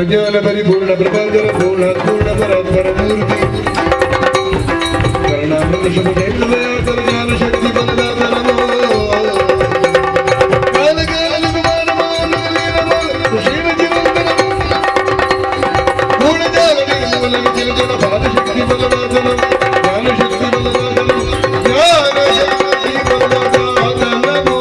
ಜ್ಞಾನ ಪರಿಪೂರ್ಣ ಪ್ರಭಾಕರ ಪೂರ್ಣ ಪೂರ್ಣ ಪರಾತ್ಪರ ಮೂರ್ತಿ ಕರುಣಾಮೃತ ಶುಭ ದಯಾಕರ ಜ್ಞಾನ ಶಕ್ತಿ ಬಲದಾತ ನಮೋ ಕಾಲ ಕಾಲ ಪೂರ್ಣ ಜಾಗತಿಕ ಮೂಲ ವಿಚಿರಜನ ಪಾದ ಶಕ್ತಿ ಬಲದಾತ ನಮೋ ಜ್ಞಾನ ಶಕ್ತಿ ಬಲದಾತ ನಮೋ ಜ್ಞಾನ ಶಕ್ತಿ ಬಲದಾತ ನಮೋ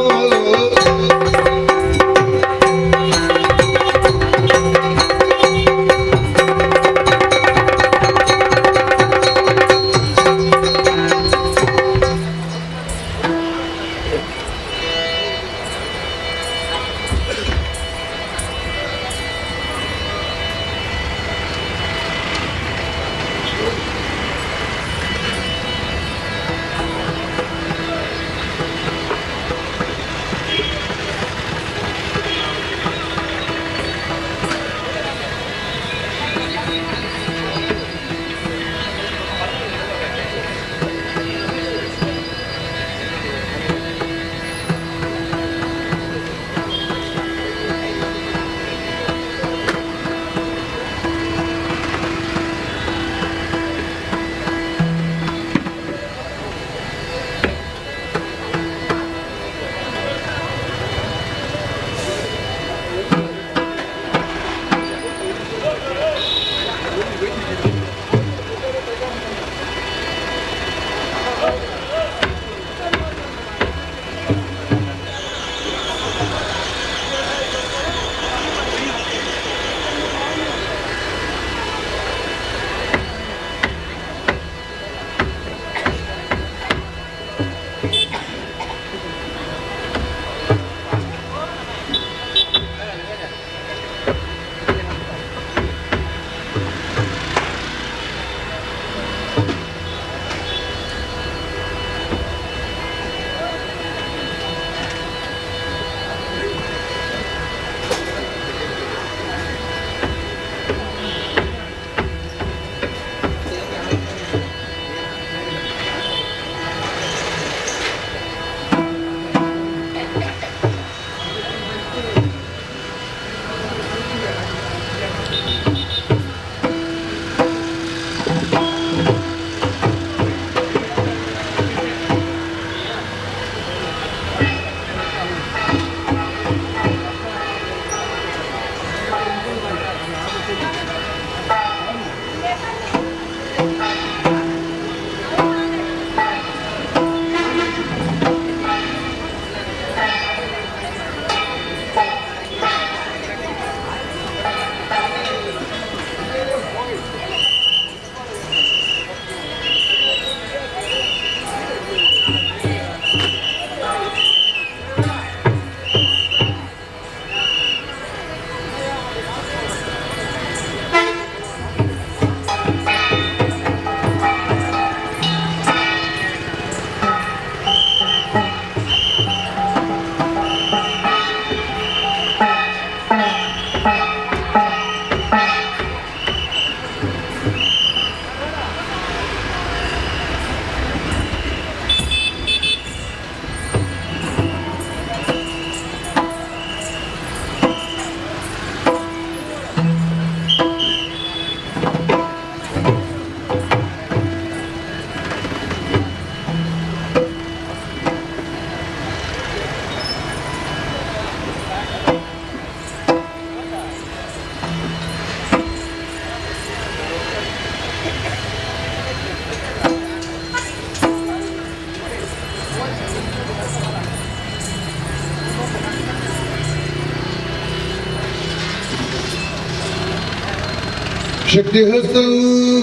शक्तिहस्तौ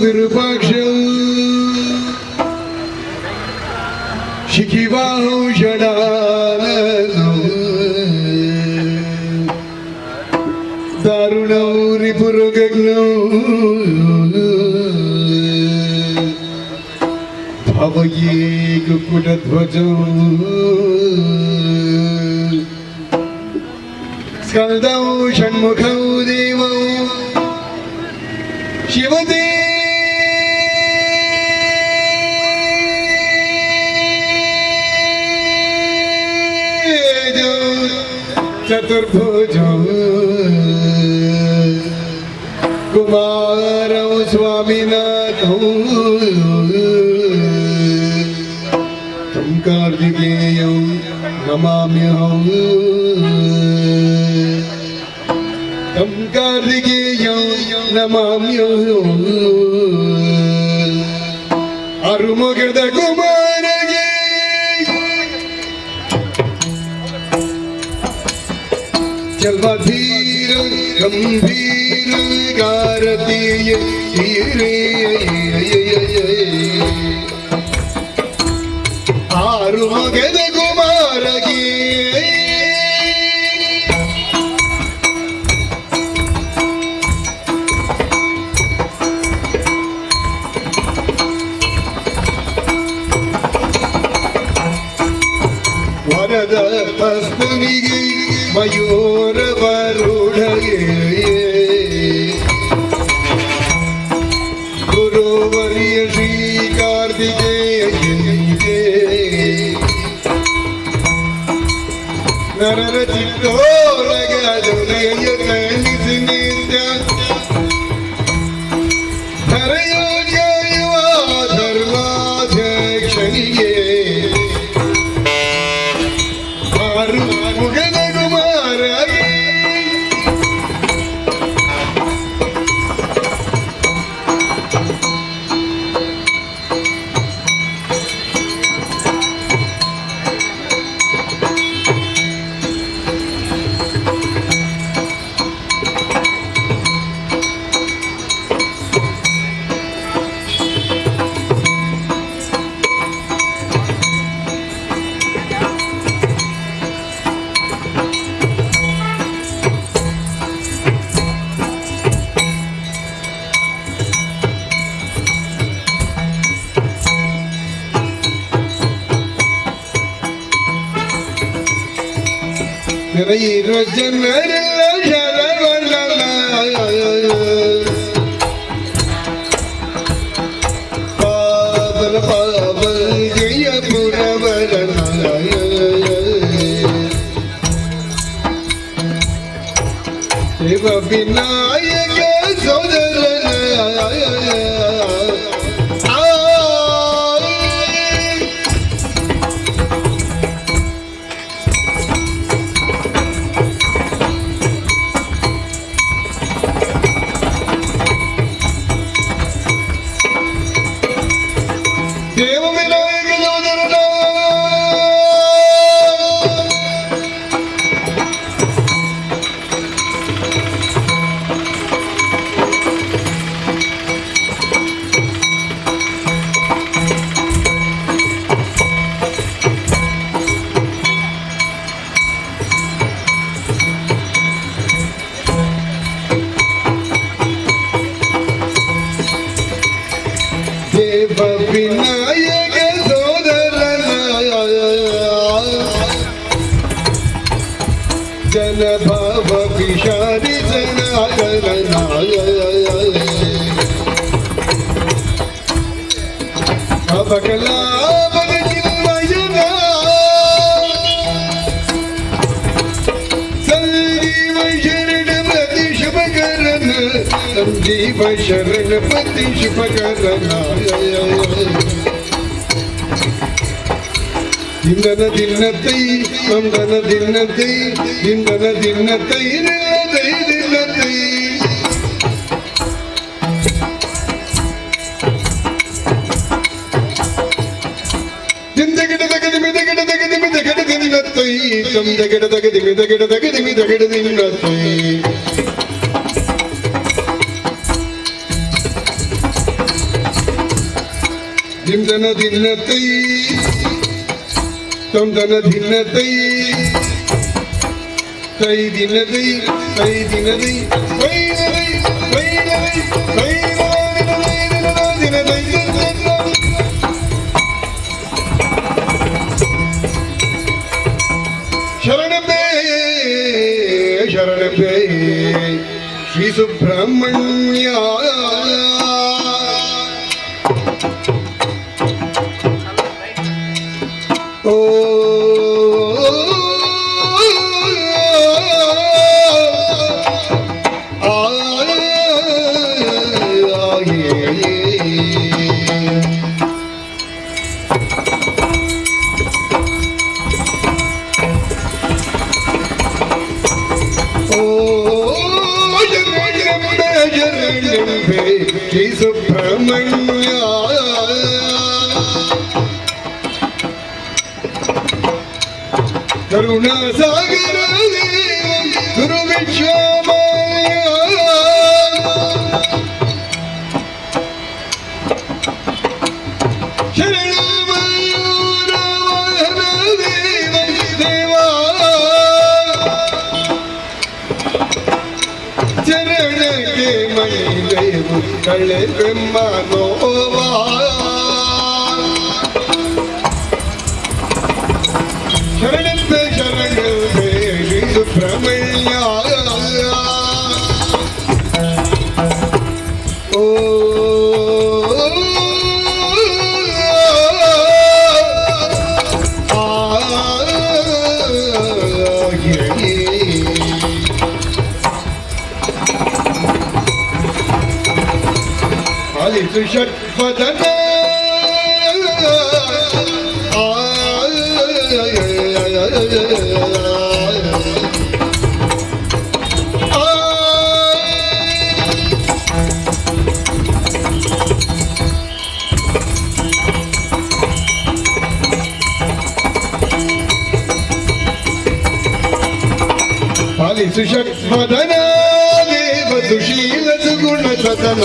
विरूपाक्षौ शिखिबाहौ षडाननौ दारुणौ रिपुरुगग्नौ भावये कुक्कुटध्वजौ स्कन्दौ षण्मुखौ देवौ शिवते चतुर्भुजौ कुमारौ स्वामिनाथौ तं कार्तिकेयं नमाम्यहं तं कार्तिकेयं नमाम्यहं अरुमुगद कुमारगे चलधीर गंभीर कारतीय धीरे आरुमुगद कुमारगे वरद पस्पुनिगे मयूर वरुढगे गुरुवर्य श्री कार्तिकेयगे नरर चित्तोरगदुलय नित्य धरयोग्ययुव धर्माध्यक्षनिगे मुगद कुमारगे जनरल पावल पावल जय पुरवर शिव विनायक सोदर देव विनायक जोदरना देव विनायक जन भाव विषारी जनागरनाय अबकला बगचिन्मयना संजीव शरण पति शुभकरण संजीव शरण पति शुभकरनाय दिनन दिनத்தை நந்தன தின்னத்தை திந்தன தின்னத்தை நிலதை தின்னத்தை திந்தகிட தகதி மிதகிட தகதி மிதகிட தின்னத்தை தந்தகிட தகதி மிதகிட தகதி மிதகிட தின்னத்தை ತಂದನ ದಿನ್ನತೈ ತಂದನ ದಿನ್ನತೈ ತೈ ದಿನದೈ ತೈ ದಿನದೈ ವೈನದೈ ವೈನದೈ ವೈನದೈ ದಿನದೈ ಶರಣಬೇ ಶರಣಬೇ ಶ್ರೀ ಸುಬ್ರಹ್ಮಣ್ಯ ಓ ಶ್ರೀ ಸುಬ್ರಹ್ಮಣ್ಯ ಕರುಣಾ ಸಾಗರ ಗುರು ವಿಶ್ವಮಾಯ ಶರಣ ಮಯೂರ ವಾಹನ ದೇವಾ ಚರಣಕ್ಕೆ ಮಣಿದೆವು ಕಳೆ ಬೆಮ್ಮ ನೋವಾ ಶರಣಂತೆ ಶರಣಂತೆ ಶ್ರೀ ಸುಬ್ರಹ್ಮಣ್ಯ ಓ ಆಲಿಸು ಷಟ್ಪದನ ಪಾಲಿಸು ಷಟ್ಪದನ ದೇವ ಸುಶೀಲ ಸುಗುಣ ಸದನ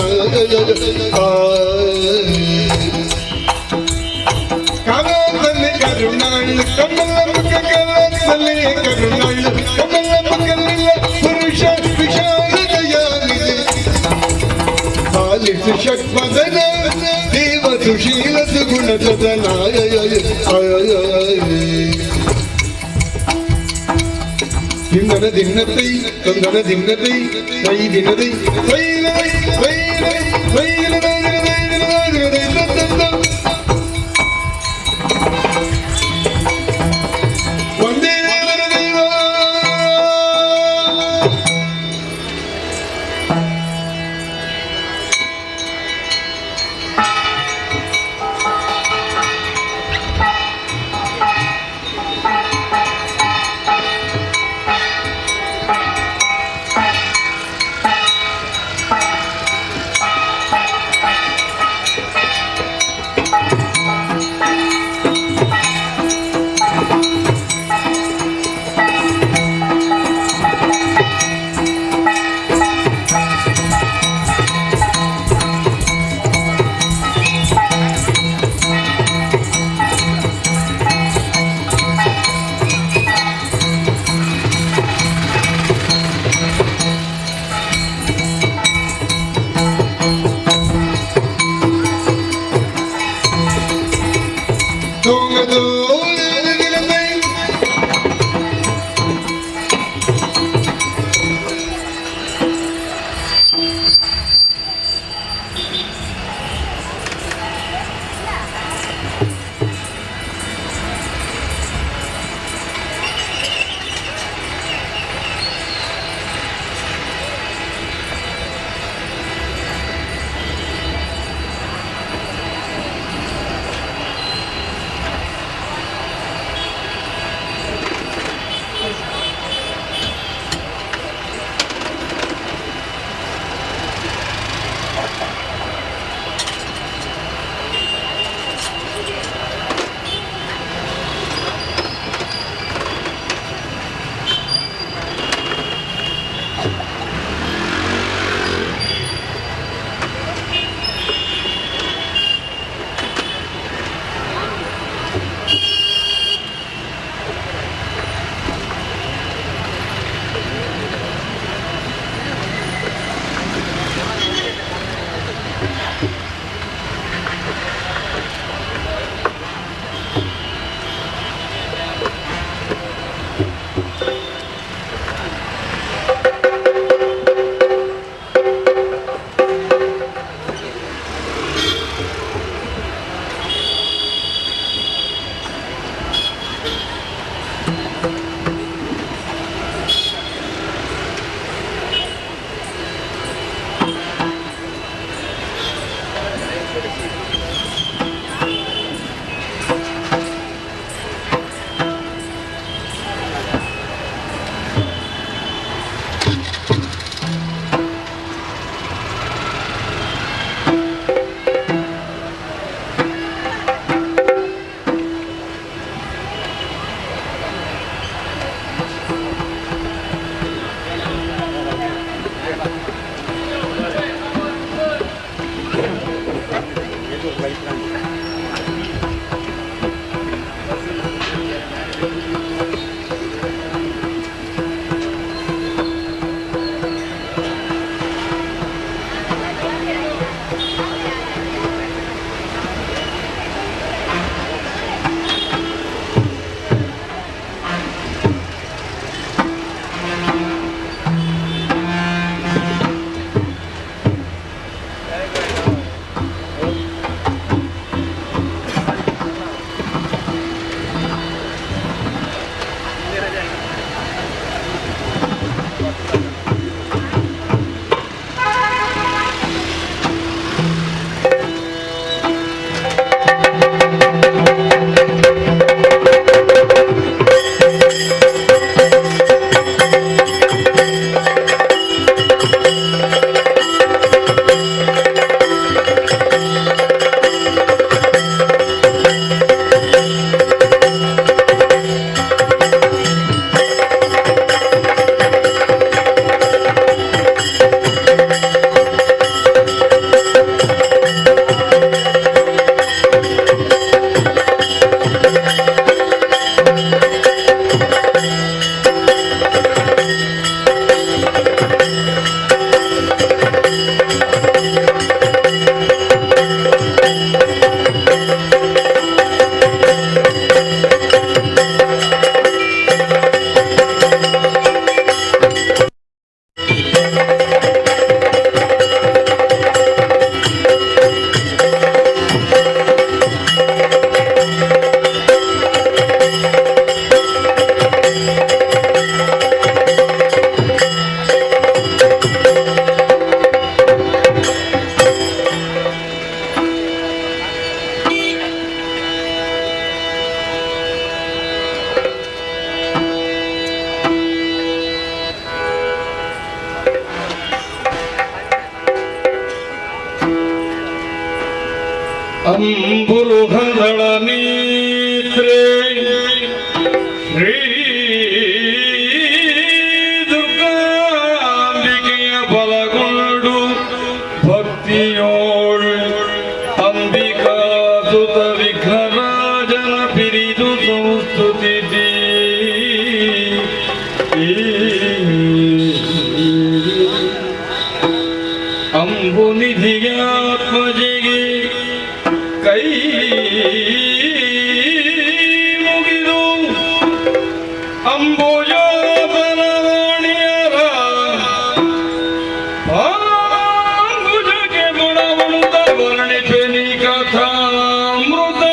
ಕಾಲದಲ್ಲಿ ಕರುಣಾಳು ಕಮಲ ಮುಖ ಕಲದಲ್ಲಿ ಕರುಣಾಳು ಕಮಲ ಮುಖಲಿಲ್ಲ ಪುರುಷ ವಿಶಾಲ ದಯಾನಿದೆ ಪಾಲಿಸು ಷಟ್ಪದನ ದೇವ ಸುಶೀಲ ಸುಗುಣ ಸದನ ದಿನದ ದಿನತೈ ತಂದನ ದಿನತೈ ತೈ ದಿನದೈ ವೈನದೈ ವೈನದೈ ವೈನದೈ ದಿನದೈ ಒಂದೇ ದೈವ ದಳನೇತ್ರೇ ಶ್ರೀ ದುರ್ಗಾಂಬಿಕೆಯ ಬಲಗೊಂಡು ಭಕ್ತಿಯೋಳ್ ಅಂಬಿಕಾ ಸುತ ವಿಘ್ನರಾಜನ ಪಿರಿದು ಸಂಸ್ತುತಿಸಿ ಅಂಬುನಿಧಿಯಾತ್ಮಜಿಗೆ ಕೈ ಮುಗಿದು ಅಂಬುಜಾತನವಾಣಿಯರ ಅಂಬುಜಕ್ಕೆ ಗುಣವಣುತ ವರ್ಣಿಪೆನಿ ಕಥಾಮೃತ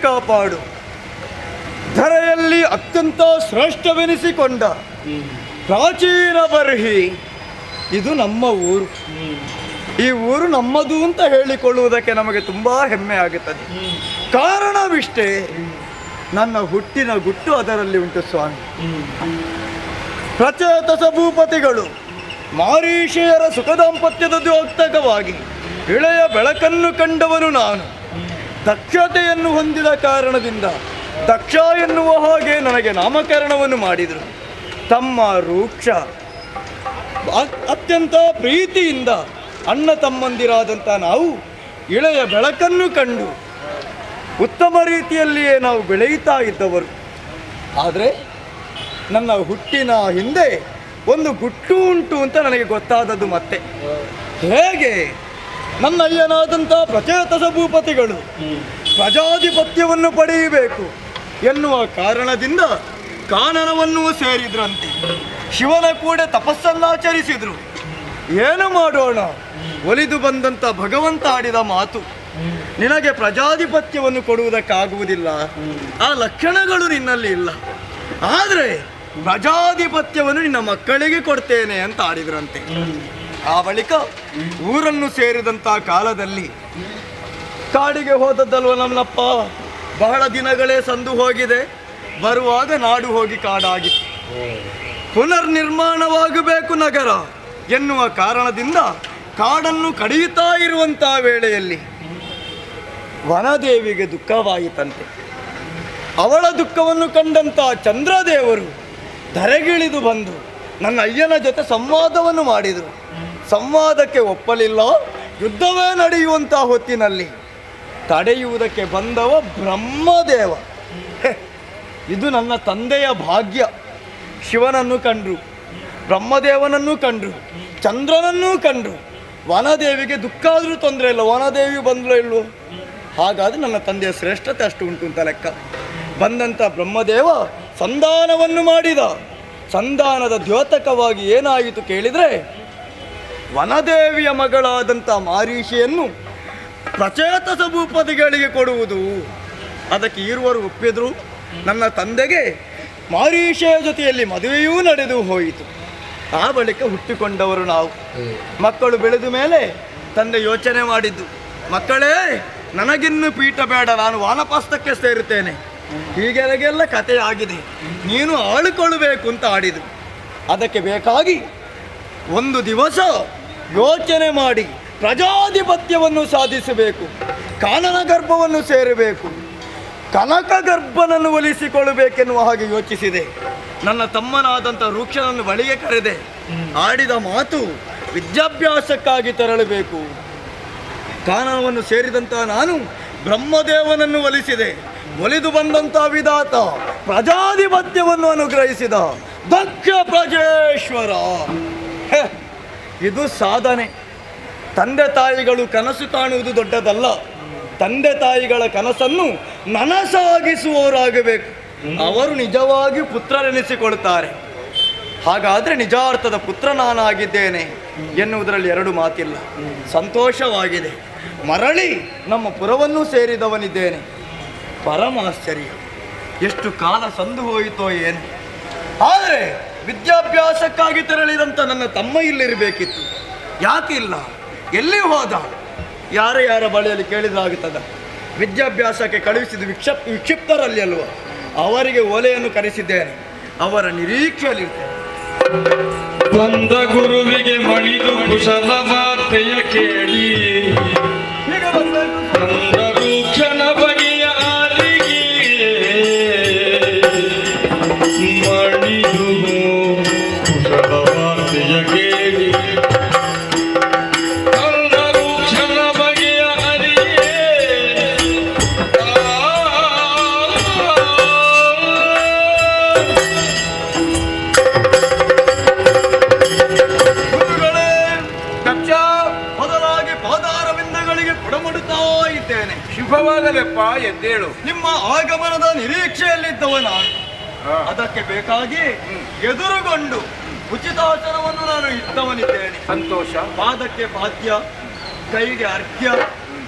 ಕಾಪಾಡು. ಧರೆಯಲ್ಲಿ ಅತ್ಯಂತ ಶ್ರೇಷ್ಠವೆನಿಸಿಕೊಂಡ ಪ್ರಾಚೀನ ಬರ್ಹಿ ಇದು ನಮ್ಮ ಊರು. ಈ ಊರು ನಮ್ಮದು ಅಂತ ಹೇಳಿಕೊಳ್ಳುವುದಕ್ಕೆ ನಮಗೆ ತುಂಬ ಹೆಮ್ಮೆ ಆಗುತ್ತದೆ. ಕಾರಣವಿಷ್ಟೇ, ನನ್ನ ಹುಟ್ಟಿನ ಗುಟ್ಟು ಅದರಲ್ಲಿ ಉಂಟು ಸ್ವಾಮಿ. ಪ್ರಚೇತಸ ಭೂಪತಿಗಳು ಮಾರೀಷೆಯರ ಸುಖದಾಂಪತ್ಯದ ದ್ಯೋತಕವಾಗಿ ಇಳೆಯ ಬೆಳಕನ್ನು ಕಂಡವನು ನಾನು. ದಕ್ಷತೆಯನ್ನು ಹೊಂದಿದ ಕಾರಣದಿಂದ ದಕ್ಷ ಎನ್ನುವ ಹಾಗೆ ನನಗೆ ನಾಮಕರಣವನ್ನು ಮಾಡಿದರು. ತಮ್ಮ ರೂಕ್ಷ ಅತ್ಯಂತ ಪ್ರೀತಿಯಿಂದ ಅಣ್ಣ ತಮ್ಮಂದಿರಾದಂಥ ನಾವು ಇಳೆಯ ಬೆಳಕನ್ನು ಕಂಡು ಉತ್ತಮ ರೀತಿಯಲ್ಲಿಯೇ ನಾವು ಬೆಳೆಯುತ್ತಾ ಇದ್ದವರು. ಆದರೆ ನನ್ನ ಹುಟ್ಟಿನ ಹಿಂದೆ ಒಂದು ಗುಟ್ಟು ಉಂಟು ಅಂತ ನನಗೆ ಗೊತ್ತಾದದ್ದು ಮತ್ತೆ. ಹೇಗೆ ನನ್ನ ಅಯ್ಯನಾದಂಥ ಪ್ರಚೇತಸ ಭೂಪತಿಗಳು ಪ್ರಜಾಧಿಪತ್ಯವನ್ನು ಪಡೆಯಬೇಕು ಎನ್ನುವ ಕಾರಣದಿಂದ ಕಾನನವನ್ನೂ ಸೇರಿದ್ರಂತೆ. ಶಿವನ ಕೂಡ ತಪಸ್ಸನ್ನಾಚರಿಸಿದ್ರು. ಏನು ಮಾಡೋಣ, ಒಲಿದು ಬಂದಂಥ ಭಗವಂತ ಆಡಿದ ಮಾತು, ನಿನಗೆ ಪ್ರಜಾಧಿಪತ್ಯವನ್ನು ಕೊಡುವುದಕ್ಕಾಗುವುದಿಲ್ಲ, ಆ ಲಕ್ಷಣಗಳು ನಿನ್ನಲ್ಲಿ ಇಲ್ಲ, ಆದರೆ ಪ್ರಜಾಧಿಪತ್ಯವನ್ನು ನಿನ್ನ ಮಕ್ಕಳಿಗೆ ಕೊಡ್ತೇನೆ ಅಂತ ಆಡಿದ್ರಂತೆ. ಆ ಬಳಿಕ ಊರನ್ನು ಸೇರಿದಂಥ ಕಾಲದಲ್ಲಿ ಕಾಡಿಗೆ ಹೋದದ್ದಲ್ವ ನಮ್ಮಪ್ಪ, ಬಹಳ ದಿನಗಳೇ ಸಂದು ಹೋಗಿದೆ, ಬರುವಾಗ ನಾಡು ಹೋಗಿ ಕಾಡಾಗಿತ್ತು. ಪುನರ್ನಿರ್ಮಾಣವಾಗಬೇಕು ನಗರ ಎನ್ನುವ ಕಾರಣದಿಂದ ಕಾಡನ್ನು ಕಡಿಯುತ್ತಾ ಇರುವಂಥ ವೇಳೆಯಲ್ಲಿ ವನದೇವಿಗೆ ದುಃಖವಾಯಿತಂತೆ. ಅವಳ ದುಃಖವನ್ನು ಕಂಡಂಥ ಚಂದ್ರದೇವರು ಧರೆಗಿಳಿದು ಬಂದು ನನ್ನ ಅಯ್ಯನ ಜೊತೆ ಸಂವಾದವನ್ನು ಮಾಡಿದರು. ಸಂವಾದಕ್ಕೆ ಒಪ್ಪಲಿಲ್ಲ. ಯುದ್ಧವೇ ನಡೆಯುವಂಥ ಹೊತ್ತಿನಲ್ಲಿ ತಡೆಯುವುದಕ್ಕೆ ಬಂದವ ಬ್ರಹ್ಮದೇವ. ಇದು ನನ್ನ ತಂದೆಯ ಭಾಗ್ಯ. ಶಿವನನ್ನು ಕಂಡ್ರು, ಬ್ರಹ್ಮದೇವನನ್ನು ಕಂಡ್ರು, ಚಂದ್ರನನ್ನೂ ಕಂಡ್ರು. ವನದೇವಿಗೆ ದುಃಖ ಆದರೂ ತೊಂದರೆ ಇಲ್ಲ, ವನದೇವಿ ಬಂದಲೋ ಇಲ್ವೋ, ಹಾಗಾದರೆ ನನ್ನ ತಂದೆಯ ಶ್ರೇಷ್ಠತೆ ಅಷ್ಟು ಉಂಟು ಅಂತ ಲೆಕ್ಕ. ಬಂದಂಥ ಬ್ರಹ್ಮದೇವ ಸಂಧಾನವನ್ನು ಮಾಡಿದ. ಸಂಧಾನದ ದ್ಯೋತಕವಾಗಿ ಏನಾಯಿತು ಕೇಳಿದರೆ, ವನದೇವಿಯ ಮಗಳಾದಂಥ ಮಾರೀಷಿಯನ್ನು ಪ್ರಚೇತಸ ಭೂಪತಿಗಳಿಗೆ ಕೊಡುವುದು. ಅದಕ್ಕೆ ಇರುವರು ಒಪ್ಪಿದ್ರು. ನನ್ನ ತಂದೆಗೆ ಮಾರೀಷೆಯ ಜೊತೆಯಲ್ಲಿ ಮದುವೆಯೂ ನಡೆದು ಹೋಯಿತು. ಆ ಬಳಿಕ ಹುಟ್ಟಿಕೊಂಡವರು ನಾವು. ಮಕ್ಕಳು ಬೆಳೆದ ಮೇಲೆ ತಂದೆ ಯೋಚನೆ ಮಾಡಿದ್ದು, ಮಕ್ಕಳೇ ನನಗಿನ್ನು ಪೀಠ ಬೇಡ, ನಾನು ವಾನಪ್ರಸ್ಥಕ್ಕೆ ಸೇರುತ್ತೇನೆ, ಹೀಗೆಲ್ಲ ಕಥೆ ಆಗಿದೆ, ನೀನು ಆಳಿಕೊಳ್ಳಬೇಕು ಅಂತ ಆಡಿದು. ಅದಕ್ಕೆ ಬೇಕಾಗಿ ಒಂದು ದಿವಸ ಯೋಚನೆ ಮಾಡಿ ಪ್ರಜಾಧಿಪತ್ಯವನ್ನು ಸಾಧಿಸಬೇಕು, ಕಾನನ ಗರ್ಭವನ್ನು ಸೇರಬೇಕು, ಕನಕ ಗರ್ಭನನ್ನು ಒಲಿಸಿಕೊಳ್ಳಬೇಕೆನ್ನುವ ಹಾಗೆ ಯೋಚಿಸಿದೆ. ನನ್ನ ತಮ್ಮನಾದಂಥ ವೃಕ್ಷನನ್ನು ಬಳಿಗೆ ಕರೆದೆ. ಆಡಿದ ಮಾತು, ವಿದ್ಯಾಭ್ಯಾಸಕ್ಕಾಗಿ ತೆರಳಬೇಕು. ಕಾನನವನ್ನು ಸೇರಿದಂಥ ನಾನು ಬ್ರಹ್ಮದೇವನನ್ನು ಒಲಿಸಿದೆ. ಒಲಿದು ಬಂದಂಥ ವಿಧಾತ ಪ್ರಜಾಧಿಪತ್ಯವನ್ನು ಅನುಗ್ರಹಿಸಿದ ದಕ್ಷ ಪ್ರಜೇಶ್ವರ. ಇದು ಸಾಧನೆ. ತಂದೆ ತಾಯಿಗಳು ಕನಸು ಕಾಣುವುದು ದೊಡ್ಡದಲ್ಲ, ತಂದೆ ತಾಯಿಗಳ ಕನಸನ್ನು ನನಸಾಗಿಸುವವರಾಗಬೇಕು. ಅವರು ನಿಜವಾಗಿ ಪುತ್ರರೆನಿಸಿಕೊಳ್ತಾರೆ. ಹಾಗಾದರೆ ನಿಜಾರ್ಥದ ಪುತ್ರ ನಾನಾಗಿದ್ದೇನೆ ಎನ್ನುವುದರಲ್ಲಿ ಎರಡು ಮಾತಿಲ್ಲ. ಸಂತೋಷವಾಗಿದೆ. ಮರಳಿ ನಮ್ಮ ಪುರವನ್ನು ಸೇರಿದವನಿದ್ದೇನೆ. ಪರಮಾಶ್ಚರ್ಯ, ಎಷ್ಟು ಕಾಲ ಸಂದು ಹೋಯಿತೋ ಏನು. ಆದರೆ ವಿದ್ಯಾಭ್ಯಾಸಕ್ಕಾಗಿ ತೆರಳಿದಂಥ ನನ್ನ ತಮ್ಮ ಇಲ್ಲಿರಬೇಕಿತ್ತು. ಯಾಕೆ ಇಲ್ಲ? ಎಲ್ಲಿ ಹೋದ? ಯಾರ ಬಳಿಯಲ್ಲಿ ಕೇಳಿದಾಗುತ್ತದೆ. ವಿದ್ಯಾಭ್ಯಾಸಕ್ಕೆ ಕಳುಹಿಸಿದ ವಿಕ್ಷಿಪ್ತರಲ್ಲಿ ಅಲ್ವ, ಅವರಿಗೆ ಒಲೆಯನ್ನು ಕರೆಸಿದ್ದೇನೆ. ಅವರ ನಿರೀಕ್ಷೆಯಲ್ಲಿರ್ತೇನೆ. ಬಂದ ಗುರುವಿಗೆ ಮಣಿದು ಕುಶಲ ವಾರ್ತೆಯ ಕೇಳಿ ಬಂದರು ಕ್ಷಣ ಬಗೆಯ ಆಲಿಗೆ ಮಣಿದು ಕುಶಲ ವಾರ್ತೆಯ ಕೇಳಿ ಬಂದರು ಕ್ಷಣ ಬಗೆಯ ಅರಿಯೇ ಶುಭವಾಗಲೆಪ್ಪ, ಎದ್ದೇಳು. ನಿಮ್ಮ ಆಗಮನದ ನಿರೀಕ್ಷೆಯಲ್ಲಿದ್ದವ ನಾನು. ಅದಕ್ಕೆ ಬೇಕಾಗಿ ಎದುರುಗೊಂಡು ಉಚಿತಾಸನವನ್ನು ನಾನು ಇದ್ದವನಿದ್ದೇನೆ. ಸಂತೋಷ. ಪಾದಕ್ಕೆ ಪಾದ್ಯ, ಕೈಗೆ ಅರ್ಘ್ಯ,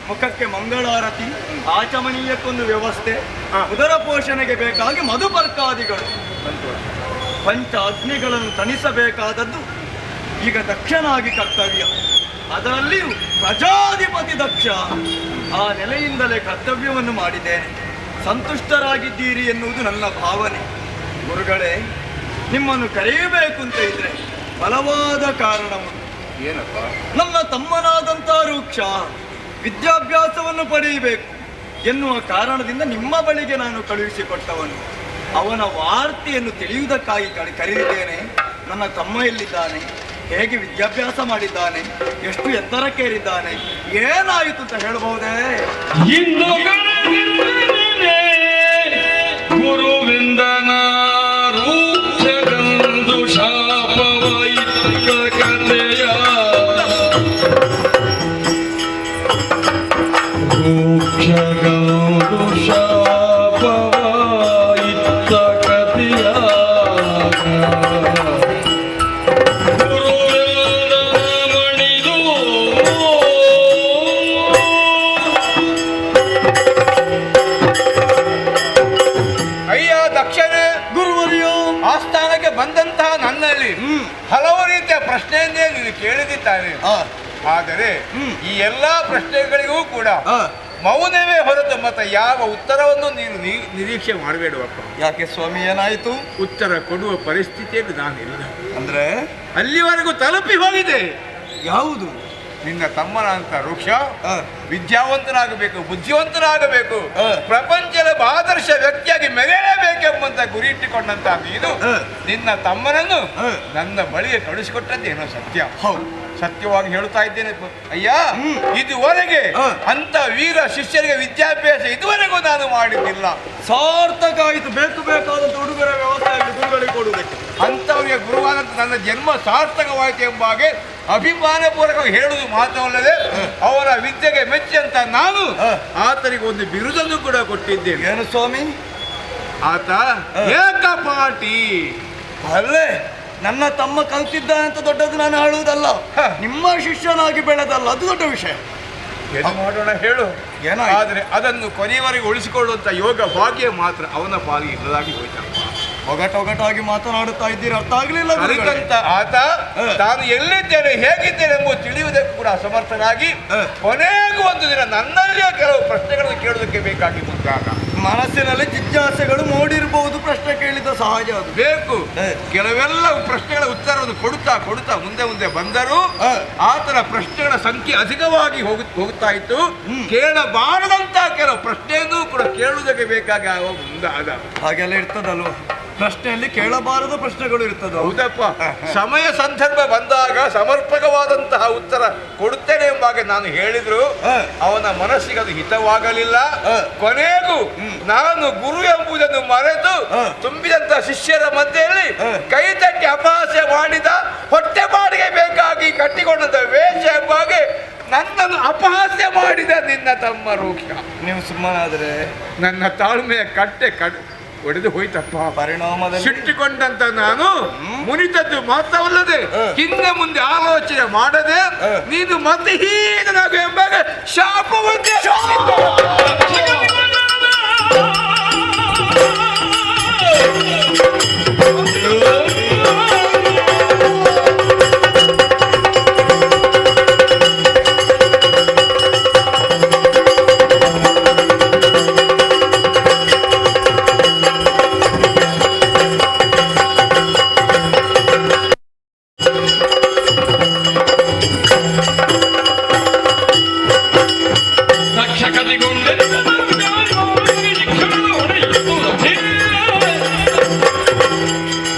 ಮುಖಕ್ಕೆ ಮಂಗಳಾರತಿ, ಆಚಮನೀಯಕ್ಕೊಂದು ವ್ಯವಸ್ಥೆ, ಉದರ ಪೋಷಣೆಗೆ ಬೇಕಾಗಿ ಮಧುಪರ್ಕಾದಿಗಳು, ಪಂಚ ಅಗ್ನಿಗಳನ್ನು ತಣಿಸಬೇಕಾದದ್ದು ಈಗ ದಕ್ಷನಾಗಿ ಕರ್ತವ್ಯ. ಅದರಲ್ಲಿಯೂ ಪ್ರಜಾಧಿಪತಿ ದಕ್ಷ. ಆ ನೆಲೆಯಿಂದಲೇ ಕರ್ತವ್ಯವನ್ನು ಮಾಡಿದ್ದೇನೆ. ಸಂತುಷ್ಟರಾಗಿದ್ದೀರಿ ಎನ್ನುವುದು ನನ್ನ ಭಾವನೆ. ಗುರುಗಳೇ, ನಿಮ್ಮನ್ನು ಕರೆಯಬೇಕು ಅಂತ ಇದ್ರೆ ಬಲವಾದ ಕಾರಣವನ್ನು. ಏನಪ್ಪ? ನನ್ನ ತಮ್ಮನಾದಂಥ ವೃಕ್ಷ ವಿದ್ಯಾಭ್ಯಾಸವನ್ನು ಪಡೆಯಬೇಕು ಎನ್ನುವ ಕಾರಣದಿಂದ ನಿಮ್ಮ ಬಳಿಗೆ ನಾನು ಕಳುಹಿಸಿಕೊಟ್ಟವನು. ಅವನ ವಾರ್ತೆಯನ್ನು ತಿಳಿಯುವುದಕ್ಕಾಗಿ ಕರೆದಿದ್ದೇನೆ. ನನ್ನ ತಮ್ಮ ಎಲ್ಲಿದ್ದಾನೆ, ಹೇಗೆ ವಿದ್ಯಾಭ್ಯಾಸ ಮಾಡಿದ್ದಾನೆ, ಎಷ್ಟು ಎತ್ತರಕ್ಕೇರಿದ್ದಾನೆ, ಏನಾಯಿತು ಅಂತ ಹೇಳಬಹುದೇ? ಇಂದು ಗುರುವಿಂದನ ರೂಕ್ಷ ಹೇಳ್ತಾನೆ. ಆ, ಆದರೆ ಹ್ಮ್. ಈ ಎಲ್ಲಾ ಪ್ರಶ್ನೆಗಳಿಗೂ ಕೂಡ ಆ. ಮೌನವೇ ಹೊರತು ಮತ್ತೆ ಯಾವ ಉತ್ತರವನ್ನು ನೀನು ನಿರೀಕ್ಷೆ ಮಾಡಬೇಡವಪ್ಪ. ಯಾಕೆ ಸ್ವಾಮಿ, ಏನಾಯಿತು? ಉತ್ತರ ಕೊಡುವ ಪರಿಸ್ಥಿತಿಯಲ್ಲಿ ನಾನಿಲ್ಲ. ಅಂದ್ರೆ ಅಲ್ಲಿವರೆಗೂ ತಲುಪಿ ಹೋಗಿದೆ. ಯಾವುದು? ನಿನ್ನ ತಮ್ಮನ ಅಂತ ವೃಕ್ಷ ಆ, ವಿದ್ಯಾವಂತನಾಗಬೇಕು, ಬುದ್ಧಿವಂತನಾಗಬೇಕು, ಆ. ಪ್ರಪಂಚದ ಆದರ್ಶ ವ್ಯಕ್ತಿಯಾಗಿ ಮೆರೆಯಲೇಬೇಕೆಂಬಂತ ಗುರಿ ಇಟ್ಟುಕೊಂಡಂತ ನೀನು ಆ. ನಿನ್ನ ತಮ್ಮನನ್ನು ಆ. ನನ್ನ ಬಳಿಗೆ ಕಳಿಸಿಕೊಟ್ಟದ್ದೇನೋ ಸತ್ಯ. ಹೌದು. ಸತ್ಯವಾಗಿ ಹೇಳ್ತಾ ಇದ್ದೇನೆ ಅಯ್ಯ. ಹ್ಮ್. ಇದುವರೆಗೆ ಆ. ಅಂತ ವೀರ ಶಿಷ್ಯರಿಗೆ ವಿದ್ಯಾಭ್ಯಾಸ ಇದುವರೆಗೂ ನಾನು ಮಾಡಿದ್ದಿಲ್ಲ. ಸಾರ್ಥಕ ಆಯಿತು. ಬೇಕಾದಂತ ಉಡುಗೊರೆ ವ್ಯವಸ್ಥೆಯಲ್ಲಿ ಗುರುಗಳಿಗೆ ಕೊಡುವುದಕ್ಕೆ. ಅಂಥವರಿಗೆ ಗುರುವಾದಂತ ನನ್ನ ಜನ್ಮ ಸಾರ್ಥಕವಾಯಿತು ಎಂಬ ಹಾಗೆ ಅಭಿಮಾನಪೂರ್ವಕವಾಗಿ ಹೇಳುವುದು ಮಾತ್ರವಲ್ಲದೆ ಅವರ ವಿದ್ಯೆಗೆ ಮೆಚ್ಚಿ ಅಂತ ನಾನು ಆ. ಆತನಿಗೆ ಒಂದು ಬಿರುದನ್ನು ಕೂಡ ಕೊಟ್ಟಿದ್ದೇನೆ. ಏನು ಸ್ವಾಮಿ? ಆತ ಆ. ಏಕಪಾಟಿ. ಅಲ್ಲೇ ನನ್ನ ತಮ್ಮ ಕಲ್ತಿದ್ದಾನೆ ಅಂತ ದೊಡ್ಡದು ನಾನು ಹೇಳುವುದಲ್ಲ, ಹ. ನಿಮ್ಮ ಶಿಷ್ಯನಾಗಿ ಬೆಳೆದಲ್ಲ, ಅದು ದೊಡ್ಡ ವಿಷಯ. ಏನು ಮಾಡೋಣ ಹೇಳು. ಏನಾಯ್ತು? ಆದರೆ ಅದನ್ನು ಕೊನೆಯವರೆಗೆ ಉಳಿಸಿಕೊಳ್ಳುವಂತ ಯೋಗ ಭಾಗ್ಯ ಮಾತ್ರ ಅವನ ಪಾಲಿಗೆ ಇಲ್ಲದಾಗಿ ಹೋಯ್ತಪ್ಪ. ಒಗಟೊಗಟಾಗಿ ಮಾತನಾಡುತ್ತಾ ಇದ್ದೀರಿ, ಅರ್ಥ ಆಗಲಿಲ್ಲ. ಕಲಿತಂತ ಆತ ಹ. ತಾನು ಎಲ್ಲಿದ್ದೇನೆ ಹೇಗಿದ್ದೇನೆ ಎಂಬುದು ತಿಳಿಯುವುದಕ್ಕೂ ಕೂಡ ಅಸಮರ್ಥನಾಗಿ ಹ. ಕೊನೆಗೂ ಒಂದು ದಿನ ನನ್ನಲ್ಲಿಯೇ ಕೆಲವು ಪ್ರಶ್ನೆಗಳನ್ನು ಕೇಳುವುದಕ್ಕೆ ಬೇಕಾಗಿ ಬಂದಾಗ ಮನಸ್ಸಿನಲ್ಲಿ ಜಿಜ್ಞಾಸೆಗಳು ಮೂಡಿರಬಹುದು, ಪ್ರಶ್ನೆ ಕೇಳಿದ ಸಹಜ ಅದು. ಬೇಕು. ಹ. ಕೆಲವೆಲ್ಲ ಪ್ರಶ್ನೆಗಳ ಉತ್ತರವನ್ನು ಕೊಡುತ್ತಾ ಕೊಡುತ್ತಾ ಮುಂದೆ ಬಂದರೂ ಹ. ಆತನ ಪ್ರಶ್ನೆಗಳ ಸಂಖ್ಯೆ ಅಧಿಕವಾಗಿ ಹೋಗುತ್ತಾ ಇತ್ತು. ಹ್ಮ್. ಕೇಳಬಾರದಂತ ಕೆಲವು ಪ್ರಶ್ನೆಯನ್ನು ಕೂಡ ಕೇಳುವುದಕ್ಕೆ ಬೇಕಾಗಿ ಆಗುವ ಮುಂದಾದ. ಹಾಗೆಲ್ಲ ಇರ್ತದಲ್ವ, ಪ್ರಶ್ನೆಯಲ್ಲಿ ಕೇಳಬಾರದ ಪ್ರಶ್ನೆಗಳು ಇರ್ತದ. ಹೌದಪ್ಪ. ಸಮಯ ಸಂದರ್ಭ ಬಂದಾಗ ಸಮರ್ಪಕವಾದಂತಹ ಉತ್ತರ ಕೊಡುತ್ತೇನೆ ಎಂಬಾಗೆ ನಾನು ಹೇಳಿದ್ರು ಹ. ಅವನ ಮನಸ್ಸಿಗೆ ಅದು ಹಿತವಾಗಲಿಲ್ಲ. ಹ. ಕೊನೆಗೂ ನಾನು ಗುರು ಎಂಬುದನ್ನು ಮರೆತು ಹ. ತುಂಬಿದಂತಹ ಶಿಷ್ಯರ ಮಧ್ಯೆಯಲ್ಲಿ ಹ. ಕೈ ತಟ್ಟಿ ಅಪಹಾಸ್ಯ ಮಾಡಿದ, ಹೊಟ್ಟೆ ಬಾಡಿಗೆ ಬೇಕಾಗಿ ಕಟ್ಟಿಕೊಂಡಂತ ವೇಷ ಎಂಬಾಗೆ ನನ್ನನ್ನು ಅಪಹಾಸ್ಯ ಮಾಡಿದ ನಿನ್ನ ತಮ್ಮ ರೂಕ್ಷ. ನೀವು ಸುಮ್ಮನಾದ್ರೆ ನನ್ನ ತಾಳ್ಮೆಯ ಕಟ್ಟೆ ಒಡೆದು ಹೋಯ್ತಪ್ಪ. ಪರಿಣಾಮದಲ್ಲಿ ಸಿಟ್ಟಿಕೊಂಡಂತ ನಾನು ಮುನಿತದ್ದು ಮಾತ್ರವಲ್ಲದೆ ಹಿಂದೆ ಮುಂದೆ ಆಲೋಚನೆ ಮಾಡದೆ ನೀನು ಮತ್ತೆ ಹೀನಾಗು ಎಂಬಾಗ ಶಾಪವನ್ನೇ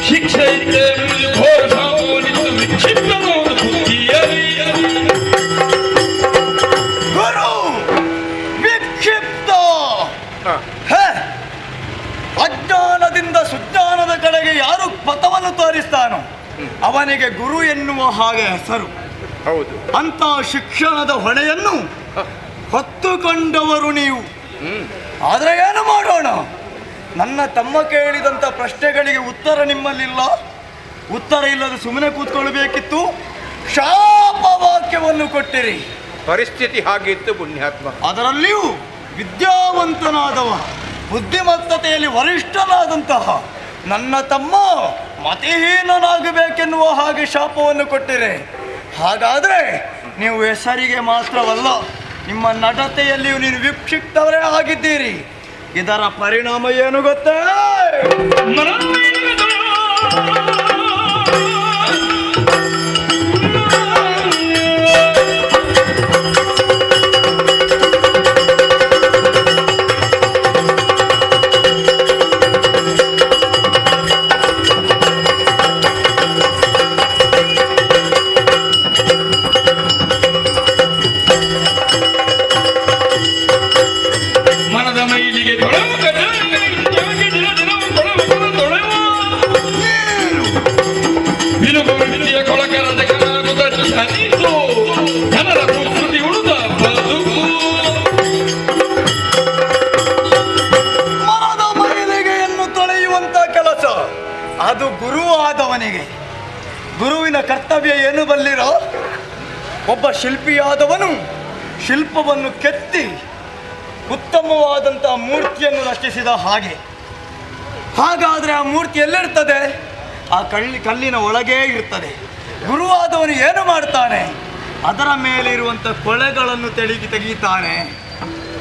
ಶಿಕ್ಷೆ ಇದ್ದೇ ಘೋರ ಸಾವೋನಿತು ವಿಚ್ಛಿನ್ನವಾದ ಬುದ್ಧಿಯರಿ. ಗುರು ವಿಕ್ಷಿಪ್ತ. ಹೇ, ಅಜ್ಞಾನದಿಂದ ಸುಜ್ಞಾನದ ಕಡೆಗೆ ಯಾರು ಪಥವನ್ನು ತೋರಿಸ್ತಾನೋ ಅವನಿಗೆ ಗುರು ಎನ್ನುವ ಹಾಗೆ ಹೆಸರು. ಹೌದು. ಅಂತ ಶಿಕ್ಷಣದ ಹೊಣೆಯನ್ನು ಹೊತ್ತುಕೊಂಡವರು ನೀವು. ಆದರೆ ಏನು ಮಾಡೋಣ, ನನ್ನ ತಮ್ಮ ಕೇಳಿದಂಥ ಪ್ರಶ್ನೆಗಳಿಗೆ ಉತ್ತರ ನಿಮ್ಮಲ್ಲಿಲ್ಲ. ಉತ್ತರ ಇಲ್ಲದೆ ಸುಮ್ಮನೆ ಕೂತ್ಕೊಳ್ಬೇಕಿತ್ತು. ಶಾಪವಾಕ್ಯವನ್ನು ಕೊಟ್ಟಿರಿ. ಪರಿಸ್ಥಿತಿ ಹಾಗಿತ್ತು ಪುಣ್ಯಾತ್ಮ. ಅದರಲ್ಲಿಯೂ ವಿದ್ಯಾವಂತನಾದವ, ಬುದ್ಧಿಮತ್ತತೆಯಲ್ಲಿ ವರಿಷ್ಠನಾದಂತಹ ನನ್ನ ತಮ್ಮ ಮತಿಹೀನನಾಗಬೇಕೆನ್ನುವ ಹಾಗೆ ಶಾಪವನ್ನು ಕೊಟ್ಟಿರೆ. ಹಾಗಾದರೆ ನೀವು ಹೆಸರಿಗೆ ಮಾತ್ರವಲ್ಲ, ನಿಮ್ಮ ನಡತೆಯಲ್ಲಿಯೂ ನೀವು ವಿಕ್ಷಿಪ್ತವರೇ ಆಗಿದ್ದೀರಿ. ಇದರ ಪರಿಣಾಮ ಏನು ಗೊತ್ತೇ? ಮನದ ಮೈಲಿಗೆ ವಿನುಗುವಿದ್ಯ ಕೊಳಕರದ ಕಲಾಗುದ ಸನಿತು ಜನರ ಸಂಸ್ಕೃತಿ ಉಳಿದ ಬದುಕು. ಮನದ ಮೈಲಿಗೆಯನ್ನು ತೊಳೆಯುವಂತ ಕೆಲಸ ಅದು ಗುರುವಾದವನಿಗೆ. ಗುರುವಿನ ಕರ್ತವ್ಯ ಏನು ಬಲ್ಲಿರೋ? ಒಬ್ಬ ಶಿಲ್ಪಿಯಾದವನು ಶಿಲ್ಪವನ್ನು ಕೆತ್ತಿ ಉತ್ತಮವಾದಂಥ ಮೂರ್ತಿಯನ್ನು ರಚಿಸಿದ ಹಾಗೆ. ಹಾಗಾದರೆ ಆ ಮೂರ್ತಿ ಎಲ್ಲಿರ್ತದೆ? ಆ ಕಲ್ಲಿನ ಒಳಗೇ ಇರ್ತದೆ. ಗುರುವಾದವನು ಏನು ಮಾಡ್ತಾನೆ? ಅದರ ಮೇಲೆ ಇರುವಂಥ ಕೊಳೆಗಳನ್ನು ತೆಗೀತಾನೆ.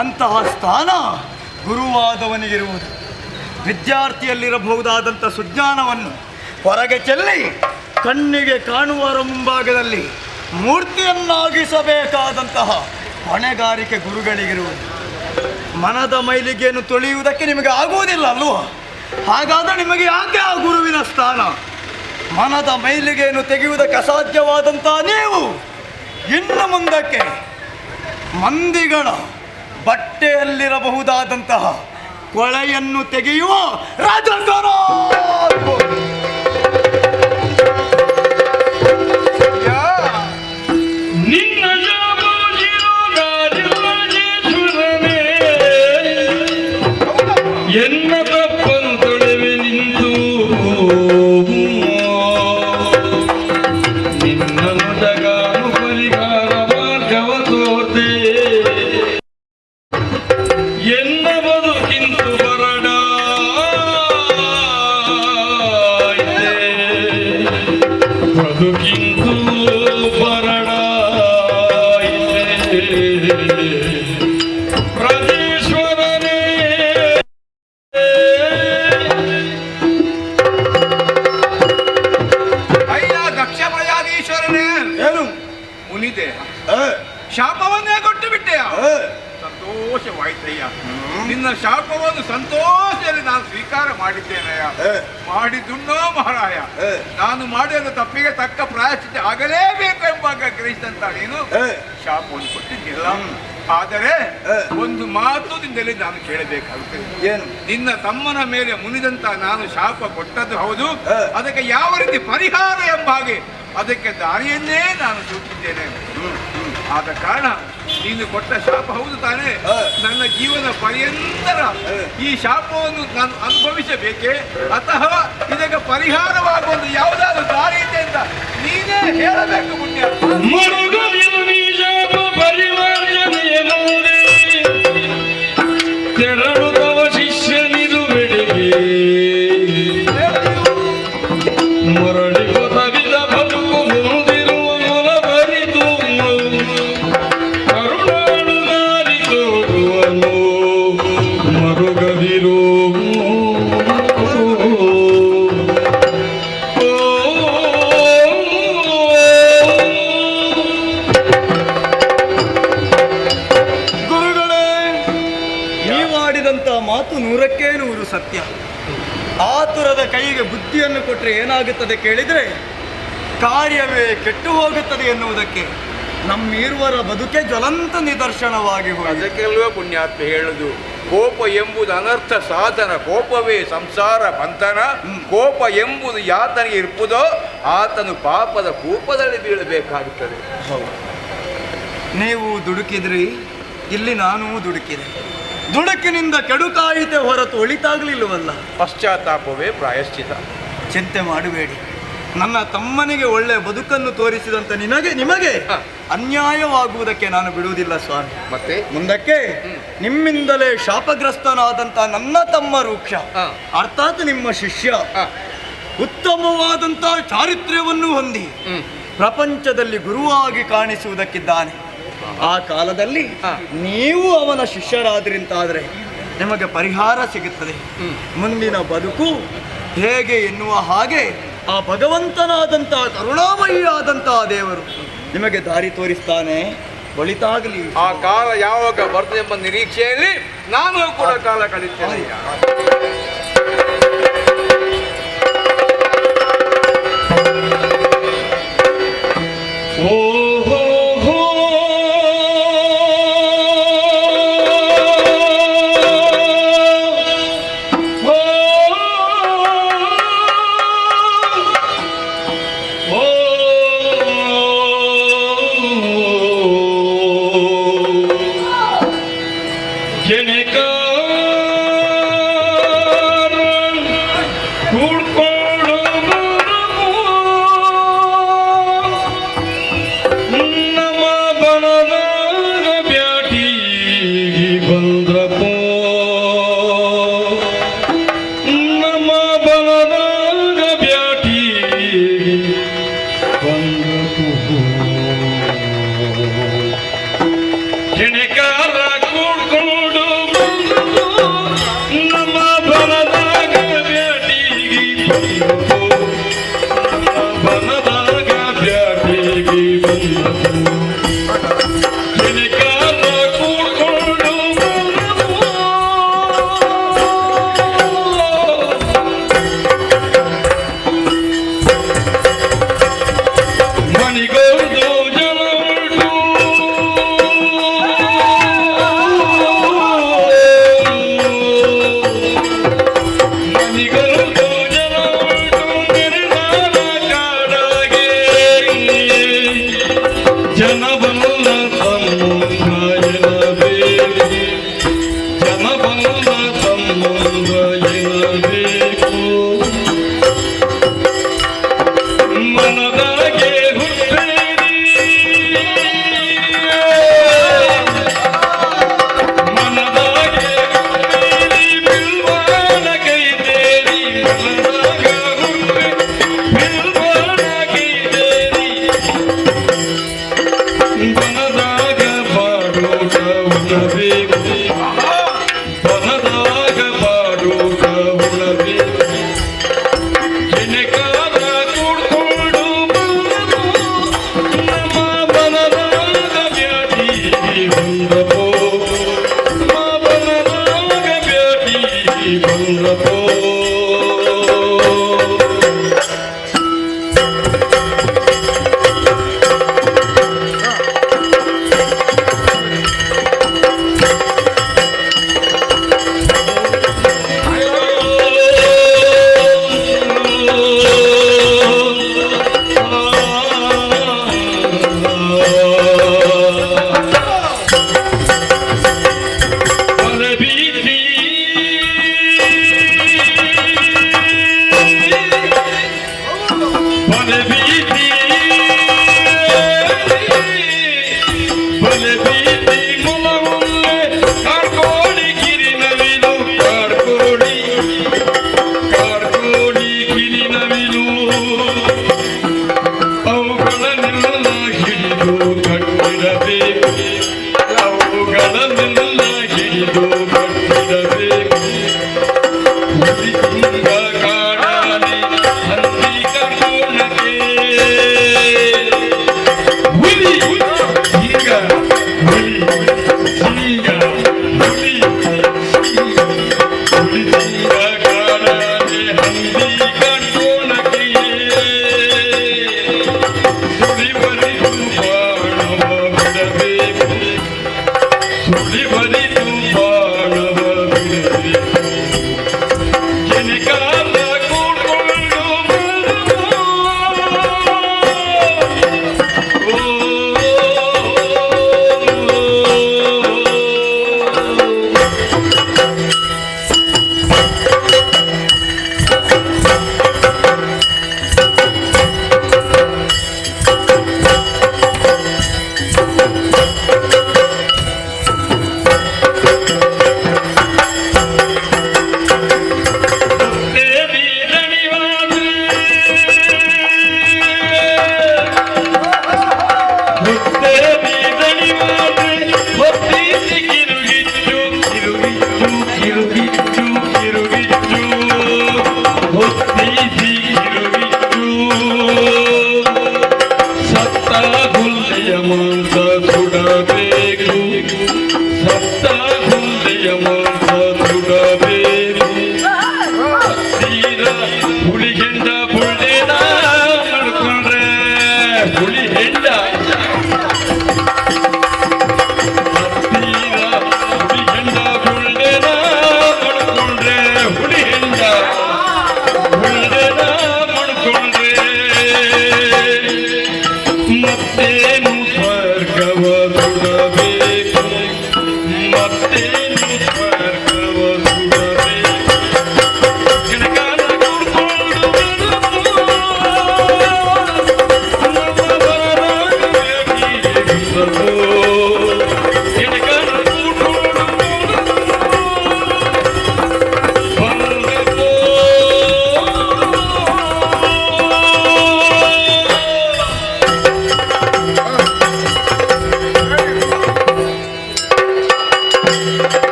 ಅಂತಹ ಸ್ಥಾನ ಗುರುವಾದವನಿಗಿರುವುದು. ವಿದ್ಯಾರ್ಥಿಯಲ್ಲಿರಬಹುದಾದಂಥ ಸುಜ್ಞಾನವನ್ನು ಹೊರಗೆ ಚೆಲ್ಲಿ ಕಣ್ಣಿಗೆ ಕಾಣುವರ ಮುಂಭಾಗದಲ್ಲಿ ಮೂರ್ತಿಯನ್ನಾಗಿಸಬೇಕಾದಂತಹ ಹೊಣೆಗಾರಿಕೆ ಗುರುಗಳಿಗಿರುವುದು. ಮನದ ಮೈಲಿಗೆಯನ್ನು ತೊಳೆಯುವುದಕ್ಕೆ ನಿಮಗೆ ಆಗುವುದಿಲ್ಲ ಅಲ್ವಾ? ಹಾಗಾದರೆ ನಿಮಗೆ ಯಾಕೆ ಆ ಗುರುವಿನ ಸ್ಥಾನ? ಮನದ ಮೈಲಿಗೆಯನ್ನು ತೆಗೆಯುವುದಕ್ಕೆ ಅಸಾಧ್ಯವಾದಂಥ ನೀವು ಇನ್ನು ಮುಂದಕ್ಕೆ ಮಂದಿಗಳ ಬಟ್ಟೆಯಲ್ಲಿರಬಹುದಾದಂತಹ ಕೊಳೆಯನ್ನು ತೆಗೆಯುವ ರಾಜಂಗರ ಎನ್ನ ತಪ್ಪನು ತೊಳೆವೆ ನಿಂತು ನಿನ್ನ ಮುದಗಾನು ಪರಿಹಾರ ಮಾರ್ಗವ ತೋರ್ತೆ ಎನ್ನ ಬದುಕಿಂತು ಬರಡ ಬದುಕಿಂತು ಬರಡ ರಾಜೇಶ್ವರನೇ ಏನು ಮುನಿದೆ ಶಾಪವನ್ನೇ ಕೊಟ್ಟು ಬಿಟ್ಟೆಯ? ಸಂತೋಷವಾಯ್ತಯ್ಯ. ನಿನ್ನ ಶಾಪವನ್ನು ಸಂತೋಷದಲ್ಲಿ ನಾನು ಸ್ವೀಕಾರ ಮಾಡಿದ್ದೇನಯ್ಯ. ಮಾಡಿದ್ದುಣ್ಣೋ ಮಹಾರಾಯ. ನಾನು ಮಾಡಿದ ತಪ್ಪಿಗೆ ತಕ್ಕ ಪ್ರಾಯಶ್ಚಿತ್ತ ಆಗಲೇಬೇಕು ಎಂಬಾಗ ಗ್ರಹಿಸಿದಂತ ನೀನು ಶಾಪವನ್ನು ಕೊಟ್ಟಿದ್ದಿಲ್ಲ. ಆದರೆ ಒಂದು ಮಾತು ನಿನ್ನಲ್ಲಿ ನಾನು ಕೇಳಬೇಕಾಗುತ್ತದೆ. ಏನು? ನಿನ್ನ ತಮ್ಮನ ಮೇಲೆ ಮುನಿದಂತ ನಾನು ಶಾಪ ಕೊಟ್ಟದ್ದು ಹೌದು. ಅದಕ್ಕೆ ಯಾವ ರೀತಿ ಪರಿಹಾರ ಎಂಬ ಹಾಗೆ ಅದಕ್ಕೆ ದಾರಿಯನ್ನೇ ನಾನು ಸೂಚಿಸಿದ್ದೇನೆ. ಆದ ಕಾರಣ ನೀನು ಕೊಟ್ಟ ಶಾಪ ಹೌದು ತಾನೇ? ನನ್ನ ಜೀವನ ಪರ್ಯಂತರ ಈ ಶಾಪವನ್ನು ನಾನು ಅನುಭವಿಸಬೇಕೆ ಅಥವಾ ಇದಕ್ಕೆ ಪರಿಹಾರವಾಗುವಂತ ಯಾವುದಾದ್ರೂ ದಾರಿ ಇದೆ ಅಂತ ನೀನೇ ಹೇಳಬೇಕು. ಪುಣ್ಯ ತೆರಳುತ್ತವ ಶಿಷ್ಯನಿದು ಬೆಳಿಗ್ಗೆ ಮರಳಿ ಗೊತ್ತವಿದ ಬದುಕು ಮುಂದಿರುವ ಮೊಲ ಬರಿದು ಕರುಣಾಳು ದಾರಿ ತೋರುವನು ಮರುಗದಿರು ಮಾತು 100ಕ್ಕೆ 100 ಸತ್ಯ. ಆತುರದ ಕೈಗೆ ಬುದ್ಧಿಯನ್ನು ಕೊಟ್ಟರೆ ಏನಾಗುತ್ತದೆ ಕೇಳಿದರೆ ಕಾರ್ಯವೇ ಕೆಟ್ಟು ಹೋಗುತ್ತದೆ ಎನ್ನುವುದಕ್ಕೆ ನಮ್ಮಿರುವರ ಬದುಕೆ ಜ್ವಲಂತ ನಿದರ್ಶನವಾಗಿ ಹೋಗಿದೆ. ಅದಕ್ಕೆಲ್ವೇ ಪುಣ್ಯಾತ್ಮ ಹೇಳುದು, ಕೋಪ ಎಂಬುದು ಅನರ್ಥ ಸಾಧನ, ಕೋಪವೇ ಸಂಸಾರ ಬಂಧನ. ಕೋಪ ಎಂಬುದು ಯಾತನಿಗೆ ಇರ್ಪುದೋ ಆತನು ಪಾಪದ ಕೂಪದಲ್ಲಿ ಬೀಳಬೇಕಾಗುತ್ತದೆ. ನೀವು ದುಡುಕಿದ್ರಿ, ಇಲ್ಲಿ ನಾನು ದುಡುಕಿದೆ. ದುಡುಕಿನಿಂದ ಕೆಡುಕಾಯಿತೆ ಹೊರತು ಒಳಿತಾಗಲಿಲ್ಲವಲ್ಲ. ಪಶ್ಚಾತ್ತಾಪವೇ ಪ್ರಾಯಶ್ಚಿತ. ಚಿಂತೆ ಮಾಡಬೇಡಿ. ನನ್ನ ತಮ್ಮನಿಗೆ ಒಳ್ಳೆಯ ಬದುಕನ್ನು ತೋರಿಸಿದಂತ ನಿಮಗೆ ಅನ್ಯಾಯವಾಗುವುದಕ್ಕೆ ನಾನು ಬಿಡುವುದಿಲ್ಲ ಸ್ವಾಮಿ. ಮತ್ತೆ ಮುಂದಕ್ಕೆ ನಿಮ್ಮಿಂದಲೇ ಶಾಪಗ್ರಸ್ತನಾದಂಥ ನನ್ನ ತಮ್ಮ ರೂಕ್ಷ ಅರ್ಥಾತ್ ನಿಮ್ಮ ಶಿಷ್ಯ ಉತ್ತಮವಾದಂಥ ಚಾರಿತ್ರ್ಯವನ್ನು ಹೊಂದಿ ಪ್ರಪಂಚದಲ್ಲಿ ಗುರುವಾಗಿ ಕಾಣಿಸುವುದಕ್ಕಿದ್ದಾನೆ. ಆ ಕಾಲದಲ್ಲಿ ನೀವು ಅವನ ಶಿಷ್ಯರಾದ್ರಿಂತಾದರೆ ನಿಮಗೆ ಪರಿಹಾರ ಸಿಗುತ್ತದೆ. ಮುಂದಿನ ಬದುಕು ಹೇಗೆ ಎನ್ನುವ ಹಾಗೆ ಆ ಭಗವಂತನಾದಂತಹ ಕರುಣಾಮಯಿಯಾದಂತಹ ದೇವರು ನಿಮಗೆ ದಾರಿ ತೋರಿಸ್ತಾನೆ. ಒಳಿತಾಗಲಿ. ಆ ಕಾಲ ಯಾವಾಗ ಬರ್ತದೆ ಎಂಬ ನಿರೀಕ್ಷೆಯಲ್ಲಿ ನಾನು ಕೂಡ ಕಾಲ ಕಳೀತೇನೆ. ಜನಬಲ್ಲ ತಮ್ಮೊಂದೆನಬೇಕು ಜನಬಲ್ಲ ತಮ್ಮೊಂದೆನಬೇಕು ಮನದಾಗೆ ಹುಟ್ಟೇರಿ ಮನದಾಗೆ ಹುಟ್ಟೇರಿ ಬಿಲ್ವಾನ ಕೈದೇರಿ ಮನದಾಗ ಹುಟ್ಟೆ ಬಿಲ್ವಾನ ಕೈದೇರಿ ಬನದಾಗ ಬಾಡೋಟ ಉಣಬೇಕು ಬನದಾಗ ಬಾಡೋಟ ಉಣಬೇಕು ಕೆನೆಕಾದ ಕೂಡ್ಕೊಂಡು ಬಂದನು ನಮ್ಮ ಬನದಾಗ ಬ್ಯಾಟಿ ಬಂದಪೋ ನಮ್ಮ ಬನದಾಗ ಬ್ಯಾಟಿ ಬಂದಪೋ ಕಾಡಾನೆ ಹಂದಿ ಕರ್ಕೋಣಕ್ಕೆ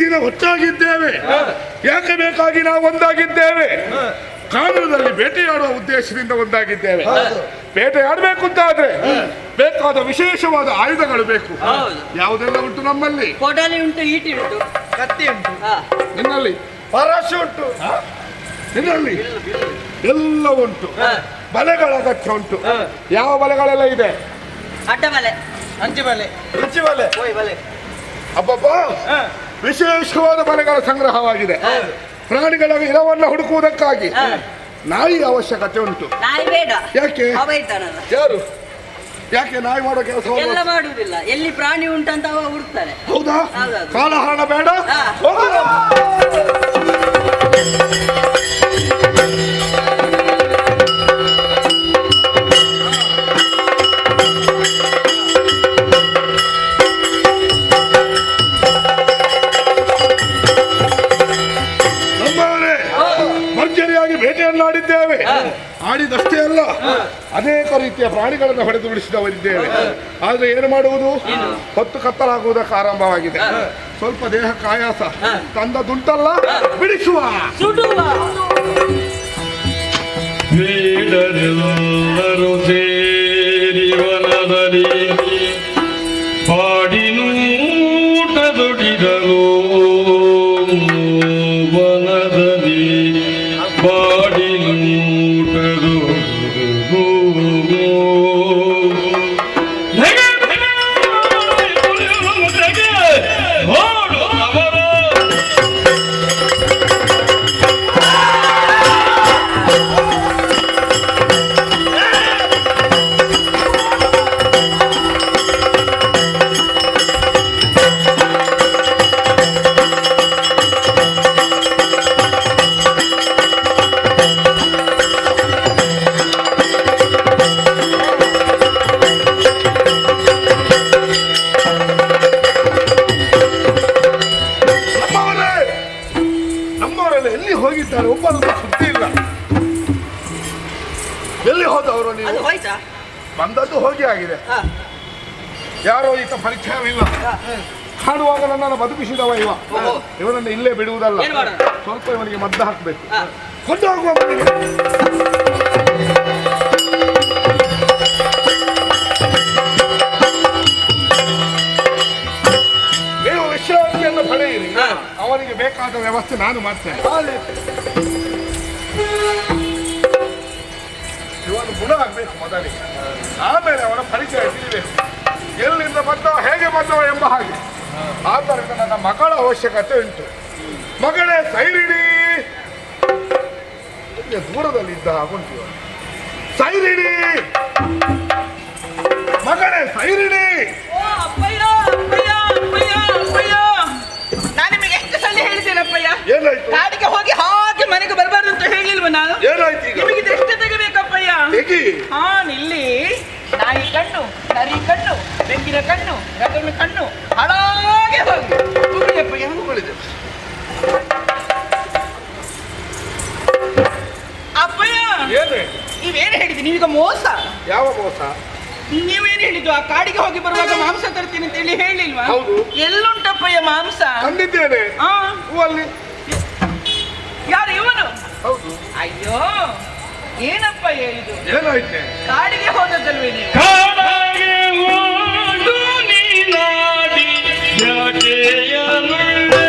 ದಿನ ಒಟ್ಟಾಗಿದ್ದೇವೆ. ಯಾಕೆ ಬೇಕಾಗಿ ನಾವು ಒಂದಾಗಿದ್ದೇವೆ? ಕಾನೂನದಲ್ಲಿ ಬೇಟೆಯಾಡುವ ಉದ್ದೇಶದಿಂದ ಒಂದಾಗಿದ್ದೇವೆ. ಬೇಟೆಯಾಡಬೇಕು ಅಂತ ಆದ್ರೆ ಬೇಕಾದ ವಿಶೇಷವಾದ ಆಯುಧಗಳು ಬೇಕು. ಯಾವುದೆಲ್ಲ ಉಂಟು ನಮ್ಮಲ್ಲಿ? ಕೊಡಲಿ ಉಂಟು, ಈಟಿ ಉಂಟು, ಕತ್ತಿ ಉಂಟು, ನಿನ್ನಲ್ಲಿ ಪರಶು ಉಂಟು, ನಿನ್ನಲ್ಲಿ ಎಲ್ಲ ಉಂಟು. ಬಲೆಗಳ ಅಗತ್ಯ ಉಂಟು. ಯಾವ ಬಲೆಗಳೆಲ್ಲ ಇದೆ? ಅಡ್ಡ ಬಲೆ, ಅಂಚಿ ಬಲೆ, ರುಚಿ ಬಲೆ, ಕೋಯಿ ಬಲೆ. ಅಬ್ಬಬ್ಬ, ವಿಶೇಷವಾದ ಬಲೆಗಳ ಸಂಗ್ರಹವಾಗಿದೆ. ಪ್ರಾಣಿಗಳ ಇರವನ್ನು ಹುಡುಕುವುದಕ್ಕಾಗಿ ನಾಯಿ ಅವಶ್ಯಕತೆ ಉಂಟು. ನಾಯಿ ಬೇಡ. ಯಾಕೆ? ಅವ ಇದ್ದಾನಲ್ಲ. ಯಾರು? ಯಾಕೆ ನಾಯಿ ಮಾಡೋ ಕೆಲಸ? ಎಲ್ಲ ಮಾಡುವುದಿಲ್ಲ. ಎಲ್ಲಿ ಪ್ರಾಣಿ ಉಂಟಂತ ಅವ ಹುಡುಕ್ತಾನೆ. ಹೌದಾ? ಹೌದೌದು. ಕಾಲಹರಣ ಬೇಡ. ಹಾ. ಹೋಗು. ಭರ್ಜರಿಯಾಗಿ ಬೇಟೆಯನ್ನು ಆಡಿದ್ದೇವೆ. ಆಡಿದಷ್ಟೇ ಅಲ್ಲ, ಅನೇಕ ರೀತಿಯ ಪ್ರಾಣಿಗಳನ್ನು ಹೊಡೆದು ಬಿಡಿಸಿದವರಿದ್ದೇವೆ. ಆದ್ರೆ ಏನು ಮಾಡುವುದು? ಹೊತ್ತು ಕತ್ತಲಾಗುವುದಕ್ಕೆ ಆರಂಭವಾಗಿದೆ. ಸ್ವಲ್ಪ ದೇಹಕ್ಕೆ ಆಯಾಸ ತಂದದುಂಟಲ್ಲ, ಬಿಡಿಸುವ. ಬೇಡರೆಲ್ಲರೂ ಸೇರಿ ವನದಲ್ಲಿ ಪಾಡಿನೂಟ ದುಡಿದರು. ವನದಲ್ಲಿ ಪಾಡಿನೂಟರು ಎಲ್ಲಿ ಹೋಗಿದ್ದಾರೆ? ಒಬ್ಬರದ್ದು ಸುದ್ದಿ ಇಲ್ಲ. ಎಲ್ಲಿ ಹೋದವರು ನೀವು? ಅದು ಹೋಯ್ತಾ? ಬಂದದ್ದು ಹೋಗಿ ಆಗಿದೆ. ಯಾರೋ ಈತ ಪರಿಚಯವಿಲ್ಲ. ಕಾಣುವಾಗ ನನ್ನನ್ನು ಬದುಕಿಸಿದವ ಇವ. ಇವನನ್ನು ಇಲ್ಲೇ ಬಿಡುವುದಲ್ಲ, ಏನ್ ಮಾಡೋಣ? ಸ್ವಲ್ಪ ಇವನಿಗೆ ಮದ್ದು ಹಾಕಬೇಕು. ಕೊಂಡು ಹೋಗುವ ಮನೆಗೆ. ನೀವು ವಿಶ್ರಾಂತಿಯನ್ನು ಪಡೆಯಿರಿ. ಅವನಿಗೆ ಬೇಕಾದ ವ್ಯವಸ್ಥೆ ನಾನು ಮಾಡ್ತೇನೆ. ಇವನು ಗುಣ ಆಗ್ಬೇಕು ಮೊದಲಿಗೆ, ಆಮೇಲೆ ಅವನ ಪರಿಚಯ ತಿಳಿಬೇಕು. ಎಲ್ಲಿಂದ ಬಂದವ, ಹೇಗೆ ಬಂದವ ಎಂಬ ಹಾಗೆ. ಆದ್ದರಿಂದ ನನ್ನ ಮಗಳ ಅವಶ್ಯಕತೆ ಉಂಟು. ಮಗಳೇ ಸೈರಿಣಿ. ದೂರದಲ್ಲಿದ್ದ ಹಾಗುಂಟು. ಸೈರಿಣಿ, ಮಗಳೇ ಸೈರಿಣಿ. ನಾನು ನಿಮಗೆ ಎಷ್ಟು ಸಲ ಹೇಳಿದ್ದೇನಪ್ಪಯ್ಯ, ಏನಾಯ್ತು? ಕಾಡಿಗೆ ಹೋಗಿ ಹಾಗೆ ಮನೆಗೆ ಬರಬಾರ್ದು ಅಂತ ಹೇಳಿಲ್ವ ನಾನು? ಏನಾಯ್ತು ಈಗ? ನಿಮಗೆ ದೃಷ್ಟಿ ತೆಗಬೇಕಪ್ಪಯ್ಯ. ತೆಗಿ. ಹಾ, ನಿಲ್ಲಿ. ನಾಯಿ ಕಣ್ಣು, ನರಿ ಕಣ್ಣು, ಬೆಂಕಿನ ಕಣ್ಣು, ರಗಣ ಕಣ್ಣು ಹಾಳಾಗೆ ಹೋಗಿ ಹೋಗಿಯಪ್ಪಯ್ಯ. ಅಪ್ಪಯ್ಯ, ಏನು? ನೀವೇನು ಹೇಳಿದ್ರಿ? ನೀವೀಗ ಮೋಸ. ಯಾವ ಮೋಸ? ನೀವೇನು ಹೇಳಿದ್ದು? ಆ ಕಾಡಿಗೆ ಹೋಗಿ ಬರುವಾಗ ಮಾಂಸ ತರ್ತೀನಿ ಅಂತ ಹೇಳಿ ಹೇಳಿಲ್ವಾ? ಹೌದು. ಎಲ್ಲುಂಟಪ್ಪಯ್ಯ ಮಾಂಸ? ಕಂಡಿದ್ದೇನೆ. ಆ, ಅಲ್ಲಿ ಯಾರು ಇವನು? ಹೌದು. ಅಯ್ಯೋ, ಏನಪ್ಪ ಇದು? ಏನಾಯ್ತೆ? ಕಾಡಿಗೆ ಹೋದದ್ದಲ್ವೇ ನೀವು? ಕಾಡಾಗೆ ಹೋದು ನೀನಾಡಿ ಯಾಕೆಯನುಳ್ಳೆ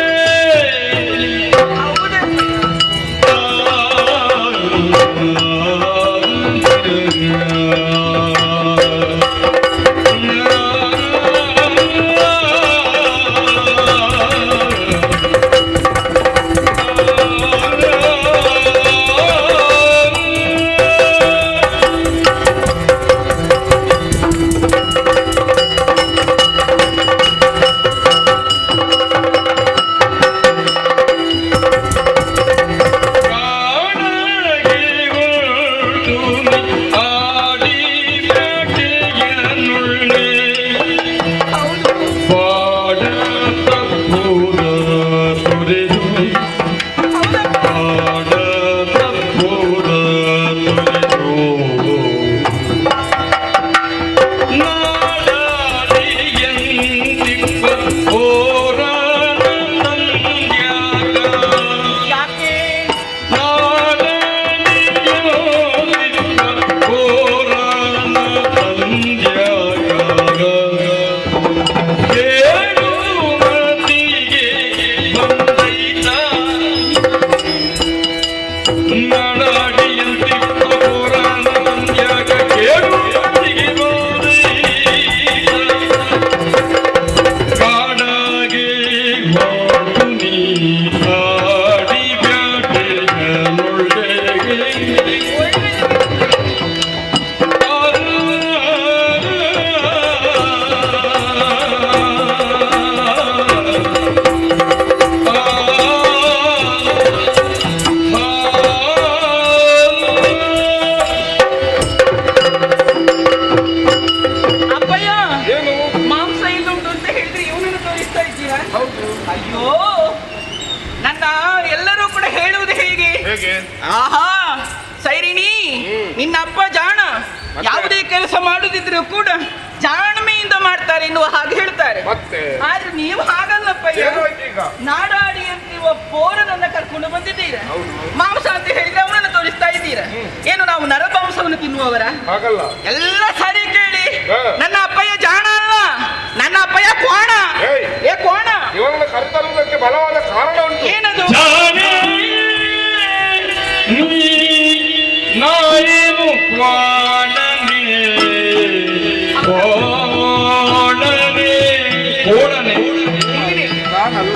ನಿನ್ನ ಅಪ್ಪ ಜಾಣ, ಯಾವುದೇ ಕೆಲಸ ಮಾಡುದಿದ್ರು ಕೂಡ ಜಾಣ್ಮೆಯಿಂದ ಮಾಡ್ತಾರೆ ಎನ್ನುವ ಹಾಗೆ ಹೇಳ್ತಾರೆ. ಮತ್ತೆ ಆದ್ರೆ ನೀವು ಹಾಗಲ್ಲಪ್ಪಯ್ಯ. ಏನಾಯ್ತು ಈಗ? ನಾಡಾಡಿ ಅಂತಿರುವ ಪೋರನನ್ನ ಕರ್ಕೊಂಡು ಬಂದಿದ್ದೀರಾ. ಮಾಂಸ ಅಂತ ಹೇಳಿದ್ರೆ ಅವನನ್ನು ತೋರಿಸ್ತಾ ಇದ್ದೀರಾ. ಏನು ನಾವು ನರಮಾಂಸವನ್ನು ತಿನ್ನುವವರ? ಹಾಗಲ್ಲ. ಎಲ್ಲ ಸರಿ ಕೇಳಿ. ಹಾ. ನನ್ನ ಅಪ್ಪಯ್ಯ ಜಾಣ ಅಲ್ಲ, ನನ್ನ ಅಪ್ಪಯ್ಯ ಕೋಣ. ಏಯ್! ಏ ಕೋಣ, ಇವರನ್ನು ಕರೆತರುವುದಕ್ಕೆ ಬಲವಾದ ಕಾರಣ ಉಂಟು. ಏನದು? ಜಾನೆ ನೀ ನಾಯೇನು ಕ್ವಾಣನೆ ಕೋಣನೆ ಕೋಣನೆ ನಾನಲ್ಲ.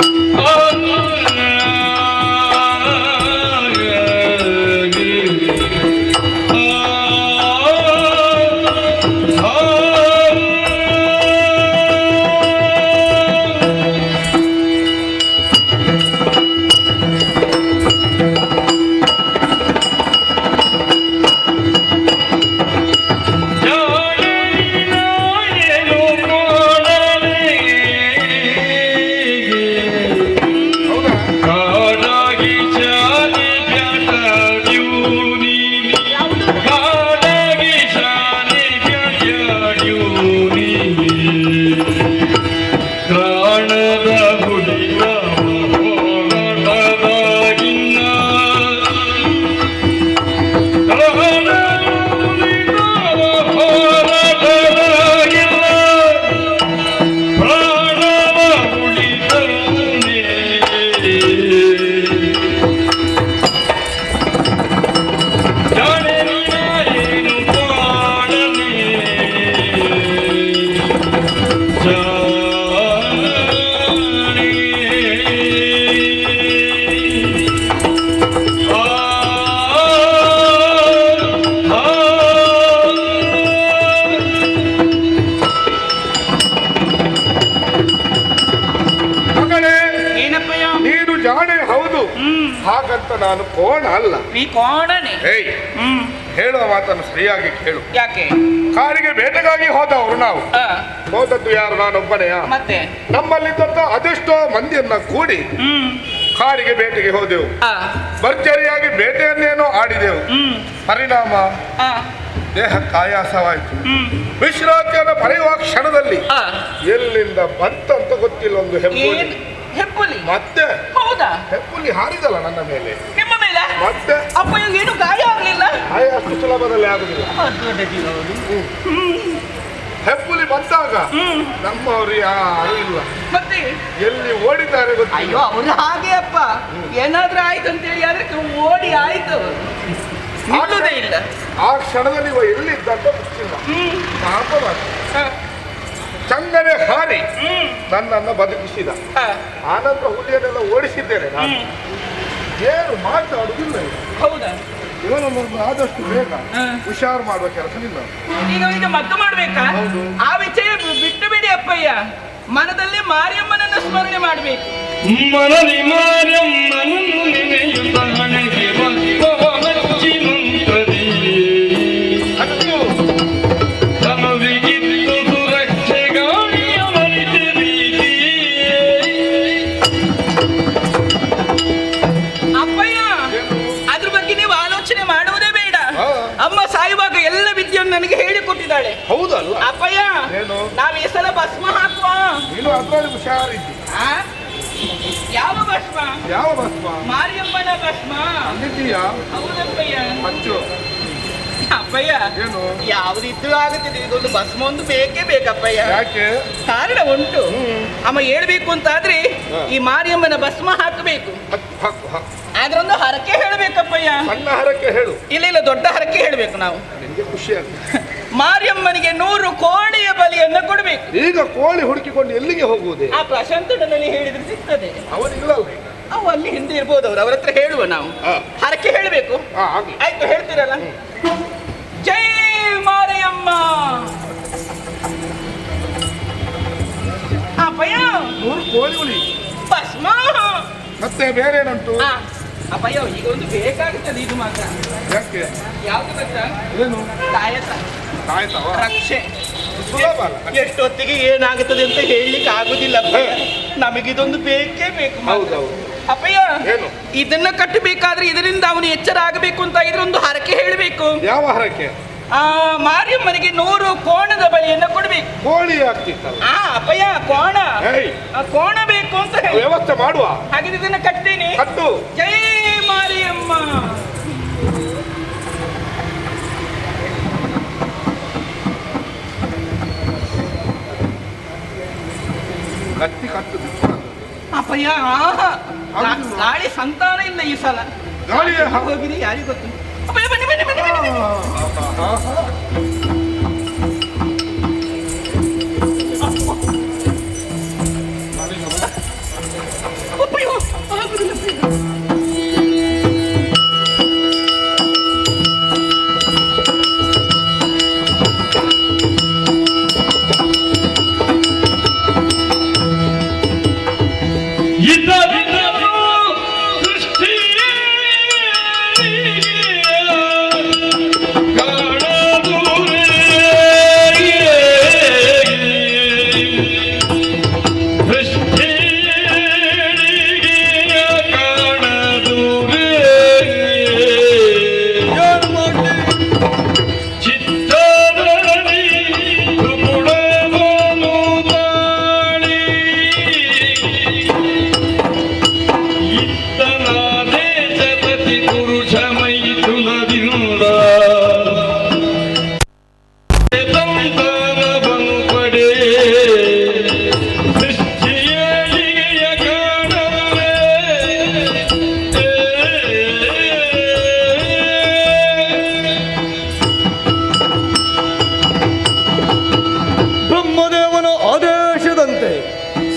ಹಾಗಂತ ನಾನು ಕೋಣ ಅಲ್ಲ. ನೀ ಕೋಣನೆ. ಏಯ್, ಹೇಳುವ ಮಾತನ್ನು ಸರಿಯಾಗಿ ಕೇಳು. ಯಾಕೆ? ಕಾರಿಗೆ ಬೇಟೆಗಾಗಿ ಹೋದವರು ನಾವು. ಆ, ಹೋದದ್ದು ಯಾರು? ನಾನೊಬ್ಬನೆಯ? ಮತ್ತೆ ನಮ್ಮಲ್ಲಿದ್ದಂತ ಅದೆಷ್ಟೋ ಮಂದಿಯನ್ನ ಕೂಡಿ ಕಾರಿಗೆ ಬೇಟೆಗೆ ಹೋದೆವು. ಆ, ಭರ್ಜರಿಯಾಗಿ ಬೇಟೆಯನ್ನೇನೋ ಆಡಿದೆವು. ಪರಿಣಾಮ ಆ, ದೇಹಕ್ಕೆ ಆಯಾಸವಾಯಿತು. ವಿಶ್ರಾಂತಿಯನ್ನು ಪಡೆಯುವ ಕ್ಷಣದಲ್ಲಿ ಆ. ಎಲ್ಲಿಂದ ಬಂತಂತ ಗೊತ್ತಿಲ್ಲ ಒಂದು ಹೆಬ್ಬುಲಿ. ಏನ್ ಹೆಬ್ಬುಲಿ? ಮತ್ತೆ ಹೌದಾ? ಹೆಬ್ಬುಲಿ ಹಾರಿದಲ್ಲ ನನ್ನ ಮೇಲೆ. ನಿಮ್ಮ ಮೇಲೆ? ಮತ್ತೆ ಅಪ್ಪ ಏನು ಗಾಯ ಆಗ್ಲಿಲ್ಲ? ಆಯ ಅಷ್ಟು ಸುಲಭದಲ್ಲಿ ಆಗುದಿಲ್ಲ. ಹೆಬ್ಬುಲಿ ಬಂದಾಗ ನಮ್ಮವರು ಯಾರು ಇಲ್ಲ. ಮತ್ತೆ ಎಲ್ಲಿ ಓಡಿದ್ದಾರೆ ಗೊತ್ತಿಲ್ಲ. ಅಯ್ಯೋ, ಅವ್ರು ಹಾಗೆ ಅಪ್ಪ. ಏನಾದ್ರೂ ಆಯ್ತು ಅಂತ ಹೇಳಿ ಅದಕ್ಕೆ ಓಡಿ ಆಯ್ತು, ನಿಲ್ಲುದೇ ಇಲ್ಲ. ಆ ಕ್ಷಣದಲ್ಲಿ ಇವ ಎಲ್ಲಿದ್ದಂತ ಗೊತ್ತಿಲ್ಲ. ಪಾಪವಾದ ಚಂಗನೆ ಹಾರಿ ನನ್ನನ್ನು ಬದುಕಿಸಿದ. ಆನಂತರ ಹುಲಿಯನ್ನೆಲ್ಲ ಓಡಿಸಿದ್ದೇನೆ ನಾನು. ಏನು ಮಾತಾಡುವುದಿಲ್ಲ ಇವ. ಹೌದಾ? ಇವನನ್ನು ಆದಷ್ಟು ಬೇಗ ಹುಷಾರು ಮಾಡುವ ಕೆಲಸ ನಿಲ್ಲ. ಈಗ ಮದ್ದು ಮಾಡ್ಬೇಕಾ? ಆ ವಿಷಯ ಬಿಟ್ಟು ಬಿಡಿ ಅಪ್ಪಯ್ಯ. ಮನದಲ್ಲಿ ಮಾರಿಯಮ್ಮನನ್ನು ಸ್ಮರಣೆ ಮಾಡ್ಬೇಕು. ಮನದಿ ಮಾರ್ಯಮ್ಮನನ್ನು ನೆನೆಯುತ್ತ ಹಣೆಗೆ ಮೆಚ್ಚಿ ಮಂತ್ರದಿ ತಮವಿಗಿತ್ತು ಸುರಕ್ಷೆ ಗಾಳಿಯ ಮನಿತೆ ರೀತಿ. ಅಪ್ಪಯ್ಯ, ಅದ್ರ ಬಗ್ಗೆ ನೀವು ಆಲೋಚನೆ ಮಾಡುವುದೇ ಬೇಡ. ಅಮ್ಮ ಸಾಯುವಾಗ ಎಲ್ಲ ವಿದ್ಯೆಯನ್ನು ನನಗೆ ಹೇಳಿಕೊಟ್ಟಿದ್ದಾಳೆ. ಹೌದಲ್ಲ ಅಪ್ಪಯ್ಯ, ಏನು? ನಾವು ಈ ಸಲ ಭಸ್ಮ ಹಾಕುವ. ನೀನು ಅದರಲ್ಲಿ ಹುಷಾರಿದ್ದಿ. ಆ? ಯಾವ ಭಸ್ಮ? ಯಾವ ಭಸ್ಮ? ಮಾರಿಯಮ್ಮನ ಭಸ್ಮ. ಅಂದಿದ್ದೀಯಾ? ಹೌದಪ್ಪಯ್ಯ. ಹಚ್ಚು. ಅಪ್ಪಯ್ಯ, ಏನು? ಯಾವುದಿದ್ರು ಆಗುತ್ತಿದೆ, ಇದೊಂದು ಭಸ್ಮ ಒಂದು ಬೇಕೇ ಬೇಕಪ್ಪಯ್ಯ. ಯಾಕೆ? ಕಾರಣ ಉಂಟು. ಅಮ್ಮ ಹೇಳ್ಬೇಕು ಅಂತಾದ್ರೆ ಈ ಮಾರಿಯಮ್ಮನ ಭಸ್ಮ ಹಾಕಬೇಕು. ಹಾಕು ಹಾಕು. ಆದ್ರೊಂದು ಹರಕೆ ಹೇಳ್ಬೇಕಪ್ಪಯ್ಯ. ಸಣ್ಣ ಹರಕೆ ಹೇಳು. ಇಲ್ಲ, ದೊಡ್ಡ ಹರಕೆ ಹೇಳ್ಬೇಕು ನಾವು. ನಿನಗೆ ಖುಷಿ ಆಗ್ತದೆ. ಮಾರಿಯಮ್ಮನಿಗೆ 100 ಕೋಳಿಯ ಬಲಿಯನ್ನು ಕೊಡ್ಬೇಕು. ಈಗ ಕೋಳಿ ಹುಡುಕಿಕೊಂಡು ಎಲ್ಲಿಗೆ ಹೋಗುವುದೇ? ಆ ಪ್ರಶಾಂತನಲ್ಲಿ ಹೇಳಿದ್ರೆ ಸಿಗ್ತದೆ. ಅವನಿಲ್ಲಲ್ಲ. ಅವು ಅಲ್ಲಿ ಹಿಂದೆ ಇರ್ಬೋದು, ಅವ್ರ ಹತ್ರ ಹೇಳುವ ನಾವು. ಹರಕೆ ಹೇಳ್ಬೇಕು. ಆಗ್ಲಿ. ಆಯ್ತು, ಹೇಳ್ತೀರಲ್ಲ. ಜೈ ಮಾರಿಯಮ್ಮ. ಅಪ್ಪಯ್ಯ, 100 ಕೋಳಿಗಳು. ಭಸ್ಮ. ಮತ್ತೆ ಬೇರೆ ಏನುಂಟು? ಅಪ್ಪಯ್ಯ, ಈಗ ಒಂದು ಬೇಕಾಗುತ್ತದೆ ಇದು ಮಾತ್ರ. ಯಾಕೆ? ಯಾವ್ದು ಗೊತ್ತಾ? ಏನು? ತಾಯತ ಆಯ್ತವ? ರಕ್ಷೆ. ಸುಲಭ ಅಲ್ಲ. ಎಷ್ಟೊತ್ತಿಗೆ ಏನಾಗುತ್ತದೆ ಅಂತ ಹೇಳಲಿಕ್ಕೆ ಆಗುದಿಲ್ಲ. ನಮಗಿದೊಂದು ಬೇಕೇ ಬೇಕು. ಹೌದೌದು. ಅಪ್ಪಯ್ಯ ಏನು? ಇದನ್ನ ಕಟ್ಟಬೇಕಾದ್ರೆ ಇದರಿಂದ ಅವನು ಎಚ್ಚರ ಆಗಬೇಕು ಅಂತ ಇದ್ರೊಂದು ಹರಕೆ ಹೇಳಬೇಕು. ಯಾವ ಹರಕೆ? ಆ ಮಾರಿಯಮ್ಮನಿಗೆ 100 ಕೋಣದ ಬಲಿಯನ್ನ ಕೊಡ್ಬೇಕು. ಕೋಳಿ ಆಗ್ತಿತ್ತಲ್ಲ. ಅಪ್ಪಯ್ಯ ಕೋಣ, ಏಯ್, ಆ ಕೋಣ ಬೇಕು ಅಂತ ಹೇಳಿ ವ್ಯವಸ್ಥೆ ಮಾಡುವ. ಹಾಗಿದ್ರೆ ಇದನ್ನ ಕಟ್ತೇನೆ. ಕಟ್ಟು. ಜೈ ಮಾರಿಯಮ್ಮ. ಕಟ್ಟಿ ಕಟ್ಟು. ಅಪ್ಪಯ್ಯ ಗಾಳಿ ಸಂತಾನ ಇಲ್ಲ ಈ ಸಲ. ಗಾಳಿ ಹೋಗಿರಿ ಯಾರಿಗೂ ಗೊತ್ತು. ಅಪ್ಪಯ್ಯ ಬನ್ನಿ ಬನ್ನಿ ಬನ್ನಿ ಬನ್ನಿ. ಅಪ್ಪಯ್ಯ ಆಗುದಿಲ್ಲ ಅಪ್ಪಯ್ಯ.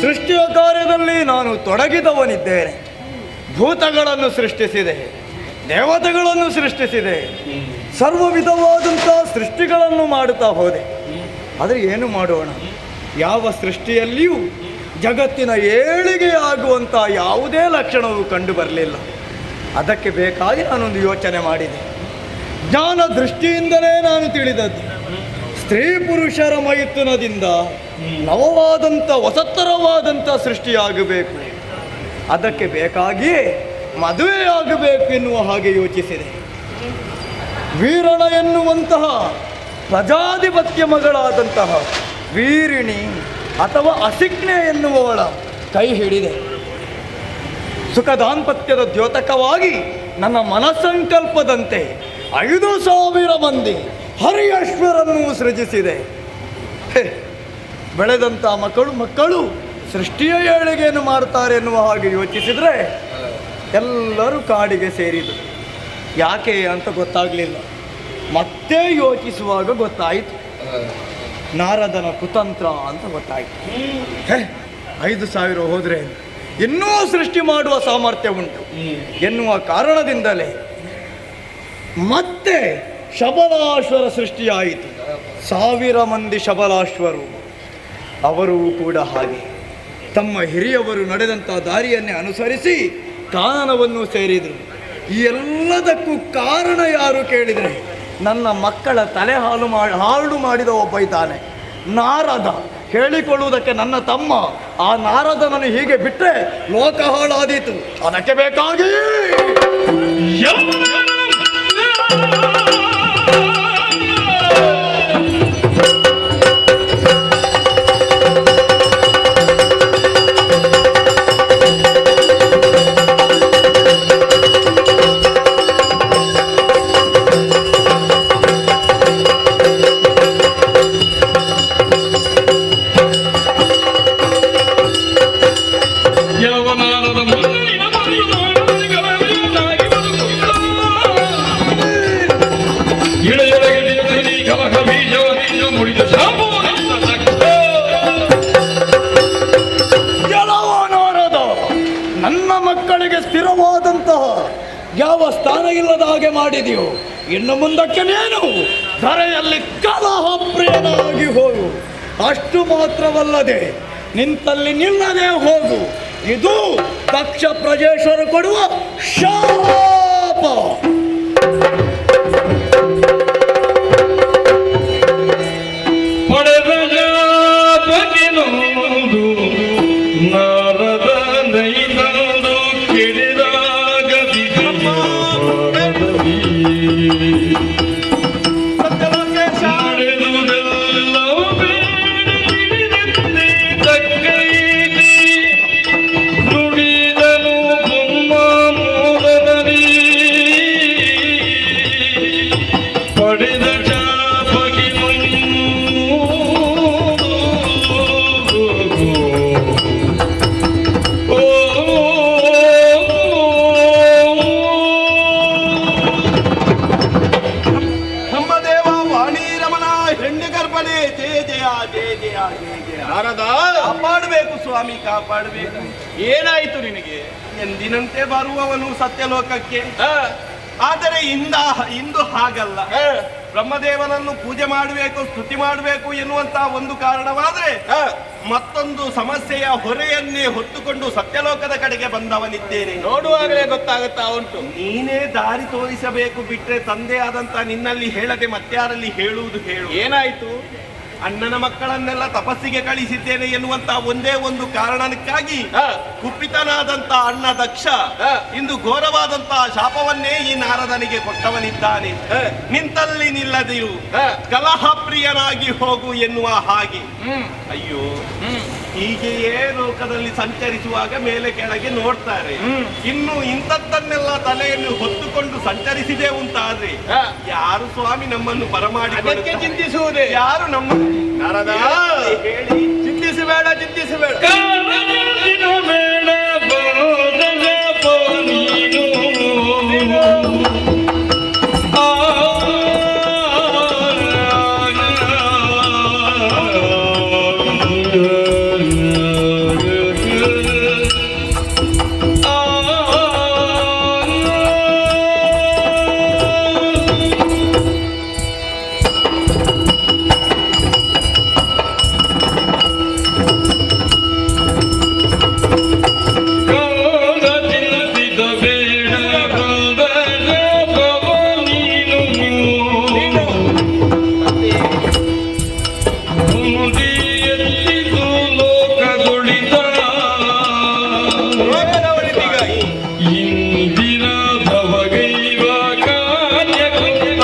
ಸೃಷ್ಟಿಯ ಕಾರ್ಯದಲ್ಲಿ ನಾನು ತೊಡಗಿದವನಿದ್ದೇನೆ. ಭೂತಗಳನ್ನು ಸೃಷ್ಟಿಸಿದೆ, ದೇವತೆಗಳನ್ನು ಸೃಷ್ಟಿಸಿದೆ, ಸರ್ವ ವಿಧವಾದಂಥ ಸೃಷ್ಟಿಗಳನ್ನು ಮಾಡುತ್ತಾ ಹೋದೆ. ಆದರೆ ಏನು ಮಾಡೋಣ, ಯಾವ ಸೃಷ್ಟಿಯಲ್ಲಿಯೂ ಜಗತ್ತಿನ ಏಳಿಗೆ ಆಗುವಂಥ ಯಾವುದೇ ಲಕ್ಷಣವೂ ಕಂಡು ಬರಲಿಲ್ಲ. ಅದಕ್ಕೆ ಬೇಕಾಗಿ ನಾನೊಂದು ಯೋಚನೆ ಮಾಡಿದೆ. ಜ್ಞಾನ ದೃಷ್ಟಿಯಿಂದಲೇ ನಾನು ತಿಳಿದದ್ದು, ಸ್ತ್ರೀ ಪುರುಷರ ಮೈಥುನದಿಂದ ನವವಾದಂಥ ಹೊಸತರವಾದಂಥ ಸೃಷ್ಟಿಯಾಗಬೇಕು. ಅದಕ್ಕೆ ಬೇಕಾಗಿಯೇ ಮದುವೆಯಾಗಬೇಕು ಎನ್ನುವ ಹಾಗೆ ಯೋಚಿಸಿದೆ. ವೀರಣ ಎನ್ನುವಂತಹ ಪ್ರಜಾಧಿಪತ್ಯ ಮಗಳಾದಂತಹ ವೀರಿಣಿ ಅಥವಾ ಅಸಿಕ್ನೆ ಎನ್ನುವವಳ ಕೈ ಹಿಡಿದೆ. ಸುಖ ದಾಂಪತ್ಯದ ದ್ಯೋತಕವಾಗಿ ನನ್ನ ಮನಸ್ಸಂಕಲ್ಪದಂತೆ 5,000 ಮಂದಿ ಹರಿಯಶ್ವರನ್ನು ಸೃಜಿಸಿದೆ. ಬೆಳೆದಂಥ ಮಕ್ಕಳು ಸೃಷ್ಟಿಯ ಏಳಿಗೆಯನ್ನು ಮಾಡುತ್ತಾರೆ ಎನ್ನುವ ಹಾಗೆ ಯೋಚಿಸಿದರೆ ಎಲ್ಲರೂ ಕಾಡಿಗೆ ಸೇರಿದರು. ಯಾಕೆ ಅಂತ ಗೊತ್ತಾಗಲಿಲ್ಲ. ಮತ್ತೆ ಯೋಚಿಸುವಾಗ ಗೊತ್ತಾಯಿತು, ನಾರದನ ಕುತಂತ್ರ ಅಂತ ಗೊತ್ತಾಯಿತು. 5,000 ಹೋದರೆ ಇನ್ನೂ ಸೃಷ್ಟಿ ಮಾಡುವ ಸಾಮರ್ಥ್ಯ ಉಂಟು ಎನ್ನುವ ಕಾರಣದಿಂದಲೇ ಮತ್ತೆ ಶಬಲಾಶ್ವರ ಸೃಷ್ಟಿಯಾಯಿತು. 1,000 ಮಂದಿ ಶಬಲಾಶ್ವರು. ಅವರೂ ಕೂಡ ಹಾಗೆ ತಮ್ಮ ಹಿರಿಯವರು ನಡೆದಂಥ ದಾರಿಯನ್ನೇ ಅನುಸರಿಸಿ ಕಾನನವನ್ನು ಸೇರಿದರು. ಈ ಎಲ್ಲದಕ್ಕೂ ಕಾರಣ ಯಾರು ಕೇಳಿದರೆ, ನನ್ನ ಮಕ್ಕಳ ತಲೆ ಹಾಳು ಮಾಡಿದ ಒಬ್ಬ ಇದ್ದಾನೆ, ನಾರದ. ಹೇಳಿಕೊಳ್ಳುವುದಕ್ಕೆ ನನ್ನ ತಮ್ಮ. ಆ ನಾರದನನ್ನು ಹೀಗೆ ಬಿಟ್ಟರೆ ಲೋಕ ಹಾಳಾದೀತು. ಅದಕ್ಕೆ ಬೇಕಾಗಿ ನನ್ನ ಮಕ್ಕಳಿಗೆ ಸ್ಥಿರವಾದಂತಹ ಯಾವ ಸ್ಥಾನ ಇಲ್ಲದ ಹಾಗೆ ಮಾಡಿದೆಯೋ, ಇನ್ನು ಮುಂದಕ್ಕೆ ನೀನು ಧರೆಯಲ್ಲಿ ಕಲಹ ಪ್ರಿಯನಾಗಿ ಹೋಗು. ಅಷ್ಟು ಮಾತ್ರವಲ್ಲದೆ ನಿಂತಲ್ಲಿ ನಿಲ್ಲದೆ ಹೋಗು. ಇದು ದಕ್ಷ ಪ್ರಜೇಶ್ವರ ಕೊಡುವ ಶಾಪ. ಪಡೆದ ಜಾಪಕ್ಕೆ ನೊಂದು ನಾರದ ನೈನಂದು ಹೇಗೆ ನಾರದ, ಕಾಪಾಡಬೇಕು ಸ್ವಾಮಿ, ಕಾಪಾಡಬೇಕು. ಏನಾಯಿತು ನಿನಗೆ? ಎಂದಿನಂತೆ ಬರುವವನು ಸತ್ಯಲೋಕಕ್ಕೆ, ಆ, ಆದರೆ ಇಂದು ಹಾಗಲ್ಲ. ಬ್ರಹ್ಮದೇವನನ್ನು ಪೂಜೆ ಮಾಡಬೇಕು, ಸ್ತುತಿ ಮಾಡಬೇಕು ಎನ್ನುವಂತಹ ಒಂದು ಕಾರಣವಾದ್ರೆ ಆ, ಮತ್ತೊಂದು ಸಮಸ್ಯೆಯ ಹೊರೆಯನ್ನೇ ಹೊತ್ತುಕೊಂಡು ಸತ್ಯಲೋಕದ ಕಡೆಗೆ ಬಂದವನಿದ್ದೇನೆ. ನೋಡುವಾಗಲೇ ಗೊತ್ತಾಗುತ್ತಾ ಉಂಟು. ನೀನೇ ದಾರಿ ತೋರಿಸಬೇಕು, ಬಿಟ್ರೆ ತಂದೆ ಆದಂತ ನಿನ್ನಲ್ಲಿ ಹೇಳದೆ ಮತ್ಯಾರಲ್ಲಿ ಹೇಳುವುದು ಹೇಳು. ಏನಾಯಿತು? ಅಣ್ಣನ ಮಕ್ಕಳನ್ನೆಲ್ಲ ತಪಸ್ಸಿಗೆ ಕಳಿಸಿದ್ದೇನೆ ಎನ್ನುವಂತ ಒಂದೇ ಒಂದು ಕಾರಣಕ್ಕಾಗಿ ಆ, ಕುಪಿತನಾದಂತ ಅಣ್ಣ ದಕ್ಷ ಆ. ಇಂದು ಘೋರವಾದಂತ ಶಾಪವನ್ನೇ ಈ ನಾರದನಿಗೆ ಕೊಟ್ಟವನಿದ್ದಾನೆ. ಆ. ನಿಂತಲ್ಲಿ ನಿಲ್ಲದಿರು, ಆ. ಕಲಹಪ್ರಿಯನಾಗಿ ಹೋಗು ಎನ್ನುವ ಹಾಗೆ. ಹ್ಮ್ ಅಯ್ಯೋ, ಹ್ಮ್ ಹೀಗೆಯೇ ಲೋಕದಲ್ಲಿ ಸಂಚರಿಸುವಾಗ ಮೇಲೆ ಕೆಳಗೆ ನೋಡ್ತಾರೆ. ಹ್ಮ್. ಇನ್ನು ಇಂಥದ್ದನ್ನೆಲ್ಲ ತಲೆಯನ್ನು ಹೊತ್ತುಕೊಂಡು ಸಂಚರಿಸಿದೆ ಉಂಟಾದ್ರೆ ಆ. ಯಾರು ಸ್ವಾಮಿ ನಮ್ಮನ್ನು ಅದಕ್ಕೆ ಬರಮಾಡಿ ಚಿಂತಿಸುವುದೇ. ಯಾರು ನಮ್ಮ ನಾರದ, ಹೇಳಿ. ಚಿಂತಿಸಬೇಡ, ಚಿಂತಿಸಬೇಡ. ಕಾಲದಿನ ಬೇಡ ಬೋಧನ ಪೋನೀನು. ಕಾಲದಿನ ಬೇಡ ಬೋಧನ ಪೋನೀನು. ಮುದಿಯಲ್ಲಿದು ಲೋಕದೊಳಿತ ಲೋಕದ ಒಳಿತಿಗಾಗಿ ಇಂದಿನ ಭವಗೈವ ಕಾರ್ಯಕೃತಾದಯ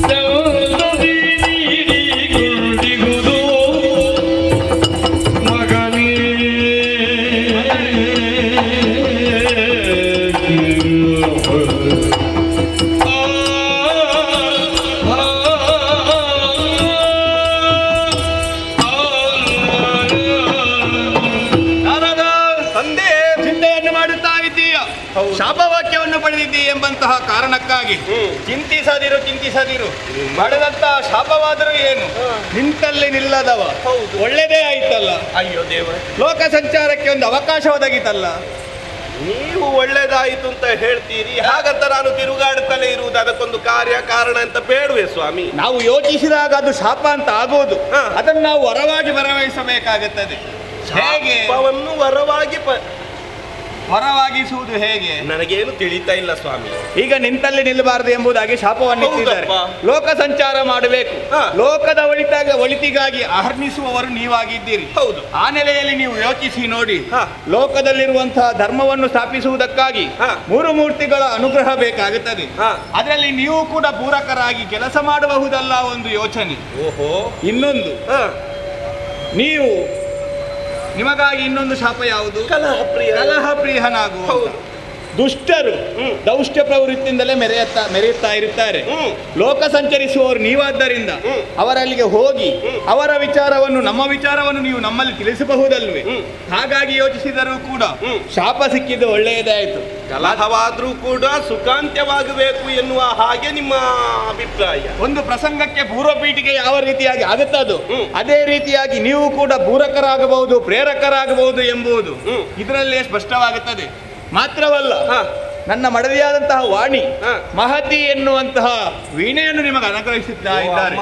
ಸೌದದಿ ನೀಡಿಗುವುದು ಮಗನೇ. ನಾರದ, ತಂದೆ ಚಿಂತೆಯನ್ನು ಮಾಡುತ್ತಾ ಇದ್ದೀಯ. ಶಾಪವಾಕ್ಯವನ್ನು ಪಡೆದಿದ್ದೀ ಎಂಬಂತಹ ಕಾರಣಕ್ಕಾಗಿ ಚಿಂತಿಸದಿರು, ಚಿಂತಿಸದಿರು. ಪಡೆದಂತಹ ಶಾಪವಾದರೂ ಏನು, ನಿಂತಲ್ಲಿ ನಿಲ್ಲದವ. ಒಳ್ಳೆದೇ ಆಯ್ತಲ್ಲ. ಅಯ್ಯೋ ದೇವ, ಲೋಕ ಸಂಚಾರಕ್ಕೆ ಒಂದು ಅವಕಾಶ ಒದಗಿತಲ್ಲ. ನೀವು ಒಳ್ಳೇದಾಯಿತು ಅಂತ ಹೇಳ್ತೀರಿ, ಹಾಗಂತ ನಾನು ತಿರುಗಾಡುತ್ತಲೇ ಇರುವುದು ಅದಕ್ಕೊಂದು ಕಾರ್ಯ ಕಾರಣ ಅಂತ ಬೇಡವೇ ಸ್ವಾಮಿ? ನಾವು ಯೋಚಿಸಿದಾಗ ಅದು ಶಾಪ ಅಂತ ಆಗೋದು. ಹಾ. ಅದನ್ನು ನಾವು ವರವಾಗಿ ಬರವಹಿಸಬೇಕಾಗುತ್ತದೆ. ಹೇಗೆ ಶಾಪವನ್ನು ವರವಾಗಿ ವರವಾಗಿಸುವುದು ಹೇಗೆ? ನನಗೇನು ತಿಳಿತಾ ಇಲ್ಲ ಸ್ವಾಮಿ. ಈಗ ನಿಂತಲ್ಲಿ ನಿಲ್ಲಬಾರದು ಎಂಬುದಾಗಿ ಶಾಪವನ್ನು ಇಟ್ಟಿದ್ದಾರೆ. ಹೌದಪ್ಪ. ಲೋಕ ಸಂಚಾರ ಮಾಡಬೇಕು. ಹಾ. ಲೋಕದ ಒಳಿತಿಗಾಗಿ ಅಹರ್ನಿಸುವವರು ನೀವಾಗಿದ್ದೀರಿ. ಹೌದು. ಆ ನೆಲೆಯಲ್ಲಿ ನೀವು ಯೋಚಿಸಿ ನೋಡಿ. ಹಾ. ಲೋಕದಲ್ಲಿರುವಂತಹ ಧರ್ಮವನ್ನು ಸ್ಥಾಪಿಸುವುದಕ್ಕಾಗಿ ಹಾ. ಮೂರು ಮೂರ್ತಿಗಳ ಅನುಗ್ರಹ ಬೇಕಾಗುತ್ತದೆ. ಹಾ. ಅದರಲ್ಲಿ ನೀವು ಕೂಡ ಪೂರಕರಾಗಿ ಕೆಲಸ ಮಾಡಬಹುದಲ್ಲ ಒಂದು ಯೋಚನೆ. ಓಹೋ. ಇನ್ನೊಂದು, ನೀವು ನಿಮಗಾಗಿ ಇನ್ನೊಂದು ಶಾಪ ಯಾವುದು? ಕಲಹ ಪ್ರಿಯನಾಗುವ. ಹೌದು. ದುಷ್ಟರು ದೌಷ್ಟ್ಯ ಪ್ರವೃತ್ತಿಯಿಂದಲೇ ಮೆರೆಯುತ್ತಾ ಇರುತ್ತಾರೆ. ಲೋಕ ಸಂಚರಿಸುವವರು ನೀವಾದ್ದರಿಂದ ಅವರಲ್ಲಿಗೆ ಹೋಗಿ ಅವರ ವಿಚಾರವನ್ನು, ನಮ್ಮ ವಿಚಾರವನ್ನು ನೀವು ನಮ್ಮಲ್ಲಿ ತಿಳಿಸಬಹುದಲ್ವೇ? ಹಾಗಾಗಿ ಯೋಚಿಸಿದರೂ ಕೂಡ ಶಾಪ ಸಿಕ್ಕಿದ್ದು ಒಳ್ಳೆಯದೇ ಆಯಿತು. ಕಲಹವಾದ್ರೂ ಕೂಡ ಸುಖಾಂತ್ಯವಾಗಬೇಕು ಎನ್ನುವ ಹಾಗೆ ನಿಮ್ಮ ಅಭಿಪ್ರಾಯ. ಒಂದು ಪ್ರಸಂಗಕ್ಕೆ ಪೂರ್ವಪೀಠಿಗೆ ಯಾವ ರೀತಿಯಾಗಿ ಆಗುತ್ತದೋ ಅದೇ ರೀತಿಯಾಗಿ ನೀವು ಕೂಡ ಪೂರಕರಾಗಬಹುದು, ಪ್ರೇರಕರಾಗಬಹುದು ಎಂಬುದು ಇದರಲ್ಲೇ ಸ್ಪಷ್ಟವಾಗುತ್ತದೆ. ಮಾತ್ರವಲ್ಲ, ನನ್ನ ಮಡದಿಯಾದಂತಹ ವಾಣಿ ಮಹತಿ ಎನ್ನುವಂತಹ ವೀಣೆಯನ್ನು ನಿಮಗೆ ಅನುಗ್ರಹಿಸುತ್ತಾ ಇದ್ದಾರೆ.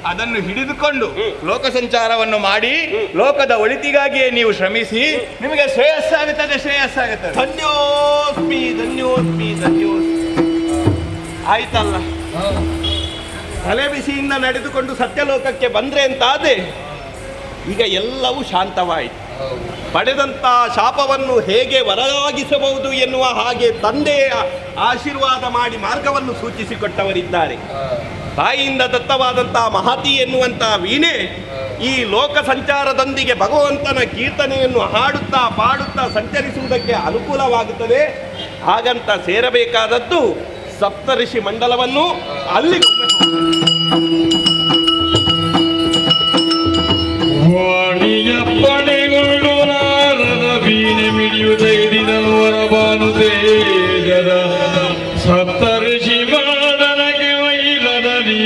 ಅದನ್ನು ಹಿಡಿದುಕೊಂಡು ಲೋಕ ಸಂಚಾರವನ್ನು ಮಾಡಿ ಲೋಕದ ಒಳಿತಿಗಾಗಿಯೇ ನೀವು ಶ್ರಮಿಸಿ, ನಿಮಗೆ ಶ್ರೇಯಸ್ಸಾಗುತ್ತದೆ, ಶ್ರೇಯಸ್ಸಾಗುತ್ತದೆ. ಧನ್ಯೋಸ್ಮಿ, ಧನ್ಯೋಸ್ಮಿ, ಧನ್ಯೋಸ್ಮಿ. ಆಯ್ತಲ್ಲ, ತಲೆ ಬಿಸಿಯಿಂದ ನಡೆದುಕೊಂಡು ಸತ್ಯಲೋಕಕ್ಕೆ ಬಂದ್ರೆ ಅಂತಾದೆ ಈಗ ಎಲ್ಲವೂ ಶಾಂತವಾಯಿತು. ಪಡೆದಂತ ಶಾಪವನ್ನು ಹೇಗೆ ವರವಾಗಿಸಬಹುದು ಎನ್ನುವ ಹಾಗೆ ತಂದೆಯ ಆಶೀರ್ವಾದ ಮಾಡಿ ಮಾರ್ಗವನ್ನು ಸೂಚಿಸಿಕೊಟ್ಟವರಿದ್ದಾರೆ. ತಾಯಿಯಿಂದ ದತ್ತವಾದಂತಹ ಮಹತಿ ಎನ್ನುವಂತಹ ವೀಣೆ ಈ ಲೋಕ ಸಂಚಾರದೊಂದಿಗೆ ಭಗವಂತನ ಕೀರ್ತನೆಯನ್ನು ಹಾಡುತ್ತಾ ಪಾಡುತ್ತಾ ಸಂಚರಿಸುವುದಕ್ಕೆ ಅನುಕೂಲವಾಗುತ್ತದೆ. ಹಾಗಂತ ಸೇರಬೇಕಾದದ್ದು ಸಪ್ತಋಷಿ ಮಂಡಲವನ್ನು ಅಲ್ಲಿ ವಾಣಿಯ ಪಡೆಗಳು ನಾರದ ವೀಣೆ ಮಿಡಿಯುತ್ತ ಹಿಡಿದನು ವರಬಾನು ತೇಜದ ಸಪ್ತಋಷಿ ಮಾಡನಗೆ ವೈಲದಲ್ಲಿ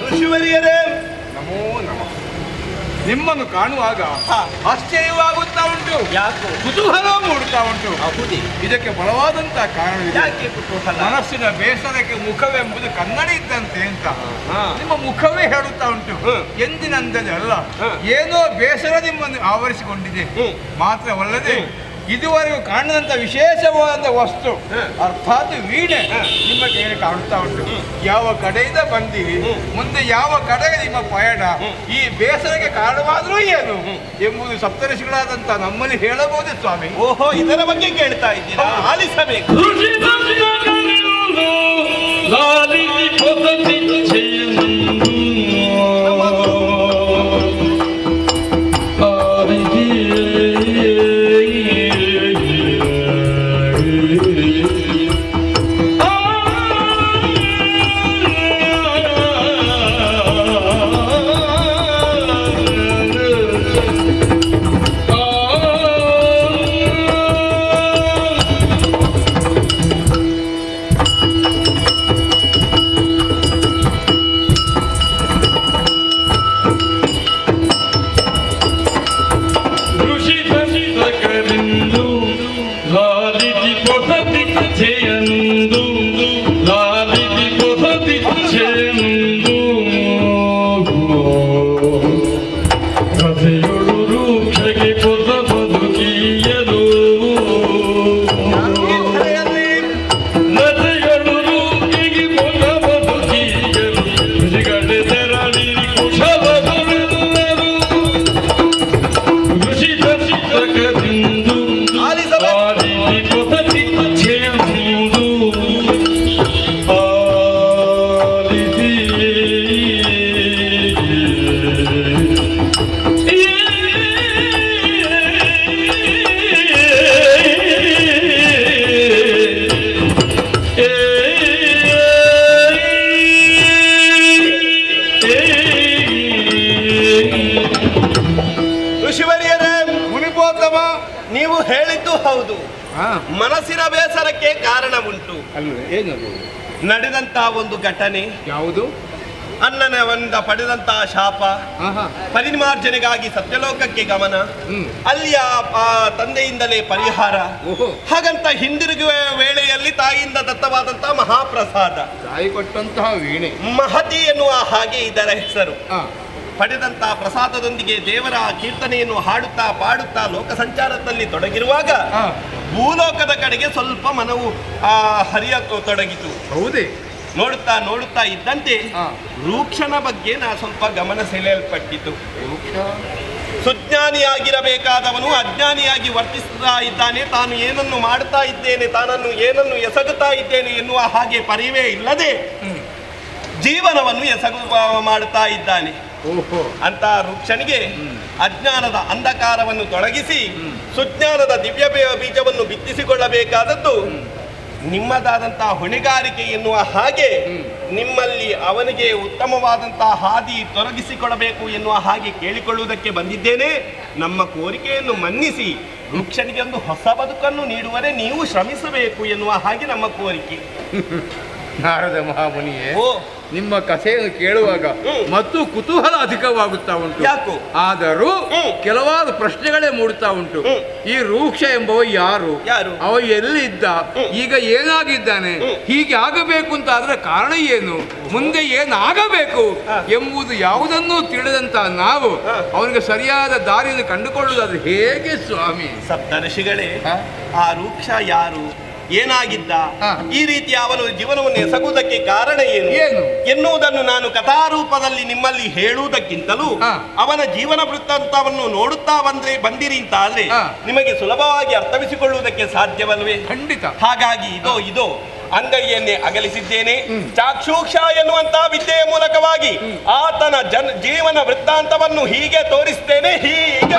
ಋಷಿವರಿಯರೇ, ನಮೋ ನಮಃ. ನಿಮ್ಮನ್ನು ಕಾಣುವಾಗ ಹಾ. ಆಶ್ಚರ್ಯವಾಗುತ್ತಾ ಉಂಟು, ಯಾಕೋ? ಕುತೂಹಲ ಮೂಡುತ್ತಾ ಉಂಟು. ಹೌದೇ? ಇದಕ್ಕೆ ಬಲವಾದಂತಹ ಕಾರಣವಿದೆ. ಯಾಕೆ ಕುತೂಹಲ? ಮನಸ್ಸಿನ ಬೇಸರಕ್ಕೆ ಮುಖವೆಂಬುದು ಕನ್ನಡಿ ಇದ್ದಂತೆ ಅಂತ ಹಾ. ನಿಮ್ಮ ಮುಖವೇ ಹೇಳುತ್ತಾ ಉಂಟು. ಹ್ಮ್. ಎಂದಿನಂದಲೇ ಅಲ್ಲ, ಹಾ. ಏನೋ ಬೇಸರ ನಿಮ್ಮನ್ನು ಆವರಿಸಿಕೊಂಡಿದೆ. ಹ್ಮ್. ಮಾತ್ರವಲ್ಲದೆ ಇದುವರೆಗೂ ಕಾಣದಂತ ವಿಶೇಷವಾದ ವಸ್ತು ಅರ್ಥಾತ್ ವೀಣೆ ನಿಮ್ಮ ಕೈಯಲ್ಲಿ ಕಾಣುತ್ತಾ ಉಂಟು. ಯಾವ ಕಡೆಯಿಂದ ಬಂದಿರಿ, ಮುಂದೆ ಯಾವ ಕಡೆಗೆ ನಿಮ್ಮ ಪಯಣ, ಈ ಬೇಸರಕ್ಕೆ ಕಾರಣವಾದರೂ ಏನು ಎಂಬುದು ಸಪ್ತರ್ಷಿಗಳಾದಂತ ನಮ್ಮಲ್ಲಿ ಹೇಳಬಹುದೇ ಸ್ವಾಮಿ? ಓಹೋ, ಇದರ ಬಗ್ಗೆ ಕೇಳ್ತಾ ಇದ್ದೀರಾ? ಆಲಿಸಬೇಕು. ಋಷಿ ದರ್ಶನಗಳಿರುವುದು ಲಾಲಿಸಿ ಪೊಸತಿ ಚೆಯಂದು ನೀವು ಹೇಳಿದ್ದು ಹೌದು. ಮನಸ್ಸಿನ ಬೇಸರಕ್ಕೆ ಕಾರಣ ಉಂಟು. ಏನದು? ನಡೆದಂತಹ ಒಂದು ಘಟನೆ ಯಾವುದು? ಅಣ್ಣನವರಿಂದ ಪಡೆದಂತಹ ಶಾಪ, ಪರಿಮಾರ್ಜನೆಗಾಗಿ ಸತ್ಯಲೋಕಕ್ಕೆ ಗಮನ, ಅಲ್ಲಿಯ ತಂದೆಯಿಂದಲೇ ಪರಿಹಾರ. ಹಾಗಂತ ಹಿಂದಿರುಗುವ ವೇಳೆಯಲ್ಲಿ ತಾಯಿಯಿಂದ ದತ್ತವಾದಂತಹ ಮಹಾಪ್ರಸಾದ, ತಾಯಿ ಕೊಟ್ಟಂತಹ ವೀಣೆ, ಮಹತಿ ಎನ್ನುವ ಹಾಗೆ ಇದರ ಹೆಸರು. ಪಡೆದಂತಹ ಪ್ರಸಾದದೊಂದಿಗೆ ದೇವರ ಕೀರ್ತನೆಯನ್ನು ಹಾಡುತ್ತಾ ಪಾಡುತ್ತಾ ಲೋಕ ಸಂಚಾರದಲ್ಲಿ ತೊಡಗಿರುವಾಗ ಭೂಲೋಕದ ಕಡೆಗೆ ಸ್ವಲ್ಪ ಮನವು ಹರಿಯತೊಡಗಿತು. ಹೌದೇ? ನೋಡುತ್ತಾ ನೋಡುತ್ತಾ ಇದ್ದಂತೆ ರೂಕ್ಷನ ಬಗ್ಗೆ ನಾ ಸ್ವಲ್ಪ ಗಮನ ಸೆಳೆಯಲ್ಪಟ್ಟಿತು. ಸುಜ್ಞಾನಿಯಾಗಿರಬೇಕಾದವನು ಅಜ್ಞಾನಿಯಾಗಿ ವರ್ತಿಸ್ತಾ ಇದ್ದಾನೆ. ತಾನು ಏನನ್ನು ಮಾಡ್ತಾ ಇದ್ದೇನೆ, ತಾನನ್ನು ಏನನ್ನು ಎಸಗುತ್ತಾ ಇದ್ದೇನೆ ಎನ್ನುವ ಹಾಗೆ ಪರಿವೇ ಇಲ್ಲದೆ ಜೀವನವನ್ನು ಎಸಗು ಮಾಡುತ್ತಾ ಇದ್ದಾನೆ. ಅಂತ ವೃಕ್ಷನಿಗೆ ಅಜ್ಞಾನದ ಅಂಧಕಾರವನ್ನು ತೊಲಗಿಸಿ ಸುಜ್ಞಾನದ ದಿವ್ಯ ಬೀಜವನ್ನು ಬಿತ್ತಿಸಿಕೊಳ್ಳಬೇಕಾದದ್ದು ನಿಮ್ಮದಾದಂತಹ ಹೊಣೆಗಾರಿಕೆ ಎನ್ನುವ ಹಾಗೆ ನಿಮ್ಮಲ್ಲಿ ಅವನಿಗೆ ಉತ್ತಮವಾದಂತಹ ಹಾದಿ ತೊಲಗಿಸಿಕೊಡಬೇಕು ಎನ್ನುವ ಹಾಗೆ ಕೇಳಿಕೊಳ್ಳುವುದಕ್ಕೆ ಬಂದಿದ್ದೇನೆ. ನಮ್ಮ ಕೋರಿಕೆಯನ್ನು ಮನ್ನಿಸಿ ವೃಕ್ಷನಿಗೆ ಒಂದು ಹೊಸ ಬದುಕನ್ನು ನೀಡುವರೆ ನೀವು ಶ್ರಮಿಸಬೇಕು ಎನ್ನುವ ಹಾಗೆ ನಮ್ಮ ಕೋರಿಕೆ. ನಾರದ ಮಹಾಮುನಿಯೇ, ನಿಮ್ಮ ಕಥೆಯನ್ನು ಕೇಳುವಾಗ ಮತ್ತು ಕುತೂಹಲ ಅಧಿಕವಾಗುತ್ತಾ ಉಂಟು. ಯಾಕೋ? ಆದರೂ ಕೆಲವಾರು ಪ್ರಶ್ನೆಗಳೇ ಮೂಡುತ್ತಾ ಉಂಟು. ಈ ರೂಕ್ಷ ಎಂಬವ ಯಾರು? ಅವ ಎಲ್ಲಿದ್ದ? ಈಗ ಏನಾಗಿದ್ದಾನೆ? ಹೀಗೆ ಆಗಬೇಕು ಅಂತ ಆದ್ರೆ ಕಾರಣ ಏನು? ಮುಂದೆ ಏನಾಗಬೇಕು ಎಂಬುದು ಯಾವುದನ್ನೂ ತಿಳಿದಂತ ನಾವು ಅವನಿಗೆ ಸರಿಯಾದ ದಾರಿಯನ್ನು ಕಂಡುಕೊಳ್ಳುವುದಾದ್ರೆ ಹೇಗೆ ಸ್ವಾಮಿ? ಸಪ್ತರ್ಷಿಗಳೇ, ಆ ರೂಕ್ಷ ಯಾರು, ಏನಾಗಿದ್ದ, ಈ ರೀತಿ ಅವನು ಜೀವನವನ್ನು ಎಸಗುವುದಕ್ಕೆ ಕಾರಣ ಏನು ಎನ್ನುವುದನ್ನು ನಾನು ಕಥಾರೂಪದಲ್ಲಿ ನಿಮ್ಮಲ್ಲಿ ಹೇಳುವುದಕ್ಕಿಂತಲೂ ಅವನ ಜೀವನ ವೃತ್ತಾಂತವನ್ನು ನೋಡುತ್ತಾ ಬಂದಿರಿ ಅಂತ ಆದ್ರೆ ನಿಮಗೆ ಸುಲಭವಾಗಿ ಅರ್ಥವಿಸಿಕೊಳ್ಳುವುದಕ್ಕೆ ಸಾಧ್ಯವಲ್ವೇ? ಖಂಡಿತ. ಹಾಗಾಗಿ ಇದೋ ಅಂಗೈಯನ್ನೇ ಅಗಲಿಸಿದ್ದೇನೆ. ಚಾಕ್ಷುಕ್ಷ ಎನ್ನುವಂತಹ ವಿದ್ಯೆಯ ಮೂಲಕವಾಗಿ ಆತನ ಜೀವನ ವೃತ್ತಾಂತವನ್ನು ಹೀಗೆ ತೋರಿಸ್ತೇನೆ. ಹೀಗೆ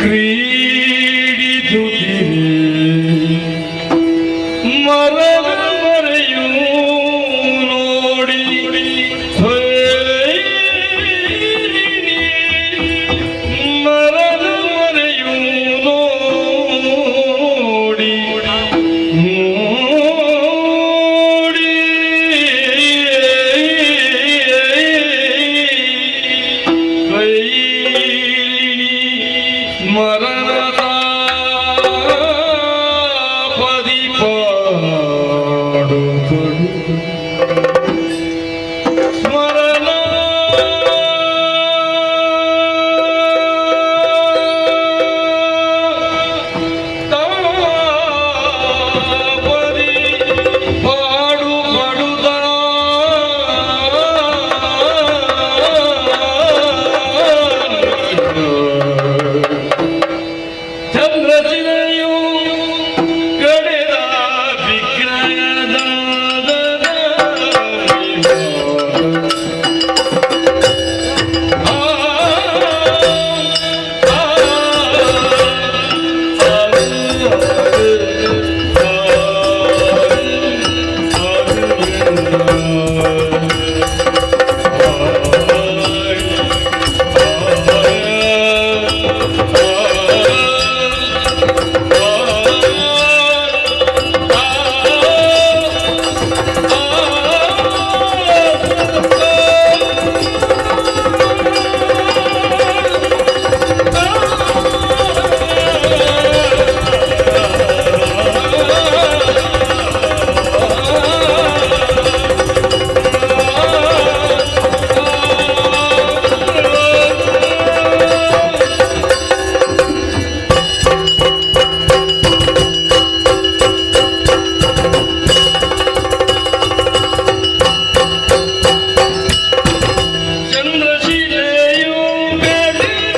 ಕ್ರಿಯ ಮರದ ಮರೆಯೂ ನೋಡಿ ಮರದ ಮರೆಯೂ ನೋಡಿ ಮರಣದ ಪದಿಪಾಡು ಸ್ಮರಣ ಪದಿ ಪಾಡು ಪಡುದ ಚಂದ್ರಶಿಲೆಯು ಕಡೆದ ವಿಗ್ರಹದ ಚಂದ್ರಶಿಲೆಯು ಕಡೆದ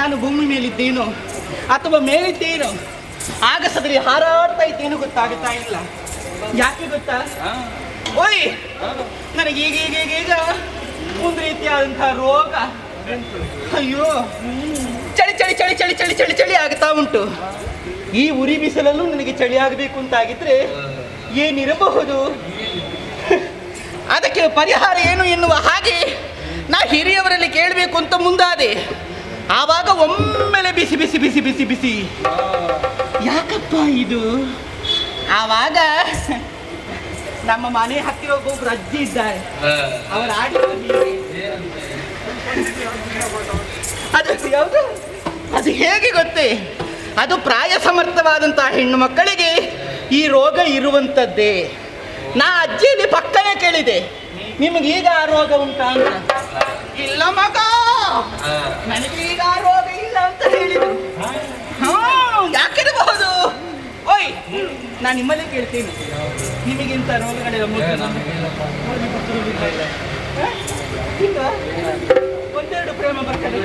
ನಾನು ಭೂಮಿ ಮೇಲಿದ್ದೇನೋ ಅಥವಾ ಮೇಲಿದ್ದೇನೋ ಆಗಸದಲ್ಲಿ ಹಾರಾಡ್ತಾ ಇದ್ದೇನೋ ಗೊತ್ತಾಗುತ್ತಾ ಇಲ್ಲ. ಯಾಕೆ ಗೊತ್ತಾ? ಓಯ್, ನನಗೆ ಈಗ ಒಂದು ರೀತಿಯಾದಂತಹ ರೋಗ. ಅಯ್ಯೋ, ಚಳಿ ಚಳಿ ಚಳಿ ಚಳಿ ಚಳಿ ಚಳಿ ಚಳಿ ಆಗ್ತಾ ಉಂಟು. ಈ ಉರಿ ಬಿಸಿಲಲ್ಲೂ ನನಗೆ ಚಳಿ ಆಗಬೇಕು ಅಂತಾಗಿದ್ರೆ ಏನಿರಬಹುದು? ಅದಕ್ಕೆ ಪರಿಹಾರ ಏನು ಎನ್ನುವ ಹಾಗೆ ನಾ ಹಿರಿಯವರಲ್ಲಿ ಕೇಳಬೇಕು ಅಂತ ಮುಂದಾದೆ. ಆವಾಗ ಒಮ್ಮೆಲೆ ಬಿಸಿ ಬಿಸಿ ಬಿಸಿ ಬಿಸಿ ಬಿಸಿ. ಯಾಕಪ್ಪ ಇದು? ಆವಾಗ ನಮ್ಮ ಮನೆ ಹತ್ತಿರ ಒಬ್ಬೊಬ್ರು ಅಜ್ಜಿ ಇದ್ದಾರೆ. ಅವರ ಆಡಿದ್ರು ಹೀಗೆ. ಅದು ಯಾವುದು? ಅದು ಹೇಗೆ ಗೊತ್ತೇ? ಅದು ಪ್ರಾಯ ಸಮರ್ಥವಾದಂತಹ ಹೆಣ್ಣು ಮಕ್ಕಳಿಗೆ ಈ ರೋಗ ಇರುವಂಥದ್ದೇ. ನಾ ಅಜ್ಜಿಯಲ್ಲಿ ಪಕ್ಕನೇ ಕೇಳಿದೆ, ನಿಮಗೀಗ ಆ ರೋಗ ಉಂಟಾ ಅಂತ. ಇಲ್ಲ ಮಗ, ನನಗೀಗ ಆ ರೋಗ ಇಲ್ಲ ಅಂತ ಹೇಳಿದರು. ಯಾಕಿರಬಹುದು? ಓಯ್, ನಾನು ನಿಮ್ಮಲ್ಲೇ ಕೇಳ್ತೀನಿ, ನಿಮಗಿಂತ ರೋಗಗಳೆಲ್ಲ ಒಂದೆರಡು ಪ್ರೇಮ ಬರ್ತದೆ.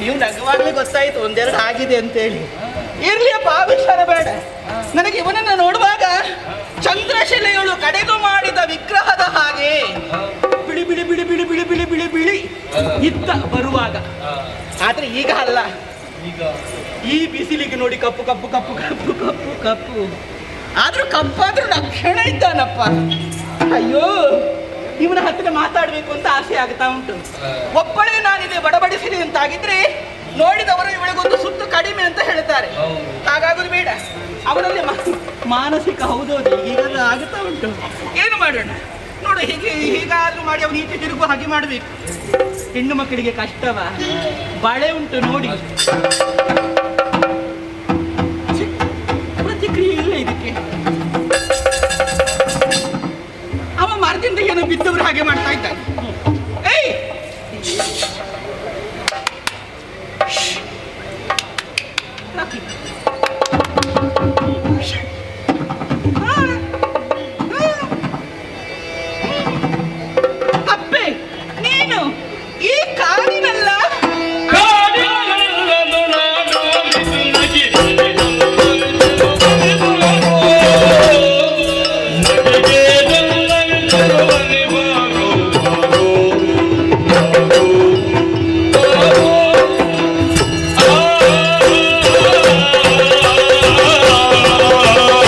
ನೀವು ನಗವಾಗ್ಲೇ ಗೊತ್ತಾಯ್ತು ಒಂದೆರಡು ಆಗಿದೆ ಅಂತೇಳಿ. ಇರ್ಲಿಯಪ್ಪ, ವಿಚಾರ ಬೇಡ. ನನಗೆ ಇವನನ್ನು ನೋಡುವಾಗ ಚಂದ್ರಶಿಲೆಯಳು ಕಡೆದು ಮಾಡಿದ ವಿಗ್ರಹದ ಹಾಗೆ ಬಿಳಿ ಬಿಳಿ ಬಿಳಿ ಬಿಳಿ ಬಿಳಿ ಬಿಳಿ ಬಿಳಿ ಬಿಳಿ ಇತ್ತ ಬರುವಾಗ. ಆದ್ರೆ ಈಗ ಅಲ್ಲ, ಈ ಬಿಸಿಲಿಗೆ ನೋಡಿ ಕಪ್ಪು ಕಪ್ಪು ಕಪ್ಪು ಕಪ್ಪು ಕಪ್ಪು ಕಪ್ಪು. ಆದ್ರೂ ಕಪ್ಪಾದ್ರೂ ಲಕ್ಷಣ ಇದ್ದಾನಪ್ಪ. ಅಯ್ಯೋ, ಇವನ ಹತ್ತಿರ ಮಾತಾಡ್ಬೇಕು ಅಂತ ಆಸೆ ಆಗ್ತಾ ಉಂಟು. ಒಬ್ಬಳೇ ನಾನಿದೆ ಬಡಬಡಿಸಿದೆ ಅಂತಾಗಿದ್ರೆ ನೋಡಿದವರು ಇವಳಿಗೊಂದು ಸುತ್ತು ಕಡಿಮೆ ಅಂತ ಹೇಳ್ತಾರೆ. ಹಾಗಾಗೋದು ಬೇಡ. ಅವರಲ್ಲಿ ಮಾನಸಿಕ ಹೌದೌದು ಈಗ ಆಗುತ್ತಾ ಉಂಟು. ಏನು ಮಾಡೋಣ ನೋಡು, ಹೀಗಾದ್ರೂ ಮಾಡಿ ಅವನು ಈಚೆ ತಿರುಗು ಹಾಗೆ ಮಾಡಬೇಕು. ಹೆಣ್ಣು ಮಕ್ಕಳಿಗೆ ಕಷ್ಟವ. ಬಾಳೆ ಉಂಟು ನೋಡಿ, ಪ್ರತಿಕ್ರಿಯೆ ಇಲ್ಲ ಇದಕ್ಕೆ. ಅವ ಮರದಿಂದ ಏನೋ ಬಿದ್ದವರು ಹಾಗೆ ಮಾಡ್ತಾ ಇದ್ದಾನೆ. ಏಯ್, ಅಪ್ಪೆ, ನೀನು ಈ ಕಾಡಿನಲ್ಲ Oh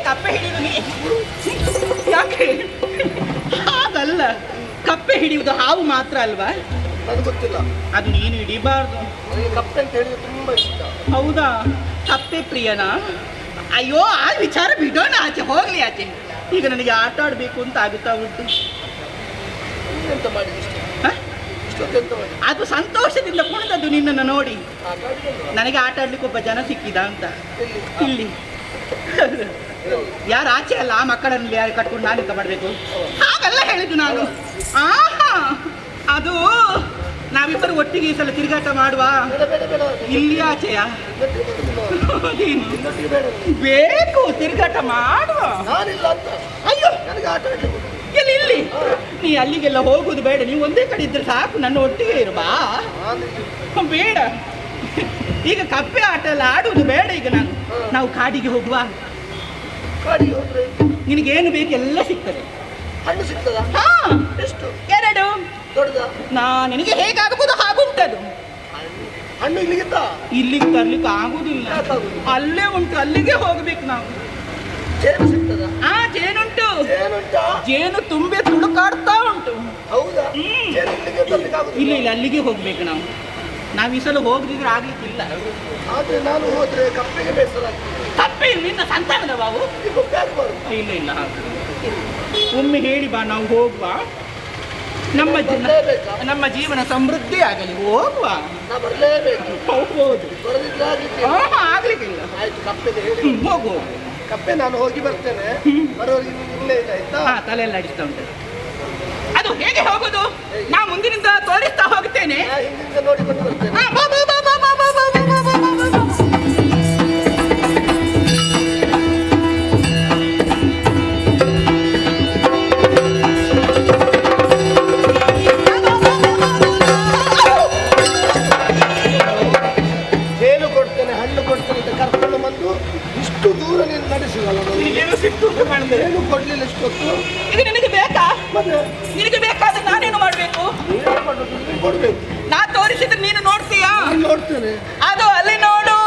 ಕಪ್ಪೆ ಹಿಡಿಯುವುದು ಯಾಕೆ ಹಾಗಲ್ಲ, ಕಪ್ಪೆ ಹಿಡಿಯುವುದು ಹಾವು ಮಾತ್ರ ಅಲ್ವಾ? ನನಗೆ ಗೊತ್ತಿಲ್ಲ, ಅದು ನೀನು ಹಿಡಿಬಾರ್ದು. ನನಗೆ ಕಪ್ಪೆ ಅಂತ ಹೇಳಿದ್ರೆ ತುಂಬಾ ಇಷ್ಟ. ಹೌದಾ? ಕಪ್ಪೆ ಪ್ರಿಯನಾ? ಅಯ್ಯೋ, ಆ ವಿಚಾರ ಬಿಡೋಣ, ಆಚೆ ಹೋಗ್ಲಿ ಆಚೆ. ಈಗ ನನಗೆ ಆಟ ಆಡ್ಬೇಕು ಅಂತ ಆಗುತ್ತಾ ಉಂಟು. ಎಂತ ಮಾಡಿದ ಹ? ಇಷ್ಟೊತ್ತೆಂತ ಮಾಡಿ ಅದು ಸಂತೋಷದಿಂದ ಕುಣಿದದ್ದು ನಿನ್ನನ್ನು ನೋಡಿ. ಆಟ ಆಡಿದ್ರಲ್ವಾ? ನನಗೆ ಆಟ ಆಡ್ಲಿಕ್ಕೆ ಒಬ್ಬ ಜನ ಸಿಕ್ಕಿದ ಅಂತ ಎಲ್ಲಿ? ಇಲ್ಲಿ. ಯಾರು ಆಚೆ ಅಲ್ಲ, ಆ ಮಕ್ಕಳನ್ನು ಯಾರು ಕಟ್ಕೊಂಡು ನಾನು ಎಂತ ಮಾಡಬೇಕು? ಹಾಗಲ್ಲ ಹೇಳಿದ್ದು ನಾನು. ಆಹಾ, ಅದು ನಾವಿಬ್ಬರು ಒಟ್ಟಿಗೆ ಈ ಸಲ ತಿರುಗಾಟ ಮಾಡುವ. ಬೇಡ ಬೇಡ ಬೇಡ, ಇಲ್ಲಿ ಆಚೆಯ ನೀನು ನಿನ್ನೊಟ್ಟಿಗೆ ಬೇಡ. ಬೇಕು, ತಿರುಗಾಟ ಮಾಡುವ. ನಾನಿಲ್ಲ ಅಂತ. ಅಯ್ಯೋ, ನನಗೆ ಆಟ ಆಡ್ಲಿಕ್ಕೆ ಗೊತ್ತಿಲ್ಲ. ಎಲ್ಲಿ ಇಲ್ಲಿ ನೀ ಅಲ್ಲಿಗೆಲ್ಲ ಹೋಗುದು ಬೇಡ, ನೀವು ಒಂದೇ ಕಡೆ ಇದ್ರೆ ಸಾಕು, ನನ್ನ ಒಟ್ಟಿಗೆ ಇರು ಬಾ. ನಾನು ಬೇಡ, ಈಗ ಕಪ್ಪೆ ಆಟ ಎಲ್ಲ ಆಡುವುದು ಬೇಡ. ಈಗ ನಾವು ಕಾಡಿಗೆ ಹೋಗುವ. ಕಾಡಿಗೆ ಹೋದ್ರೆ ನಿನಗೇನು ಬೇಕು ಎಲ್ಲ ಸಿಗ್ತದೆ. ಹಣ್ಣು ಸಿಗ್ತದ? ಹಾ, ಎಷ್ಟು? 2. ದೊಡ್ಡದ? ನಿನಗೆ ಹೇಗಾಗಬಹುದು ಹಾಗುಂಟದು. ಹಣ್ಣು ಇಲ್ಲಿಗಿಂತ ಇಲ್ಲಿಗೆ ತರ್ಲಿಕ್ಕೆ ಆಗುದಿಲ್ಲ, ಯಾಕಾಗುದಿಲ್ಲ? ಅಲ್ಲೇ ಉಂಟು, ಅಲ್ಲಿಗೆ ಹೋಗ್ಬೇಕು ನಾವು. ಜೇನು ಸಿಗ್ತದ? ಜೇನುಂಟು, ಜೇನುಂಟಾ? ಜೇನು ತುಂಬೆ ತುಳುಕಾಡ್ತಾ ಉಂಟು. ಹೌದಾ? ಹ್ಮ್. ಜೇನು ಇಲ್ಲಿಗೆ ತರ್ಲಿಕ್ಕೆ ಆಗುದಿಲ್ಲ? ಇಲ್ಲ, ಅಲ್ಲಿಗೆ ಹೋಗ್ಬೇಕು ನಾವು. ಈ ಸಲ ಹೋಗದಿದ್ರೆ ಆಗ್ಲಿಕ್ಕಿಲ್ಲ. ಆದ್ರೆ ನಾನು ಹೋದ್ರೆ ಕಪ್ಪೆಗೆ ಬೇಸರ ಆಗ್ತದೆ. ತಪ್ಪೆ ನಿನ್ನ ಸಂತಾನದ ಬಾವು. ಈಗ ಒಬ್ಬ ಆಗ್ಬಾರ್ದು. ಇಲ್ಲ ಒಮ್ಮೆ ಹೇಳಿ ಬಾ, ನಾವು ಹೋಗುವ. ಬರ್ಲೇಬೇಕಾ? ನಮ್ಮ ಜೀವನ ಸಮೃದ್ಧಿ ಆಗಲಿ, ಹೋಗುವ. ನಾ ಬರ್ಲೇಬೇಕು. ಹೋಗ್ಬೋದು. ಬರದಿದ್ರೆ ಆಗ್ಲಿಕ್ಕೆ ಆಗ್ಲಿಕ್ಕಿಲ್ಲ. ಆಯ್ತು, ಕಪ್ಪೆಗೆ ಹೇಳಿ. ಹೋಗು. ಕಪ್ಪೆ ನಾನು ಹೋಗಿ ಬರ್ತೇನೆ, ಬರೋರಿಗೆ ನೀವು ಇಲ್ಲೇ ಇಲ್ಲ ಆಯ್ತಾ? ತಲೆಯೆಲ್ಲ ಅಡಿಸ್ತಾ ಉಂಟು. ಅದು ಹೇಗೆ ಹೋಗುದು? ನಾ ಮುಂದಿನಿಂದ ತೋರಿಸ್ತಾ ಹೋಗ್ತೇನೆ. ನಾ ಹಿಂದಿಂದ ನೋಡಿಕೊಂಡು ಬರ್ತೇನೆ. ಬಾ, ಬಾ, ಬಾ, ಬಾ, ಬಾ, ಬಾ, ಬಾ, ಬಾ, ಬಾ, ಬಾ, ಬಾ, ಬಾ. ಜೇನು ಕೊಡ್ತೇನೆ, ಹಣ್ಣು ಕೊಡ್ತೇನೆ ಅಂತ ಕರ್ಕೊಂಡು ಬಂದು ಇಷ್ಟು ದೂರ ನೀನು ನಡೆಸಿದಲ್ಲ. ನಿನಗೇನು ಸಿಕ್ತು ಕಾಣ್ತದೆ. ಏನು ಕೊಡ್ಲಿಲ್ಲ ಇಷ್ಟೊತ್ತು. ಈಗ ನಿನಗೆ ಬೇಕಾ? ಮತ್ತೆ ನಿನಗೆ ಬೇಕಾದ್ರೆ ನಾನೇನು ಮಾಡ್ಬೇಕು? ನೀನು ಮಾಡೋದು ನೀನು ಕೊಡ್ಬೇಕು. ನಾ ತೋರಿಸಿದ್ರೆ ನೀನು ನೋಡ್ತೀಯಾ? ನಾನು ನೋಡ್ತೇನೆ. ಅದು ಅಲ್ಲಿ ನೋಡು.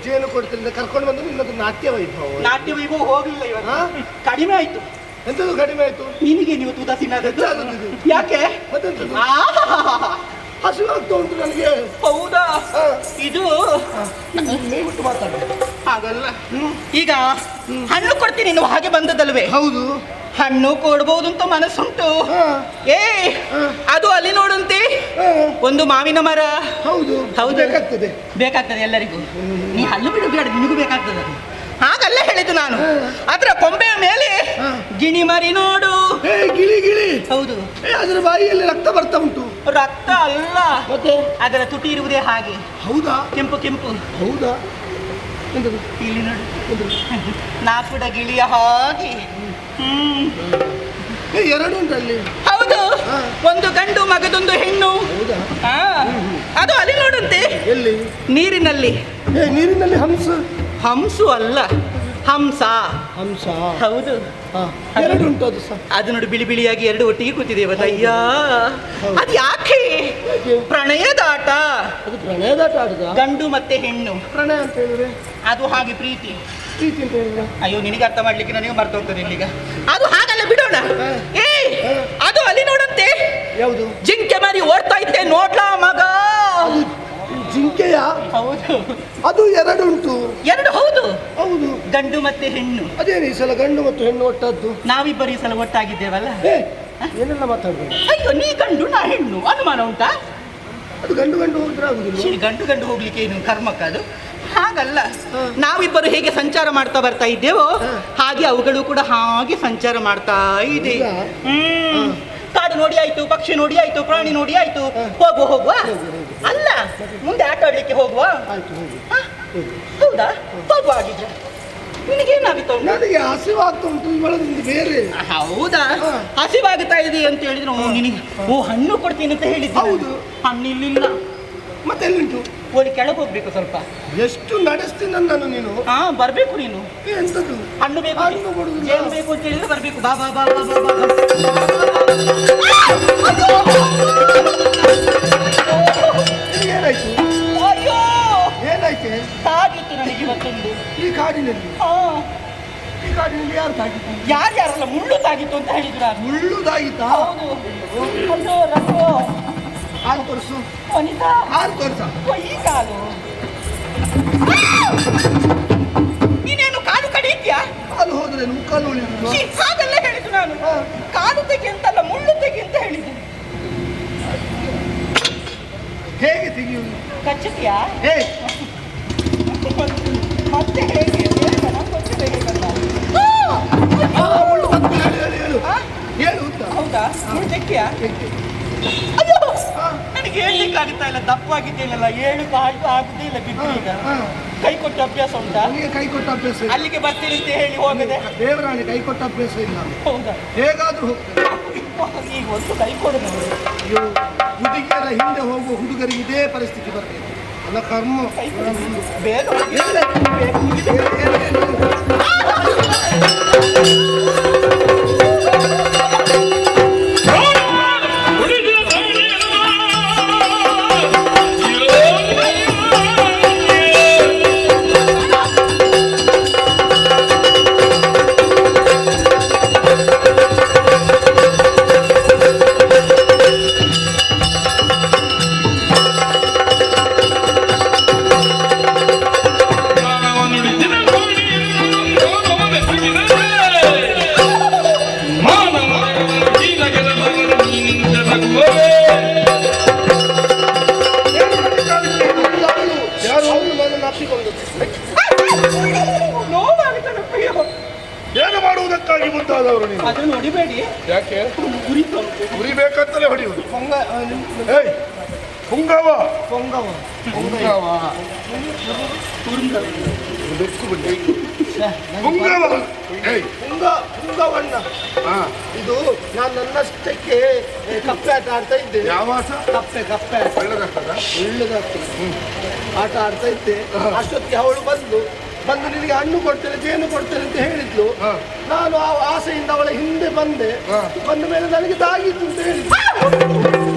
ಜೇನು ಕೊಡ್ತೀನಿ ಕರ್ಕೊಂಡು ಬಂದು ನಿನ್ನದು ನಾಟ್ಯ ವೈಭವ. ನಾಟ್ಯ ವೈಭವ ಹೋಗ್ಲಿಲ್ಲ ಇವತ್ತು, ಕಡಿಮೆ ಆಯ್ತು. ಎಂತದ್ದು ಕಡಿಮೆ ಆಯ್ತು? ನಿನಗೆ ನೀವು ಉದಾಸೀನದದ್ದು ಯಾಕೆ? ಮತ್ತೆಂತದ್ದು? ಹಸಿವಾಗ್ತಾ ಉಂಟು ನನಗೆ. ಹೌದಾ? ಇದು ನೀವಿಟ್ಟು ಮಾತಾಡ ಹಾಗಲ್ಲ. ಈಗ ಹಣ್ಣು ಕೊಡ್ತೀನಿ ನೀವು ಹಾಗೆ ಬಂದದಲ್ವೇ? ಹೌದು, ಹಣ್ಣು ಕೊಡ್ಬೋದು ಅಂತ ಮನಸ್ಸುಂಟು. ಏ ಅದು ಅಲ್ಲಿ ನೋಡುಂತೆ ಒಂದು ಮಾವಿನ ಮರ. ಹೌದು ಹೌದು, ಬೇಕಾಗ್ತದೆ ಬೇಕಾಗ್ತದೆ ಎಲ್ಲರಿಗೂ. ನೀ ಹಲ್ಲು ಬಿಡು ಬೇಡ, ನಿನಗೂ ಬೇಕಾಗ್ತದೆ. ಹಾಗಲ್ಲ ಹೇಳಿದ್ದು ನಾನು. ಅದರ ಕೊಂಬೆಯ ಮೇಲೆ ಗಿಣಿ ಮರಿ ನೋಡು. ಗಿಳಿ ಗಿಳಿ. ಹೌದು, ಅದರ ಬಾಯಿಯಲ್ಲಿ ರಕ್ತ ಬರ್ತಾ ಉಂಟು. ರಕ್ತ ಅಲ್ಲ, ಮತ್ತೆ ಅದರ ತುಟಿ ಇರುವುದೇ ಹಾಗೆ. ಹೌದಾ? ಕೆಂಪು ಕೆಂಪು. ಹೌದಾ? ಇಲ್ಲಿ ನೋಡು, ನಾಕುಡ ಗಿಳಿಯ ಹಾಗೆ. ಎರಡು ಉಂಟಲ್ಲಿ. ಹೌದು, ಒಂದು ಗಂಡು ಮಗದೊಂದು ಹೆಣ್ಣು. ಅದು ಅಲ್ಲಿ ನೋಡುಂತೆ. ಎಲ್ಲಿ? ನೀರಿನಲ್ಲಿ. ನೀರಿನಲ್ಲಿ ಹಂಸ. ಹಂಸು ಅಲ್ಲ, ಹಂಸ. ಹಂಸ. ಹೌದು, ಎರಡು ಉಂಟು. ಅದು ಸಹ ಅದು ನೋಡಿ ಬಿಳಿ ಬಿಳಿಯಾಗಿ ಎರಡು ಒಟ್ಟಿಗೆ ಕೂತಿದ್ದೇವೆ. ಅಯ್ಯ, ಅದು ಯಾಕೆ? ಪ್ರಣಯದಾಟ. ಅದು ಪ್ರಣಯದಾಟ ಆಡುದ? ಗಂಡು ಮತ್ತೆ ಹೆಣ್ಣು. ಪ್ರಣಯ ಅಂತ ಹೇಳಿದ್ರೆ ಅದು ಹಾಗೆ ಪ್ರೀತಿ. ಪ್ರೀತಿ ಅಂತ ಹೇಳಿದ್ರೆ ಅಯ್ಯೋ, ನಿನಗೆ ಅರ್ಥ ಮಾಡ್ಲಿಕ್ಕೆ ನನಗೆ ಮರ್ತು ಹೋಗ್ತದೆ ಇಲ್ಲಿಗ. ಅದು ಹಾಗಲ್ಲ, ಬಿಡೋಣ. ಅದು ಅಲ್ಲಿ ನೋಡಂತೆ. ಯಾವುದು? ಜಿಂಕೆ ಮರಿ ಓಡ್ತಾ ಇದ್ದೆ, ನೋಡ್ಲಾ ಮಗ? ಅದು ಜಿಂಕೆಯ? ಹೌದು, ಅದು ಎರಡು ಉಂಟು. ಎರಡು. ಹೌದು ಹೌದು, ಗಂಡು ಮತ್ತೆ ಹೆಣ್ಣು. ಅದೇನು ಈ ಸಲ ಗಂಡು ಮತ್ತು ಹೆಣ್ಣು ಒಟ್ಟದ್ದು? ನಾವಿಬ್ಬರು ಈ ಸಲ ಒಟ್ಟಾಗಿದ್ದೇವಲ್ಲ. ಏನೆಲ್ಲ ಮಾತಾಡ್ಬೇಕು? ಅಯ್ಯೋ, ನೀ ಗಂಡು ನಾ ಹೆಣ್ಣು, ಅನುಮಾನ ಉಂಟಾ? ಅದು ಗಂಡು ಗಂಡು ಹೋದ್ರೆ ಆಗುದಿಲ್ಲ. ಗಂಡು ಗಂಡು ಹೋಗ್ಲಿಕ್ಕೆ ಏನು ಕರ್ಮಕ್ಕ ಅದು? ಹಾಗಲ್ಲ, ನಾವಿಬ್ಬರು ಹೇಗೆ ಸಂಚಾರ ಮಾಡ್ತಾ ಬರ್ತಾ ಇದ್ದೇವೋ ಹಾಗೆ ಅವುಗಳು ಕೂಡ ಹಾಗೆ ಸಂಚಾರ ಮಾಡ್ತಾ ಇದೆ. ಕಾಡು ನೋಡಿ ಆಯ್ತು, ಪಕ್ಷಿ ನೋಡಿ ಆಯ್ತು, ಪ್ರಾಣಿ ನೋಡಿ ಆಯ್ತು. ಹೋಗುವ ಅಲ್ಲ, ಮುಂದೆ ಆಟ ಆಡ್ಲಿಕ್ಕೆ ಹೋಗುವ. ಹೌದಾ? ಹೋಗುವ. ಆಗಿದ್ರೆ ನಿನಗೇನಾಗಿತ್ತು? ನನಗೆ ಹಸಿವಾಗ್ತಾ ಉಂಟು ಇವಳದಿಂದ ಬೇರೆ. ಹೌದಾ? ಹಸಿವಾಗ್ತಾ ಇದೆ ಅಂತ ಹೇಳಿದ್ರೆ ನಿನಗೆ ಹಣ್ಣು ಕೊಡ್ತೀನಿ ಅಂತ ಹೇಳಿದ್ದೆ. ಹೌದು, ಹಣ್ಣು ಇಲ್ಲಿಲ್ಲ. ಮತ್ತೆ ಎಲ್ಲಿಂಟು? ಓಡಿ ಕೆಳಗೆ ಹೋಗ್ಬೇಕು ಸ್ವಲ್ಪ. ಎಷ್ಟು ನಡೆಸ್ತೀನಿ ನಾನು ನೀನು? ಬರ್ಬೇಕು ನೀನು. ಎಂತದ್ದು? ಹಣ್ಣು ಬೇಕು, ಹಣ್ಣು ಕೊಡುದು ಏನು ಬೇಕು ಅಂತ ಹೇಳಿದ್ರೆ ಬರ್ಬೇಕು. ಬಾ ಬಾ ಬಾ ಬಾ ಬಾ ಬಾ. ಏನಾಯ್ತು? ಅಯ್ಯೋ, ಏನಾಯ್ತು? ತಾಗಿತ್ತು ನನಗೆ ಇವತ್ತೊಂದು. ಈ ಕಾಡಿನಲ್ಲಿ? ಈ ಕಾಡಿನಲ್ಲಿ ಯಾರು ತಾಗಿತ್ತು? ಯಾರ್ಯಾರಲ್ಲ ಮುಳ್ಳು ತಾಗಿತ್ತು ಅಂತ ಹೇಳಿದ್ರು. ಮುಳ್ಳು ತಾಗಿತ್ತಾ? ಹೌದು. ಒಂದು ರಕ್ಕು. ಹಾಲು ತೋರಿಸು. ವನಿತಾ, ಹಾಲು ತೋರಿಸ. ಈ ಕಾಲು. ನೀನೇನು ಕಾಲು ಕಡಿದ್ಯಾ? ಆದ್ರೆ ಮುಕ್ಕಾಲು ಉಳಿಯುವುದು. ಛೀ, ಹಾಗೆಲ್ಲ ಹೇಳಿದ್ದು ನಾನು. ಕಾಲು ತೆಗಿ ಅಂತಲ್ಲ, ಮುಳ್ಳು ತೆಗಿ ಅಂತ ಹೇಳಿದ್ದು. ಹೇಗೆ ತೆಗೆಯುವುದು? ಕಚ್ಚತಿಯಾ? ಹೇ ಮತ್ತೆ ಹೇಗೆ? ಬೇಗ ನಂಗೆ ಗೊತ್ತಿರಬೇಕಲ್ಲ. ಮುಳ್ಳು ಬಂತು, ಹೇಳು ಆ? ಹೇಳು ಅಂತ. ಹೌದಾ? ಮುಳ್ಳು ತೆಗಿಯಾ? ಅಯ್ಯೋ, ನನಗೆ ಹೇಳ್ಲಿಕ್ಕಾಗುತ್ತಾ ಇಲ್ಲ, ದಪ್ಪಾಗಿದ್ದೇನಲ್ಲ, ಏಳು ಕಾಲು ಆಗುದೇ ಇಲ್ಲ ಬಿದ್ದು ಈಗ. ಕೈ ಕೊಟ್ಟ ಅಭ್ಯಾಸ ಉಂಟಾ? ನನಗೆ ಕೈ ಕೊಟ್ಟ ಅಭ್ಯಾಸ ಇಲ್ಲ. ಅಲ್ಲಿಗೆ ಬರ್ತೀನಿ ಅಂತ ಹೇಳಿ ಹೋಗದೆ. ದೇವರಾಣಿ ಕೈ ಕೊಟ್ಟ ಅಭ್ಯಾಸ ಇಲ್ಲ. ಹೌದಾ? ಹೇಗಾದ್ರೂ ಹೋಗ್ತದೆ. ಈಗ ಒಂದು ಕೈ ಕೊಡು ನನಗೆ. ಅಯ್ಯೋ, ಹುಡುಗಿಯರ ಹಿಂದೆ ಹೋಗುವ ಹುಡುಗರಿಗೆ ಇದೇ ಪರಿಸ್ಥಿತಿ ಬರ್ತದೆ. ಅಲ್ಲ ಕರ್ಮ. ಕೈ ಕೊಡು. ಬೇಗ ಹೋಗಿ. ಏನು ಮಾಡುವುದಕ್ಕಾಗಿ ಮುಂತಾದವರು ನೀವು? ಅದು ನೋಡಿಬೇಡಿ, ಯಾಕೆ? ಉರಿತು. ಉರಿಬೇಕಂತಲೇ ಹೊಡೆಯುವುದು. ಏಯ್, ಪುಂಗವ ಪುಂಗವ ಬೆಕ್ಕು ಬಿಡಿ. ಪುಂಗವ. ಏಯ್, ಪುಂಗವಣ್ಣ. ಹಾ, ಇದು ನಾನು ನನ್ನಷ್ಟಕ್ಕೆ ಕಪ್ಪೆ ಆಟ ಆಡ್ತಾ ಇದ್ದೆ. ಯಾವ ಆಟ? ಕಪ್ಪೆ ಒಳ್ಳೆದಾಗ್ತದ? ಒಳ್ಳೆದಾಗ್ತದೆ. ಆಟ ಆಡ್ತಾ ಇದ್ದೆ. ಅಷ್ಟೊತ್ತಿಗೆ ಅವಳು ಬಂದು ನಿನಗೆ ಹಣ್ಣು ಕೊಡ್ತೇನೆ, ಜೇನು ಕೊಡ್ತೇನೆ ಅಂತ ಹೇಳಿದ್ಲು. ನಾನು ಆ ಆಸೆಯಿಂದ ಅವಳ ಹಿಂದೆ ಬಂದೆ. ಬಂದ ಮೇಲೆ ನನಗೆ ತಾಗಿತ್ತು ಅಂತ ಹೇಳಿದ್ಲು.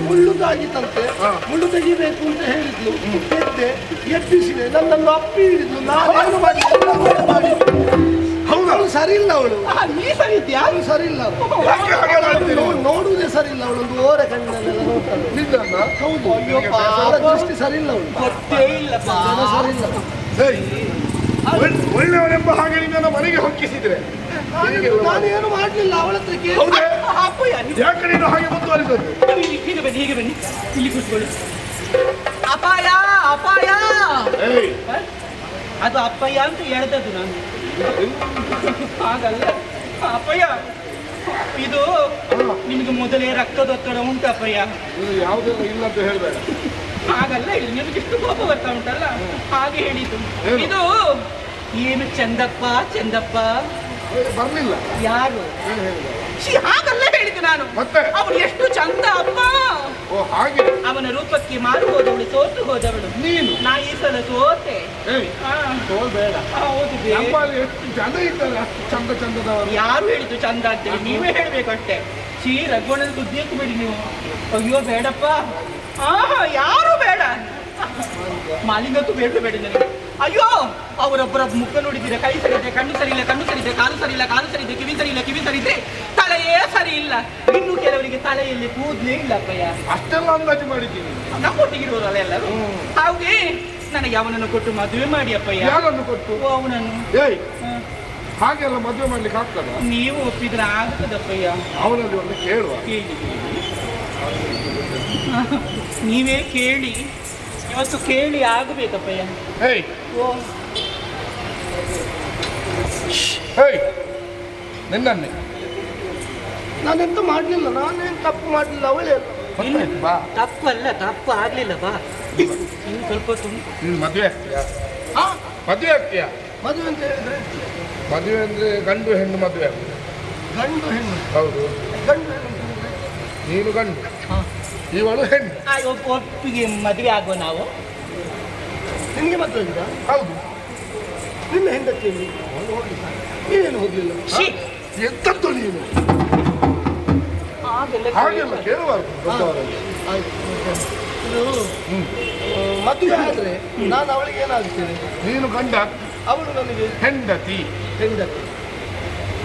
ಮುಳ್ಳು ತಾಗಿತ್ತಂತೆ. ಮುಳ್ಳು ತೆಗಿಬೇಕು ಅಂತ ಹೇಳಿದ್ಲು. ಎದ್ದೆ, ಎಬ್ಬಿಸಿದೆ, ನನ್ನನ್ನು ಅಪ್ಪಿ ಹಿಡಿದ್ಲು. ನಾನೇನು ಮಾಡಿ ಅವಳು ಸರಿ ಇಲ್ಲ. ಅವಳು ನೀ ಸರಿ ಇದ್ಯಾ? ಅವಳು ಸರಿ ಇಲ್ಲ. ಯಾಕೆ ಹಾಗೆ ಮಾಡ್ತೀರಿ? ಅವಳು ನೋಡುವುದೇ ಸರಿ ಇಲ್ಲ. ಅವಳೊಂದು ಓರ ಕಣ್ಣಲ್ಲೆಲ್ಲ ನೋಡ್ತಾಳೆ. ನಿನ್ನನ್ನ? ಹೌದು. ಅಯ್ಯೋ ಪಾಪ. ಅವಳ ದೃಷ್ಟಿ ಸರಿ ಇಲ್ಲ. ಅವಳು ಗೊತ್ತೇ ಇಲ್ಲಪ್ಪ. ಜನ ಸರಿ ಇಲ್ಲ. ಏಯ್, ಒಳ್ಳೆಯವನೆಂಬ ಹಾಗೆ ನಿನ್ನನ್ನು ಮನೆಗೆ ಹೊಕ್ಕಿಸಿದ್ರೆ ನಾನೇನು ಮಾಡ್ಲಿಲ್ಲ. ಅವಳ ಹತ್ರ ಕೇಳಿ ಹೌದೇ? ಅಪ್ಪಯ್ಯ, ಯಾಕೆ ನೀನು ಹಾಗೆ ಮುಂದುವರಿದದ್ದು? ಹೀಗೆ ಬನ್ನಿ, ಹೀಗೆ ಬನ್ನಿ, ಇಲ್ಲಿ ಕೂತ್ಕೊಳ್ಳಿ. ಅಪಾಯ, ಅಪಾಯ. ಏಯ್, ಅದು ಅಪ್ಪಯ್ಯ ಅಂತ ಹೇಳ್ದದ್ದು ನಾನು. ಹಾಗಲ್ಲ ಅಪ್ಪಯ್ಯ, ಇದು ನಿಮಗೆ ಮೊದಲೇ ರಕ್ತದೊತ್ತಡ ಉಂಟು ಅಪ್ಪಯ್ಯ. ನೀನು ಯಾವುದೆಲ್ಲ ಇಲ್ಲ ಅಂತ ಹೇಳ್ಬೇಡ. ಹಾಗಲ್ಲ ಹೇಳಿ, ನಿಮಗೆ ಎಷ್ಟು ಕೋಪ ಬರ್ತಾ ಉಂಟಲ್ಲ, ಹಾಗೆ ಹೇಳಿದ್ದು. ಇದು ಏನು ಚಂದಪ್ಪ ಚಂದಪ್ಪ ಬರ್ಲಿಲ್ಲ. ಯಾರು? ಏನು ಹೇಳಿದ? ಹಾಗಲ್ಲ ಹೇಳಿದ್ದು ನಾನು. ಮತ್ತೆ? ಅವನು ಎಷ್ಟು ಚಂದ ಅಪ್ಪ. ಓ ಹಾಗೆ. ಅವನ ರೂಪಕ್ಕೆ ಮಾರು ಹೋದವಳು, ಸೋತು ಹೋದವಳು ನೀನು? ನಾ ಈ ಸಲ ಸೋತೆ. ಏಯ್, ಸೋಲ್ಬೇಡ. ಹೌದು, ನಮ್ಮಲ್ಲಿ ಎಷ್ಟು ಜನ ಇದ್ದಾರೆ ಅಷ್ಟು ಚಂದದವರು. ಯಾರು ಹೇಳಿದ್ದು ಚಂದ ಅಂತೇಳಿ? ನೀವೇ ಹೇಳ್ಬೇಕಷ್ಟೇ. ರಘುವಣ್ಣನ ಸುದ್ದಿ ಎತ್ತಬೇಡಿ ನೀವು. ಅಯ್ಯೋ ಬೇಡಪ್ಪ. ಯಾರು ಬೇಡ. ಮಾಲಿಂಗತ್ತು ಬೇಡ ನನಗೆ. ಅಯ್ಯೋ, ಅವರೊಬ್ಬರ ಮುಖ ನೋಡಿದ್ದೀರಾ? ಕೈ ಸರಿದೆ, ಕಣ್ಣು ಸರಿ ಇಲ್ಲ, ಕಣ್ಣು ಸರಿದೆ, ಕಾಲು ಸರಿ ಇಲ್ಲ, ಕಾಲು ಸರಿದೆ, ಕಿವಿ ಸರಿ ಇಲ್ಲ, ಕಿವಿ ಸರಿದೆ, ತಲೆಯೇ ಸರಿ ಇಲ್ಲ. ಇನ್ನು ಕೆಲವರಿಗೆ ತಲೆಯಲ್ಲಿ ಕೂದಲೇ ಇಲ್ಲ ಅಪ್ಪಯ್ಯ. ಅಷ್ಟೆಲ್ಲ ಅಂದಾಜು ಮಾಡಿದ್ದೀನಿ. ನಮ್ಮೊಟ್ಟಿಗಿರುವವರಲ್ಲ ಎಲ್ಲರೂ. ಹಾಗೆ ನನಗೆ ಅವನನ್ನು ಕೊಟ್ಟು ಮದುವೆ ಮಾಡಿ ಅಪ್ಪಯ್ಯ. ಯಾರನ್ನು ಕೊಟ್ಟು? ಅವನನ್ನು. ಏಯ್, ಹಾಗೆಲ್ಲ ಮದುವೆ ಮಾಡ್ಲಿಕ್ಕೆ ಆಗ್ತದ? ನೀವು ಒಪ್ಪಿದ್ರೆ ಆಗುತ್ತದಪ್ಪಯ್ಯ. ಅವನಲ್ಲಿ ಒಂದು ಕೇಳುವ. ಕೇಳಿ, ನೀವೇ ಕೇಳಿ. ಇವತ್ತು ಕೇಳಿ ಆಗಬೇಕಪ್ಪಯ್ಯ. ಏಯ್, ಓ, ಏಯ್, ನಿನ್ನನ್ನೇ ನಾನೆಂತ ಮಾಡ್ಲಿಲ್ಲ. ನಾನೇನು ತಪ್ಪು ಮಾಡ್ಲಿಲ್ಲ. ಅವಳೇ ಗೊತ್ತಾಯ್ತು, ಬಾ. ತಪ್ಪಲ್ಲ, ತಪ್ಪು ಆಗ್ಲಿಲ್ಲ. ಬಾ, ಇನ್ನು ಸ್ವಲ್ಪ ನೀನು ಮದುವೆ ಆಗ್ತೀಯಾ? ಮದುವೆ ಆಗ್ತೀಯಾ? ಮದುವೆ ಅಂತ ಹೇಳಿದ್ರೆ ಮದುವೆ ಅಂದ್ರೆ ಗಂಡು ಹೆಣ್ಣು ಮದುವೆ ಆಗ್ತದೆ. ಗಂಡು ಹೆಣ್ಣು. ಹೌದು, ಗಂಡು ಹೆಣ್ಣು. ನೀನು ಗಂಡು, ಇವಳು ಹೆಣ್ಣು. ಒಪ್ಪಿಗೆ ಮದುವೆ ಆಗುವ ನಾವು. ನಿನಗೆ ಮದುವೆ ಆಗಿದ? ಹೌದು. ನಿನ್ನ ಹೆಂಡತಿ ನೀನೇನು ಹೋಗ್ಲಿಲ್ಲ? ಎಂತದ್ದು ನೀನು? ಹಾಗೆಲ್ಲ ಕೇಳಬಾರ್ದು ದೊಡ್ಡವರಲ್ಲಿ. ಮದುವೆ ಆದ್ರೆ ನಾನು ಅವಳಿಗೆ ಏನಾಗ್ತೇನೆ? ನೀನು ಗಂಡ, ಅವಳು ನನಗೆ ಹೆಂಡತಿ. ಹೆಂಡತಿ.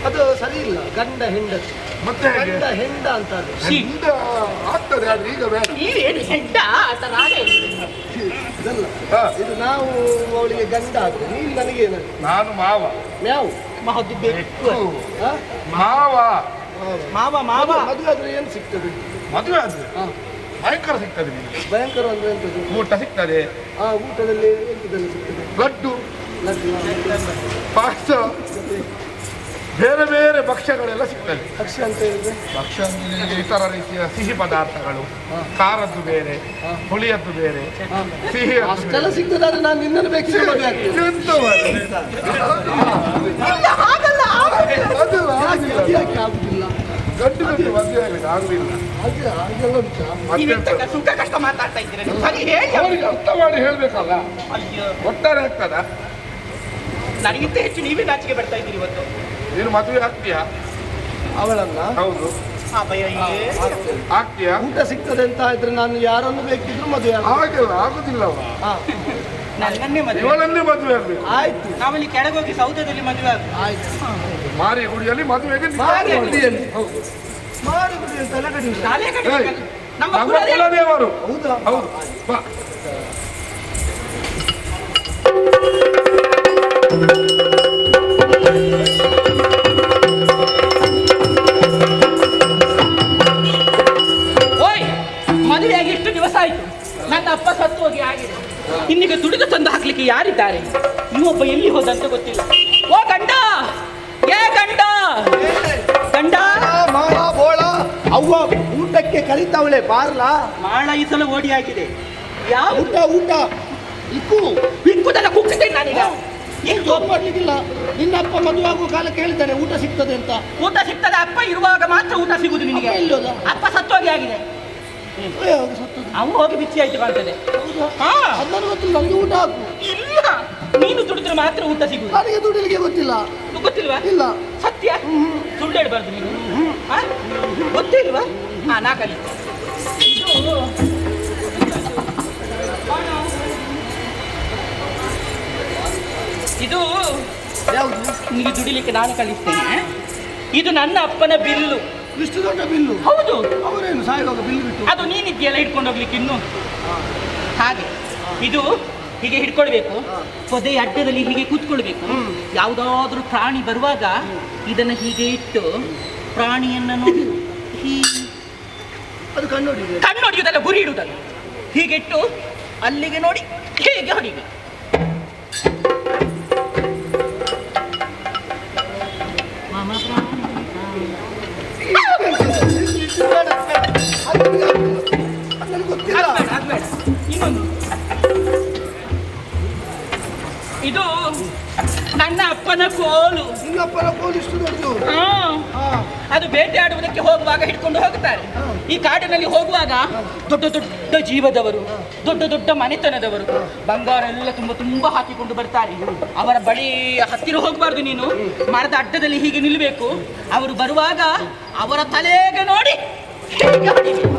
ಅದು ಸರಿ ಇಲ್ಲ. ಗಂಡ ಹೆಂಡತಿ. ಮತ್ತೆ ಹೇಗೆ? ಗಂಡ ಹೆಂಡ ಅಂತ ಅದು. ಹೆಂಡ ಆಗ್ತದೆ, ಆದ್ರೆ ಈಗ ಬೇಡ. ನೀವೇನು ಹೆಂಡ ಇದಲ್ಲ. ಇದು ನಾವು ಅವಳಿಗೆ ಗಂಡ ಆದ್ರೆ ನೀನು ನನಗೆ ಏನಾಗ? ನಾನು ಮಾವ. ಮ್ಯಾವು. ಅದು ಬೆಕ್ಕು ಆ? ಮಾವ ಮಾವ ಮಾವ ಮದುವೆ ಆದ್ರೆ ಏನು ಸಿಗ್ತದೆ? ಮದುವೆ ಆದ್ರೆ ಭಯಂಕರ ಸಿಗ್ತದೆ ನಿಮಗೆ. ಭಯಂಕರ ಅಂದ್ರೆ ಎಂತದ್ದು? ಊಟ ಸಿಗ್ತದೆ, ಆ ಊಟದಲ್ಲಿ ಎಂತದಲ್ಲಿ ಸಿಗ್ತದೆ? ಲಡ್ಡು, ಲಡ್ಡು, ಪಾಯಸ, ಬೇರೆ ಬೇರೆ ಭಕ್ಷ್ಯಗಳೆಲ್ಲ ಸಿಗ್ತದೆ. ಭಕ್ಷ್ಯ ಅಂತ ಹೇಳಿದ್ರೆ ಭಕ್ಷ್ಯ ಅಂದ್ರೆ ನಿಮಗೆ ಇತರ ರೀತಿಯ ಸಿಹಿ ಪದಾರ್ಥಗಳು, ಖಾರದ್ದು ಬೇರೆ, ಹುಳಿಯದ್ದು ಬೇರೆ, ಸಿಹಿ ಅಷ್ಟೆಲ್ಲ ಸಿಗ್ತದಾದ್ರೆ ನಾನು ನಿನ್ನನ್ನು ಬೇಕಿದ್ರೆ ಮದುವೆ ಆಗ್ತೇನೆ. ಇಲ್ಲ, ಹಾಗಲ್ಲ ಯಾಕೆ ಆಗುದಿಲ್ಲ? ಗಂಡು ಗಂಡು ಮದುವೆ ಆಗಿದೆ ಆಗುದಿಲ್ಲ. ಹಾಗೆಲ್ಲ ಉಂಟಾ? ನೀವೆಂತ ಸುಖ ಕಷ್ಟ ಮಾತಾಡ್ತಾ ಇದ್ದೀರಾ ನೀವು? ಸರಿ ಹೇಳಿ ಅವರಿಗೆ ಅರ್ಥ ಮಾಡಿ ಹೇಳ್ಬೇಕಲ್ಲ, ಅಯ್ಯೋ, ಒಟ್ಟಾರೆ ಆಗ್ತದ. ನನಗಿಂತ ಹೆಚ್ಚು ನೀವೇ ನಾಚಿಕೆ ಬರ್ತಾ ಇದ್ದೀರಿ ಇವತ್ತು. ನೀನು ಮದುವೆ ಆಗ್ತೀಯಾ? ಅವಳನ್ನ ಹೌದು. ಆ ಭಯ ಆಗ್ತೀಯಾ? ಊಟ ಸಿಗ್ತದೆ ಅಂತ ಇದ್ರೆ ನಾನು ಯಾರನ್ನು ಬೇಕಿದ್ರು ಮದುವೆ ಹಾಗೆಲ್ಲ ಆಗುದಿಲ್ಲವ. ನನ್ನನ್ನೇ ಮದುವೆ. ಇವಳನ್ನೇ ಮದುವೆ ಆಗ್ಬೇಕು. ಆಯ್ತು ನಾವಲ್ಲಿ ಕೆಳಗೋಗಿ ಸೌಧದಲ್ಲಿ ಮದುವೆ ಆಗ. ಆಯ್ತು. ಮಾರಿ ಗುಡಿಯಲ್ಲಿ ಮದುವೆಗೆ ಮಾರಿ ಗುಡಿಯಲ್ಲಿ? ಹೌದು. ಮಾಡಿ ಬಿಡಿ ಅಂತ ಎಲ್ಲ ಕಡೆ ಉಂಟು. ಶಾಲೆ ಕಡೆ ಏಯ್, ನಮ್ಮ ನಮ್ಮ ಕುಲದೇ- ಕುಲದೇವರು. ಹೌದಾ? ಹೌದು. ಬಾ. ಓಯ್, ಮದುವೆಯಾಗಿ ಎಷ್ಟು ದಿವಸ ಆಯ್ತು? ನನ್ನ ಅಪ್ಪ ಸತ್ತು ಹೋಗಿ ಆಗಿದೆ. ಇನ್ನೀಗ ದುಡಿದು ತಂದು ಹಾಕ್ಲಿಕ್ಕೆ ಯಾರಿದ್ದಾರೆ? ನೀವೊಬ್ಬ ಎಲ್ಲಿ ಹೋದಂತ ಗೊತ್ತಿಲ್ಲ. ಓ ಗಂಡ, ಏ ಗಂಡ, ಗಂಡ. ಮಾವ ಬೋಳ ಅವ್ವ ಊಟಕ್ಕೆ ಕರೀತಾವಳೆ ಬಾರ್ಲಾ. ಮಾಳ ಈ ಸಲ ಓಡಿ ಆಗಿದೆ. ಯಾವ ಊಟ ಊಟ ಇಕ್ಕು ಬಿಕ್ಕುದಲ್ಲ ಕುಗ್ತೇನೆ ನಾನೀಗ. ಏನು ಜೋಬ್ ಮಾಡ್ಲಿಕ್ಕಿಲ್ಲ. ನಿನ್ನ ಅಪ್ಪ ಮದುವೆ ಆಗುವ ಕಾಲಕ್ಕೆ ಹೇಳಿದ್ದಾನೆ ಊಟ ಸಿಗ್ತದೆ ಅಂತ. ಊಟ ಸಿಗ್ತದೆ, ಅಪ್ಪ ಇರುವಾಗ ಮಾತ್ರ ಊಟ ಸಿಗುದು ನಿನಗೆ. ಅಪ್ಪ ಎಲ್ಲಿ ಹೋದ? ಅಪ್ಪ ಸತ್ತೋಗಿ ಆಗಿದೆ. ಯಾವಾಗ ಸತ್ತದ್ದು? ಅವನು ಹೋಗಿ ಬಿಚ್ಚಿ ಆಯ್ತು ಕಾಣ್ತದೆ. ಹೌದಾ? ಹಾ, ಅದು ನನಗೆ ಗೊತ್ತಿಲ್ಲ. ನನಗೆ ಊಟ ಹಾಕು. ಇಲ್ಲ, ನೀನು ದುಡಿದ್ರೆ ಮಾತ್ರ ಊಟ ಸಿಗುದು. ನನಗೆ ದುಡಿಲಿಕ್ಕೆ ಗೊತ್ತಿಲ್ಲ. ಗೊತ್ತಿಲ್ವಾ? ಇಲ್ಲ. ಸತ್ಯ ಸುಳ್ಳು ಹೇಳ್ಬಾರ್ದು ನೀನು. ಆ? ಗೊತ್ತಿಲ್ವಾ? ಹಾ, ನಾಕಲ್ಲಿ ಇದು ಯಾವುದು? ನಿನಗೆ ದುಡಿಲಿಕ್ಕೆ ನಾನು ಕಳಿಸ್ತೇನೆ. ಇದು ನನ್ನ ಅಪ್ಪನ ಬಿಲ್ಲು. ಇಷ್ಟು ದೊಡ್ಡ ಬಿಲ್ಲು? ಹೌದು. ಅವರೇನು ಸಾಯುವಾಗ ಬಿಲ್ ಬಿಟ್ಟು? ಅದು ನೀನಿದ್ಯಲ್ಲ ಹಿಡ್ಕೊಂಡು ಹೋಗ್ಲಿಕ್ಕೆ ಇನ್ನು. ಹಾಗೆ ಇದು ಹೀಗೆ ಹಿಡ್ಕೊಳ್ಬೇಕು. ಪೊದೆ ಅಡ್ಡದಲ್ಲಿ ಹೀಗೆ ಕೂತ್ಕೊಳ್ಬೇಕು. ಯಾವುದಾದ್ರೂ ಪ್ರಾಣಿ ಬರುವಾಗ ಇದನ್ನ ಹೀಗೆ ಇಟ್ಟು ಪ್ರಾಣಿಯನ್ನ ನೋಡಿ ಅದು ಕಣ್ಣೊಡಿದೆ. ಕಣ್ಣು ಹೊಡೆಯುವುದಲ್ಲ, ಗುರಿ ಇಡುವುದಲ್ಲ. ಹೀಗೆ ಇಟ್ಟು ಅಲ್ಲಿಗೆ ನೋಡಿ ಹೀಗೆ ಹೊಡಿಬೇಕು. ನನಗೆ ಗೊತ್ತಿಲ್ಲ. ಅದ್ಬೇಡ. ಇನ್ನೊಂದು, ಇದು ನನ್ನ ಅಪ್ಪನ ಕೋಲು. ನಿನ್ನಪ್ಪನ ಕೋಲು ಇಷ್ಟು ದೊಡ್ಡದು? ಹಾ, ಹಾ. ಅದು ಬೇಟೆಯಾಡುವುದಕ್ಕೆ ಹೋಗುವಾಗ ಹಿಡ್ಕೊಂಡು ಹೋಗ್ತಾರೆ. ಈ ಕಾಡಿನಲ್ಲಿ ಹೋಗುವಾಗ ದೊಡ್ಡ ದೊಡ್ಡ ಜೀವದವರು, ದೊಡ್ಡ ದೊಡ್ಡ ಮನೆತನದವರು ಬಂಗಾರ ಎಲ್ಲ ತುಂಬ ತುಂಬಾ ಹಾಕಿಕೊಂಡು ಬರ್ತಾರೆ. ಅವರ ಬಳಿ ಹತ್ತಿರ ಹೋಗಬಾರ್ದು ನೀನು. ಮರದ ಅಡ್ಡದಲ್ಲಿ ಹೀಗೆ ನಿಲ್ಲಬೇಕು. ಅವರು ಬರುವಾಗ ಅವರ ತಲೆಗೆ ನೋಡಿ ಹೀಗೆ ಹೊಡಿಬೇಕು.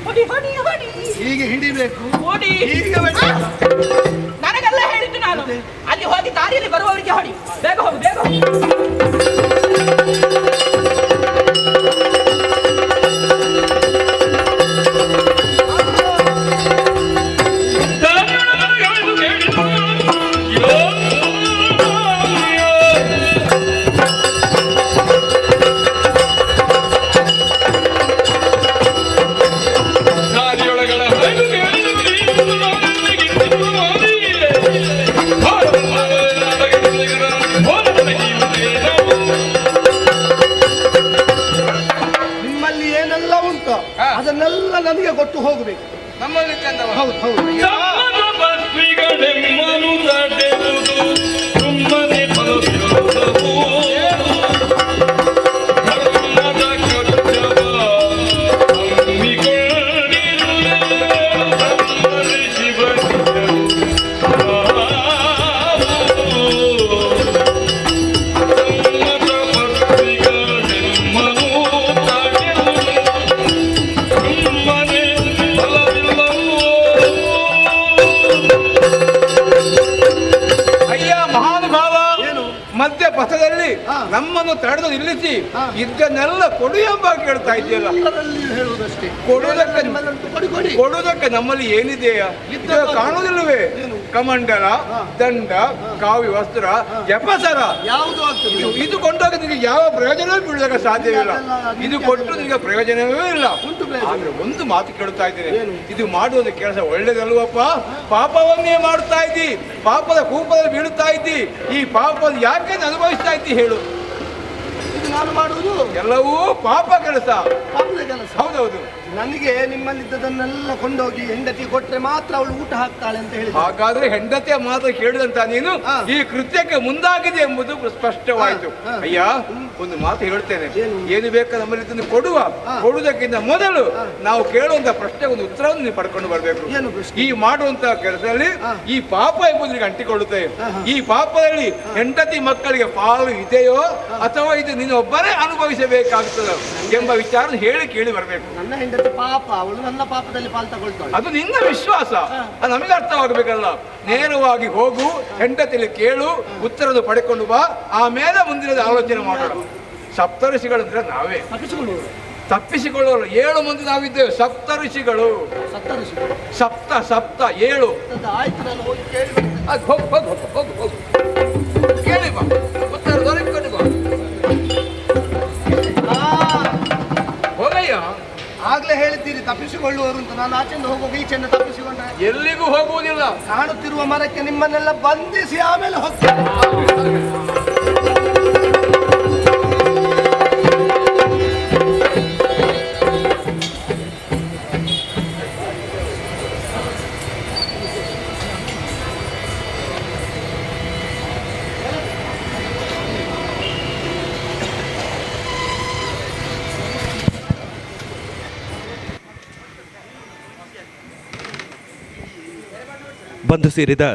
ಹೊಡಿ ಹೊಡಿ ಹೊಡಿ ಹೀಗೆ ಹಿಡಿಬೇಕು. ಹೊಡಿ. ಹೀಗೆ ಹೊಡಿ. ನನಗೆಲ್ಲ ಹೇಳಿದ್ದು ನಾನು. ಅಲ್ಲಿ ಹೋಗಿ ದಾರಿಯಲ್ಲಿ ಬರುವವರಿಗೆ ಹೊಡಿ. ಬೇಗ ಹೋಗು, ಬೇಗ ಹೋಗು. ನಿಮ್ಮಲ್ಲಿ ಏನೆಲ್ಲ ಉಂಟು ಅದನ್ನೆಲ್ಲ ನನಗೆ ಕೊಟ್ಟು ಹೋಗಬೇಕು. ನಮ್ಮಲ್ಲಿ ಚಂದವ. ಹೌದು ಹೌದು. ಧರ್ಮದ ಬಸ್ವಿಗಳೆಮ್ಮನು ತಡೆಯುವುದು ಸುಮ್ಮನೆ ಫಲವಿರುವುದವು. ಧರ್ಮದ ಕರ್ತವ್ಯ ಹಮ್ಮಿಕೊಂಡಿರುವೆ ಧರ್ಮದ ಶಿವನಿಯರು ನಾವು. ಧರ್ಮದ ಬಸ್ವಿಗಳೆಮ್ಮನು ತಡೆಯುವುದು ಸುಮ್ಮನೆ ಫಲವಿಲ್ಲವೋ. ಅಯ್ಯ ಮಹಾ ತಡೆದು ನಿಲ್ಲಿಸಿ ಇದನ್ನೆಲ್ಲ ಕೊಡು ಎಂಬ ಕೇಳ್ತಾ ಇದೆಯಲ್ಲ. ಎಲ್ಲರಲ್ಲಿಯೂ ಹೇಳುವುದಷ್ಟೇ. ಕೊಡುವುದಕ್ಕೆ ನಿಮ್ಮಲ್ಲಂತೂ ಕೊಡಿ ಕೊಡಿ. ಕೊಡುವುದಕ್ಕೆ ನಮ್ಮಲ್ಲಿ ಏನಿದೆಯಾ ಕಾಣುವುದಿಲ್ಲವೇ? ಕಮಂಡಲ, ದಂಡ, ಕಾವಿ ವಸ್ತ್ರ, ಜಪಸರ ಯಾವುದು ಆಗ್ತದೆ? ಇದು ಕೊಂಡಾಗ ನಿಮಗೆ ಯಾವ ಪ್ರಯೋಜನವೂ ಬೀಳುವುದಕ್ಕೆ ಸಾಧ್ಯವಿಲ್ಲ. ಇದು ಕೊಟ್ಟು ನಿಮಗೆ ಪ್ರಯೋಜನವೇ ಇಲ್ಲ. ಆದ್ರೆ ಒಂದು ಮಾತು ಕೇಳ್ತಾ ಇದ್ದೇನೆ, ಇದು ಮಾಡುವುದ ಕೆಲಸ ಒಳ್ಳೇದಲ್ವಪ್ಪ? ಪಾಪವನ್ನೇ ಮಾಡ್ತಾ ಇದ್ದಿ, ಪಾಪದ ಕೂಪದಲ್ಲಿ ಬೀಳುತ್ತಾ ಇದ್ದಿ. ಈ ಪಾಪದ ಯಾಕೆ ಅನುಭವಿಸ್ತಾ ಇದ್ದಿ ಹೇಳು? ಇದು ನಾನು ಮಾಡುವುದು ಎಲ್ಲವೂ ಪಾಪ ಕೆಲಸ. ಪಾಪದ ಕೆಲಸ. ಹೌದೌದು. ನನಗೆ ನಿಮ್ಮಲ್ಲಿದ್ದದನ್ನೆಲ್ಲ ಕೊಂಡೋಗಿ ಹೆಂಡತಿ ಕೊಟ್ರೆ ಮಾತ್ರ ಅವಳು ಊಟ ಹಾಕ್ತಾಳೆ ಅಂತ ಹೇಳಿ. ಹಾಗಾದ್ರೆ ಹೆಂಡತಿಯ ಮಾತು ಕೇಳಿದಂತ ನೀನು ಹಾ. ಈ ಕೃತ್ಯಕ್ಕೆ ಮುಂದಾಗಿದೆ ಎಂಬುದು ಸ್ಪಷ್ಟವಾಯಿತು. ಹಾ. ಅಯ್ಯ, ಒಂದು ಮಾತು ಹೇಳ್ತೇನೆ, ಏನು ಬೇಕು ನಮ್ಮಲ್ಲಿ ಕೊಡುವ. ಕೊಡುವುದಕ್ಕಿಂತ ಮೊದಲು ನಾವು ಕೇಳುವಂತ ಪ್ರಶ್ನೆ ಒಂದು ಉತ್ತರವನ್ನು ನೀವು ಪಡ್ಕೊಂಡು ಬರಬೇಕು. ಏನು ಪ್ರಶ್ನೆ? ಈ ಮಾಡುವಂತ ಕೆಲಸದಲ್ಲಿ ಈ ಪಾಪ ಎಂಬುದಕ್ಕೆ ಅಂಟಿಕೊಳ್ಳುತ್ತೆ. ಈ ಪಾಪದಲ್ಲಿ ಹೆಂಡತಿ ಮಕ್ಕಳಿಗೆ ಪಾಲು ಇದೆಯೋ ಅಥವಾ ಇದು ನೀನು ಒಬ್ಬರೇ ಅನುಭವಿಸಬೇಕಾಗುತ್ತದೆ ಎಂಬ ವಿಚಾರ ಹೇಳಿ ಕೇಳಿ ಬರಬೇಕು. ನನ್ನ ಹೆಂಡತಿ ಪಾಪ, ಅವಳು ನನ್ನ ಪಾಪದಲ್ಲಿ ಪಾಲ್ ತಗೊಳ್ತಾಳೆ. ಅದು ನಿನ್ನ ವಿಶ್ವಾಸ, ಅದು ನಮಗೆ ಅರ್ಥವಾಗಬೇಕಲ್ಲ. ನೇರವಾಗಿ ಹೋಗು, ಹೆಂಡತಿಯಲ್ಲಿ ಕೇಳು, ಉತ್ತರದ ಪಡೆಕೊಂಡು ಬಾ, ಆಮೇಲೆ ಮುಂದಿನ ಆಲೋಚನೆ ಮಾಡೋಣ. ಸಪ್ತಋಷಿಗಳಂದ್ರೆ ನಾವೇ ತಪ್ಪಿಸಿಕೊಳ್ಳೋರು 7 ಮಂದಿ ನಾವಿದ್ದೇವೆ. ಸಪ್ತಋಷಿಗಳು. ಸಪ್ತ ಸಪ್ತ 7. ಆಯ್ತು, ನಾನು ಹೋಗಿ ಕೇಳಿ ಬರ್ತೇನೆ. ಅದು ಹೋಗು ಹೋಗು ಹೋಗು ಹೋಗು ಹೋಗು ಕೇಳಿ ಬಾ, ಉತ್ತರ ದೊರಕಿಕೊಂಡು ಬಾ. ಹೋಗಯ್ಯ. ಆಗ್ಲೇ ಹೇಳಿದ್ದೀರಿ ತಪ್ಪಿಸಿಕೊಳ್ಳುವರು ಅಂತ. ನಾನು ಆಚೆಯಿಂದ ಹೋಗುವಾಗ ಈಚೆಯಿಂದ ತಪ್ಪಿಸಿಕೊಂಡೆ. ಎಲ್ಲಿಗೂ ಹೋಗುವುದಿಲ್ಲ. ಕಾಣುತ್ತಿರುವ ಮರಕ್ಕೆ ನಿಮ್ಮನ್ನೆಲ್ಲ ಬಂಧಿಸಿ ಆಮೇಲೆ ಹೋಗ್ತೇನೆ. ಬಂದು ಸೇರಿದ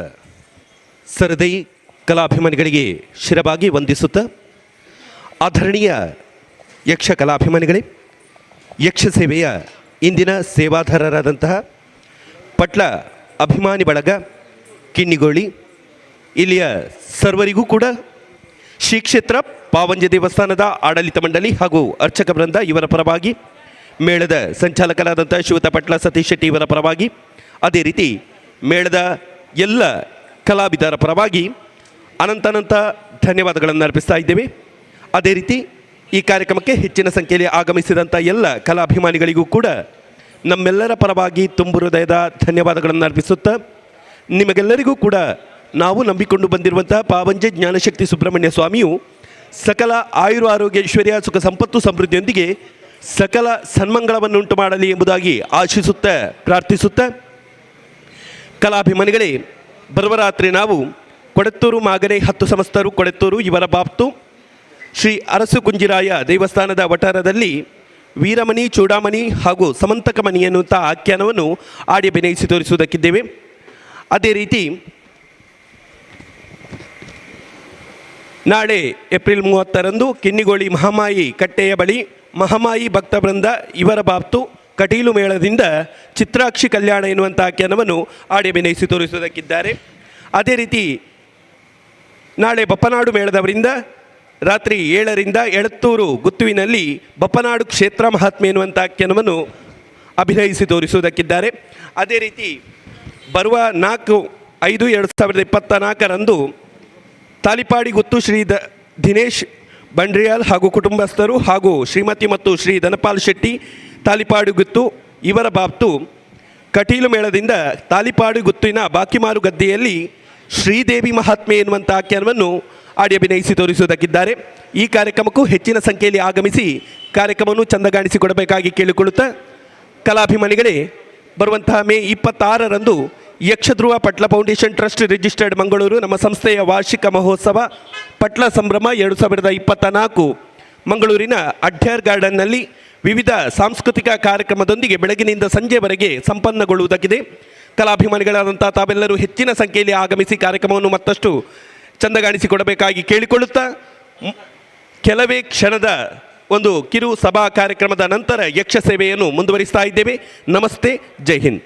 ಸರದೈ ಕಲಾಭಿಮಾನಿಗಳಿಗೆ ಶಿರವಾಗಿ ವಂದಿಸುತ್ತಾ, ಆದರಣೀಯ ಯಕ್ಷ ಕಲಾಭಿಮಾನಿಗಳೇ, ಯಕ್ಷ ಸೇವೆಯ ಇಂದಿನ ಸೇವಾಧಾರರಾದಂತಹ ಪಟ್ಲ ಅಭಿಮಾನಿ ಬಳಗ, ಕಿನ್ನಿಗೋಳಿ, ಇಲ್ಲಿಯ ಸರ್ವರಿಗೂ ಕೂಡ ಶ್ರೀ ಕ್ಷೇತ್ರ ಪಾವಂಜ ದೇವಸ್ಥಾನದ ಆಡಳಿತ ಮಂಡಳಿ ಹಾಗೂ ಅರ್ಚಕ ವೃಂದ ಇವರ ಪರವಾಗಿ, ಮೇಳದ ಸಂಚಾಲಕರಾದಂಥ ಶಿವತ ಪಟ್ಲ ಸತೀಶ್ ಶೆಟ್ಟಿ ಇವರ ಪರವಾಗಿ, ಅದೇ ರೀತಿ ಮೇಳದ ಎಲ್ಲ ಕಲಾವಿದರ ಪರವಾಗಿ ಅನಂತ ಧನ್ಯವಾದಗಳನ್ನು ಅರ್ಪಿಸ್ತಾ ಇದ್ದೇವೆ. ಅದೇ ರೀತಿ ಈ ಕಾರ್ಯಕ್ರಮಕ್ಕೆ ಹೆಚ್ಚಿನ ಸಂಖ್ಯೆಯಲ್ಲಿ ಆಗಮಿಸಿದಂಥ ಎಲ್ಲ ಕಲಾಭಿಮಾನಿಗಳಿಗೂ ಕೂಡ ನಮ್ಮೆಲ್ಲರ ಪರವಾಗಿ ತುಂಬು ಹೃದಯದ ಧನ್ಯವಾದಗಳನ್ನು ಅರ್ಪಿಸುತ್ತಾ, ನಿಮಗೆಲ್ಲರಿಗೂ ಕೂಡ ನಾವು ನಂಬಿಕೊಂಡು ಬಂದಿರುವಂಥ ಪಾವಂಜೆ ಜ್ಞಾನಶಕ್ತಿ ಸುಬ್ರಹ್ಮಣ್ಯ ಸ್ವಾಮಿಯು ಸಕಲ ಆಯುರ ಆರೋಗ್ಯ ಐಶ್ವರ್ಯ ಸುಖ ಸಂಪತ್ತು ಸಮೃದ್ಧಿಯೊಂದಿಗೆ ಸಕಲ ಸನ್ಮಂಗಳವನ್ನುಂಟು ಮಾಡಲಿ ಎಂಬುದಾಗಿ ಆಶಿಸುತ್ತಾ ಪ್ರಾರ್ಥಿಸುತ್ತಾ, ಕಲಾಭಿಮಾನಿಗಳೇ, ಬರುವ ರಾತ್ರಿ ನಾವು ಕೊಡೆತ್ತೂರು ಮಾಗನೆ 10 ಸಮಸ್ತರು ಕೊಡೆತ್ತೂರು ಇವರ ಬಾಪ್ತು ಶ್ರೀ ಅರಸು ಕುಂಜಿರಾಯ ದೇವಸ್ಥಾನದ ವಠಾರದಲ್ಲಿ ವೀರಮಣಿ, ಚೂಡಾಮಣಿ ಹಾಗೂ ಸಮಂತಕಮಣಿ ಎನ್ನುವಂಥ ಆಖ್ಯಾನವನ್ನು ಆಡಿ ಅಭಿನಯಿಸಿ ತೋರಿಸುವುದಕ್ಕಿದ್ದೇವೆ. ಅದೇ ರೀತಿ ನಾಳೆ ಏಪ್ರಿಲ್ 30ರಂದು ಕಿನ್ನಿಗೋಳಿ ಮಹಾಮಾಯಿ ಕಟ್ಟೆಯ ಬಳಿ ಮಹಾಮಾಯಿ ಭಕ್ತವೃಂದ ಇವರ ಬಾಪ್ತು ಕಟೀಲು ಮೇಳದಿಂದ ಚಿತ್ರಾಕ್ಷಿ ಕಲ್ಯಾಣ ಎನ್ನುವಂಥ ಆಖ್ಯಾನವನ್ನು ಆಡಿ ಅಭಿನಯಿಸಿ ತೋರಿಸುವುದಕ್ಕಿದ್ದಾರೆ. ಅದೇ ರೀತಿ ನಾಳೆ ಬಪ್ಪನಾಡು ಮೇಳದವರಿಂದ ರಾತ್ರಿ 7ರಿಂದ ಎಳತ್ತೂರು ಗುತ್ತುವಿನಲ್ಲಿ ಬಪ್ಪನಾಡು ಕ್ಷೇತ್ರ ಮಹಾತ್ಮೆ ಎನ್ನುವಂಥ ಆಖ್ಯಾನವನ್ನು ಅಭಿನಯಿಸಿ ತೋರಿಸುವುದಕ್ಕಿದ್ದಾರೆ. ಅದೇ ರೀತಿ ಬರುವ 4/5/2024ರಂದು ತಾಲಿಪಾಡಿ ಗುತ್ತು ಶ್ರೀ ದಿನೇಶ್ ಬಂಡ್ರಿಯಾಲ್ ಹಾಗೂ ಕುಟುಂಬಸ್ಥರು ಹಾಗೂ ಶ್ರೀಮತಿ ಮತ್ತು ಶ್ರೀ ಧನಪಾಲ್ ಶೆಟ್ಟಿ ತಾಲಿಪಾಡು ಗುತ್ತು ಇವರ ಬಾಪ್ತು ಕಟೀಲು ಮೇಳದಿಂದ ತಾಲಿಪಾಡು ಗುತ್ತಿನ ಬಾಕಿಮಾರು ಗದ್ದೆಯಲ್ಲಿ ಶ್ರೀದೇವಿ ಮಹಾತ್ಮೆ ಎನ್ನುವಂಥ ಆಖ್ಯಾನವನ್ನು ಆಡಿ ಅಭಿನಯಿಸಿ ತೋರಿಸುವುದಕ್ಕಿದ್ದಾರೆ. ಈ ಕಾರ್ಯಕ್ರಮಕ್ಕೂ ಹೆಚ್ಚಿನ ಸಂಖ್ಯೆಯಲ್ಲಿ ಆಗಮಿಸಿ ಕಾರ್ಯಕ್ರಮವನ್ನು ಚಂದಗಾಣಿಸಿಕೊಡಬೇಕಾಗಿ ಕೇಳಿಕೊಳ್ಳುತ್ತಾ, ಕಲಾಭಿಮಾನಿಗಳೇ, ಬರುವಂತಹ ಮೇ 26ರಂದು ಯಕ್ಷಧ್ರುವ ಪಟ್ಲ ಫೌಂಡೇಶನ್ ಟ್ರಸ್ಟ್ ರಿಜಿಸ್ಟರ್ಡ್ ಮಂಗಳೂರು ನಮ್ಮ ಸಂಸ್ಥೆಯ ವಾರ್ಷಿಕ ಮಹೋತ್ಸವ ಪಟ್ಲ ಸಂಭ್ರಮ 2024 ಮಂಗಳೂರಿನ ಅಡ್ಯಾರ್ ಗಾರ್ಡನ್ನಲ್ಲಿ ವಿವಿಧ ಸಾಂಸ್ಕೃತಿಕ ಕಾರ್ಯಕ್ರಮದೊಂದಿಗೆ ಬೆಳಗಿನಿಂದ ಸಂಜೆವರೆಗೆ ಸಂಪನ್ನಗೊಳ್ಳುವುದಕ್ಕಿದೆ. ಕಲಾಭಿಮಾನಿಗಳಾದಂಥ ತಾವೆಲ್ಲರೂ ಹೆಚ್ಚಿನ ಸಂಖ್ಯೆಯಲ್ಲಿ ಆಗಮಿಸಿ ಕಾರ್ಯಕ್ರಮವನ್ನು ಮತ್ತಷ್ಟು ಚಂದಗಾಣಿಸಿಕೊಡಬೇಕಾಗಿ ಕೇಳಿಕೊಳ್ಳುತ್ತಾ, ಕೆಲವೇ ಕ್ಷಣದ ಒಂದು ಕಿರು ಸಭಾ ಕಾರ್ಯಕ್ರಮದ ನಂತರ ಯಕ್ಷ ಸೇವೆಯನ್ನು ಮುಂದುವರಿಸ್ತಾ ಇದ್ದೇವೆ. ನಮಸ್ತೆ, ಜೈ ಹಿಂದ್.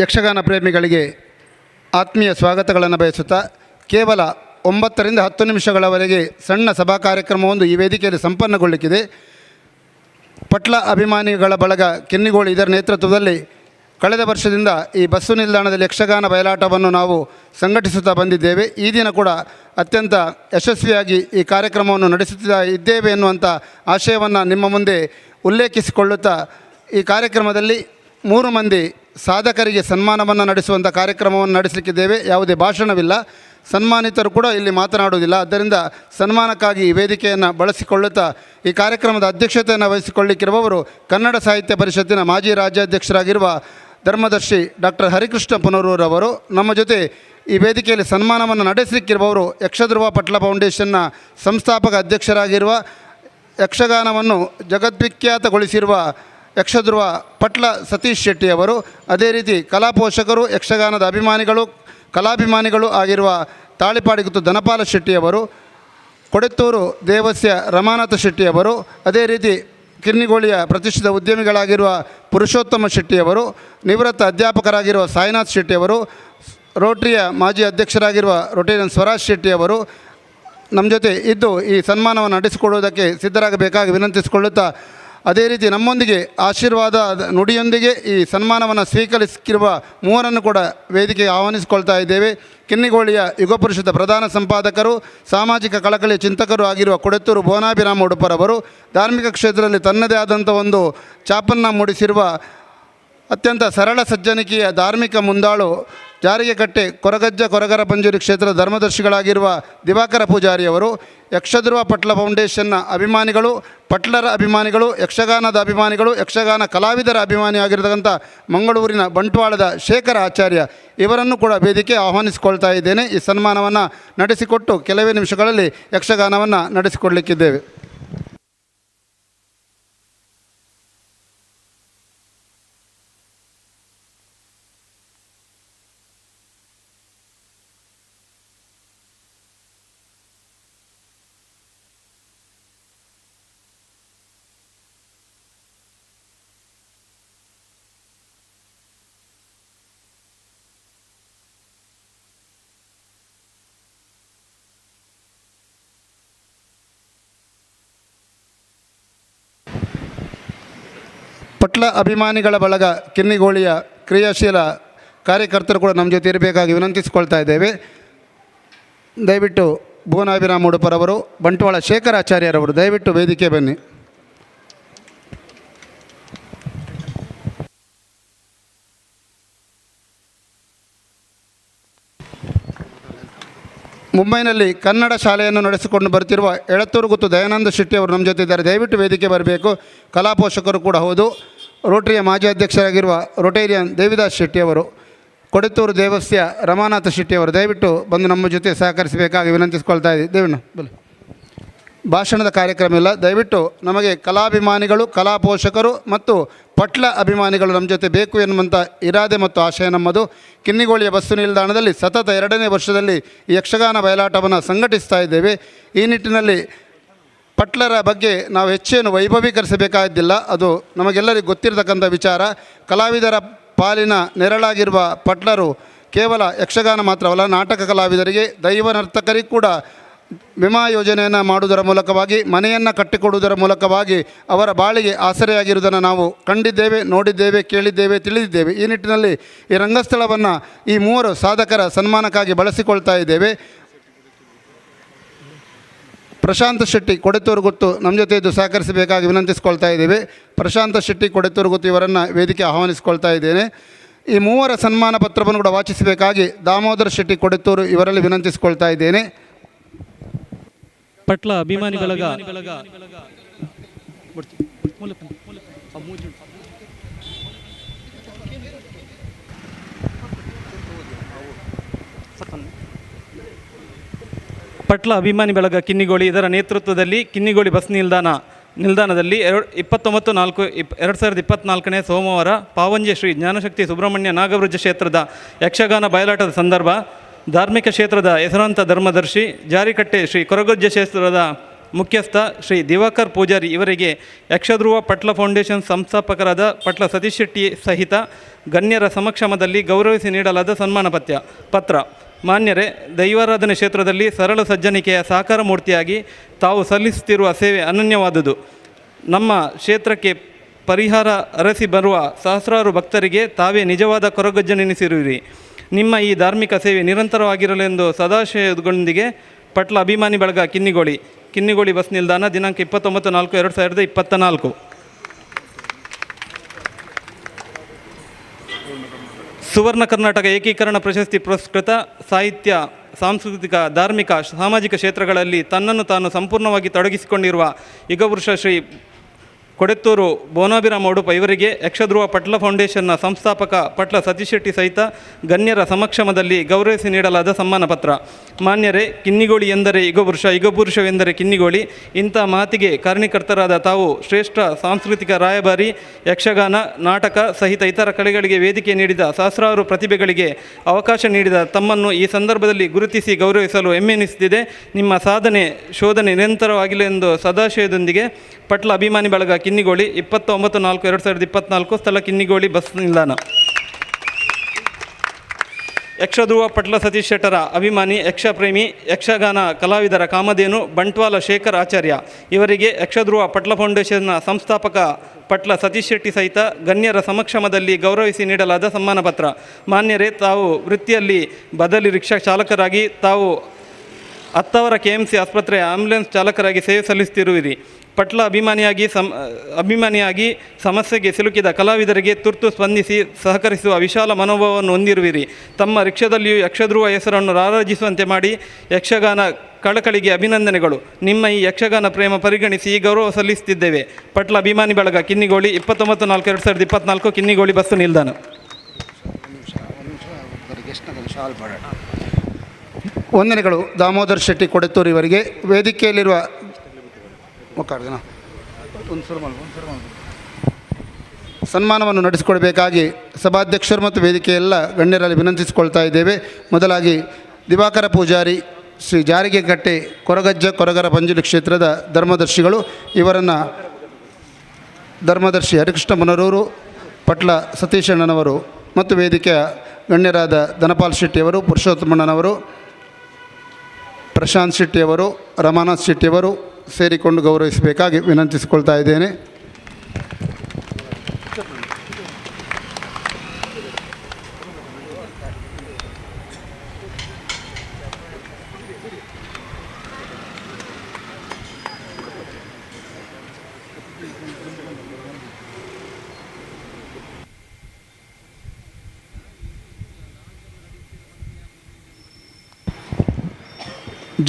ಯಕ್ಷಗಾನ ಪ್ರೇಮಿಗಳಿಗೆ ಆತ್ಮೀಯ ಸ್ವಾಗತಗಳನ್ನು ಬಯಸುತ್ತಾ ಕೇವಲ 9 ರಿಂದ 10 ನಿಮಿಷಗಳವರೆಗೆ ಸಣ್ಣ ಸಭಾ ಕಾರ್ಯಕ್ರಮವೊಂದು ಈ ವೇದಿಕೆಯಲ್ಲಿ ಸಂಪನ್ನಗೊಳ್ಳಲಿಕ್ಕಿದೆ. ಪಟ್ಲ ಅಭಿಮಾನಿಗಳ ಬಳಗ ಕೆನ್ನಿಗೋಳಿ ಇದರ ನೇತೃತ್ವದಲ್ಲಿ ಕಳೆದ ವರ್ಷದಿಂದ ಈ ಬಸ್ಸು ನಿಲ್ದಾಣದಲ್ಲಿ ಯಕ್ಷಗಾನ ಬಯಲಾಟವನ್ನು ನಾವು ಸಂಘಟಿಸುತ್ತಾ ಬಂದಿದ್ದೇವೆ. ಈ ದಿನ ಕೂಡ ಅತ್ಯಂತ ಯಶಸ್ವಿಯಾಗಿ ಈ ಕಾರ್ಯಕ್ರಮವನ್ನು ನಡೆಸುತ್ತಾ ಇದ್ದೇವೆ ಎನ್ನುವಂಥ ಆಶಯವನ್ನು ನಿಮ್ಮ ಮುಂದೆ ಉಲ್ಲೇಖಿಸಿಕೊಳ್ಳುತ್ತಾ ಈ ಕಾರ್ಯಕ್ರಮದಲ್ಲಿ 3 ಮಂದಿ ಸಾಧಕರಿಗೆ ಸನ್ಮಾನವನ್ನು ನಡೆಸುವಂಥ ಕಾರ್ಯಕ್ರಮವನ್ನು ನಡೆಸಲಿಕ್ಕಿದ್ದೇವೆ. ಯಾವುದೇ ಭಾಷಣವಿಲ್ಲ, ಸನ್ಮಾನಿತರು ಕೂಡ ಇಲ್ಲಿ ಮಾತನಾಡುವುದಿಲ್ಲ. ಆದ್ದರಿಂದ ಸನ್ಮಾನಕ್ಕಾಗಿ ಈ ವೇದಿಕೆಯನ್ನು ಬಳಸಿಕೊಳ್ಳುತ್ತಾ ಈ ಕಾರ್ಯಕ್ರಮದ ಅಧ್ಯಕ್ಷತೆಯನ್ನು ವಹಿಸಿಕೊಳ್ಳಿಕ್ಕಿರುವವರು ಕನ್ನಡ ಸಾಹಿತ್ಯ ಪರಿಷತ್ತಿನ ಮಾಜಿ ರಾಜ್ಯಾಧ್ಯಕ್ಷರಾಗಿರುವ ಧರ್ಮದರ್ಶಿ ಡಾಕ್ಟರ್ ಹರಿಕೃಷ್ಣ ಪುನರೂರವರು. ನಮ್ಮ ಜೊತೆ ಈ ವೇದಿಕೆಯಲ್ಲಿ ಸನ್ಮಾನವನ್ನು ನಡೆಸಲಿಕ್ಕಿರುವವರು ಯಕ್ಷಧ್ರುವ ಪಟ್ಲ ಫೌಂಡೇಶನ್ನ ಸಂಸ್ಥಾಪಕ ಅಧ್ಯಕ್ಷರಾಗಿರುವ ಯಕ್ಷಗಾನವನ್ನು ಜಗದ್ವಿಖ್ಯಾತಗೊಳಿಸಿರುವ ಯಕ್ಷಧ್ರುವ ಪಟ್ಲ ಸತೀಶ್ ಶೆಟ್ಟಿಯವರು, ಅದೇ ರೀತಿ ಕಲಾ ಪೋಷಕರು, ಯಕ್ಷಗಾನದ ಅಭಿಮಾನಿಗಳು, ಕಲಾಭಿಮಾನಿಗಳು ಆಗಿರುವ ತಾಳಿಪಾಡಿಗುತ್ತು ಧನಪಾಲ ಶೆಟ್ಟಿಯವರು, ಕೊಡೆತ್ತೂರು ದೇವಸ್ಯ ರಮಾನಾಥ ಶೆಟ್ಟಿಯವರು, ಅದೇ ರೀತಿ ಕಿನ್ನಿಗೋಳಿಯ ಪ್ರತಿಷ್ಠಿತ ಉದ್ಯಮಿಗಳಾಗಿರುವ ಪುರುಷೋತ್ತಮ ಶೆಟ್ಟಿಯವರು, ನಿವೃತ್ತ ಅಧ್ಯಾಪಕರಾಗಿರುವ ಸಾಯಿನಾಥ್ ಶೆಟ್ಟಿಯವರು, ರೋಟರಿಯ ಮಾಜಿ ಅಧ್ಯಕ್ಷರಾಗಿರುವ ರೊಟೇರಿಯನ್ ಸ್ವರಾಜ್ ಶೆಟ್ಟಿಯವರು ನಮ್ಮ ಜೊತೆ ಇದ್ದು ಈ ಸನ್ಮಾನವನ್ನು ನಡೆಸಿಕೊಡುವುದಕ್ಕೆ ಸಿದ್ಧರಾಗಬೇಕಾಗಿ ವಿನಂತಿಸಿಕೊಳ್ಳುತ್ತಾ, ಅದೇ ರೀತಿ ನಮ್ಮೊಂದಿಗೆ ಆಶೀರ್ವಾದ ನುಡಿಯೊಂದಿಗೆ ಈ ಸನ್ಮಾನವನ್ನು ಸ್ವೀಕರಿಸಿರುವ ಮೂವರನ್ನು ಕೂಡ ವೇದಿಕೆಗೆ ಆಹ್ವಾನಿಸಿಕೊಳ್ತಾ ಇದ್ದೇವೆ. ಕಿನ್ನಿಗೋಳಿಯ ಯುಗಪುರುಷದ ಪ್ರಧಾನ ಸಂಪಾದಕರು, ಸಾಮಾಜಿಕ ಕಳಕಳಿಯ ಚಿಂತಕರು ಆಗಿರುವ ಕೊಡೆತ್ತೂರು ಭುವನಾಭಿರಾಮ ಉಡುಪರವರು, ಧಾರ್ಮಿಕ ಕ್ಷೇತ್ರದಲ್ಲಿ ತನ್ನದೇ ಆದಂಥ ಒಂದು ಛಾಪನ್ನು ಮೂಡಿಸಿರುವ ಅತ್ಯಂತ ಸರಳ ಸಜ್ಜನಿಕೆಯ ಧಾರ್ಮಿಕ ಮುಂದಾಳು, ಜಾರಿಗೆ ಕಟ್ಟೆ ಕೊರಗಜ್ಜ ಕೊರಗರ ಪಂಜುರಿ ಕ್ಷೇತ್ರದ ಧರ್ಮದರ್ಶಿಗಳಾಗಿರುವ ದಿವಾಕರ ಪೂಜಾರಿಯವರು, ಯಕ್ಷಧ್ರುವ ಪಟ್ಲ ಫೌಂಡೇಶನ್ನ ಅಭಿಮಾನಿಗಳು, ಪಟ್ಲರ ಅಭಿಮಾನಿಗಳು, ಯಕ್ಷಗಾನದ ಅಭಿಮಾನಿಗಳು, ಯಕ್ಷಗಾನ ಕಲಾವಿದರ ಅಭಿಮಾನಿಯಾಗಿರತಕ್ಕಂಥ ಮಂಗಳೂರಿನ ಬಂಟ್ವಾಳದ ಶೇಖರ ಆಚಾರ್ಯ ಇವರನ್ನು ಕೂಡ ವೇದಿಕೆ ಆಹ್ವಾನಿಸಿಕೊಳ್ತಾ ಇದ್ದೇನೆ. ಈ ಸನ್ಮಾನವನ್ನು ನಡೆಸಿಕೊಟ್ಟು ಕೆಲವೇ ನಿಮಿಷಗಳಲ್ಲಿ ಯಕ್ಷಗಾನವನ್ನು ನಡೆಸಿಕೊಡಲಿಕ್ಕಿದ್ದೇವೆ. ಪಟ್ಲ ಅಭಿಮಾನಿಗಳ ಬಳಗ ಕಿನ್ನಿಗೋಳಿಯ ಕ್ರಿಯಾಶೀಲ ಕಾರ್ಯಕರ್ತರು ಕೂಡ ನಮ್ಮ ಜೊತೆ ಇರಬೇಕಾಗಿ ವಿನಂತಿಸಿಕೊಳ್ತಾ ಇದ್ದೇವೆ. ದಯವಿಟ್ಟು ಭುವನಾಭಿರಾಮ ಉಡುಪರವರು, ಬಂಟ್ವಾಳ ಶೇಖರಾಚಾರ್ಯರವರು ದಯವಿಟ್ಟು ವೇದಿಕೆ ಬನ್ನಿ. ಮುಂಬೈನಲ್ಲಿ ಕನ್ನಡ ಶಾಲೆಯನ್ನು ನಡೆಸಿಕೊಂಡು ಬರ್ತಿರುವ ಎಳತ್ತೂರು ಗುತ್ತು ದಯಾನಂದ ಶೆಟ್ಟಿಯವರು ನಮ್ಮ ಜೊತೆ ಇದ್ದಾರೆ. ದಯವಿಟ್ಟು ವೇದಿಕೆ ಬರಬೇಕು. ಕಲಾ ಪೋಷಕರು ಕೂಡ ಹೌದು. ರೋಟರಿಯ ಮಾಜಿ ಅಧ್ಯಕ್ಷರಾಗಿರುವ ರೊಟೇರಿಯನ್ ದೇವಿದಾಸ್ ಶೆಟ್ಟಿಯವರು, ಕೊಡೆತ್ತೂರು ದೇವಸ್ಯ ರಮಾನಾಥ ಶೆಟ್ಟಿಯವರು ದಯವಿಟ್ಟು ಬಂದು ನಮ್ಮ ಜೊತೆ ಸಹಕರಿಸಬೇಕಾಗಿ ವಿನಂತಿಸಿಕೊಳ್ತಾ ಇದ್ದೀವಿ. ದೇವಣ್ಣ ಬಲ್ಲ. ಭಾಷಣದ ಕಾರ್ಯಕ್ರಮ ಇಲ್ಲ. ದಯವಿಟ್ಟು ನಮಗೆ ಕಲಾಭಿಮಾನಿಗಳು, ಕಲಾ ಪೋಷಕರು ಮತ್ತು ಪಟ್ಲ ಅಭಿಮಾನಿಗಳು ನಮ್ಮ ಜೊತೆ ಬೇಕು ಎನ್ನುವಂಥ ಇರಾದೆ ಮತ್ತು ಆಶಯ ನಮ್ಮದು. ಕಿನ್ನಿಗೋಳಿಯ ಬಸ್ಸು ನಿಲ್ದಾಣದಲ್ಲಿ ಸತತ 2ನೇ ವರ್ಷದಲ್ಲಿ ಈ ಯಕ್ಷಗಾನ ಬಯಲಾಟವನ್ನು ಸಂಘಟಿಸ್ತಾ ಇದ್ದೇವೆ. ಈ ನಿಟ್ಟಿನಲ್ಲಿ ಪಟ್ಲರ ಬಗ್ಗೆ ನಾವು ಹೆಚ್ಚೇನು ವೈಭವೀಕರಿಸಬೇಕಾಗಿದ್ದಿಲ್ಲ, ಅದು ನಮಗೆಲ್ಲರಿಗೂ ಗೊತ್ತಿರತಕ್ಕಂಥ ವಿಚಾರ. ಕಲಾವಿದರ ಪಾಲಿನ ನೆರಳಾಗಿರುವ ಪಟ್ಲರು ಕೇವಲ ಯಕ್ಷಗಾನ ಮಾತ್ರವಲ್ಲ, ನಾಟಕ ಕಲಾವಿದರಿಗೆ, ದೈವ ನರ್ತಕರಿಗೂ ಕೂಡ ವಿಮಾ ಯೋಜನೆಯನ್ನು ಮಾಡುವುದರ ಮೂಲಕವಾಗಿ, ಮನೆಯನ್ನು ಕಟ್ಟಿಕೊಡುವುದರ ಮೂಲಕವಾಗಿ ಅವರ ಬಾಳಿಗೆ ಆಸರೆಯಾಗಿರುವುದನ್ನು ನಾವು ಕಂಡಿದ್ದೇವೆ, ನೋಡಿದ್ದೇವೆ, ಕೇಳಿದ್ದೇವೆ, ತಿಳಿದಿದ್ದೇವೆ. ಈ ನಿಟ್ಟಿನಲ್ಲಿ ಈ ರಂಗಸ್ಥಳವನ್ನು ಈ 3 ಸಾಧಕರ ಸನ್ಮಾನಕ್ಕಾಗಿ ಬಳಸಿಕೊಳ್ತಾ ಇದ್ದೇವೆ. ಪ್ರಶಾಂತ ಶೆಟ್ಟಿ ಕೊಡೆತ್ತೂರು ಗುತ್ತು ನಮ್ಮ ಜೊತೆ ಇದ್ದು ಸಹಕರಿಸಬೇಕಾಗಿ ವಿನಂತಿಸಿಕೊಳ್ತಾ ಇದ್ದೇವೆ. ಪ್ರಶಾಂತ ಶೆಟ್ಟಿ ಕೊಡೆತ್ತೂರು ಗುತ್ತು ಇವರನ್ನು ವೇದಿಕೆ ಆಹ್ವಾನಿಸಿಕೊಳ್ತಾ ಇದ್ದೇನೆ. ಈ 3 ಸನ್ಮಾನ ಪತ್ರವನ್ನು ಕೂಡ ವಾಚಿಸಬೇಕಾಗಿ ದಾಮೋದರ ಶೆಟ್ಟಿ ಕೊಡೆತ್ತೂರು ಇವರಲ್ಲಿ ವಿನಂತಿಸಿಕೊಳ್ತಾ ಇದ್ದೇನೆ. ಪಟ್ಲ ಅಭಿಮಾನಿಗಳಗ ಪಟ್ಲ ಅಭಿಮಾನಿ ಬಳಗ ಕಿನ್ನಿಗೋಳಿ ಇದರ ನೇತೃತ್ವದಲ್ಲಿ ಕಿನ್ನಿಗೋಳಿ ಬಸ್ ನಿಲ್ದಾಣದಲ್ಲಿ 29/4/2024 ಸೋಮವಾರ ಪಾವಂಜೆ ಶ್ರೀ ಜ್ಞಾನಶಕ್ತಿ ಸುಬ್ರಹ್ಮಣ್ಯ ನಾಗವೃಜ ಕ್ಷೇತ್ರದ ಯಕ್ಷಗಾನ ಬಯಲಾಟದ ಸಂದರ್ಭ ಧಾರ್ಮಿಕ ಕ್ಷೇತ್ರದ ಹೆಸರಾಂತ ಧರ್ಮದರ್ಶಿ ಜಾರಿಕಟ್ಟೆ ಶ್ರೀ ಕೊರಗಜ್ಜ ಕ್ಷೇತ್ರದ ಮುಖ್ಯಸ್ಥ ಶ್ರೀ ದಿವಾಕರ್ ಪೂಜಾರಿ ಇವರಿಗೆ ಯಕ್ಷಧ್ರುವ ಪಟ್ಲ ಫೌಂಡೇಶನ್ ಸಂಸ್ಥಾಪಕರಾದ ಪಟ್ಲ ಸತೀಶ್ ಶೆಟ್ಟಿ ಸಹಿತ ಗಣ್ಯರ ಸಮಕ್ಷಮದಲ್ಲಿ ಗೌರವಿಸಿ ನೀಡಲಾದ ಸನ್ಮಾನ ಪತ್ರ. ಮಾನ್ಯರೇ, ದೈವಾರಾಧನೆ ಕ್ಷೇತ್ರದಲ್ಲಿ ಸರಳ ಸಜ್ಜನಿಕೆಯ ಸಾಕಾರ ಮೂರ್ತಿಯಾಗಿ ತಾವು ಸಲ್ಲಿಸುತ್ತಿರುವ ಸೇವೆ ಅನನ್ಯವಾದುದು. ನಮ್ಮ ಕ್ಷೇತ್ರಕ್ಕೆ ಪರಿಹಾರ ಅರಸಿ ಬರುವ ಸಹಸ್ರಾರು ಭಕ್ತರಿಗೆ ತಾವೇ ನಿಜವಾದ ಕೊರಗಜ್ಜನೆನಿಸಿರುವಿರಿ. ನಿಮ್ಮ ಈ ಧಾರ್ಮಿಕ ಸೇವೆ ನಿರಂತರವಾಗಿರಲೆಂದು ಸದಾಶಯದೊಂದಿಗೆ ಪಟ್ಲ ಅಭಿಮಾನಿ ಬಳಗ ಕಿನ್ನಿಗೋಳಿ ಬಸ್ ನಿಲ್ದಾಣ ದಿನಾಂಕ 29/4/2024. ಸುವರ್ಣ ಕರ್ನಾಟಕ ಏಕೀಕರಣ ಪ್ರಶಸ್ತಿ ಪುರಸ್ಕೃತ ಸಾಹಿತ್ಯ, ಸಾಂಸ್ಕೃತಿಕ, ಧಾರ್ಮಿಕ, ಸಾಮಾಜಿಕ ಕ್ಷೇತ್ರಗಳಲ್ಲಿ ತನ್ನನ್ನು ತಾನು ಸಂಪೂರ್ಣವಾಗಿ ತೊಡಗಿಸಿಕೊಂಡಿರುವ ಯುಗಪುರುಷ ಶ್ರೀ ಕೊಡೆತ್ತೂರು ಬೋನಾಭಿರಾಮ ಉಡುಪ ಇವರಿಗೆ ಯಕ್ಷಧ್ರುವ ಪಟ್ಲ ಫೌಂಡೇಶನ್ನ ಸಂಸ್ಥಾಪಕ ಪಟ್ಲ ಸತೀಶ್ ಶೆಟ್ಟಿ ಸಹಿತ ಗಣ್ಯರ ಸಮಕ್ಷಮದಲ್ಲಿ ಗೌರವಿಸಿ ನೀಡಲಾದ ಸನ್ಮಾನ ಪತ್ರ. ಮಾನ್ಯರೇ, ಕಿನ್ನಿಗೋಳಿ ಎಂದರೆ ಯುಗಪುರುಷವೆಂದರೆ ಕಿನ್ನಿಗೋಳಿ. ಇಂಥ ಮಾತಿಗೆ ಕಾರಣೀಕರ್ತರಾದ ತಾವು ಶ್ರೇಷ್ಠ ಸಾಂಸ್ಕೃತಿಕ ರಾಯಭಾರಿ, ಯಕ್ಷಗಾನ, ನಾಟಕ ಸಹಿತ ಇತರ ಕಲೆಗಳಿಗೆ ವೇದಿಕೆ ನೀಡಿದ ಸಹಸ್ರಾರು ಪ್ರತಿಭೆಗಳಿಗೆ ಅವಕಾಶ ನೀಡಿದ ತಮ್ಮನ್ನು ಈ ಸಂದರ್ಭದಲ್ಲಿ ಗುರುತಿಸಿ ಗೌರವಿಸಲು ಹೆಮ್ಮೆನಿಸುತ್ತಿದೆ. ನಿಮ್ಮ ಸಾಧನೆ, ಶೋಧನೆ ನಿರಂತರವಾಗಿಲೆಂದು ಸದಾಶಯದೊಂದಿಗೆ ಪಟ್ಲ ಅಭಿಮಾನಿ ಬಳಗ ಕಿನ್ನಿಗೋಳಿ 29/4/2024, ಸ್ಥಳ ಕಿನ್ನಿಗೋಳಿ ಬಸ್ ನಿಲ್ದಾಣ. ಯಕ್ಷಧ್ರುವ ಪಟ್ಲ ಸತೀಶ್ ಶೆಟ್ಟರ ಅಭಿಮಾನಿ, ಯಕ್ಷಪ್ರೇಮಿ, ಯಕ್ಷಗಾನ ಕಲಾವಿದರ ಕಾಮಧೇನು ಬಂಟ್ವಾಳ ಶೇಖರ್ ಆಚಾರ್ಯ ಇವರಿಗೆ ಯಕ್ಷಧ್ರುವ ಪಟ್ಲ ಫೌಂಡೇಶನ್ನ ಸಂಸ್ಥಾಪಕ ಪಟ್ಲ ಸತೀಶ್ ಶೆಟ್ಟಿ ಸಹಿತ ಗಣ್ಯರ ಸಮಕ್ಷಮದಲ್ಲಿ ಗೌರವಿಸಿ ನೀಡಲಾದ ಸನ್ಮಾನ ಪತ್ರ. ಮಾನ್ಯರೇ, ತಾವು ವೃತ್ತಿಯಲ್ಲಿ ಬದಲಿ ರಿಕ್ಷಾ ಚಾಲಕರಾಗಿ, ತಾವು 10 KMC ಆಸ್ಪತ್ರೆಯ ಆಂಬ್ಯುಲೆನ್ಸ್ ಚಾಲಕರಾಗಿ ಸೇವೆ ಸಲ್ಲಿಸುತ್ತಿರುವಿರಿ. ಪಟ್ಲ ಅಭಿಮಾನಿಯಾಗಿ ಸಮಸ್ಯೆಗೆ ಸಿಲುಕಿದ ಕಲಾವಿದರಿಗೆ ತುರ್ತು ಸ್ಪಂದಿಸಿ ಸಹಕರಿಸುವ ವಿಶಾಲ ಮನೋಭಾವವನ್ನು ಹೊಂದಿರುವಿರಿ. ತಮ್ಮ ರಿಕ್ಷಾದಲ್ಲಿಯೂ ಯಕ್ಷಧ್ರುವ ಹೆಸರನ್ನು ರಾರಾಜಿಸುವಂತೆ ಮಾಡಿ ಯಕ್ಷಗಾನ ಕಳಕಳಿಗೆ ಅಭಿನಂದನೆಗಳು. ನಿಮ್ಮ ಈ ಯಕ್ಷಗಾನ ಪ್ರೇಮ ಪರಿಗಣಿಸಿ ಈ ಗೌರವ ಸಲ್ಲಿಸುತ್ತಿದ್ದೇವೆ. ಪಟ್ಲ ಅಭಿಮಾನಿ ಬಳಗ ಕಿನ್ನಿಗೋಳಿ 29/4/2024, ಕಿನ್ನಿಗೋಳಿ ಬಸ್ಸು ನಿಲ್ದಾಣ. ವಂದನೆಗಳು ದಾಮೋದರ್ ಶೆಟ್ಟಿ ಕೊಡೆತ್ತೂರು ಇವರಿಗೆ. ವೇದಿಕೆಯಲ್ಲಿರುವ ಸನ್ಮಾನವನ್ನು ನಡೆಸಿಕೊಡಬೇಕಾಗಿ ಸಭಾಧ್ಯಕ್ಷರು ಮತ್ತು ವೇದಿಕೆಯ ಎಲ್ಲ ಗಣ್ಯರಲ್ಲಿ ವಿನಂತಿಸಿಕೊಳ್ತಾ ಇದ್ದೇವೆ. ಮೊದಲಾಗಿ ದಿವಾಕರ ಪೂಜಾರಿ, ಶ್ರೀ ಜಾರಿಗೆಕಟ್ಟೆ ಕೊರಗಜ್ಜ ಕೊರಗರ ಪಂಜುಲಿ ಕ್ಷೇತ್ರದ ಧರ್ಮದರ್ಶಿಗಳು, ಇವರನ್ನು ಧರ್ಮದರ್ಶಿ ಹರಿಕೃಷ್ಣ ಮುನರೂರು, ಪಟ್ಲ ಸತೀಶಣ್ಣನವರು ಮತ್ತು ವೇದಿಕೆಯ ಗಣ್ಯರಾದ ಧನಪಾಲ್ ಶೆಟ್ಟಿಯವರು, ಪುರುಷೋತ್ತಮಣ್ಣನವರು, ಪ್ರಶಾಂತ್ ಶೆಟ್ಟಿಯವರು, ರಮಾನಾಥ್ ಶೆಟ್ಟಿಯವರು ಸೇರಿಕೊಂಡು ಗೌರವಿಸಬೇಕಾಗಿ ವಿನಂತಿಸಿಕೊಳ್ತಾ ಇದ್ದೇನೆ.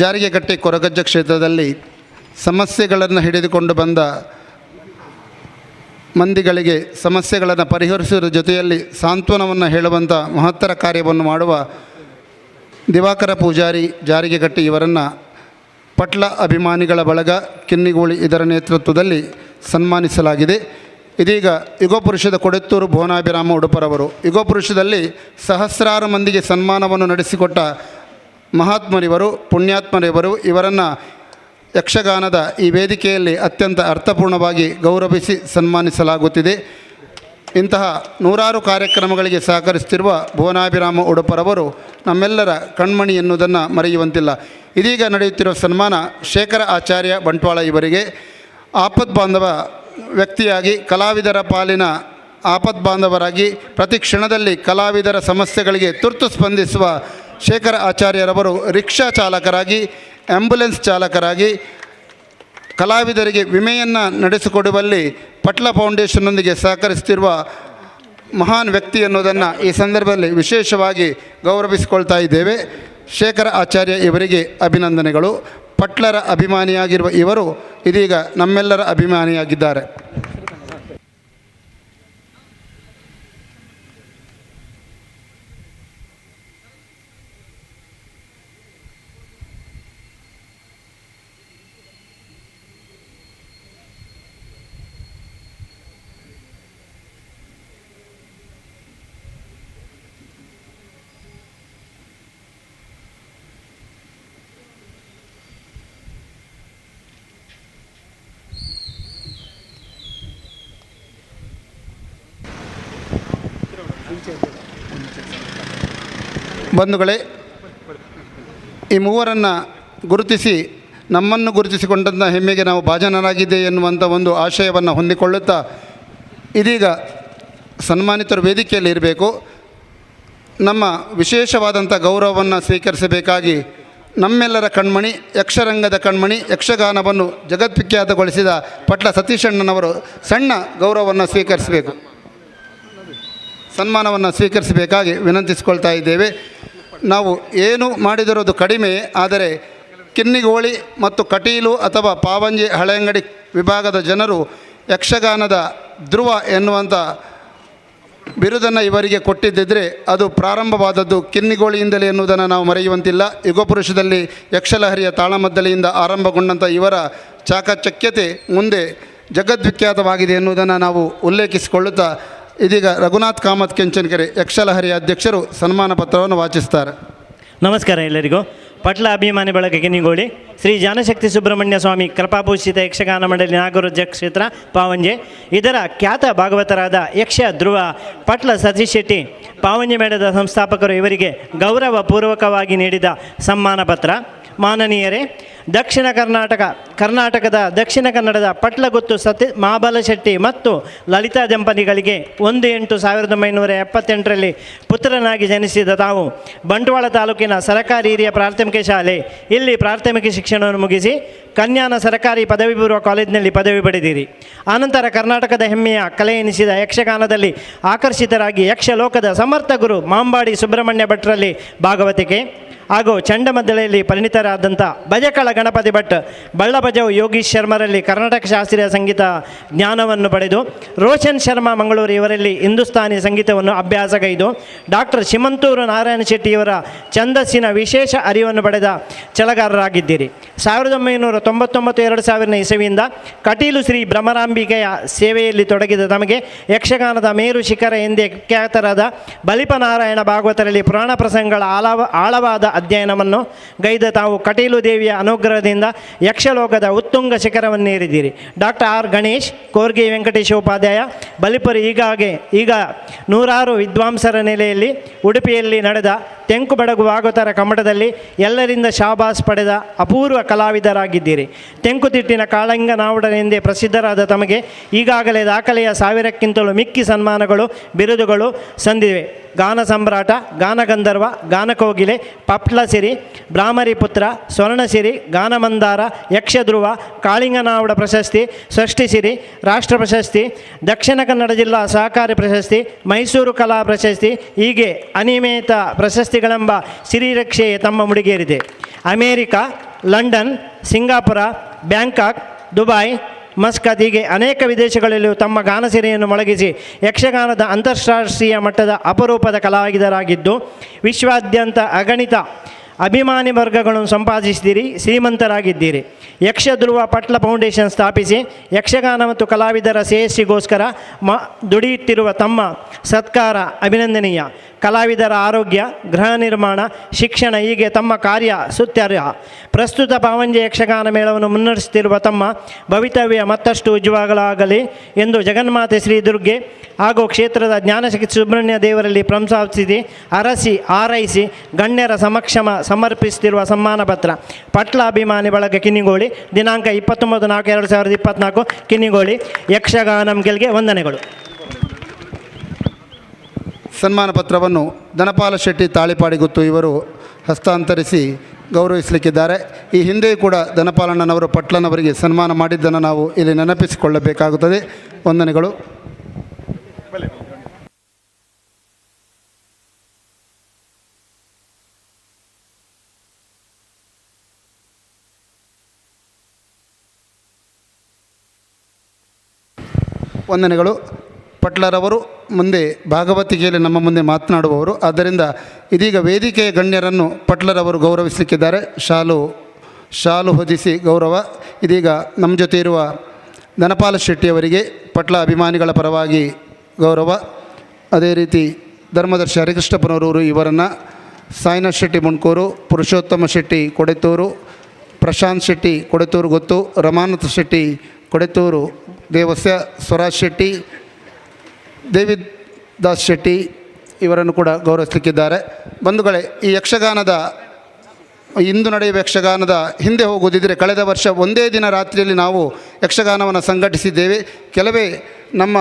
ಜಾರಿಗೆಕಟ್ಟೆ ಕೊರಗಜ್ಜ ಕ್ಷೇತ್ರದಲ್ಲಿ ಸಮಸ್ಯೆಗಳನ್ನು ಹಿಡಿದುಕೊಂಡು ಬಂದ ಮಂದಿಗಳಿಗೆ ಸಮಸ್ಯೆಗಳನ್ನು ಪರಿಹರಿಸುವ ಜೊತೆಯಲ್ಲಿ ಸಾಂತ್ವನವನ್ನು ಹೇಳುವಂಥ ಮಹತ್ತರ ಕಾರ್ಯವನ್ನು ಮಾಡುವ ದಿವಾಕರ ಪೂಜಾರಿ ಜಾರಿಗೆಕಟ್ಟೆ ಇವರನ್ನು ಪಟ್ಲ ಅಭಿಮಾನಿಗಳ ಬಳಗ ಕಿನ್ನಿಗೋಳಿ ಇದರ ನೇತೃತ್ವದಲ್ಲಿ ಸನ್ಮಾನಿಸಲಾಗಿದೆ. ಇದೀಗ ಯುಗಪುರುಷದ ಕೊಡೆತ್ತೂರು ಬೋನಾಭಿರಾಮ ಉಡುಪರವರು ಯುಗಪುರುಷದಲ್ಲಿ ಸಹಸ್ರಾರು ಮಂದಿಗೆ ಸನ್ಮಾನವನ್ನು ನಡೆಸಿಕೊಟ್ಟ ಮಹಾತ್ಮರಿವರು, ಪುಣ್ಯಾತ್ಮರಿವರು. ಇವರನ್ನು ಯಕ್ಷಗಾನದ ಈ ವೇದಿಕೆಯಲ್ಲಿ ಅತ್ಯಂತ ಅರ್ಥಪೂರ್ಣವಾಗಿ ಗೌರವಿಸಿ ಸನ್ಮಾನಿಸಲಾಗುತ್ತಿದೆ. ಇಂತಹ ನೂರಾರು ಕಾರ್ಯಕ್ರಮಗಳಿಗೆ ಸಹಕರಿಸುತ್ತಿರುವ ಬೋನಾಭಿರಾಮ ಉಡುಪರವರು ನಮ್ಮೆಲ್ಲರ ಕಣ್ಮಣಿ ಎನ್ನುವುದನ್ನು ಮರೆಯುವಂತಿಲ್ಲ. ಇದೀಗ ನಡೆಯುತ್ತಿರುವ ಸನ್ಮಾನ ಶೇಖರ ಆಚಾರ್ಯ ಬಂಟ್ವಾಳ ಇವರಿಗೆ ಆಪದ್ಬಾಂಧವ ವ್ಯಕ್ತಿಯಾಗಿ, ಕಲಾವಿದರ ಪಾಲಿನ ಆಪದ್ಬಾಂಧವರಾಗಿ, ಪ್ರತಿ ಕ್ಷಣದಲ್ಲಿ ಕಲಾವಿದರ ಸಮಸ್ಯೆಗಳಿಗೆ ತುರ್ತು ಸ್ಪಂದಿಸುವ ಶೇಖರ ಆಚಾರ್ಯರವರು ರಿಕ್ಷಾ ಚಾಲಕರಾಗಿ, ಆ್ಯಂಬುಲೆನ್ಸ್ ಚಾಲಕರಾಗಿ, ಕಲಾವಿದರಿಗೆ ವಿಮೆಯನ್ನು ನಡೆಸಿಕೊಡುವಲ್ಲಿ ಪಟ್ಲ ಫೌಂಡೇಶನ್ನೊಂದಿಗೆ ಸಹಕರಿಸುತ್ತಿರುವ ಮಹಾನ್ ವ್ಯಕ್ತಿ ಎನ್ನುವುದನ್ನು ಈ ಸಂದರ್ಭದಲ್ಲಿ ವಿಶೇಷವಾಗಿ ಗೌರವಿಸಿಕೊಳ್ತಾ ಇದ್ದೇವೆ. ಶೇಖರ ಆಚಾರ್ಯ ಇವರಿಗೆ ಅಭಿನಂದನೆಗಳು. ಪಟ್ಲರ ಅಭಿಮಾನಿಯಾಗಿರುವ ಇವರು ಇದೀಗ ನಮ್ಮೆಲ್ಲರ ಅಭಿಮಾನಿಯಾಗಿದ್ದಾರೆ. ಬಂಧುಗಳೇ, ಈ ಮೂವರನ್ನು ಗುರುತಿಸಿ ನಮ್ಮನ್ನು ಗುರುತಿಸಿಕೊಂಡಂಥ ಹೆಮ್ಮೆಗೆ ನಾವು ಭಾಜನರಾಗಿದೆ ಎನ್ನುವಂಥ ಒಂದು ಆಶಯವನ್ನು ಹೊಂದಿಕೊಳ್ಳುತ್ತಾ ಇದೀಗ ಸನ್ಮಾನಿತರು ವೇದಿಕೆಯಲ್ಲಿ ಇರಬೇಕು. ನಮ್ಮ ವಿಶೇಷವಾದಂಥ ಗೌರವವನ್ನು ಸ್ವೀಕರಿಸಬೇಕಾಗಿ ನಮ್ಮೆಲ್ಲರ ಕಣ್ಮಣಿ, ಯಕ್ಷರಂಗದ ಕಣ್ಮಣಿ, ಯಕ್ಷಗಾನವನ್ನು ಜಗದ್ವಿಖ್ಯಾತಗೊಳಿಸಿದ ಪಟ್ಲ ಸತೀಶಣ್ಣನವರು ಸಣ್ಣ ಗೌರವವನ್ನು ಸ್ವೀಕರಿಸಬೇಕು, ಸನ್ಮಾನವನ್ನು ಸ್ವೀಕರಿಸಬೇಕಾಗಿ ವಿನಂತಿಸಿಕೊಳ್ತಾ ಇದ್ದೇವೆ. ನಾವು ಏನು ಮಾಡಿದರೂ ಅದು ಕಡಿಮೆ, ಆದರೆ ಕಿನ್ನಿಗೋಳಿ ಮತ್ತು ಕಟೀಲು ಅಥವಾ ಪಾವಂಜಿ ಹಳೆಯಂಗಡಿ ವಿಭಾಗದ ಜನರು ಯಕ್ಷಗಾನದ ಧ್ರುವ ಎನ್ನುವಂಥ ಬಿರುದನ್ನು ಇವರಿಗೆ ಕೊಟ್ಟಿದ್ದಿದ್ದರೆ ಅದು ಪ್ರಾರಂಭವಾದದ್ದು ಕಿನ್ನಿಗೋಳಿಯಿಂದಲೇ ಎನ್ನುವುದನ್ನು ನಾವು ಮರೆಯುವಂತಿಲ್ಲ. ಯುಗಪುರುಷದಲ್ಲಿ ಯಕ್ಷಲಹರಿಯ ತಾಳಮದ್ದಲೆಯಿಂದ ಆರಂಭಗೊಂಡಂಥ ಇವರ ಚಾಕಚಕ್ಯತೆ ಮುಂದೆ ಜಗದ್ವಿಖ್ಯಾತವಾಗಿದೆ ಎನ್ನುವುದನ್ನು ನಾವು ಉಲ್ಲೇಖಿಸಿಕೊಳ್ಳುತ್ತಾ ಇದೀಗ ರಘುನಾಥ್ ಕಾಮತ್ ಕೆಂಚನಕೆರೆ ಯಕ್ಷಲಹರಿಯ ಅಧ್ಯಕ್ಷರು ಸನ್ಮಾನ ಪತ್ರವನ್ನು ವಾಚಿಸ್ತಾರೆ. ನಮಸ್ಕಾರ ಎಲ್ಲರಿಗೂ. ಪಟ್ಲ ಅಭಿಮಾನಿ ಬಳಗ ಕಿನ್ನಿಗೋಳಿ ಶ್ರೀ ಜಾನಶಕ್ತಿ ಸುಬ್ರಹ್ಮಣ್ಯ ಸ್ವಾಮಿ ಕೃಪಾಪೂಜಿತ ಯಕ್ಷಗಾನ ಮಂಡಳಿ ನಾಗರೋಜ ಕ್ಷೇತ್ರ ಪಾವಂಜೆ ಇದರ ಖ್ಯಾತ ಭಾಗವತರಾದ ಯಕ್ಷ ಧ್ರುವ ಪಟ್ಲ ಸತೀಶ್ ಶೆಟ್ಟಿ ಪಾವಂಜೆ ಮೇಳದ ಸಂಸ್ಥಾಪಕರು ಇವರಿಗೆ ಗೌರವಪೂರ್ವಕವಾಗಿ ನೀಡಿದ ಸನ್ಮಾನ ಪತ್ರ. ಮಾನನೀಯರೇ, ಕರ್ನಾಟಕದ ದಕ್ಷಿಣ ಕನ್ನಡದ ಪಟ್ಲಗುತ್ತು ಮಹಾಬಲ ಶೆಟ್ಟಿ ಮತ್ತು ಲಲಿತಾ ದಂಪತಿಗಳಿಗೆ 1/8/1978ರಲ್ಲಿ ಪುತ್ರನಾಗಿ ಜನಿಸಿದ ತಾವು ಬಂಟ್ವಾಳ ತಾಲೂಕಿನ ಸರಕಾರಿ ಹಿರಿಯ ಪ್ರಾಥಮಿಕ ಶಾಲೆ ಇಲ್ಲಿ ಪ್ರಾಥಮಿಕ ಶಿಕ್ಷಣವನ್ನು ಮುಗಿಸಿ ಕನ್ಯಾನ ಸರಕಾರಿ ಪದವಿ ಪೂರ್ವ ಕಾಲೇಜಿನಲ್ಲಿ ಪದವಿ ಪಡೆದಿರಿ. ಆನಂತರ ಕರ್ನಾಟಕದ ಹೆಮ್ಮೆಯ ಕಲೆ ಎನಿಸಿದ ಯಕ್ಷಗಾನದಲ್ಲಿ ಆಕರ್ಷಿತರಾಗಿ ಯಕ್ಷಲೋಕದ ಸಮರ್ಥ ಗುರು ಮಾಂಬಾಡಿ ಸುಬ್ರಹ್ಮಣ್ಯ ಭಟ್ರಲ್ಲಿ ಭಾಗವತಿಕೆ ಹಾಗೂ ಚಂಡಮದ್ದಳೆಯಲ್ಲಿ ಪರಿಣಿತರಾದಂಥ ಭಜಕಳ ಗಣಪತಿ ಭಟ್, ಬಳ್ಳಭಜವು ಯೋಗೀಶ್ ಶರ್ಮರಲ್ಲಿ ಕರ್ನಾಟಕ ಶಾಸ್ತ್ರೀಯ ಸಂಗೀತ ಜ್ಞಾನವನ್ನು ಪಡೆದು ರೋಷನ್ ಶರ್ಮಾ ಮಂಗಳೂರು ಇವರಲ್ಲಿ ಹಿಂದೂಸ್ತಾನಿ ಸಂಗೀತವನ್ನು ಅಭ್ಯಾಸಗೈದು ಡಾಕ್ಟರ್ ಶಿಮಂತೂರು ನಾರಾಯಣ ಶೆಟ್ಟಿಯವರ ಛಂದಸ್ಸಿನ ವಿಶೇಷ ಅರಿವನ್ನು ಪಡೆದ ಛಲಗಾರರಾಗಿದ್ದೀರಿ. 1999-2000 ಇಸವಿಯಿಂದ ಕಟೀಲು ಶ್ರೀ ಭ್ರಮರಾಂಬಿಕೆಯ ಸೇವೆಯಲ್ಲಿ ತೊಡಗಿದ ತಮಗೆ ಯಕ್ಷಗಾನದ ಮೇರು ಶಿಖರ ಎಂದೇ ಖ್ಯಾತರಾದ ಬಲಿಪನಾರಾಯಣ ಭಾಗವತರಲ್ಲಿ ಪುರಾಣ ಪ್ರಸಂಗಗಳ ಆಳವಾದ ಅಧ್ಯಯನವನ್ನು ಗೈದ ತಾವು ಕಟೀಲು ದೇವಿಯ ಅನುಗ್ರಹದಿಂದ ಯಕ್ಷಲೋಕದ ಉತ್ತುಂಗ ಶಿಖರವನ್ನೇರಿದ್ದೀರಿ. ಡಾಕ್ಟರ್ ಆರ್ ಗಣೇಶ್, ಕೋರ್ಗಿ ವೆಂಕಟೇಶೋಪಾಧ್ಯಾಯ, ಬಲಿಪರು ಈಗ ನೂರಾರು ವಿದ್ವಾಂಸರ ನೆಲೆಯಲ್ಲಿ ಉಡುಪಿಯಲ್ಲಿ ನಡೆದ ತೆಂಕುಬಡಗು ಭಾಗವತರ ಕಮ್ಮಟದಲ್ಲಿ ಎಲ್ಲರಿಂದ ಶಾಬಾಸ್ ಪಡೆದ ಅಪೂರ್ವ ಕಲಾವಿದರಾಗಿದ್ದೀರಿ. ತೆಂಕುತಿಟ್ಟಿನ ಕಾಳಂಗನಾವುಡನೆಂದೇ ಪ್ರಸಿದ್ಧರಾದ ತಮಗೆ ಈಗಾಗಲೇ ದಾಖಲೆಯ 1000ಕ್ಕಿಂತಲೂ ಮಿಕ್ಕಿ ಸನ್ಮಾನಗಳು, ಬಿರುದುಗಳು ಸಂದಿವೆ. ಗಾನ ಸಮ್ರಾಟ, ಗಾನಗಂಧರ್ವ, ಗಾನಕೋಗಿಲೆ, ಪಪ್ಲಸಿರಿ, ಬ್ರಾಹ್ಮರಿ ಪುತ್ರ, ಸ್ವರ್ಣಸಿರಿ, ಗಾನಮಂದಾರ, ಯಕ್ಷಧ್ರುವ, ಕಾಳಿಂಗನಾವುಡ ಪ್ರಶಸ್ತಿ, ಷಷ್ಠಿಸಿರಿ, ರಾಷ್ಟ್ರ ಪ್ರಶಸ್ತಿ, ದಕ್ಷಿಣ ಕನ್ನಡ ಜಿಲ್ಲಾ ಸಹಕಾರಿ ಪ್ರಶಸ್ತಿ, ಮೈಸೂರು ಕಲಾ ಪ್ರಶಸ್ತಿ, ಹೀಗೆ ಅನಿಯಮಿತ ಪ್ರಶಸ್ತಿಗಳೆಂಬ ಸಿರಿರಕ್ಷೆಯೇ ತಮ್ಮ ಮುಡಿಗೇರಿದೆ. America, London, Singapore, Bangkok, Dubai, Muscat ಹೀಗೆ ಅನೇಕ ವಿದೇಶಗಳಲ್ಲಿಯೂ ತಮ್ಮ ಗಾನಸಿರಿಯನ್ನು ಮೊಳಗಿಸಿ ಯಕ್ಷಗಾನದ ಅಂತಾರಾಷ್ಟ್ರೀಯ ಮಟ್ಟದ ಅಪರೂಪದ ಕಲಾವಿದರಾಗಿದ್ದು ವಿಶ್ವಾದ್ಯಂತ ಅಗಣಿತ ಅಭಿಮಾನಿ ವರ್ಗಗಳನ್ನು ಸಂಪಾದಿಸಿದಿರಿ, ಶ್ರೀಮಂತರಾಗಿದ್ದೀರಿ. ಯಕ್ಷಧ್ರುವ ಪಟ್ಲ ಫೌಂಡೇಶನ್ ಸ್ಥಾಪಿಸಿ ಯಕ್ಷಗಾನ ಮತ್ತು ಕಲಾವಿದರ ಶ್ರೇಯಸ್ಸಿಗೋಸ್ಕರ ದುಡಿಯುತ್ತಿರುವ ತಮ್ಮ ಸತ್ಕಾರ ಅಭಿನಂದನೀಯ. ಕಲಾವಿದರ ಆರೋಗ್ಯ, ಗೃಹ ನಿರ್ಮಾಣ, ಶಿಕ್ಷಣ ಹೀಗೆ ತಮ್ಮ ಕಾರ್ಯ ಸ್ತುತ್ಯಾರ್ಹ. ಪ್ರಸ್ತುತ ಪಾವಂಜೆ ಯಕ್ಷಗಾನ ಮೇಳವನ್ನು ಮುನ್ನಡೆಸುತ್ತಿರುವ ತಮ್ಮ ಭವಿತವ್ಯ ಮತ್ತಷ್ಟು ಉಜ್ವಲವಾಗಲಿ ಎಂದು ಜಗನ್ಮಾತೆ ಶ್ರೀ ದುರ್ಗೆ ಹಾಗೂ ಕ್ಷೇತ್ರದ ಜ್ಞಾನಶಕ್ತಿ ಸುಬ್ರಹ್ಮಣ್ಯ ದೇವರಲ್ಲಿ ಪ್ರಶಂಸಿಸಿ ಹಾರೈಸಿ ಗಣ್ಯರ ಸಮರ್ಪಿಸುತ್ತಿರುವ ಸನ್ಮಾನ ಪತ್ರ. ಪಟ್ಲ ಅಭಿಮಾನಿ ಬಳಗ ಕಿನ್ನಿಗೋಳಿ, ದಿನಾಂಕ 29/4/2024, ಕಿನ್ನಿಗೋಳಿ. ಯಕ್ಷಗಾನಂ ಗೆಲ್ಗೆ ವಂದನೆಗಳು. ಸನ್ಮಾನ ಪತ್ರವನ್ನು ಧನಪಾಲ ಶೆಟ್ಟಿ ತಾಳಿಪಾಡಿಗುತ್ತು ಇವರು ಹಸ್ತಾಂತರಿಸಿ ಗೌರವಿಸಲಿಕ್ಕಿದ್ದಾರೆ. ಈ ಹಿಂದೆಯೂ ಕೂಡ ಧನಪಾಲಣ್ಣನವರು ಪಟ್ಲನವರಿಗೆ ಸನ್ಮಾನ ಮಾಡಿದ್ದನ್ನು ನಾವು ಇಲ್ಲಿ ನೆನಪಿಸಿಕೊಳ್ಳಬೇಕಾಗುತ್ತದೆ. ವಂದನೆಗಳು. ವಂದನೆಗಳು. ಪಟ್ಲರವರು ಮುಂದೆ ಭಾಗವತಿಕೆಯಲ್ಲಿ ನಮ್ಮ ಮುಂದೆ ಮಾತನಾಡುವವರು. ಆದ್ದರಿಂದ ಇದೀಗ ವೇದಿಕೆಯ ಗಣ್ಯರನ್ನು ಪಟ್ಲರವರು ಗೌರವಿಸಲಿಕ್ಕಿದ್ದಾರೆ. ಶಾಲು ಹೊದಿಸಿ ಗೌರವ. ಇದೀಗ ನಮ್ಮ ಜೊತೆ ಇರುವ ಧನಪಾಲ ಶೆಟ್ಟಿಯವರಿಗೆ ಪಟ್ಲ ಅಭಿಮಾನಿಗಳ ಪರವಾಗಿ ಗೌರವ. ಅದೇ ರೀತಿ ಧರ್ಮದರ್ಶಿ ಹರಿಕೃಷ್ಣಪ್ಪನವರು ಇವರನ್ನು, ಸಾಯಿನಾಥ್ ಶೆಟ್ಟಿ ಮುಣ್ಕೂರು, ಪುರುಷೋತ್ತಮ ಶೆಟ್ಟಿ ಕೊಡೆತೂರು, ಪ್ರಶಾಂತ್ ಶೆಟ್ಟಿ ಕೊಡೆತೂರು ಗೊತ್ತು, ರಮಾನಾಥ ಶೆಟ್ಟಿ ಕೊಡೆತೂರು ದೇವಸ್ಯ, ಸ್ವರಾಜ್ ಶೆಟ್ಟಿ, ದೇವಿದಾಸ್ ಶೆಟ್ಟಿ, ಇವರನ್ನು ಕೂಡ ಗೌರವಿಸಲಿಕ್ಕಿದ್ದಾರೆ. ಬಂಧುಗಳೇ, ಈ ಯಕ್ಷಗಾನದ ಇಂದು ನಡೆಯುವ ಯಕ್ಷಗಾನದ ಹಿಂದೆ ಹೋಗುವುದಿದ್ದರೆ ಕಳೆದ ವರ್ಷ ಒಂದೇ ದಿನ ರಾತ್ರಿಯಲ್ಲಿ ನಾವು ಯಕ್ಷಗಾನವನ್ನು ಸಂಘಟಿಸಿದ್ದೇವೆ. ಕೆಲವೇ ನಮ್ಮ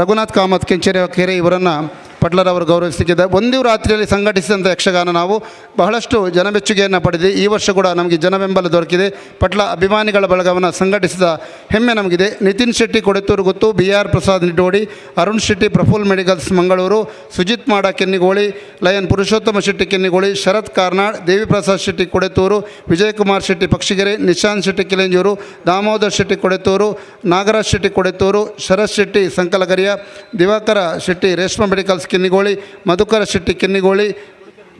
ರಘುನಾಥ್ ಕಾಮತ್ ಕೆರೆ ಇವರನ್ನು ಪಟ್ಲರವರು ಗೌರವಿಸಲಿಕ್ಕಿದ್ದಾರೆ. ಒಂದೇ ರಾತ್ರಿಯಲ್ಲಿ ಸಂಘಟಿಸಿದಂಥ ಯಕ್ಷಗಾನ ನಾವು ಬಹಳಷ್ಟು ಜನಮೆಚ್ಚುಗೆಯನ್ನು ಪಡೆದಿದೆ. ಈ ವರ್ಷ ಕೂಡ ನಮಗೆ ಜನಬೆಂಬಲ ದೊರಕಿದೆ. ಪಟ್ಲ ಅಭಿಮಾನಿಗಳ ಬಳಗವನ್ನು ಸಂಘಟಿಸಿದ ಹೆಮ್ಮೆ ನಮಗಿದೆ. ನಿತಿನ್ ಶೆಟ್ಟಿ ಕೊಡೆತೂರು ಗುತ್ತು, BR ಪ್ರಸಾದ್ ನಿಡೋಡಿ, ಅರುಣ್ ಶೆಟ್ಟಿ ಪ್ರಫುಲ್ ಮೆಡಿಕಲ್ಸ್ ಮಂಗಳೂರು, ಸುಜಿತ್ ಮಾಡ ಕೆನ್ನಿಗೋಳಿ, ಲಯನ್ ಪುರುಷೋತ್ತಮ ಶೆಟ್ಟಿ ಕೆನ್ನಿಗೋಳಿ, ಶರತ್ ಕಾರ್ನಾಡ್, ದೇವಿ ಪ್ರಸಾದ್ ಶೆಟ್ಟಿ ಕೊಡೆತೂರು, ವಿಜಯಕುಮಾರ್ ಶೆಟ್ಟಿ ಪಕ್ಷಿಗೆರೆ, ನಿಶಾಂತ್ ಶೆಟ್ಟಿ ಕಿಲೆಂಜೂರು, ದಾಮೋದರ್ ಶೆಟ್ಟಿ ಕೊಡೆತೂರು, ನಾಗರಾಜ್ ಶೆಟ್ಟಿ ಕೊಡೆತೂರು, ಶರತ್ ಶೆಟ್ಟಿ ಸಂಕಲಗರಿಯ, ದಿವಾಕರ ಶೆಟ್ಟಿ ರೇಷ್ಮಾ ಮೆಡಿಕಲ್ಸ್ ಕೆನ್ನಿಗೋಳಿ, ಮಧುಕರ ಶೆಟ್ಟಿ ಕೆನ್ನಿಗೋಳಿ,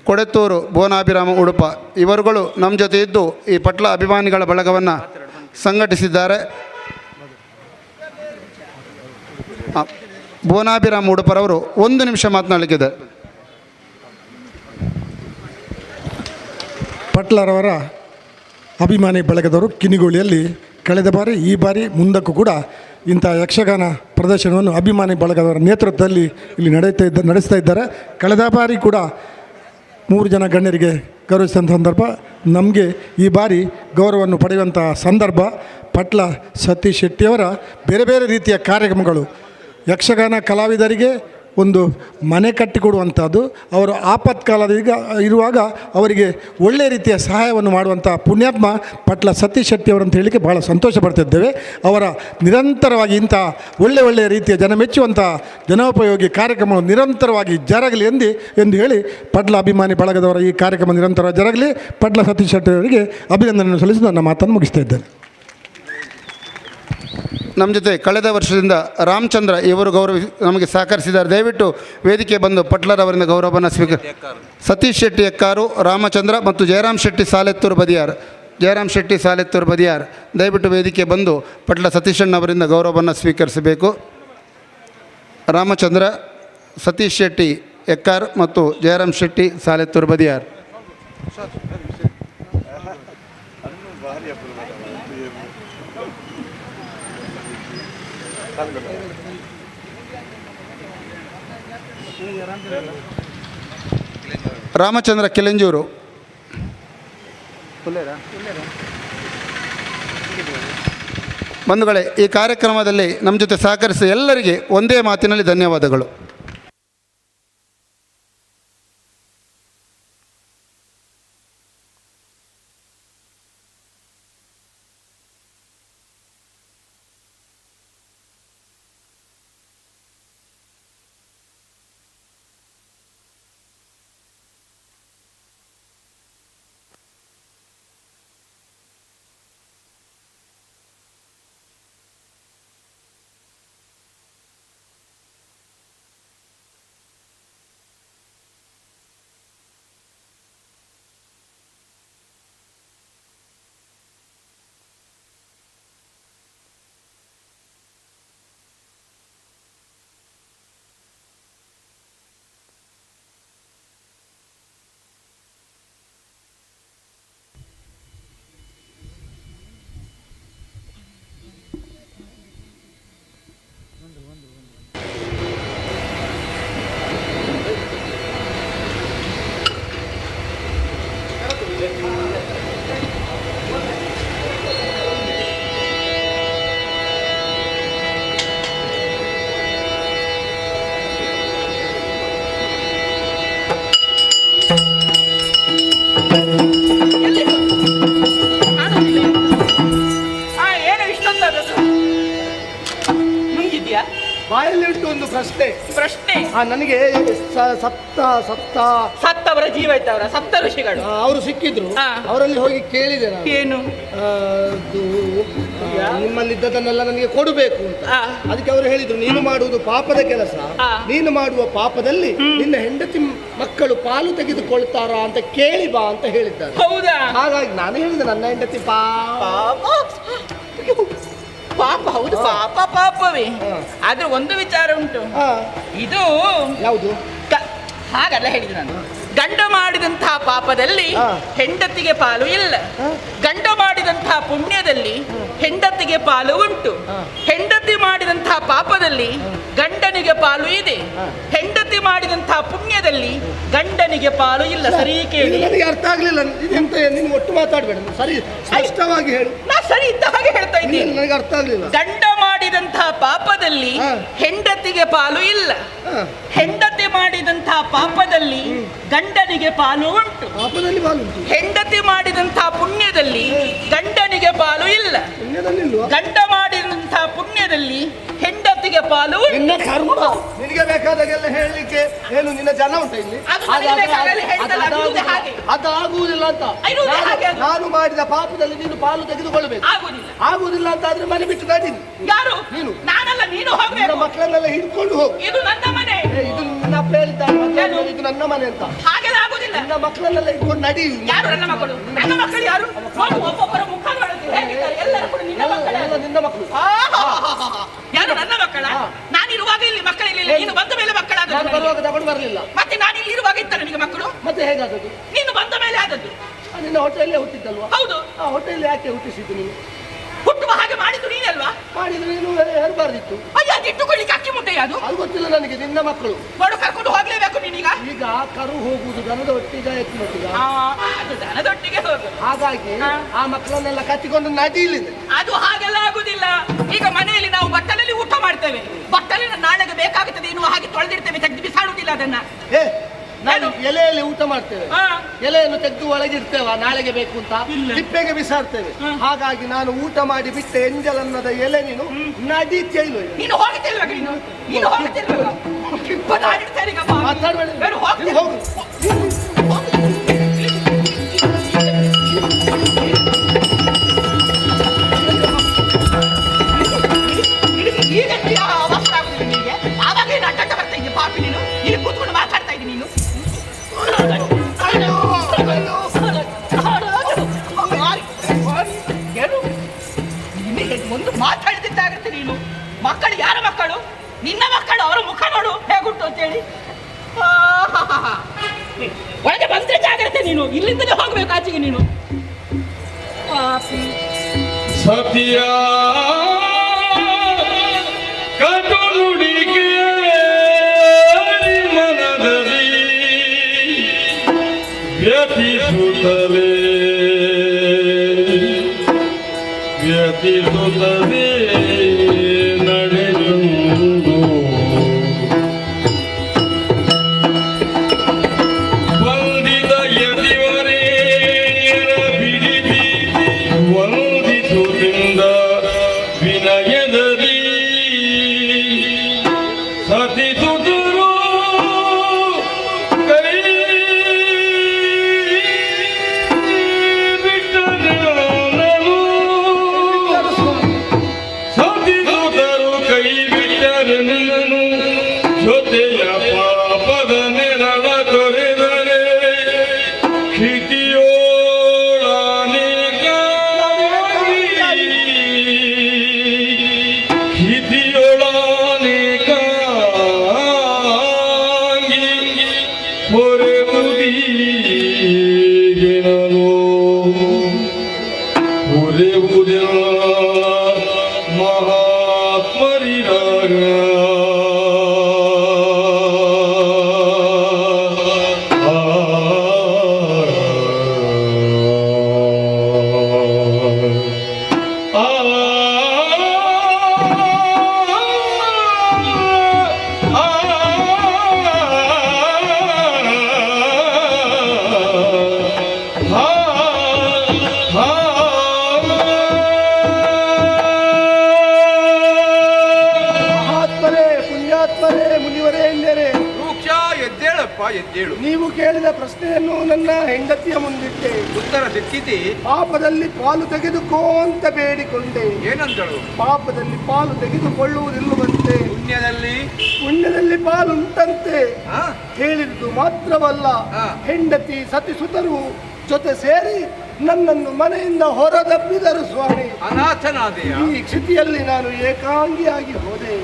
ಕೊಡೆತೂರು, ಭುವನಾಭಿರಾಮ ಉಡುಪ ಇವರುಗಳು ನಮ್ಮ ಜೊತೆ ಇದ್ದು ಈ ಪಟ್ಲ ಅಭಿಮಾನಿಗಳ ಬಳಗವನ್ನು ಸಂಘಟಿಸಿದ್ದಾರೆ. ಭುವನಾಭಿರಾಮ ಉಡುಪರವರು 1 ನಿಮಿಷ ಮಾತನಾಡಲಿಕ್ಕಿದೆ. ಪಟ್ಲರವರ ಅಭಿಮಾನಿ ಬಳಗದವರು ಕಿನಿಗೋಳಿಯಲ್ಲಿ ಕಳೆದ ಬಾರಿ ಈ ಬಾರಿ ಮುಂದಕ್ಕೂ ಕೂಡ ಇಂಥ ಯಕ್ಷಗಾನ ಪ್ರದರ್ಶನವನ್ನು ಅಭಿಮಾನಿ ಬಳಗದವರ ನೇತೃತ್ವದಲ್ಲಿ ಇಲ್ಲಿ ನಡೆಸ್ತಾ ಇದ್ದಾರೆ. ಕಳೆದ ಬಾರಿ ಕೂಡ 3 ಜನ ಗಣ್ಯರಿಗೆ ಗೌರವಿಸಿದಂಥ ಸಂದರ್ಭ, ನಮಗೆ ಈ ಬಾರಿ ಗೌರವವನ್ನು ಪಡೆಯುವಂಥ ಸಂದರ್ಭ. ಪಟ್ಲ ಸತೀಶ್ ಶೆಟ್ಟಿಯವರ ಬೇರೆ ಬೇರೆ ರೀತಿಯ ಕಾರ್ಯಕ್ರಮಗಳು ಯಕ್ಷಗಾನ ಕಲಾವಿದರಿಗೆ ಒಂದು ಮನೆ ಕಟ್ಟಿಕೊಡುವಂಥದ್ದು, ಅವರು ಆಪತ್ಕಾಲದೀಗ ಇರುವಾಗ ಅವರಿಗೆ ಒಳ್ಳೆಯ ರೀತಿಯ ಸಹಾಯವನ್ನು ಮಾಡುವಂಥ ಪುಣ್ಯಾತ್ಮ ಪಟ್ಲ ಸತೀಶ್ ಶೆಟ್ಟಿಯವರಂತ ಹೇಳಲಿಕ್ಕೆ ಭಾಳ ಸಂತೋಷ ಪಡ್ತಿದ್ದೇವೆ. ಅವರ ನಿರಂತರವಾಗಿ ಇಂಥ ಒಳ್ಳೆಯ ರೀತಿಯ ಜನ ಮೆಚ್ಚುವಂಥ ಜನೋಪಯೋಗಿ ಕಾರ್ಯಕ್ರಮ ನಿರಂತರವಾಗಿ ಜರಗಲಿ ಎಂದು ಹೇಳಿ ಪಟ್ಲ ಅಭಿಮಾನಿ ಬಳಗದವರ ಈ ಕಾರ್ಯಕ್ರಮ ನಿರಂತರವಾಗಿ ಜರಗಲಿ. ಪಟ್ಲ ಸತೀಶ್ ಶೆಟ್ಟಿಯವರಿಗೆ ಅಭಿನಂದನೆಯನ್ನು ಸಲ್ಲಿಸಿ ನನ್ನ ಮಾತನ್ನು ಮುಗಿಸ್ತಾ ಇದ್ದೇನೆ. ನಮ್ಮ ಜೊತೆ ಕಳೆದ ವರ್ಷದಿಂದ ರಾಮಚಂದ್ರ ಇವರು ನಮಗೆ ಸಹಕರಿಸಿದ್ದಾರೆ. ದಯವಿಟ್ಟು ವೇದಿಕೆ ಬಂದು ಪಟ್ಲರವರಿಂದ ಗೌರವವನ್ನು ಸತೀಶ್ ಶೆಟ್ಟಿ ಎಕ್ಕಾರು, ರಾಮಚಂದ್ರ ಮತ್ತು ಜಯರಾಮ್ ಶೆಟ್ಟಿ ಸಾಲೆತ್ತೂರು ಬದಿಯಾರ್ ದಯವಿಟ್ಟು ವೇದಿಕೆ ಬಂದು ಪಟ್ಲ ಸತೀಶಣ್ಣವರಿಂದ ಗೌರವವನ್ನು ಸ್ವೀಕರಿಸಬೇಕು. ರಾಮಚಂದ್ರ, ಸತೀಶ್ ಶೆಟ್ಟಿ ಎಕ್ಕಾರ್ ಮತ್ತು ಜಯರಾಮ್ ಶೆಟ್ಟಿ ಸಾಲೆತ್ತೂರು ಬದಿಯಾರ್. ರಾಮಚಂದ್ರ ಕಿಲೆಂಜೂರು, ಬಂಧುಗಳೇ, ಈ ಕಾರ್ಯಕ್ರಮದಲ್ಲಿ ನಮ್ಮ ಜೊತೆ ಸಹಕರಿಸಿದ ಎಲ್ಲರಿಗೆ ಒಂದೇ ಮಾತಿನಲ್ಲಿ ಧನ್ಯವಾದಗಳು. ಬಾಯಲ್ಲಿ ಉಂಟು ಒಂದು ಪ್ರಶ್ನೆ ನನಗೆ ಸತ್ತವರ ಜೀವ ಇದ್ದವರ ಸಪ್ತ ಋಷಿಗಳು ಅವರು ಸಿಕ್ಕಿದ್ರು. ಅವರಲ್ಲಿ ಹೋಗಿ ಕೇಳಿದೆ ನಾನು, ಏನು ನಿಮ್ಮಲ್ಲಿದ್ದದನ್ನೆಲ್ಲ ನನಗೆ ಕೊಡಬೇಕು ಅಂತ. ಅದಕ್ಕೆ ಅವರು ಹೇಳಿದ್ರು, ನೀನು ಮಾಡುವುದು ಪಾಪದ ಕೆಲಸ, ನೀನು ಮಾಡುವ ಪಾಪದಲ್ಲಿ ನಿನ್ನ ಹೆಂಡತಿ ಮಕ್ಕಳು ಪಾಲು ತೆಗೆದುಕೊಳ್ತಾರಾ ಅಂತ ಕೇಳಿ ಬಾ ಅಂತ ಹೇಳಿದ್ದಾರೆ. ಹೌದಾ? ಹಾಗಾಗಿ ನಾನು ಹೇಳಿದೆ, ನನ್ನ ಹೆಂಡತಿ ಪಾಪ ಹೌದು, ಪಾಪವೇ. ಆದ್ರೆ ಒಂದು ವಿಚಾರ ಉಂಟು. ಇದು ಯಾವುದು? ಹಾಗಲ್ಲ ಹೇಳಿದೆ ನಾನು. ಗಂಡ ಮಾಡಿದಂತಹ ಪಾಪದಲ್ಲಿ ಹೆಂಡತಿಗೆ ಪಾಲು ಇಲ್ಲ, ಗಂಡ ಮಾಡಿದಂತಹ ಪುಣ್ಯದಲ್ಲಿ ಹೆಂಡತಿಗೆ ಪಾಲು ಉಂಟು. ಹೆಂಡತಿ ಮಾಡಿದಂತಹ ಪಾಪದಲ್ಲಿ ಗಂಡನಿಗೆ ಪಾಲು ಇದೆ, ಹೆಂಡತಿ ಮಾಡಿದಂತಹ ಪುಣ್ಯದಲ್ಲಿ ಗಂಡನಿಗೆ ಪಾಲು ಇಲ್ಲ. ಸರಿ ಕೇಳಿ. ನನಗೆ ಅರ್ಥ ಆಗ್ಲಿಲ್ಲ. ಇದೆಂತ ನೀನು ಒಟ್ಟು ಮಾತಾಡಬೇಡ, ಸರಿ ಸ್ಪಷ್ಟವಾಗಿ ಹೇಳು. ನಾ ಸರಿ ಇದ್ದ ಹಾಗೆ ಹೇಳ್ತಾ ಇದ್ದೀನಿ. ನನಗೆ ಅರ್ಥ ಆಗ್ಲಿಲ್ಲ. ಗಂಡ ಮಾಡಿದಂತಹ ಪಾಪದಲ್ಲಿ ಹೆಂಡತಿಗೆ ಪಾಲು ಇಲ್ಲ, ಹೆಂಡತಿ ಮಾಡಿದಂತಹ ಪಾಪದಲ್ಲಿ ಗಂಡನಿಗೆ ಪಾಲು ಉಂಟು. ಪಾಪದಲ್ಲಿ ಪಾಲು ಉಂಟು. ಹೆಂಡತಿ ಮಾಡಿದಂತಹ ಪುಣ್ಯದಲ್ಲಿ ಗಂಡನಿಗೆ ಪಾಲು ಇಲ್ಲ, ಗಂಡ ಮಾಡಿದಂತಹ ಪುಣ್ಯದಲ್ಲಿ ಹೆಂಡತಿಗೆ ಪಾಲು ಉಂಟು. ನಿನ್ನ ಕರ್ಮ ನಿನಗೆ ಬೇಕಾದಾಗೆಲ್ಲ ಹೇಳಲಿಕ್ಕೆ ಏನು ನಿನ್ನ ಜನ ಉಂಟ ಇಲ್ಲಿ? ಅದಾಗುವುದಿಲ್ಲ ಅಂತ. ನಾನು ಮಾಡಿದ ಪಾಪದಲ್ಲಿ ನೀನು ಪಾಲು ತೆಗೆದುಕೊಳ್ಬೇಕು. ಆಗುವುದಿಲ್ಲ ಅಂತ ಆದ್ರೆ ಮನೆ ಬಿಟ್ಟು ನಡೀನಿ. ಯಾರು? ನೀನು. ನಾನಲ್ಲ, ನೀನು ಹೋಗ್ಬೇಕು. ಮಕ್ಕಳನ್ನೆಲ್ಲ ಹಿಡ್ಕೊಂಡು ಹೋಗು. ಇದು ನನ್ನ ಮನೆ. ಇದು ನಿನ್ನ ಅಪ್ಪ ಹೇಳಿದ್ದಾನೆ, ಇದು ನನ್ನ ಮನೆ ಅಂತ. ಹಾಗೆಲ್ಲ ಆಗುದಿಲ್ಲ. ನನ್ನ ಮಕ್ಕಳನ್ನೆಲ್ಲ ಹಿಡ್ಕೊಂಡು ನಡಿ. ಯಾರು ನನ್ನ ಮಕ್ಕಳು? ನನ್ನ ಮಕ್ಕಳು ಯಾರು? ಒಬ್ಬೊಬ್ಬರ ಮುಖ ನೋಡುತ್ತೆ ಹೇಗಿದ್ದಾರೆ. ಎಲ್ಲರೂ ಕೂಡ ನಿನ್ನ ಮಕ್ಕಳೇ. ನಿನ್ನ ಮಕ್ಕಳು. ಯಾರು? ನನ್ನ ಮಕ್ಕಳ? ನಾನಿರುವಾಗ ಇಲ್ಲಿ ಮಕ್ಕಳಿಲ್ಲ, ನೀನು ಬಂದ ಮೇಲೆ ಮಕ್ಕಳಾದ. ಬರುವಾಗ ತಗೊಂಡು ಬರಲಿಲ್ಲ. ಮತ್ತೆ ನಾನು ಇಲ್ಲಿ ಇರುವಾಗ ಇತ್ತ ನನಗೆ ಮಕ್ಕಳು? ಮತ್ತೆ ಹೇಗಾದದ್ದು? ನೀನು ಬಂದ ಮೇಲೆ ಆದದ್ದು. ನಿನ್ನ ಹೊಟ್ಟೆಯಲ್ಲೇ ಹುಟ್ಟಿದ್ದಲ್ವಾ? ಹೌದು. ಆ ಹೊಟ್ಟೆಯಲ್ಲಿ ಯಾಕೆ ಹುಟ್ಟಿಸಿದ್ದು ನೀನು? ಹುಟ್ಟುವ ಹಾಗೆ ಮಾಡಿದ್ದು ನೀನಲ್ವಾ? ಮಾಡಿದ್ರೆ ನೀನು ಹೇರಬಾರ್ದಿತ್ತು. ಅಯ್ಯ, ಇಟ್ಟುಕೊಳ್ಳಿಕ್ಕೆ ಅಕ್ಕಿ ಮುಟ್ಟೆ ಅದು. ಅದು ಗೊತ್ತಿಲ್ಲ ನನಗೆ. ನಿನ್ನ ಮಕ್ಕಳು ನೋಡು, ಕರ್ಕೊಂಡು ಹೋಗ್ಲೇಬೇಕು ನೀನೀಗ. ಈಗ ಕರು ಹೋಗುವುದು ದನದ ಒಟ್ಟಿಗೆ ಎತ್ತಿನೊಟ್ಟಿಗೆ. ಅದು ದನದೊಟ್ಟಿಗೆ ಹೋಗು. ಹಾಗಾಗಿ ಆ ಮಕ್ಕಳನ್ನೆಲ್ಲ ಕತ್ತಿಕೊಂಡು ನಡೀಲಿದೆ. ಅದು ಹಾಗೆಲ್ಲ ಆಗುದಿಲ್ಲ. ಈಗ ಮನೆಯಲ್ಲಿ ನಾವು ಬಟ್ಟಲಲ್ಲಿ ಊಟ ಮಾಡ್ತೇವೆ, ಬಟ್ಟಲಿನ ನಾಳೆಗೆ ಬೇಕಾಗುತ್ತದೆ ಎನ್ನುವ ಹಾಗೆ ತೊಳೆದಿರ್ತೇವೆ, ತೆಗೆದು ಬಿಸಾಡುವುದಿಲ್ಲ ಅದನ್ನ. ನಾನು ಎಲೆಯಲ್ಲಿ ಊಟ ಮಾಡ್ತೇವೆ, ಎಲೆಯನ್ನು ತೆಗೆದು ಒಳಗಿಡ್ತೇವ ನಾಳೆಗೆ ಬೇಕು ಅಂತ, ತಿಪ್ಪೆಗೆ ಬಿಸಾಡ್ತೇವೆ. ಹಾಗಾಗಿ ನಾನು ಊಟ ಮಾಡಿ ಬಿಟ್ಟೆ ಎಂಜಲನ್ನದ ಎಲೆ ನೀನು ನಡೀತೇಳು. ನೀನು ಹೋಗುತ್ತಿಲ್ವ? ನೀನು ಹೋಗುತ್ತಿಲ್ವ? ಮಾತಾಡಬೇಡ, ಹೋಗು. ಈಗ ಅವಸರ ಆಗುದಿಲ್ಲ ನಿನಗೆ? ಆವಾಗ ಏನು ಅಡ್ಡ ಬರ್ತಾ ಇದ್ದೀನಿ ಪಾಪಿ ನೀನು? ಇಲ್ಲಿ ಕೂತ್ಕೊಂಡು ಮಾತಾಡ್ತಾ ಇದ್ದೀನಿ ನೀನು. ಒಂದು ಮಾತಾಡಿದ್ದಾಗುತ್ತೆ ನೀನು. ಮಕ್ಕಳು ಯಾರ ಮಕ್ಕಳು? ನಿನ್ನ ಮಕ್ಕಳು. ಅವರ ಮುಖ ನೋಡು ಹೇಗುಂಟು ಅಂತೇಳಿ. ಒಳಗೆ ಬಂದ್ರೆ ಜಾಗ್ರತೆ ನೀನು, ಇಲ್ಲಿಂದಲೇ ಹೋಗ್ಬೇಕು ಆಚೆಗೆ ನೀನು. ಸತ್ಯ ಕಟು ನುಡಿಗೆ ಮನದಲ್ಲಿ ವ್ಯಥಿಸುತ್ತಲೇ ನಡೆದುಂಡು ವಂದಿತ ಯತಿವರೇಣ್ಯರ ಬಿಡಿಸಿ ವಂದಿಸುತ್ತಿಂದ ವಿನಯದಲ್ಲಿ ಸತಿಸುತ್ತರು ಕೈ ಬಿಟ್ಟನು. ಸತಿಸುತ್ತರು ಕೈ ಬಿಟ್ಟನು ಜೊತೆಯ ಪಾಪದ ನೆರಳ ತೊರೆದರೆ ಎದ್ದೇಳು. ನೀವು ಕೇಳಿದ ಪ್ರಶ್ನೆಯನ್ನು ನನ್ನ ಹೆಂಡತಿಯ ಮುಂದಿಟ್ಟೆ. ಉತ್ತರ ಸಿಕ್ಕಿತಿ. ಪಾಪದಲ್ಲಿ ಪಾಲು ತೆಗೆದುಕೋ ಅಂತ ಬೇಡಿಕೊಂಡೆ. ಏನಂತಳು? ಪಾಪದಲ್ಲಿ ಪಾಲು ತೆಗೆದುಕೊಳ್ಳುವುದಿಲ್ಲವಂತೆ, ಪುಣ್ಯದಲ್ಲಿ ಪಾಲುಂಟಂತೆ. ಹೇಳಿದ್ದು ಮಾತ್ರವಲ್ಲ, ಹೆಂಡತಿ ಸತಿಸುತ್ತರು ಜೊತೆ ಸೇರಿ ನನ್ನನ್ನು ಮನೆಯಿಂದ ಹೊರದಬ್ಬಿದರು ಸ್ವಾಮಿ. ಅನಾಥನಾದೆಯ. ಈ ಸ್ಥಿತಿಯಲ್ಲಿ ನಾನು ಏಕಾಂಗಿಯಾಗಿ ಹೋದೆ.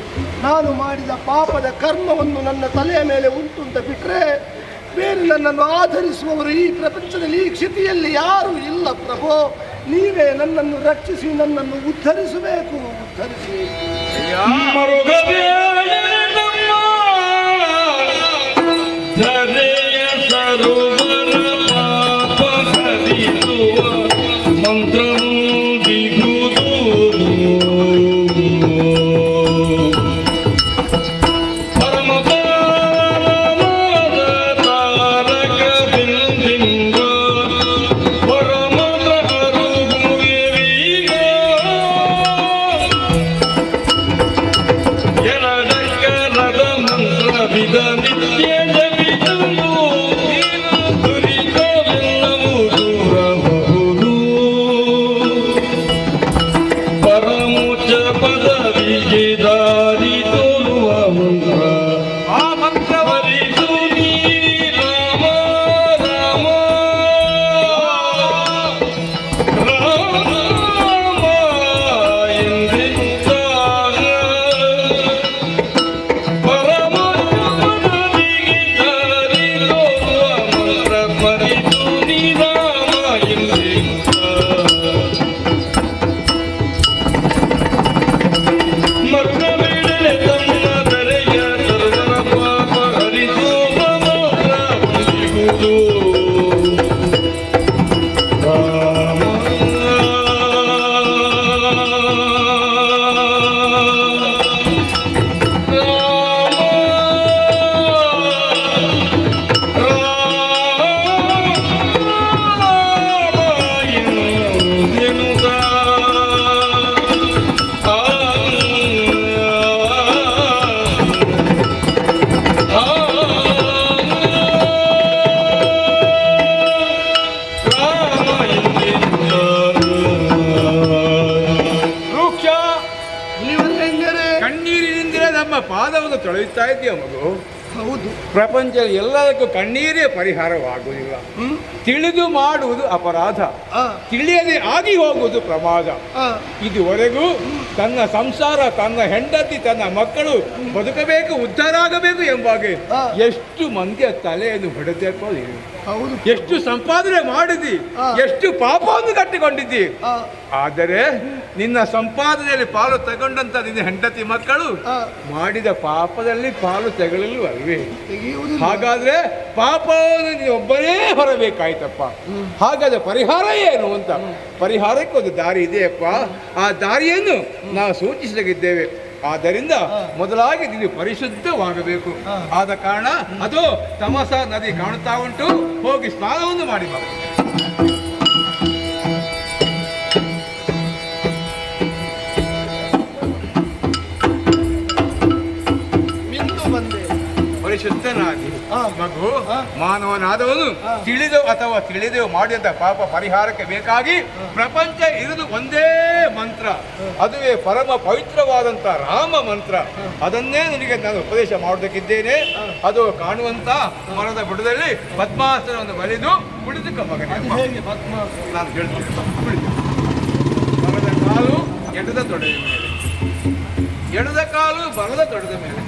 ನಾನು ಮಾಡಿದ ಪಾಪದ ಕರ್ಮವನ್ನು ನನ್ನ ತಲೆಯ ಮೇಲೆ ಉಂಟು ಅಂತ ಬಿಟ್ರೆ ಬೇರೆ ನನ್ನನ್ನು ಆಧರಿಸುವವರು ಈ ಪ್ರಪಂಚದಲ್ಲಿ ಈ ಕ್ಷಿತಿಯಲ್ಲಿ ಯಾರೂ ಇಲ್ಲ ಪ್ರಭೋ. ನೀವೇ ನನ್ನನ್ನು ರಕ್ಷಿಸಿ ನನ್ನನ್ನು ಉದ್ಧರಿಸಬೇಕು, ಉದ್ಧರಿಸಿ. ಧರೆಯ ಸರೋವರ ಪಾಪ ಹರಿಸುವ ಮಂತ್ರದಿಗುವುದು ಪರಮ ತಾರಕ ಬಿಂದಿಂಗ ಪರಮದ ಅರುಗುವೆವೀಗ ಎನಡಕ್ಕರದ ಮಂತ್ರ ವಿಧ ನಿತ್ಯ ಜಪಿಸುವುದು ನೀನು ದುರಿತವೆಲ್ಲವೂ ದೂರಬಹುದು ಪರಮೋಚ್ಚ ಪದವಿಗೆ ದಾರಿ ತೋರುವ ಮಂತ್ರ ಆ ಮಂತ್ರವರಿದು ನೀ ರಾಮ ರಾಮ ರಾಮ ಎಂದೆನ್ನುತ್ತಾಗ ಪರಮೋಚ್ಚ ಪದವಿಗೆ ದಾರಿ ತೋರುವ ಮಂತ್ರ ಪರಿದು ನೀ ರಾಮ ಎಂದೆನ್ನುತ್ತಾಗ ಮರುಗ ಬೇಡಲೆ ತಮ್ಮ ಧರೆಯ ಸರ್ವರ ಪಾಪ ಹರಿಸುವ ಮಾತ್ರ ಹೊಂದಿಗುವುದು ರಾಮ ರೂಕ್ಷ ನೀವೆಂದರೆ ಕಣ್ಣೀರಿನಿಂದಲೇ ನಮ್ಮ ಪಾದವನ್ನು ತೊಳೆಯುತ್ತಾ ಇದೆಯಾ ಮಗು? ಹೌದು. ಪ್ರಪಂಚ ಎಲ್ಲದಕ್ಕೂ ಕಣ್ಣೀರೇ ಪರಿಹಾರವಾಗುವುದಿಲ್ಲ. ತಿಳಿದು ಮಾಡುವುದು ಅಪರಾಧ, ತಿಳಿಯದೆ ಆಗಿ ಹೋಗುವುದು ಪ್ರಮಾದ. ಇದುವರೆಗೂ ತನ್ನ ಸಂಸಾರ, ತನ್ನ ಹೆಂಡತಿ, ತನ್ನ ಮಕ್ಕಳು ಬದುಕಬೇಕು, ಉದ್ಧಾರ ಆಗಬೇಕು ಎಂಬಾಗೆ ಎಷ್ಟು ಮಂದಿಯ ತಲೆಯನ್ನು ಹೊಡೆದಕ್ಕೋ ಹೌದು. ಎಷ್ಟು ಸಂಪಾದನೆ ಮಾಡಿದಿ, ಎಷ್ಟು ಪಾಪವನ್ನು ಕಟ್ಟಿಕೊಂಡಿದ್ದಿ. ಆದರೆ ನಿನ್ನ ಸಂಪಾದನೆಯಲ್ಲಿ ಪಾಲು ತಗೊಂಡಂತ ನಿನ್ನ ಹೆಂಡತಿ ಮಕ್ಕಳು ಮಾಡಿದ ಪಾಪದಲ್ಲಿ ಪಾಲು ತಗೊಳ್ಳಲು ಅಲ್ವೇ? ಹಾಗಾದ್ರೆ ಪಾಪವನ್ನು ನೀನು ಒಬ್ಬನೇ ಹೊರಬೇಕಾಯ್ತಪ್ಪ. ಹಾಗಾದ್ರೆ ಪರಿಹಾರ ಏನು ಅಂತ, ಪರಿಹಾರಕ್ಕೆ ಒಂದು ದಾರಿ ಇದೆಯಪ್ಪ. ಆ ದಾರಿಯನ್ನು ನಾವು ಸೂಚಿಸಲಿದ್ದೇವೆ. ಆದ್ದರಿಂದ ಮೊದಲಾಗಿ ನೀನು ಪರಿಶುದ್ಧವಾಗಬೇಕು. ಆದ ಕಾರಣ ಅದು ತಮಸ ನದಿ ಕಾಣುತ್ತಾ ಉಂಟು, ಹೋಗಿ ಸ್ನಾನವನ್ನು ಮಾಡಿ ಬಾ. ಮಿಂದು ಬಂದೆ. ಪರಿಶುದ್ಧನಾಗಿ ಮಗು, ಮಾನವನಾದವನು ತಿಳಿದು ಅಥವಾ ತಿಳಿದು ಮಾಡಿದಂತ ಪಾಪ ಪರಿಹಾರಕ್ಕೆ ಬೇಕಾಗಿ ಪ್ರಪಂಚ ಇರುವುದು ಒಂದೇ ಮಂತ್ರ, ಅದುವೇ ಪರಮ ಪವಿತ್ರವಾದಂತ ರಾಮ ಮಂತ್ರ. ಅದನ್ನೇ ನಿನಗೆ ನಾನು ಉಪದೇಶ ಮಾಡೋದಕ್ಕಿದ್ದೇನೆ. ಅದು ಕಾಣುವಂತ ಮರದ ಬುಡದಲ್ಲಿ ಪದ್ಮಾಸನವನ್ನು ಬಲಿದು ಕುಳಿತುಕ ಮಗನೇ. ನಾನು ಹೇಳ್ತೀನಿ, ಕುಳಿತು. ಮರದ ಕಾಲು ಎಡದ ತೊಡೆಯ ಮೇಲೆ, ಎಡದ ಕಾಲು ಬಲದ ತೊಡೆದ ಮೇಲೆ,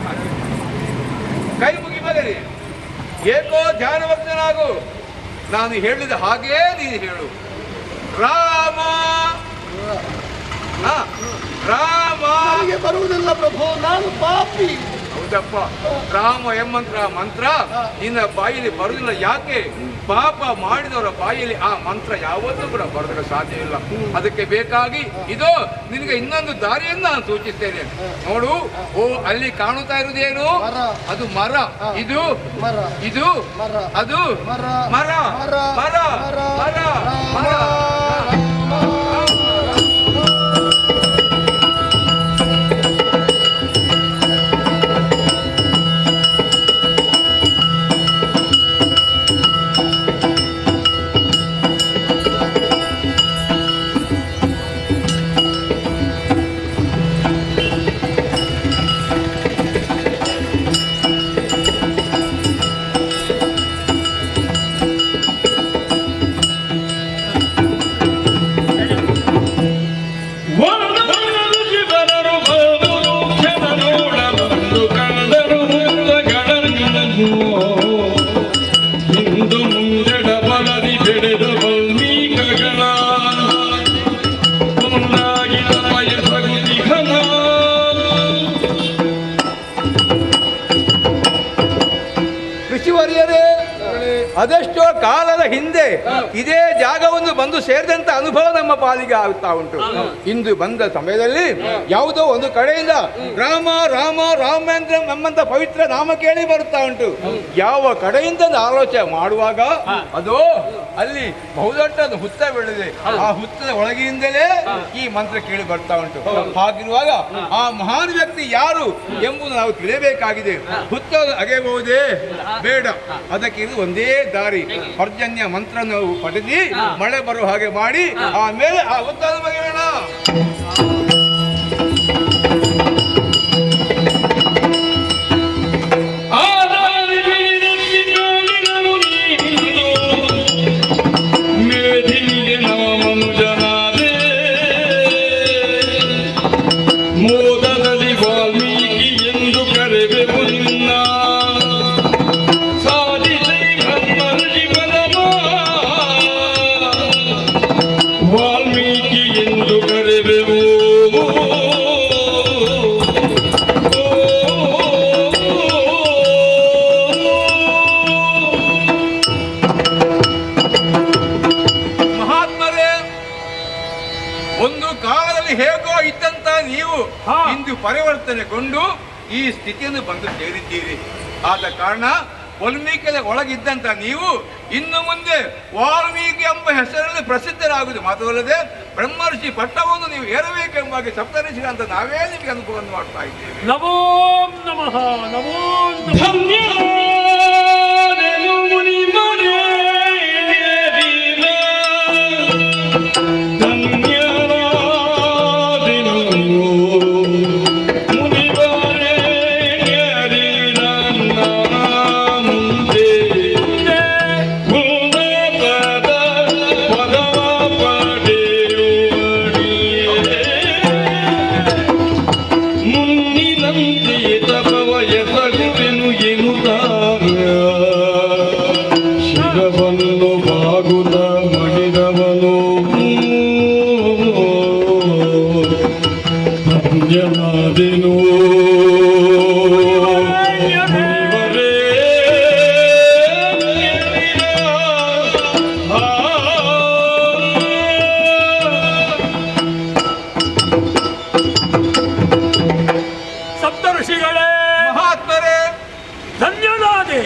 ಕೈ ಮುಗಿಬಗರಿ, ಏಕೋ ಧ್ಯಾನವರ್ತನಾಗು. ನಾನು ಹೇಳಿದ ಹಾಗೇ ನೀನು ಹೇಳು. ರಾಮ ರಾಮ. ನನಗೆ ಬರುವುದಿಲ್ಲ ಪ್ರಭು, ನಾನು ಪಾಪಿ. ಹೌದಪ್ಪ, ರಾಮ ಎಂಬಂತ ಮಂತ್ರ ನಿನ್ನ ಬಾಯಲ್ಲಿ ಬರುವುದಿಲ್ಲ. ಯಾಕೆ? ಪಾಪ ಮಾಡಿದವರ ಬಾಯಲ್ಲಿ ಆ ಮಂತ್ರ ಯಾವತ್ತೂ ಕೂಡ ಬರೋದಕ್ಕೆ ಸಾಧ್ಯ ಇಲ್ಲ. ಅದಕ್ಕೆ ಬೇಕಾಗಿ ಇದು ನಿನಗೆ ಇನ್ನೊಂದು ದಾರಿಯನ್ನು ನಾನು ಸೂಚಿಸ್ತೇನೆ. ನೋಡು, ಓ ಅಲ್ಲಿ ಕಾಣುತ್ತಾ ಇರುವುದೇನು? ಅದು ಮರ. ಇದು ಇದು ಅದು ಮರ ಮರ ಮರ ಮರ ಮರ. ಋಷಿವರ್ಯರೇ, ಅದೆಷ್ಟೋ ಕಾಲದ ಹಿಂದೆ ಇದೇ ಜಾಗವನ್ನು ಬಂದು ಸೇರಿದಂತ ಅನುಭವ ನಮ್ಮ ಪಾಲಿಗೆ ಆಗುತ್ತಾ ಉಂಟು. ಇಂದು ಬಂದ ಸಮಯದಲ್ಲಿ ಯಾವುದೋ ಒಂದು ಕಡೆಯಿಂದ ರಾಮ ರಾಮ ರಾಮೇಂದ್ರ ಎಂಬಂತ ಪವಿತ್ರ ನಾಮ ಕೇಳಿ ಬರುತ್ತಾ ಉಂಟು. ಯಾವ ಕಡೆಯಿಂದ ಆಲೋಚನೆ ಮಾಡುವಾಗ ಅದು ಅಲ್ಲಿ ಬಹುದೊಡ್ಡ ಹುತ್ತ ಬೆಳೆದಿದೆ. ಆ ಹುತ್ತದ ಒಳಗಿಂದಲೇ ಈ ಮಂತ್ರ ಕೇಳಿ ಬರ್ತಾ ಉಂಟು. ಹಾಗಿರುವಾಗ ಆ ಮಹಾನ್ ವ್ಯಕ್ತಿ ಯಾರು ಎಂಬುದು ನಾವು ತಿಳಿಯಬೇಕಾಗಿದೆ. ಹುತ್ತ ಅಗೆಯಬಹುದೇ? ಬೇಡ. ಅದಕ್ಕೆ ಇದು ಒಂದೇ ದಾರಿ. ಪರ್ಜನ್ಯ ಮಂತ್ರ ನಾವು ಪಡೆದಿ ಮಳೆ ಬರುವ ಹಾಗೆ ಮಾಡಿ ಆಮೇಲೆ ಆ ಹುತ್ತದ ಬಗೆಯೋಣ. ಹೇಗೋ ಇದ್ದಂತ ನೀವು ಇಂದು ಪರಿವರ್ತನೆಗೊಂಡು ಈ ಸ್ಥಿತಿಯನ್ನು ಬಂದು ಸೇರಿದ್ದೀರಿ. ಆದ ಕಾರಣ ವಾಲ್ಮೀಕಿಯ ಒಳಗಿದ್ದಂತ ನೀವು ಇನ್ನು ಮುಂದೆ ವಾಲ್ಮೀಕಿ ಎಂಬ ಹೆಸರಲ್ಲಿ ಪ್ರಸಿದ್ಧರಾಗುವುದು ಮಾತ್ರವಲ್ಲದೆ ಬ್ರಹ್ಮರ್ಷಿ ಪಟ್ಟವನ್ನು ನೀವು ಏರಬೇಕೆಂಬಾಗಿ ಸಪ್ತರ್ಷಿ ಅಂತ ನಾವೇ ನಿಮಗೆ ಅನುಭವವನ್ನು ಮಾಡ್ತಾ ಇದ್ದೇವೆ. ನಮೋ ನಮಃ. ನಮೋ ಸಪ್ತಋಷಿಗಳೇ, ಮಹಾತ್ಮರೇ, ಧನ್ಯನಾದೆ,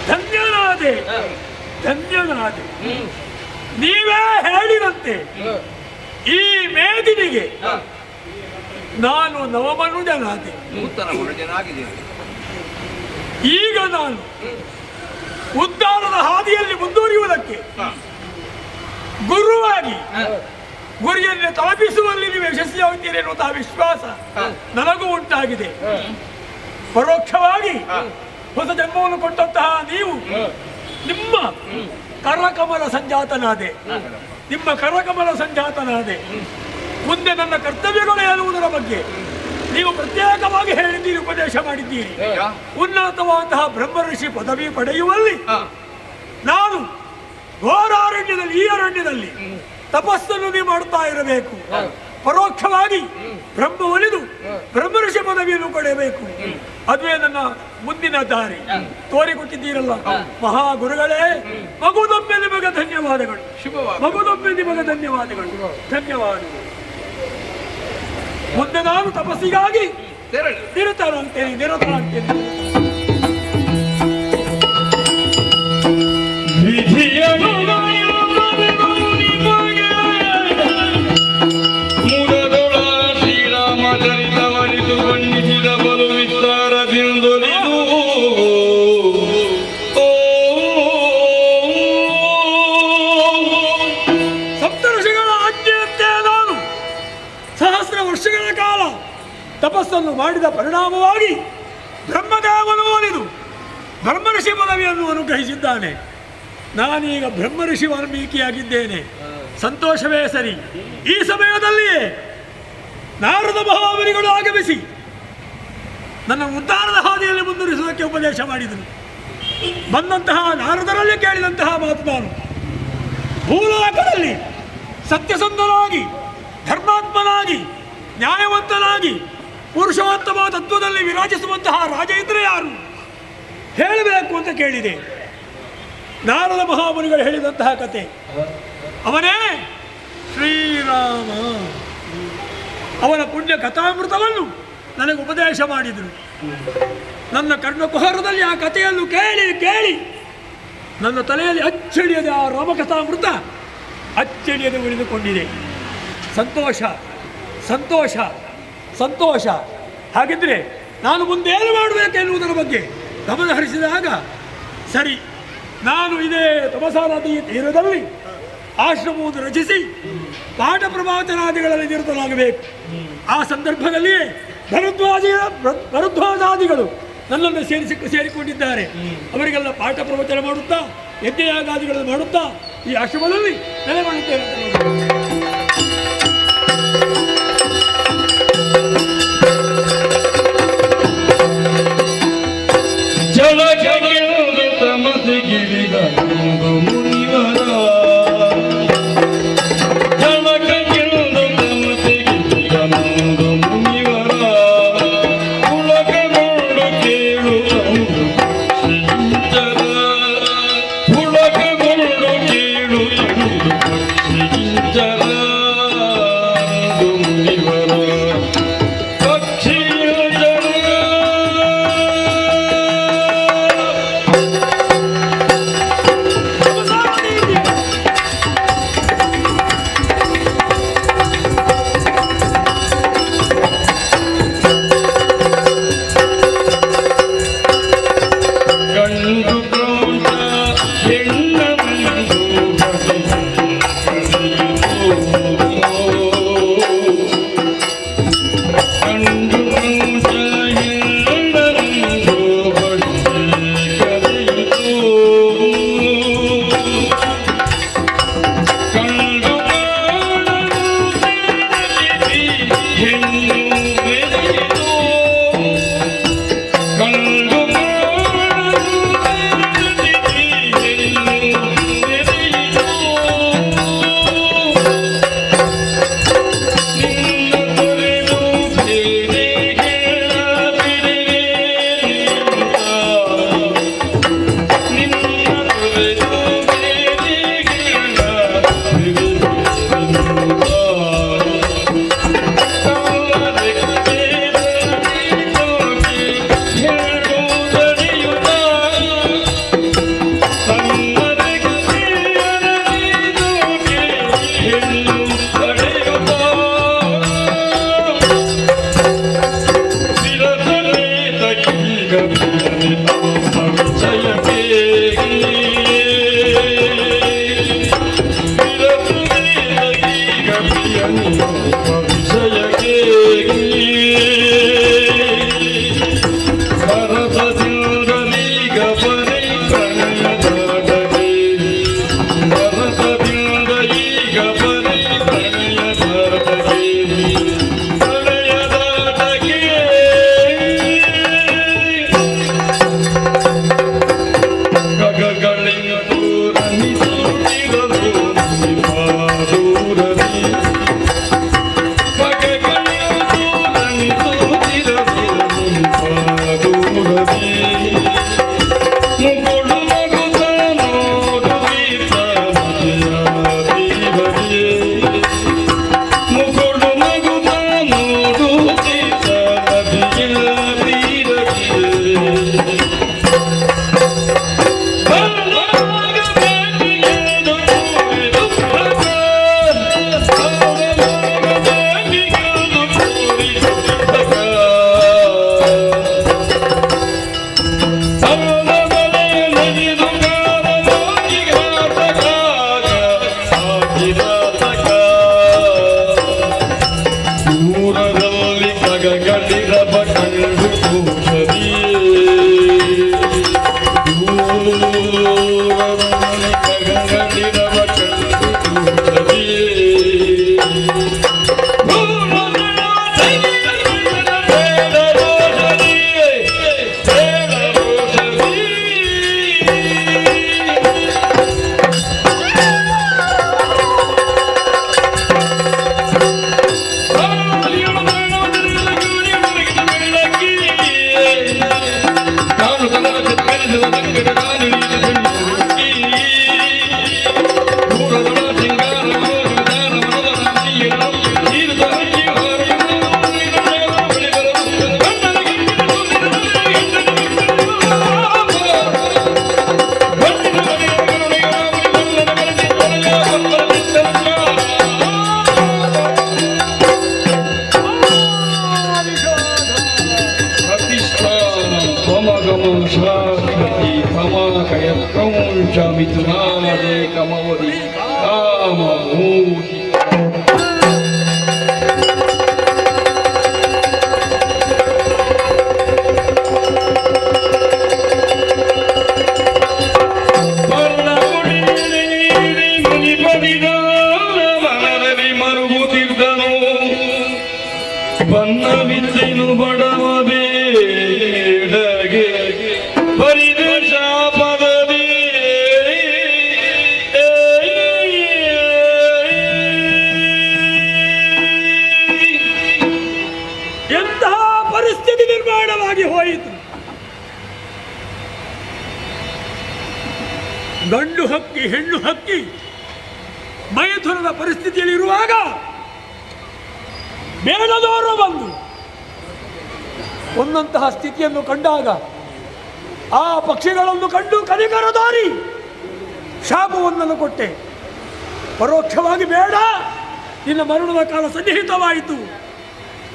ಧನ್ಯನಾದೆ, ಧನ್ಯನಾದೆ. ನೀವೇ ಹೇಳಿದಂತೆ ಈ ಮೇದಿನಿಗೆ ನಾನು ನವಮನುಜನಾದೆ. ನೂತನ ಮನುಜನಾಗಿದೆ. ಈಗ ನಾನು ಉದ್ಧಾರದ ಹಾದಿಯಲ್ಲಿ ಮುಂದುವರಿಯುವುದಕ್ಕೆ ಗುರುವಾಗಿ ಗುರಿಯನ್ನು ತಲುಪಿಸುವಲ್ಲಿ ನೀವು ಯಶಸ್ವಿಯಾಗುತ್ತೀರಿ ಎನ್ನುವಂತಹ ವಿಶ್ವಾಸ ನನಗೂ ಉಂಟಾಗಿದೆ. ಪರೋಕ್ಷವಾಗಿ ಹೊಸ ಜನ್ಮವನ್ನು ಕೊಟ್ಟಂತಹ ನೀವು ನಿಮ್ಮ ಕರಕಮಲ ಸಂಜಾತನಾದೆ, ನಿಮ್ಮ ಕರಕಮಲ ಸಂಜಾತನಾದೆ. ಮುಂದೆ ನನ್ನ ಕರ್ತವ್ಯಗಳು ಹೇಳುವುದರ ಬಗ್ಗೆ ನೀವು ಪ್ರತ್ಯೇಕವಾಗಿ ಹೇಳಿದ್ದೀರಿ, ಉಪದೇಶ ಮಾಡಿದ್ದೀರಿ. ಉನ್ನತವಾದಂತಹ ಬ್ರಹ್ಮಋಷಿ ಪದವಿ ಪಡೆಯುವಲ್ಲಿ ನಾನು ಘೋರಾರಣ್ಯದಲ್ಲಿ, ಈ ಅರಣ್ಯದಲ್ಲಿ ತಪಸ್ಸನ್ನು ನೀವು ಮಾಡುತ್ತಾ ಇರಬೇಕು. ಪರೋಕ್ಷವಾಗಿ ಬ್ರಹ್ಮ ಒಲಿದು ಬ್ರಹ್ಮಋಷಿ ಪದವಿಯನ್ನು ಪಡೆಯಬೇಕು. ಅದುವೇ ನನ್ನ ಮುಂದಿನ ದಾರಿ ತೋರಿಕೊಟ್ಟಿದ್ದೀರಲ್ಲ ಮಹಾಗುರುಗಳೇ. ಮಗುದೊಮ್ಮೆ ನಿಮಗೆ ಧನ್ಯವಾದಗಳು. ಮಗುದೊಮ್ಮೆ ನಿಮಗೆ ಧನ್ಯವಾದಗಳು. ಧನ್ಯವಾದಗಳು. ಮುಂದೆ ನಾನು ತಪಸ್ಸಿಗಾಗಿ ನಿರತರಾಗ್ತೇನೆ. ಬಣ್ಣಿಸಿದ ಬಲು ವಿಸ್ತಾರದಿಂದೊಲಿದು ಸಪ್ತಋಷಿಗಳ ಆಜ್ಞೆಯಂತೆ ನಾನು ಸಹಸ್ರ ವರ್ಷಗಳ ಕಾಲ ತಪಸ್ಸನ್ನು ಮಾಡಿದ ಪರಿಣಾಮವಾಗಿ ಬ್ರಹ್ಮದೇವನು ಒಲಿದು ಬ್ರಹ್ಮಋಷಿ ಪದವಿಯನ್ನು ಅನುಗ್ರಹಿಸಿದ್ದಾನೆ. ನಾನೀಗ ಬ್ರಹ್ಮಋಷಿ ವಾಲ್ಮೀಕಿಯಾಗಿದ್ದೇನೆ. ಸಂತೋಷವೇ ಸರಿ. ಈ ಸಮಯದಲ್ಲಿಯೇ ನಾರದ ಮಹಾಮುನಿಗಳು ಆಗಮಿಸಿ ನನ್ನ ಉದ್ಧಾರದ ಹಾದಿಯಲ್ಲಿ ಮುಂದುವರಿಸುವುದಕ್ಕೆ ಉಪದೇಶ ಮಾಡಿದರು. ಬಂದಂತಹ ನಾರದರಲ್ಲಿ ಕೇಳಿದಂತಹ ಮಾತು ನಾನು ಭೂಲೋಕದಲ್ಲಿ ಸತ್ಯಸಂಧನಾಗಿ, ಧರ್ಮಾತ್ಮನಾಗಿ, ನ್ಯಾಯವಂತನಾಗಿ, ಪುರುಷೋತ್ತಮ ತತ್ವದಲ್ಲಿ ವಿರಾಜಿಸುವಂತಹ ರಾಜ ಇದ್ರೆ ಯಾರು? ಹೇಳಬೇಕು ಅಂತ ಕೇಳಿದೆ. ನಾರದ ಮಹಾಮುನಿಗಳು ಹೇಳಿದಂತಹ ಕತೆ, ಅವನೇ ಶ್ರೀರಾಮ. ಅವನ ಪುಣ್ಯ ಕಥಾಮೃತವನ್ನು ನನಗೆ ಉಪದೇಶ ಮಾಡಿದರು. ನನ್ನ ಕರ್ಣಕುಹರದಲ್ಲಿ ಆ ಕಥೆಯನ್ನು ಕೇಳಿ ಕೇಳಿ ನನ್ನ ತಲೆಯಲ್ಲಿ ಅಚ್ಚಳಿಯದೆ ಆ ರಾಮಕಥಾಮೃತ ಅಚ್ಚಳಿಯದೆ ಉಳಿದುಕೊಂಡಿದೆ. ಸಂತೋಷ ಸಂತೋಷ ಸಂತೋಷ. ಹಾಗಿದ್ರೆ ನಾನು ಮುಂದೇನು ಮಾಡಬೇಕೆನ್ನುವುದರ ಬಗ್ಗೆ ಗಮನ ಹರಿಸಿದಾಗ, ಸರಿ, ನಾನು ಇದೇ ತಮಸಾ ನದಿಯ ತೀರದಲ್ಲಿ ಆಶ್ರಮವನ್ನು ರಚಿಸಿ ಪಾಠ ಪ್ರವಚನಾದಿಗಳಲ್ಲಿ ನಿರತನಾಗಬೇಕು. ಆ ಸಂದರ್ಭದಲ್ಲಿಯೇ ಭರದ್ವಾಜಾದಿಗಳು ನನ್ನನ್ನು ಸೇರಿಕೊಂಡಿದ್ದಾರೆ. ಅವರಿಗೆಲ್ಲ ಪಾಠ ಪ್ರವಚನ ಮಾಡುತ್ತಾ ಯಜ್ಞಯಾಗಾದಿಗಳನ್ನು ಮಾಡುತ್ತಾ ಈ ಆಶ್ರಮದಲ್ಲಿ ನೆಲೆಗೊಳ್ಳುತ್ತೇನೆ ಅಂತ ಮಿಥುನಾದೇ ಕಮವದಿ ಕಾಮಮೋಹಿ ಮನದಲ್ಲಿ ಮರುಗುತ್ತಿದ್ದನು ಬನ್ನವಿದ್ದೆನು ಬಡವ ಬೇಡಗೆ ಪರಿದೇಶ ಪದವಿ ಎಂತಹ ಪರಿಸ್ಥಿತಿ ನಿರ್ಮಾಣವಾಗಿ ಹೋಯಿತು. ಗಂಡು ಹಕ್ಕಿ ಹೆಣ್ಣು ಹಕ್ಕಿ ಮೈಥುನದ ಪರಿಸ್ಥಿತಿಯಲ್ಲಿರುವಾಗ ಬೇಡದವರು ಬಂದು ಒಂದಂತಹ ಸ್ಥಿತಿಯನ್ನು ಕಂಡಾಗ ಆ ಪಕ್ಷಿಗಳನ್ನು ಕಂಡು ಕನಿಕರ ದಾರಿ ಶಾಪವೊಂದನ್ನು ಕೊಟ್ಟೆ. ಪರೋಕ್ಷವಾಗಿ ಬೇಡ, ನಿನ್ನ ಮರಣದ ಕಾಲ ಸನ್ನಿಹಿತವಾಯಿತು,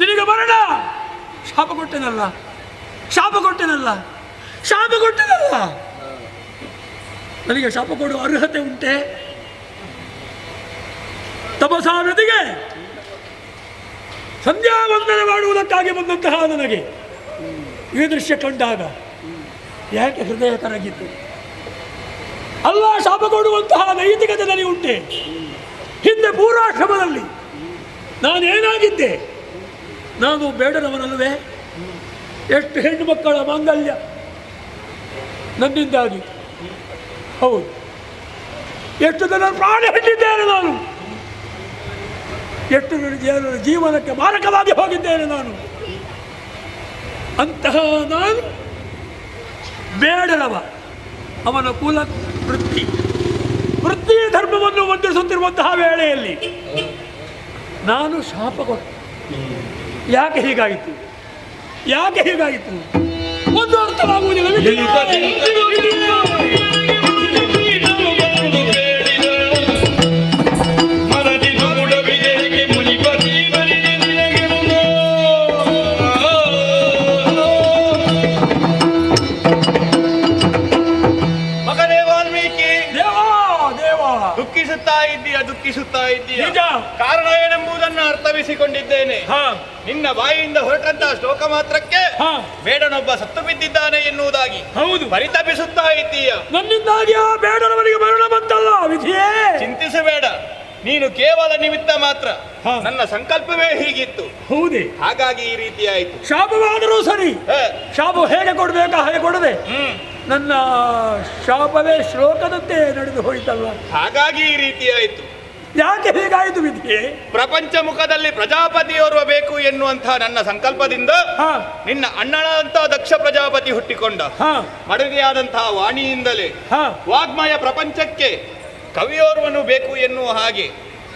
ನಿನಗೆ ಮರಣ. ಶಾಪ ಕೊಟ್ಟೆನಲ್ಲ, ಶಾಪ ಕೊಟ್ಟೆನಲ್ಲ, ಶಾಪ ಕೊಟ್ಟೆನಲ್ಲ. ನನಗೆ ಶಾಪ ಕೊಡುವ ಅರ್ಹತೆ ಉಂಟೆ? ತಪಸಾ ನದಿಗೆ ಸಂಧ್ಯಾ ವಂದನೆ ಮಾಡುವುದಕ್ಕಾಗಿ ಬಂದಂತಹ ನನಗೆ ಈ ದೃಶ್ಯ ಕಂಡಾಗ ಯಾಕೆ ಹೃದಯ ಕರಗಿತು? ಅಲ್ಲ, ಶಾಪ ಕೊಡುವಂತಹ ನೈತಿಕತೆ ನನಗೆ ಉಂಟೆ. ಹಿಂದೆ ಪೂರ್ವಾಶ್ರಮದಲ್ಲಿ ನಾನೇನಾಗಿದ್ದೆ? ನಾನು ಬೇಡನವನಲ್ಲವೇ? ಎಷ್ಟು ಹೆಣ್ಣು ಮಕ್ಕಳ ಮಾಂಗಲ್ಯ ನನ್ನಿಂದಾಗಿ. ಹೌದು, ಎಷ್ಟು ಜನ ಪ್ರಾಣ ಹಿಡಿದಿದ್ದೇನೆ ನಾನು, ಎಷ್ಟು ಜನರ ಜೀವನಕ್ಕೆ ಮಾರಕವಾಗಿ ಹೋಗಿದ್ದೇನೆ ನಾನು. ಅಂತಹ ನಾನು ಬೇಡರವ, ಅವನ ಕುಲ ವೃತ್ತಿ ಧರ್ಮವನ್ನು ಹೊಂದಿಸುತ್ತಿರುವಂತಹ ವೇಳೆಯಲ್ಲಿ ನಾನು ಶಾಪ ಕೊಟ್ಟೆ. ಯಾಕೆ ಹೀಗಾಯಿತು? ಯಾಕೆ ಹೀಗಾಯಿತು? ಒಂದು ಅರ್ಥವಾಗುವುದಿಲ್ಲ. ದುಃಖಿಸುತ್ತಾ ಇದ್ದೀಯ. ಕಾರಣ ಏನೆಂಬುದನ್ನು ಅರ್ಥವಿಸಿಕೊಂಡಿದ್ದೇನೆ. ನಿನ್ನ ಬಾಯಿಯಿಂದ ಹೊರಟಂತಹ ಶ್ಲೋಕ ಮಾತ್ರಕ್ಕೆ ಬೇಡನೊಬ್ಬ ಸತ್ತು ಬಿದ್ದಿದ್ದಾನೆ ಎನ್ನುವುದಾಗಿ ಹೌದು ಪರಿತಪಿಸುತ್ತಾ ಇದ್ದೀಯ. ನನ್ನಿಂದಾಗಿ ಆ ಬೇಡನವನಿಗೆ ಮರಣ ಬಂತಲ್ಲ ವಿಧಿಯೇ. ಚಿಂತಿಸಬೇಡ, ನೀನು ಕೇವಲ ನಿಮಿತ್ತ ಮಾತ್ರ. ನನ್ನ ಸಂಕಲ್ಪವೇ ಹೀಗಿತ್ತು. ಹೌದೇ? ಹಾಗಾಗಿ ಈ ರೀತಿ ಆಯಿತು. ಶಾಪವಾದರೂ ಸರಿ, ಶಾಪ ಹೇಗೆ ಕೊಡ್ಬೇಕಾ ಹಾಗೆ ಕೊಡದೆ ನನ್ನ ಶಾಪವೇ ಶ್ಲೋಕದಂತೆ ನಡೆದು ಹೋಯಿತಲ್ಲ. ಹಾಗಾಗಿ ಈ ರೀತಿ ಆಯಿತು. ಯಾಕೆ ಹೀಗಾಯಿತು ವಿಧಿಯೇ? ಪ್ರಪಂಚ ಮುಖದಲ್ಲಿ ಪ್ರಜಾಪತಿಯೋರ್ವ ಬೇಕು ಎನ್ನುವಂತಹ ನನ್ನ ಸಂಕಲ್ಪದಿಂದ ನಿನ್ನ ಅಣ್ಣನಾದಂತಹ ದಕ್ಷ ಪ್ರಜಾಪತಿ ಹುಟ್ಟಿಕೊಂಡ. ಮಡದಿಯಾದಂತಹ ವಾಣಿಯಿಂದಲೇ ವಾಗ್ಮಯ ಪ್ರಪಂಚಕ್ಕೆ ಕವಿಯೋರ್ವನು ಬೇಕು ಎನ್ನುವ ಹಾಗೆ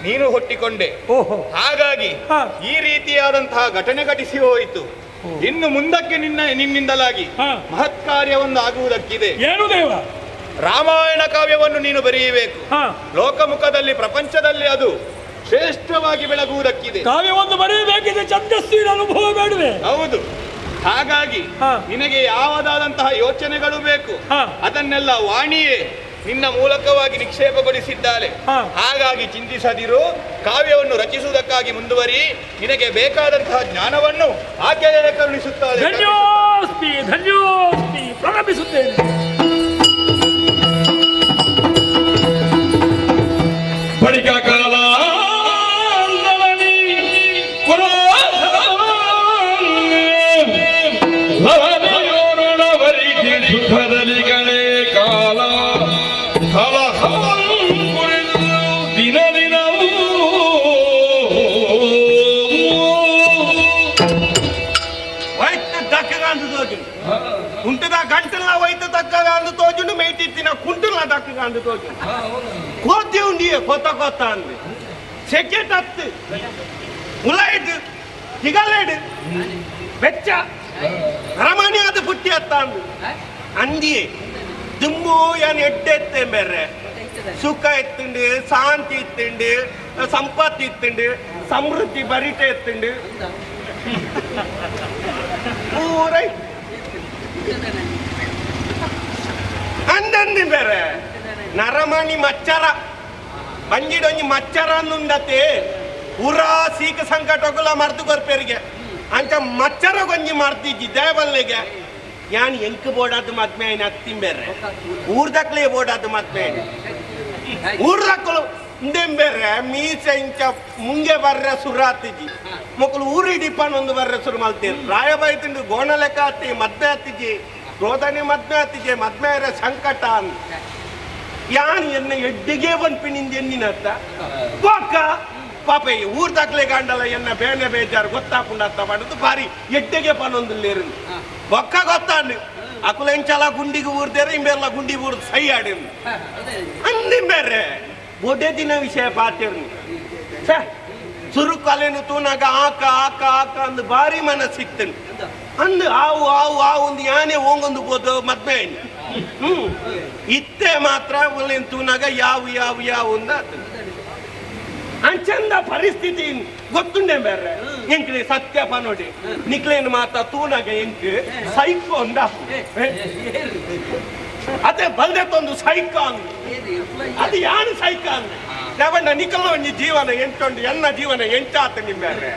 ನೀನು ಹುಟ್ಟಿಕೊಂಡೆ. ಹಾಗಾಗಿ ಈ ರೀತಿಯಾದಂತಹ ಘಟನೆ ಘಟಿಸಿ ಹೋಯಿತು. ಇನ್ನು ಮುಂದಕ್ಕೆ ನಿನ್ನಿಂದಲಾಗಿ ಮಹತ್ ಕಾರ್ಯವೊಂದು ಆಗುವುದಕ್ಕಿದೆ. ಏನು ದೇವ? ರಾಮಾಯಣ ಕಾವ್ಯವನ್ನು ನೀನು ಬರೆಯಬೇಕು. ಲೋಕಮುಖದಲ್ಲಿ ಪ್ರಪಂಚದಲ್ಲಿ ಅದು ಶ್ರೇಷ್ಠವಾಗಿ ಬೆಳಗುವುದಕ್ಕಿದೆ. ಕಾವ್ಯವನ್ನು ಬರೆಯಬೇಕಿದೆ, ಛಂದಸ್ಸಿನ ಅನುಭವ ಬೇಡವೆ? ಹೌದು. ಹಾಗಾಗಿ ನಿನಗೆ ಯಾವುದಾದಂತಹ ಯೋಚನೆಗಳು ಬೇಕು ಅದನ್ನೆಲ್ಲ ವಾಣಿಯೇ ನಿನ್ನ ಮೂಲಕವಾಗಿ ನಿಕ್ಷೇಪಗೊಳಿಸಿದ್ದಾಳೆ. ಹಾಗಾಗಿ ಚಿಂತಿಸದಿರು, ಕಾವ್ಯವನ್ನು ರಚಿಸುವುದಕ್ಕಾಗಿ ಮುಂದುವರಿ. ನಿನಗೆ ಬೇಕಾದಂತಹ ಜ್ಞಾನವನ್ನು ಆಕೆಯೇ ಕರುಣಿಸುತ್ತಾಳೆ. ಧನ್ಯೋಸ್ಮಿ, ಧನ್ಯೋಸ್ಮಿ, ಪ್ರಾರಂಭಿಸುತ್ತೇನೆ. ಬಳಿಕ ಕಾಲ ಸುಖದಲ್ಲಿ ಗಣೆ ಕಾಲ ದಿನ ದಿನವೂ ವೈದ್ಯ ದಕ್ಕಗ ಅಂದೋಗಿ ಉಂಟದ ಗಂಟೆಲ್ಲ ವೈದ್ಯ ದಕ್ಕಗ ಅಂದು ಅಂದು ತೋಜು ಕೋತಿ ಉಂಡಿಯೇ ಕೊತ್ತ ಅಂದು ಸೆಕೆಟ್ ಹತ್ತು ಮುಲಾಯ್ದು ತಿಗಲೇಡು ಬೆಚ್ಚ ಅರಮನೆ ಅದು ಪುಟ್ಟಿ ಹತ್ತ ಅಂದು ಅಂದಿಯೇ ದುಮ್ಮು ಯಾನ್ ಎಡ್ಡೆತ್ತೆ ಬೇರೆ ಸುಖ ಎತ್ತುಂಡು ಶಾಂತಿ ಇತ್ತುಂಡು ಸಂಪತ್ತು ಇತ್ತುಂಡು ಸಮೃದ್ಧಿ ಬರಿಟ ಎತ್ತುಂಡು ಪೂರೈ ಅಂದಂದು ಬೇರೆ ನರಮಣಿ ಮಚ್ಚರ ಬಂಜಿಡೊಂಜಿ ಮಚ್ಚರ ಅನ್ನುಂಡತೆ ಉರಾ ಸೀಕ ಸಂಕಟಗುಲ ಮರ್ದು ಕೊರ್ಪೇರಿಗೆ ಅಂಚ ಮಚ್ಚರ ಗೊಂಜಿ ಮರ್ದಿಜ್ಜಿ ದೇವಲ್ಲಿಗೆ ಯಾನ್ ಎಂಕ್ ಬೋಡಾದ ಮದ್ಮೆ ಹತ್ತಿಂ ಬೇರೆ ಊರ್ದಕ್ಲೇ ಬೋಡಾದ ಮದ್ಮೆ ಊರ್ದಕ್ಕಳು ಬೇರೆ ಮೀಸೆ ಇಂಚ ಮುಂಗೆ ಬರ್ರೆ ಸುರಾತಿಜಿ ಮಕ್ಕಳು ಊರಿ ಡಿಪಾನ್ ಒಂದು ಬರ್ರೆ ಸುರು ಮಲ್ತೀರಿ ರಾಯ ಬೈತಿಂಡು ಗೋಣ ಲೆಕ್ಕ ಹತ್ತಿ ಮದ್ಮೆ ಹತ್ತಿಜಿ ರೋದನೆ ಮದ್ಮೆ ಹತ್ತಿಜಿ ಮದ್ಮೆ ಸಂಕಟ ಅಂತ ಯಾನ್ ಎನ್ನ ಎಡ್ಡಿಗೆ ಬಂದ್ಪಿನಿಂದ ಎನ್ನಿನತ್ತ ಪಕ್ಕ ಪಾಪ ಊರ್ ದಾಖಲೆ ಕಾಂಡಲ್ಲ ಎನ್ನ ಬೇನೆ ಬೇಜಾರು ಗೊತ್ತಾಪುಂಡತ್ತ ಮಾಡುದು ಬಾರಿ ಎಡ್ಡೆಗೆ ಪನೊಂದಿಲ್ಲೇರು ಒಕ್ಕ ಗೊತ್ತಾಂಡು ಅಕುಲ ಎಂಚಲ ಗುಂಡಿಗೆ ಊರ್ದೇರೆ ಇಂಬೆಲ್ಲ ಗುಂಡಿ ಊರ್ದು ಸೈ ಆಡಿ ಅಂದಿ ಬೇರೆ ಬೊಡೆ ದಿನ ವಿಷಯ ಪಾತಿರ್ನಿ ಸುರುಕಾಲೇನು ತೂನಾಗ ಆಕ ಆಕ ಆಕ ಅಂದು ಬಾರಿ ಮನಸ್ಸಿಕ್ತನು ಅಂದು ಆವು ಆವು ಆವು ಒಂದು ಯಾನೇ ಹೋಗೊಂದು ಬೋದು ಮದ್ಮೆ ಇತ್ತೆ ಮಾತ್ರ ಒಳ್ಳೆನ್ ತೂನಾಗ ಯಾವು ಯಾವು ಯಾವು ಅಂದ ಅಂಚಂದ ಪರಿಸ್ಥಿತಿ ಗೊತ್ತುಂಡೆ ಬೇರೆ ಎಂಕ್ಲಿ ಸತ್ಯಪ ನೋಡಿ ನಿಕ್ಲೇನು ಮಾತ ತೂನಾಗ ಎಂಕ್ ಸೈಕೋ ಅಂದ ಅದೇ ಬಲ್ದೆತ್ತೊಂದು ಸೈಕ ಅಂದು ಅದು ಯಾನು ಸೈಕ ಅಂದ ಯಾವಣ್ಣ ನಿಕಲ ಒಂಜಿ ಜೀವನ ಎಂಟೊಂಡು ಎನ್ನ ಜೀವನ ಎಂಟಾತ ನಿಮ್ಮೇರೆ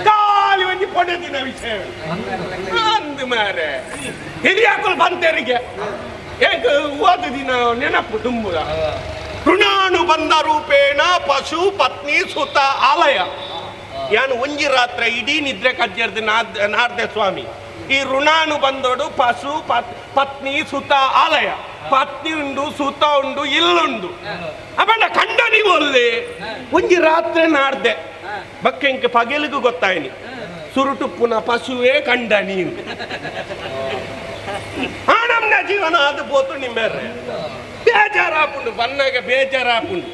ಖಾಲಿ ಒಂಜಿ ಪೊಡೆದಿನ ವಿಷಯ ಅಂದು ಮಾರೆ ಹಿರಿಯಾಕಲು ಬಂತೆರಿಗೆ ಏಕ ಓದ ದಿನ ನೆನಪು ತುಂಬುದ ಋಣಾನುಬಂಧ ರೂಪೇಣ ಪಶು ಪತ್ನಿ ಸುತ ಆಲಯ ಯಾನು ಒಂಜಿ ರಾತ್ರಿ ಇಡೀ ನಿದ್ರೆ ಕಜ್ಜರ್ದು ನಾರ್ದೆ ಸ್ವಾಮಿ ಈ ಋಣಾನುಬಂಧೋಡು ಪಶು ಪತ್ನಿ ಸುತ ಆಲಯ ಪತ್ನಿ ಉಂಡು ಸುತ ಉಂಡು ಇಲ್ಲುಂಡು ಅಬಣ್ಣ ಕಂಡ ನೀವು ಅಲ್ಲಿ ಒಂಜಿ ರಾತ್ರಿ ನಾಡ್ದೆ ಬಕ್ಕೆಂಕೆ ಪಗೆಲಿಗೂ ಗೊತ್ತಾಯ್ನಿ ಸುರುಟುಪ್ಪುನ ಪಶುವೇ ಕಂಡ ನೀನು ನಮ್ನ ಜೀವನ ಅದು ಬೋತು ನಿಮ್ಮೇರೆ ಬೇಜಾರಾಪುಂಡು ಬನ್ನಾಗ ಬೇಜಾರಾಪುಂಡು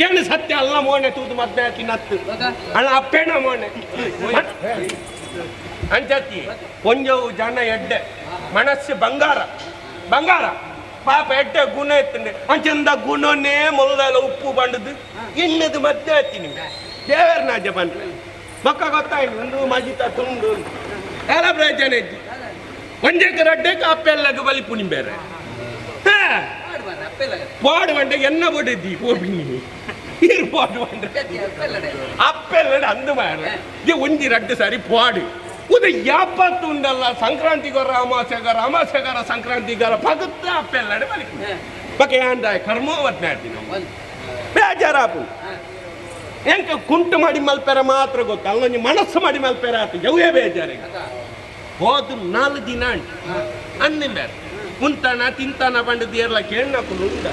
ಏನು ಸತ್ಯ ಅಲ್ಲ ಮೋನೆ ತೂದು ಮದ್ದೆ ತಿನ್ನತ್ತು ಅಲ್ಲ ಅಪ್ಪೇನ ಮೋನೆ ಅಂಚತಿ ಕೊಂಜವು ಜನ ಎಡ್ಡೆ ಮನಸ್ಸು ಬಂಗಾರ ಬಂಗಾರ ಪಾಪ ಎಡ್ಡೆ ಗುಣ ಎತ್ತಂಡೆ ಅಂಚಂದ ಗುಣನೇ ಮೊದಲ ಉಪ್ಪು ಬಂಡದು ಇನ್ನದು ಮದ್ದೆ ಹತ್ತಿ ನಿಮ್ಗೆ ದೇವರ ನಾಜ ಬಂದ್ರೆ ಮಕ್ಕ ಗೊತ್ತಾಯ್ತು ಒಂದು ಮಜಿತ ತುಂಡು ಎಲ್ಲ ಪ್ರಯೋಜನ ಇದ್ದಿ ಒಂಜಕ್ಕೆ ರಡ್ಡೆಗೆ ಅಪ್ಪೆಲ್ಲಗ ಬಲಿಪು ನಿಂಬೇರೆ ಪಾಡು ಬಂಡೆ ಎನ್ನ ಬಡಿದ್ದಿ ಪೋಪಿನಿ ಈರು ಪಾಡು ಬಂಡ್ರೆ ಅಪ್ಪೆಲ್ಲಡ ಅಂದು ಮಾರೆ ಒಂಜಿ ರಡ್ಡೆ ಸಾರಿ ಪಾಡು ಉದ ಯಾಪತ್ತು ಉಂಡಲ್ಲ ಸಂಕ್ರಾಂತಿಗರ ಅಮಾಸೆಗರ ಸಂಕ್ರಾಂತಿಗರ ಪಗತ್ತ ಅಪ್ಪೆಲ್ಲಡೆ ಬಲಿಪು ಬಕ್ಕೆ ಅಂದ ಕರ್ಮವತ್ನೆ ಆಡ್ತೀನಿ ಬೇಜಾರಾಪು ಎಂಕ ಕುಂಟು ಮಾಡಿ ಮಲ್ಪೆರ ಮಾತ್ರ ಗೊತ್ತ ಅಲ್ಲೊಂದು ಮನಸ್ಸು ಮಾಡಿ ಮಲ್ಪೆರ ಆತು ಜವೇ ಬೇಜಾರಿಗೆ ಹೋದು 4 ದಿನ ಅಂದಿನ ಬೇರೆ ಕುಂತಾನ ತಿಂತಾನ ಬಂಡದ್ದು ಏರ್ಲ ಕೇಳಕ್ಕೂ ಉಂಟ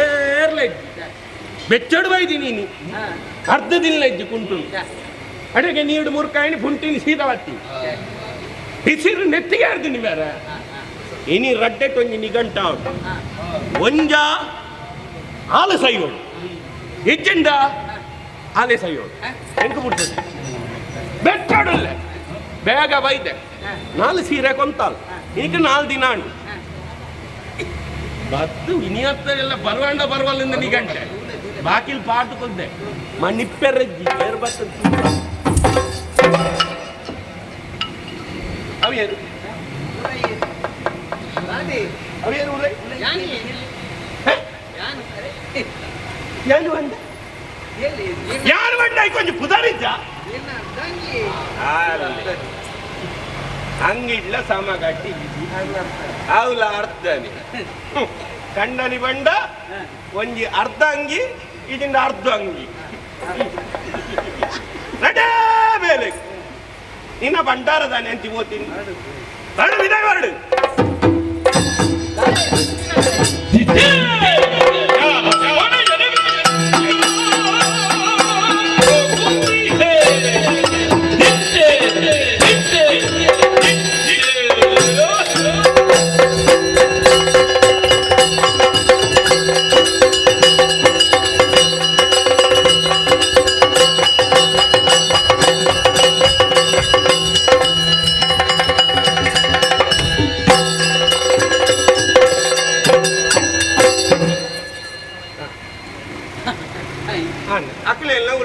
ಏರ್ಲ ಇದ್ದಿ ಬೆಚ್ಚಡು ಬೈದಿ ನೀನು ಅರ್ಧ ದಿನ ಇದ್ದಿ ಕುಂಟು ಅಡೆಗೆ ನೀಡು ಮುರ್ಕಾಯಿನಿ ಪುಂಟಿನಿ ಸೀದಾ ಬತ್ತಿ ಬಿಸಿರು ನೆತ್ತಿಗೆ ಆಡ್ತೀನಿ ಬೇರೆ ಇನಿ ರಡ್ಡೆಟ್ ಒಂಜಿ ನಿಗಂಟ ಒಂಜ ಹಾಲು ಸೈಯೋಡು ಹೆಜ್ಜೆಂಡ ಹಾಲೆ ಸೈಯೋಡು ಹೆಂಗೆ ಬಿಡ್ತದೆ ಬೆಚ್ಚಡಲ್ಲ ಬೇಗ ಬೈದೆ 4 ಸೀರೆ ಕೊಂತಾಲ್ ಈಗ 4 ದಿನ ಅಂಡು ಬತ್ತು ಇನಿಯತ್ತ ಎಲ್ಲ ಬರುವಲ್ಲಿಂದ ನಿಗಂಟೆ ಬಾಕಿಲ್ ಪಾಟು ಕೊದ್ದೆ ಮಣ್ಣಿಪ್ಪೆರಜ್ಜಿ ಬೇರೆ ಬರ್ತದೆ ಅವೇರು ಅವೇರು ಏನು ಬಂದ ಯಾರು ಬಂದ ಕೊಂಚ ಪುದಾರಿದ್ದ ಅಂಗಿಡ್ಲ ಸಮ ಗಟ್ಟಿ ಅವಲ ಅರ್ಧನಿ ಕಂಡನಿ ಬಂಡ ಒಂಜಿ ಅರ್ಧ ಅಂಗಿ ಇದರಿಂದ ಅರ್ಧ ಅಂಗಿ ನಡೇ ಬೇಲೆ ನಿನ್ನ ಬಂಡಾರದಾನೆ ಅಂತ ಓದ್ತೀನಿ ಬರಡು ವಿಧ ಬರಡು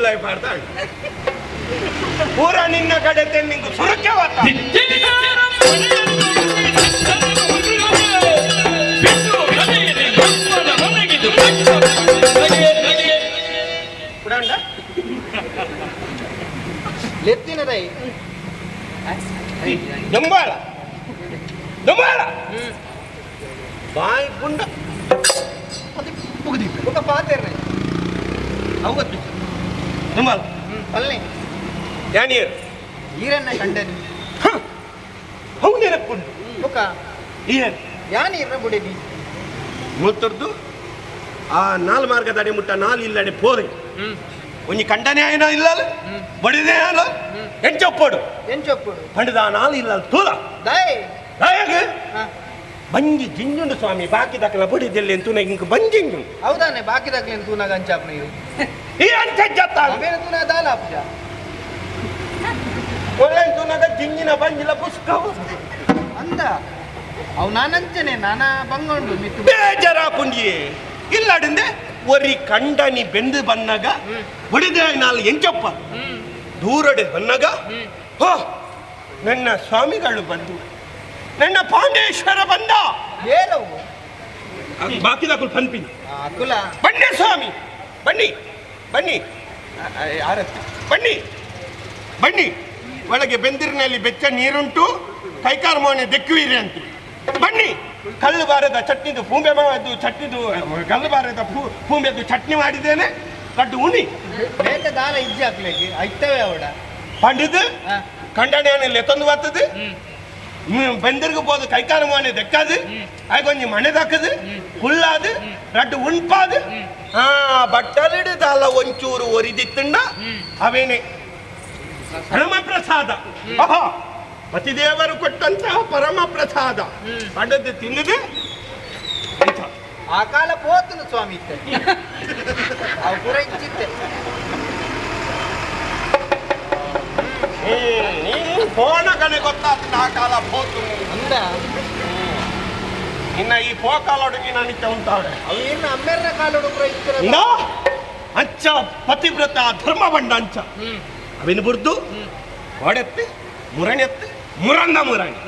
ಗುಲಾಯಿ ಮಾಡ್ತಾ ಪೂರ ನಿನ್ನ ಕಡೆ ನಿಂಗೆ ಸುರಕ್ಕೆ ಎತ್ತಿನದೈ ದುಂಬಾಳ ದುಂಬಾಳ ಬಾಯಿ ಪುಂಡ ఒక పాతేర్నే ಅವತ್ತು ದುಂಬಾಳ ಅಲ್ಲೇ ಯಾಣಿಯರು ಈರನ್ನ ಕಂಡನಿ ಅವನೇನ ಪುಂಡು ఒక ಏನು ಯಾನಿ ಇರ್ನ ಬುಡಿನಿ ಮೂತರ್ದು ಆ ನಾಲ್ ಮಾರ್ಗದ ಅಡಿ ಮುಟ್ಟ ನಾಲ್ ಇಲ್ಲಡೆ ಪೋದೆ ಒಂಜಿ ಕಂಡನೆ ಆಯ್ನ ಇಲ್ಲ ಬಡಿದೆ ಅಲ್ಲ ಎಂಚೊಪ್ಪಡು ಎಂಚೊಪ್ಪಡು ಪಂಡದ ನಾಲ್ ಇಲ್ಲ ತೂಲ ದೈ ದಯಗ ಬಂಜಿ ಜಿಂಜುಂಡು ಸ್ವಾಮಿ ಬಾಕಿ ದಕ್ಕಲ ಬಡಿದೆಲ್ಲಿ ಅಂತೂ ಇಂಕ ಬಂಜಿಂಜು ಹೌದಾನೆ ಬಾಕಿ ದಾಖಲೆ ತೂನ ಗಂಚಾಪ್ನ ಇದು ಈ ಅಂಚ ಜತ್ತ ಬೇರೆ ತೂನ ದಾಲ ಅಪ್ಜ ಒಳ್ಳೆ ತೂನದ ಜಿಂಜಿನ ಬಂಜಿಲ ಪುಸ್ತಕ ಅಂದ ಅವು ನಾನಂಚನೆ ನಾನಾ ಬಂಗೊಂಡು ಮಿತ್ತು ಬೇಜಾರ ಪುಂಜಿ ಇಲ್ಲಡಿಂದೆ ಒರಿ ಕಂಡನಿ ಬೆಂದು ಬನ್ನಗ ಬಡಿದೆ ನಾಲ್ ಎಂಚಪ್ಪ ದೂರಡೆ ಬನ್ನಗ ಹೋ ನನ್ನ ಸ್ವಾಮಿಗಳು ಬಂದು ನನ್ನ ಪಾಂಡೇಶ್ವರ ಬಂದ ಏನವು ಬಾಕಿದಾಕುಲ್ ಪನ್ಪಿನಿ ಅಕುಲ ಬನ್ನಿ ಸ್ವಾಮಿ ಬನ್ನಿ ಬನ್ನಿ ಬನ್ನಿ ಬನ್ನಿ ಒಳಗೆ ಬೆಂದಿರಿನಲ್ಲಿ ಬೆಚ್ಚ ನೀರುಂಟು ಕೈಕಾಲು ಮೋನೆ ದೆಕ್ಕುವಿರಿ ಅಂತ ಬನ್ನಿ ಕಲ್ಲು ಬಾರದ ಚಟ್ನಿದು ಪೂಂಬೆ ಅದು ಚಟ್ನಿದು ಕಲ್ಲು ಬಾರದ ಪೂಂಬೆದು ಚಟ್ನಿ ಮಾಡಿದ್ದೇನೆ ಕಡ್ಡು ಉಣಿ ಬೇಗ ದಾಲ ಇಜ್ಜಿ ಹಾಕ್ಲಿಕ್ಕೆ ಐತವೆ ಅವಡ ಪಂಡಿದು ಕಂಡಣೆಯಲ್ಲಿ ಎತ್ತೊಂದು ಬರ್ತದೆ ಬೆಂದಿರ್ಗೆ ಹೋದು ಕೈಕಾಲು ಮೋನೆ ದೆಕ್ಕದು ಆಗೊಂಜಿ ಮನೆ ದಕ್ಕದು ಹುಲ್ಲಾದು ರಡ್ಡು ಉಣ್ಪಾದು ಬಟ್ಟಲಿಡಿದಲ್ಲ ಒಂಚೂರು ಒರಿದಿತ್ತಣ್ಣ ಅವೇನೆ ಪರಮ ಪ್ರಸಾದ ಆಹಾ ಪತಿದೇವರು ಕೊಟ್ಟಂತಹ ಪರಮ ಪ್ರಸಾದ ಪಡೆದು ತಿನ್ನದೆ ಆ ಕಾಲ ಪೋತನು ಸ್ವಾಮಿ ಇತ್ತೆ ಅವು ಪೂರ ಇಚ್ಚಿತ್ತೆ ನೀನು ಫೋನ ಕಡೆ ಗೊತ್ತಾಗ್ತದೆ ಆ ಕಾಲ ಪೋತು ಅಂದ ಇನ್ನ ಈ ಪೋಕಾಲೊಡಗಿ ನಾನು ಇತ್ತ ಉಂಟಾವೆ ಅವು ಇನ್ನು ಅಮ್ಮೆರ್ನ ಕಾಲೋಡು ಪೂರ ಇತ್ತಿರ ಅಂಚ ಪತಿವ್ರತ ಧರ್ಮ ಬಂಡ ಅಂಚ ಅವಿನ ಬುರ್ದು ಒಡೆತ್ತೆ ಮುರಣೆತ್ತೆ ಮುರಂದ ಮುರಣಿ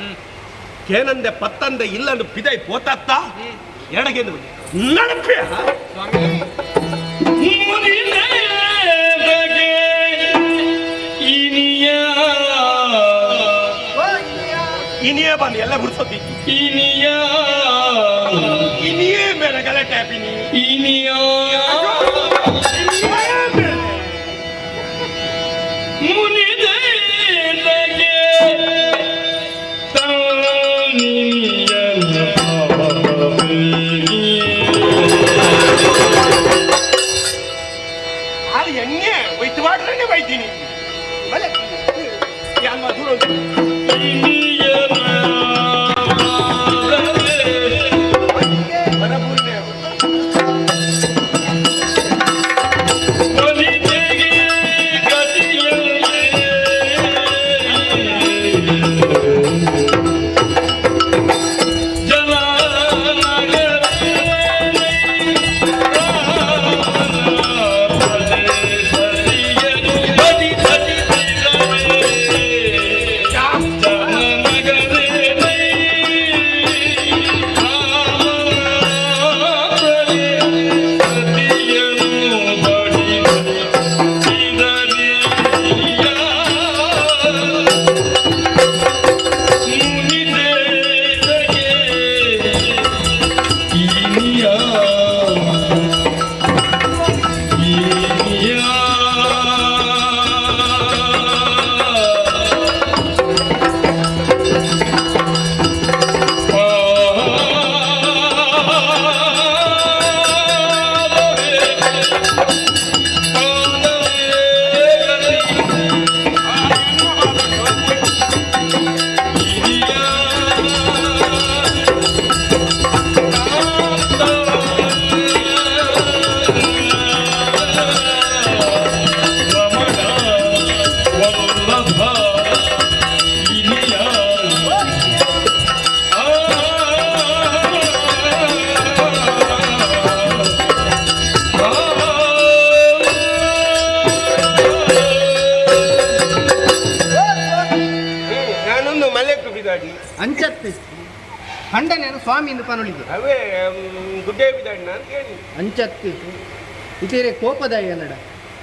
ಕೇನಂದೆ ಪತ್ತಂದೆ ಇಲ್ಲಂದು ಪಿದೈ ಪೋತತ್ತ ಎಡಗೆದು ನಡಪೆ ಇನಿಯೇ ಬಂದು ಎಲ್ಲ ಬಿಡ್ಸೋತಿ ಇನಿಯೇ ಮೇಲೆ ಗಲಾಟೆ ಹಾಪಿನಿ ಅದು ಹೆಂಗೆ ವೈದ್ಯ ಮಾಡ್ರೆ ಬೈತೀನಿ ಯಾನ್ ಮಧುರ ಬರಬೂರ್ಣೆ ಸ್ವಾಮಿ ಇಂದು ಪನುಳಿಗೆ ಅವೇ ಗುಡ್ಡೆ ಬಿದ್ದಾಡಿನ ಅಂತ ಹೇಳಿ ಅಂಚತ್ತಿ ಇತೇರೆ ಕೋಪದಾಯಿ ಅನ್ನಡ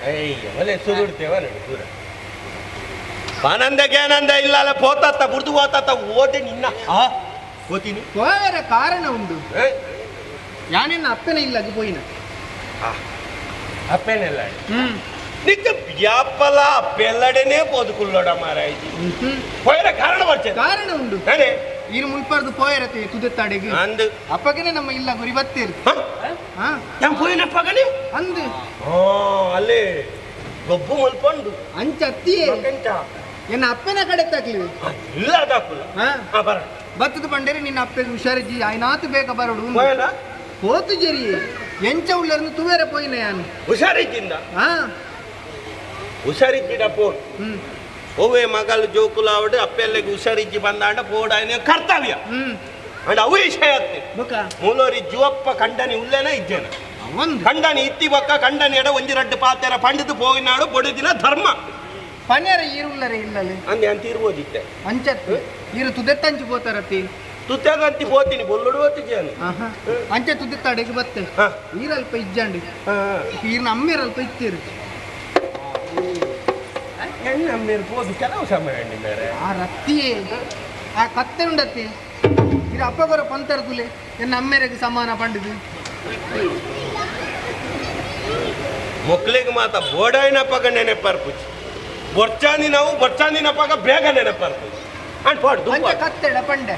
ಅಯ್ಯ ಒಲೆ ಸುರುಡ್ತೇವ ನೋಡಿ ದೂರ ಆನಂದಕ್ಕೆ ಆನಂದ ಇಲ್ಲ ಅಲ್ಲ ಪೋತತ್ತ ಬುಡ್ದು ಹೋತತ್ತ ಓದೆ ನಿನ್ನ ಓತೀನಿ ಪೋಯರ ಕಾರಣ ಉಂಡು ಯಾನೆನ್ನ ಅಪ್ಪನ ಇಲ್ಲ ಅದು ಪೋಯಿನ ಅಪ್ಪೇನೆಲ್ಲ ನಿಕ್ಕ ಯಾಪಲ ಅಪ್ಪೆಲ್ಲಡೆನೇ ಪೋದುಕುಳ್ಳೋಡ ಮಾರಾಯ್ತಿ ಪೋಯರ ಕಾರಣ ಬರ್ತೇನೆ ಕಾರಣ ಉಂಡು ಅದೇ ಇರು ಮುಲ್ಪಾರ್ದು ಪೋಯರತೆ ತುದೆತ್ತಾಡೆಗೆ ಅಂದು ಅಪ್ಪಗನೆ ನಮ್ಮ ಇಲ್ಲ ಗುರಿ ಬತ್ತೇರು ಪೋಯಿನಪ್ಪಗನೆ ಅಂದು ಅಲ್ಲೇ ಗೊಬ್ಬು ಮಲ್ಪಂಡು ಅಂಚತ್ತಿಯೇ ಎನ್ನ ಅಪ್ಪನ ಕಡೆ ತಕ್ಲಿವೆ ಇಲ್ಲ ಅದಾಕುಲ್ಲ ಬರ ಬತ್ತದ ಬಂಡೇರಿ ನಿನ್ನ ಅಪ್ಪಗೆ ಹುಷಾರಿಜ್ಜಿ ಆಯ್ನಾತು ಬೇಗ ಬರಡು ಹೋತು ಜರಿ ಎಂಚ ಉಳ್ಳರನ್ನು ತುವೇರ ಪೋಯಿನ ಯಾನು ಹುಷಾರಿದ್ದಿಂದ ಹುಷಾರಿದ್ದಿಡ ಪೋಡ್ ಓವೇ ಮಗಲು ಜೋಕುಲ ಅವಡು ಅಪ್ಪೆಲ್ಲೆಗೆ ಹುಷಾರಿಜ್ಜಿ ಬಂದಾಂಡ ಪೋಡಾಯನ ಕರ್ತವ್ಯ ಅಂಡ್ ಅವು ವಿಷಯ ಮೂಲೋರಿ ಜುವಪ್ಪ ಕಂಡನಿ ಉಲ್ಲೇನ ಇದ್ದೇನೆ ಕಂಡನಿ ಇತ್ತಿ ಬೊಕ್ಕ ಕಂಡನಿ ಎಡ ಒಂಜಿ ರಡ್ಡು ಪಾತೆರ ಪಂಡಿತು ಪೋಗಿನಾಡು ಬೊಡುದಿನ ಧರ್ಮ ಪನ್ಯರ ಈರುಳ್ಳರೆ ಇಲ್ಲಲೆ ಅಂದೆ ಅಂತ ಇರ್ಬೋದಿತ್ತೆ ಅಂಚತ್ತು ಈರು ತುದೆತ್ತಂಚು ಪೋತಾರತಿ ತುತ್ತಗಂತಿ ಹೋತೀನಿ ಬೊಲ್ಲುಡು ಹೋತಿದ್ದೇನೆ ಅಂಚೆ ತುದೆತ್ತಾಡೆಗೆ ಬತ್ತೆ ಈರಲ್ಪ ಇಜ್ಜಂಡಿ ಈರ್ನ ಅಮ್ಮೇರಲ್ಪ ಇತ್ತೀರು ಹೆಣ್ಣು ಅಮ್ಮೇರು ಹೋದು ಕೆಲವು ಸಮಯ ಬೇರೆ ಆ ರತ್ತಿಯೇ ಆ ಕತ್ತೆ ಉಂಡತ್ತಿ ಇದು ಅಪ್ಪಗೊರ ಪಂತರ ತುಲೆ ಎನ್ನ ಅಮ್ಮೇರೆಗೆ ಸಮಾನ ಪಂಡಿದು ಮಕ್ಕಳಿಗೆ ಮಾತ ಬೋಡಾಯಿನಪ್ಪಗ ನೆನಪರ್ಪುಚಿ ಬರ್ಚಾಂದಿನಪ್ಪಗ ಬೇಗ ನೆನಪರ್ಪುಚಿ ಕತ್ತೆಡ ಪಂಡೆ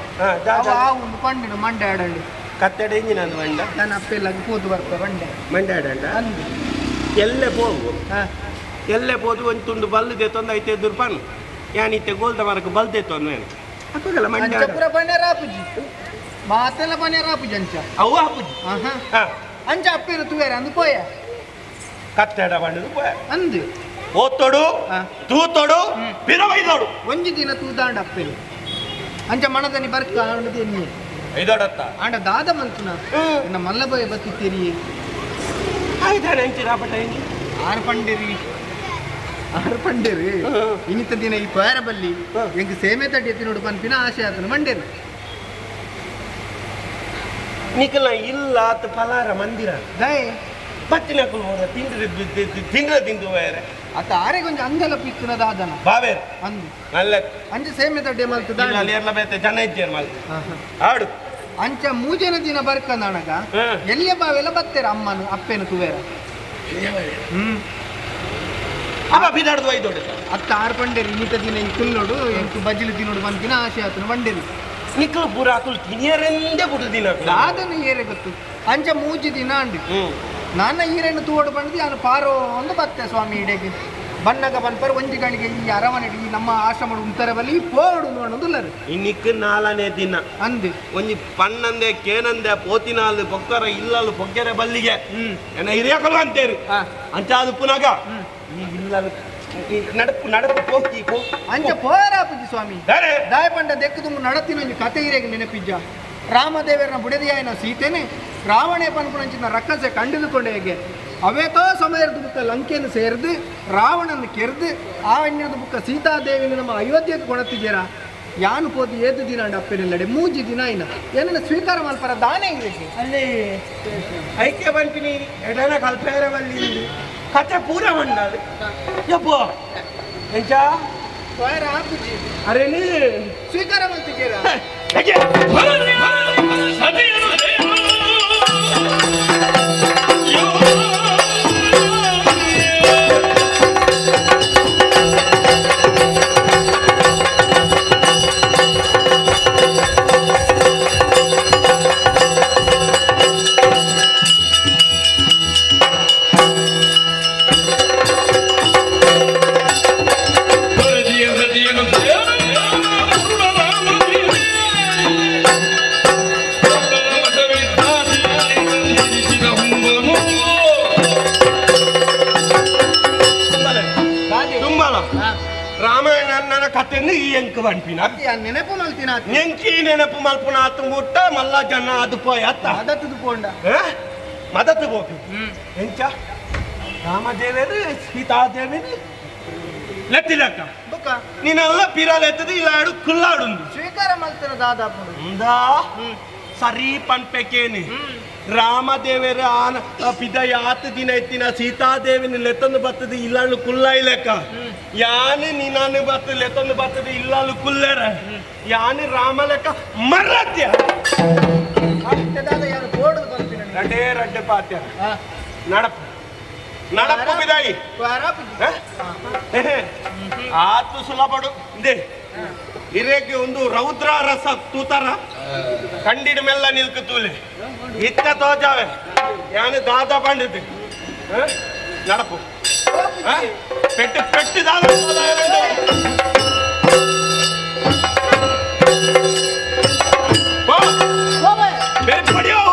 ಒಂದು ಪಂಡಿನ ಮಂಡೆ ಆಡಂಡಿ ಕತ್ತೆಡ ಇಂಜಿನ ಮಂಡ ನನ್ನ ಅಪ್ಪೆಲ್ಲ ಕೂತು ಬರ್ತ ಬಂಡೆ ಮಂಡೆ ಆಡಂಡ ಅಂದು ಎಲ್ಲೇ ಹೋಗು ಎಲ್ಲೇ ಹೋದು ಒಂದು ತುಂಡು ಬಲ್ದೆ ತೊಂದು ಐತೆ ಎದುರು ಪನ್ ಯಾನಿತ್ತೆ ಗೋಲ್ದ ಮರಕ್ಕೆ ಬಲ್ದೆ ತೊಂದು ಅಪ್ಪಗೆಲ್ಲ ಮಂಡೆ ಪುರ ಪನ್ಯ ರಾಪುಜಿ ಮಾತೆಲ್ಲ ಪನ್ಯ ರಾಪುಜಿ ಅಂಚ ಅವು ಹಾಪುಜಿ ಅಂಚ ಅಪ್ಪಿರು ತುವೇರ ಅಂದು ಪೋಯ ಕತ್ತೆಡ ಬಂಡದು ಪೋಯ ಅಂದು ಓತ್ತೋಡು ತೂತೋಡು ಪಿರವೈದೋಡು ಒಂಜಿ ದಿನ ತೂದಾಂಡ ಅಪ್ಪೆಲು ಅಂಚ ಮಣದನಿ ಬರ್ಕ ಆಂಡದು ಎಣ್ಣೆ ಐದೋಡತ್ತ ಆಂಡ ದಾದ ಮಲ್ತುನ ಎನ್ನ ಮಲ್ಲಬಯ ಬತ್ತಿತ್ತೇರಿ ಆಯ್ತಾನೆ ಅಂಚಿರಾಪಟ ಇಂಜಿ ಆರು ಪಂಡೇರಿ ಇನ್ನಿತ್ತ ದಿನ ಈ ಪೇರ ಬಲ್ಲಿ ಎಂಕ್ ಸೇಮೆ ತಟ್ಟಿ ಎತ್ತಿ ನೋಡು ಪನ್ಪಿನ ಆಶೆ ಆತನು ಮಂಡೇರು ನಿಖಲ ಇಲ್ಲ ಆತ ಫಲಾರ ಮಂದಿರ ದಯ ಬತ್ತಿನ ಕುಲ್ಬೋದ ತಿಂದು ಬೇರೆ ಅತ್ತ ಆರೆಗೊಂದು ಅಂದೆಲ್ಲ ಪಿಕ್ಕನ ದಾದನ ಬಾವೇರು ಅಂದು ನಲ್ಲ ಅಂಚ ಸೇಮೆ ತಡ್ಡೆ ಮಲ್ತದ ಅಲ್ಲಿ ಎಲ್ಲ ಬೇತೆ ಜನ ಇದ್ದೇರು ಮಲ್ ಆಡು ಅಂಚ ಮೂಜನ ದಿನ ಬರ್ಕಂದಣಗ ಎಲ್ಲೇ ಬಾವೆಲ್ಲ ಬತ್ತೇರ ಅಮ್ಮನು ಅಪ್ಪೇನು ತುವೇರ ಅವ ಬಿದಾಡ್ದು ಐದೋಡು ಅತ್ತ ಆರು ಪಂಡೇರಿ ಇನ್ನಿತ ದಿನ ಈ ಕುಲ್ಲೋಡು ಎಂಟು ಬಜ್ಜಿಲು ತಿನ್ನೋಡು ಬಂದಿನ ಆಶೆ ಆತನು ಮಂಡೇರಿ ನಿಖಲು ಪೂರ ಆಕುಲ್ ತಿನಿಯರೆಂದೇ ಬಿಡು ದಿನ ದಾದನ ಏರೆ ಗೊತ್ತು ಅಂಚ ಮೂಜಿ ದಿನ ಅಂಡಿ ನನ್ನ ಈರೇನು ತೂವಡು ಬಂದು ನಾನು ಪಾರೋ ಒಂದು ಬತ್ತೆ ಸ್ವಾಮಿ ಇಡೆಗೆ ಬಣ್ಣಗ ಬನ್ಪರ್ ಒಂಜಿಗಳಿಗೆ ಈ ಅರಮನೆ ಈ ನಮ್ಮ ಆಶ್ರಮ ಉಂತರ ಬಲ್ಲಿ ಪೋಡು ಅನ್ನೋದಿಲ್ಲರು ಇನ್ನಿಕ್ಕ 4ನೇ ದಿನ ಅಂದು ಒಂಜಿ ಪಣ್ಣಂದೆ ಕೇನಂದೆ ಪೋತಿನಾಲ್ ಬೊಕ್ಕರ ಇಲ್ಲಲು ಬೊಗ್ಗೆರೆ ಬಲ್ಲಿಗೆ ಎನ್ನ ಹಿರಿಯಕಲು ಅಂತೇರು ಅಂಚ ಅದು ಪುನಗ ಈ ಇಲ್ಲಲು ನಡಪು ಹೋಗಿ ಅಂಚ ಪೋರಾಪುಜಿ ಸ್ವಾಮಿ ದಾಯ ಪಂಡ ದೆಕ್ಕದು ನಡತಿನ ಕತೆ ಹಿರೇಗೆ ನೆನಪಿಜ್ಜ ರಾಮದೇವರನ ಬುಡದಿಯಾಯನ ಸೀತೆನೆ ರಾವಣೆ ಪನ್ಪುಣಂಚಿನ ರಕ್ಕಸೆ ಕಂಡಿದುಕೊಂಡೆ ಹೇಗೆ ಅವೇತೋ ಸಮಯದ ಬುಕ್ಕ ಲಂಕೆಯನ್ನು ಸೇರಿದು ರಾವಣನ ಕೆರೆದು ಆ ಎಣ್ಣದ ಬುಕ್ಕ ಸೀತಾದೇವಿನ ನಮ್ಮ ಅಯೋಧ್ಯೆಗೆ ಕೊಣತ್ತಿದ್ದೀರಾ ಯಾನು ಪೋದು ಏದು ದಿನ ಅಂಡ ಅಪ್ಪೆನೆಲ್ಲಡೆ ಮೂಜಿ ದಿನ ಇನ್ನ ಏನನ್ನ ಸ್ವೀಕಾರ ಮಲ್ಪರ ದಾನೆ ಇರಬೇಕು ಅಲ್ಲಿ ಐಕ್ಯ ಬಂತೀನಿ ಎಡನ ಕಲ್ಪೇರ ಬಲ್ಲಿ ಕತೆ ಪೂರ ಮಂಡಾలి ಯಪ್ಪೋ ಎಂಚ ಆಪುಜಿ ಅರೆ ನೀ ಸ್ವೀಕಾರ ಮಲ್ತಿದ್ದೀರಾ ರಾಮಾಯಣ ಕಥೆಯನ್ನು ಈ ಎಂಕ ಬಂಪಿನ ನೆನಪು ಮಲ್ತಿನ ಎಂಕಿ ನೆನಪು ಮಲ್ಪುನ ಆತು ಮುಟ್ಟ ಮಲ್ಲ ಜನ ಅದು ಪೋಯ ಅತ್ತ ಮದತ್ತು ಪೋಂಡ ಮದತ್ತು ಹೋಗಿ ಎಂಚ ರಾಮದೇವೇರು ಸೀತಾದೇವಿನಿ ಲೆತ್ತಿಲಕ್ಕ ನೀನೆಲ್ಲ ಪಿರಾಲ್ ಎತ್ತದು ಇಲ್ಲಾಡು ಕುಲ್ಲಾಡು ಸ್ವೀಕಾರ ಮಲ್ತಿನ ದಾದಾಪುರ ఉందా ಸರಿ ಪಂಪೆಕೇನಿ ರಾಮದೇವರ ಪಿದಯಾತ ದಿನ ಎತ್ತಿನ ಸೀತಾದೇವಿನ ಲೆತ್ತೊಂದು ಬರ್ತದೆ ಇಲ್ಲಾಳು ಕುಲ್ಲ ಇಲೆಕ್ಕ ಯಾನು ನೀನಾನು ಬರ್ತದೆ ಲೆತ್ತೊಂದು ಬರ್ತದೆ ಇಲ್ಲಾಳು ಕುಲ್ಲೇರ ಯಾನು ರಾಮ ಲೆಕ್ಕ ಮರತ್ಯ ರಡ್ಡೇ ರಡ್ಡೆ ಪಾತ್ಯ ನಡಪ ನಡಪ್ಪು ಬಿದಾಯಿ ಆತು ಸುಲಭಡು ಇದೆ ಹಿರೇಗೆ ಒಂದು ರೌದ್ರ ರಸ ತೂತರ ಕಂಡಿಡ ಮೆಲ್ಲ ನಿಲ್ಕು ತೂಲೆ ಇತ್ತ ತೋಜಾವೆ ಯಾನು ದಾದ ಬಂಡಿದ್ದು ನಡಪು ಪೆಟ್ಟು ಪೆಟ್ಟು ದಾದ ಬೆರ್ಪಡಿಯೋ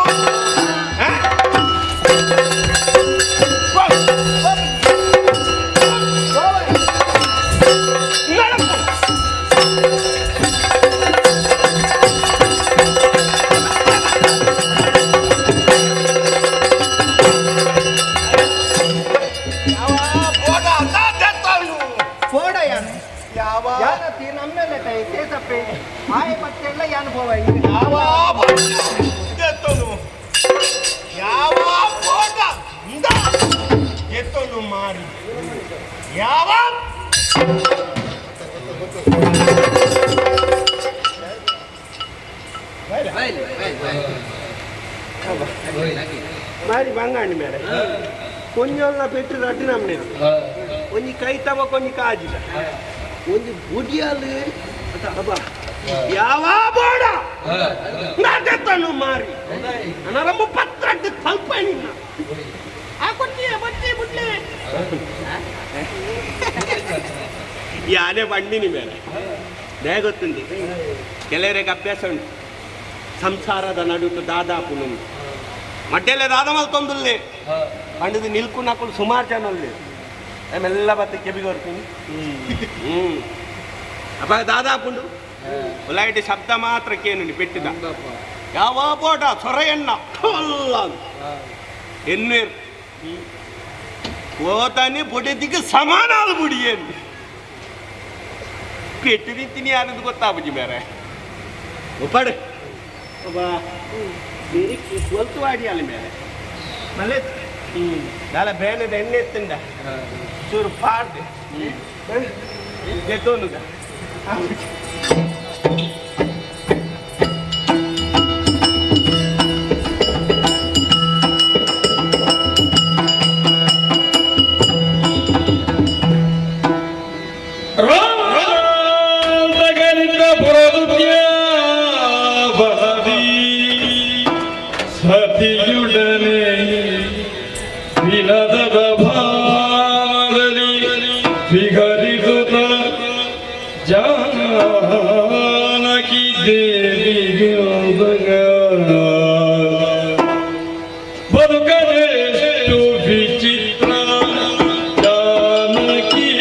ಎತ್ತೊಂದು ಮಾರಿ ಯಾವ ಮಾರಿ ಬಂಗಾಣಿ ಮೇರೆ ಕೊಂಜೊಲ್ಲ ಪೆಟ್ಟು ರಡ್ಡು ನಮ್ಮನೆ ಒಂಜಿ ಕೈ ತವ ಕೊಂಜಿ ಕಾಜಿದ ಒಂದು ಬುಡಿಯಲ್ಲಿ ಯಾವ ಬೋಡ ನಾಟನ್ನು ಮಾರಿ ನರಮ್ಮ ಪತ್ರಕ್ಕೆ ಸ್ವಲ್ಪ ನಿನ್ನ ಯಾನೇ ಬಂಡಿನಿ ಮೇಲೆ ದೇ ಗೊತ್ತುಂಡಿ ಕೆಲವರಿಗೆ ಅಭ್ಯಾಸ ಉಂಟು ಸಂಸಾರದ ನಡುಟು ದಾದಾಪು ನುಂಡು ಮಡ್ಡೆಲ್ಲ ದಾದ ಮಲ್ತೊಂದುಲ್ಲೆ ಬಂಡಿದ್ದು ನಿಲ್ಕೊಂಡು ಹಾಕೊಂಡು ಸುಮಾರು ಜನ ಅಲ್ಲಿ ಮೆಲ್ಲ ಬತ್ತೆ ಕೆಬಿಗೊರ್ತೀನಿ ಅಪ್ಪ ದಾದಾಪುಂಡು ಲೈಟ್ ಶಬ್ದ ಮಾತ್ರ ಕೇನು ಪೆಟ್ಟಿದ ಯಾವ ಬೋಟ ಸೊರ ಎಣ್ಣ ಎನ್ನೇರು ಓತಾನೆ ಬುಡಿದಿಗೆ ಸಮಾನಾದ ಬುಡಿ ಏನು ಪೆಟ್ಟು ನಿಂತೀನಿ ಅನ್ನೋದು ಗೊತ್ತಾಗ್ಬಿಡಿ ಬೇರೆ ಒಪ್ಪಡೆ ಸ್ವಲ್ಪ ವಾಡಿ ಅಲ್ಲಿ ಮೇಲೆ ಮಳೆ ನಾಳೆ ಬೇನದ ಎಣ್ಣೆ ಎತ್ತಿಂದ ಚೂರು ಪಾಡ್ದೆ ಗೆದ್ದೋನುಗ ಸತಿಯುಡನೆ ವಿನದದ ಭಾವದಲ್ಲಿ ವಿಗರಿಸುತ್ತ ಜಾನಕಿ ದೇವಿಗೆ ಬದುಕನೆಷ್ಟು ವಿಚಿತ್ರ ಜಾನಕಿ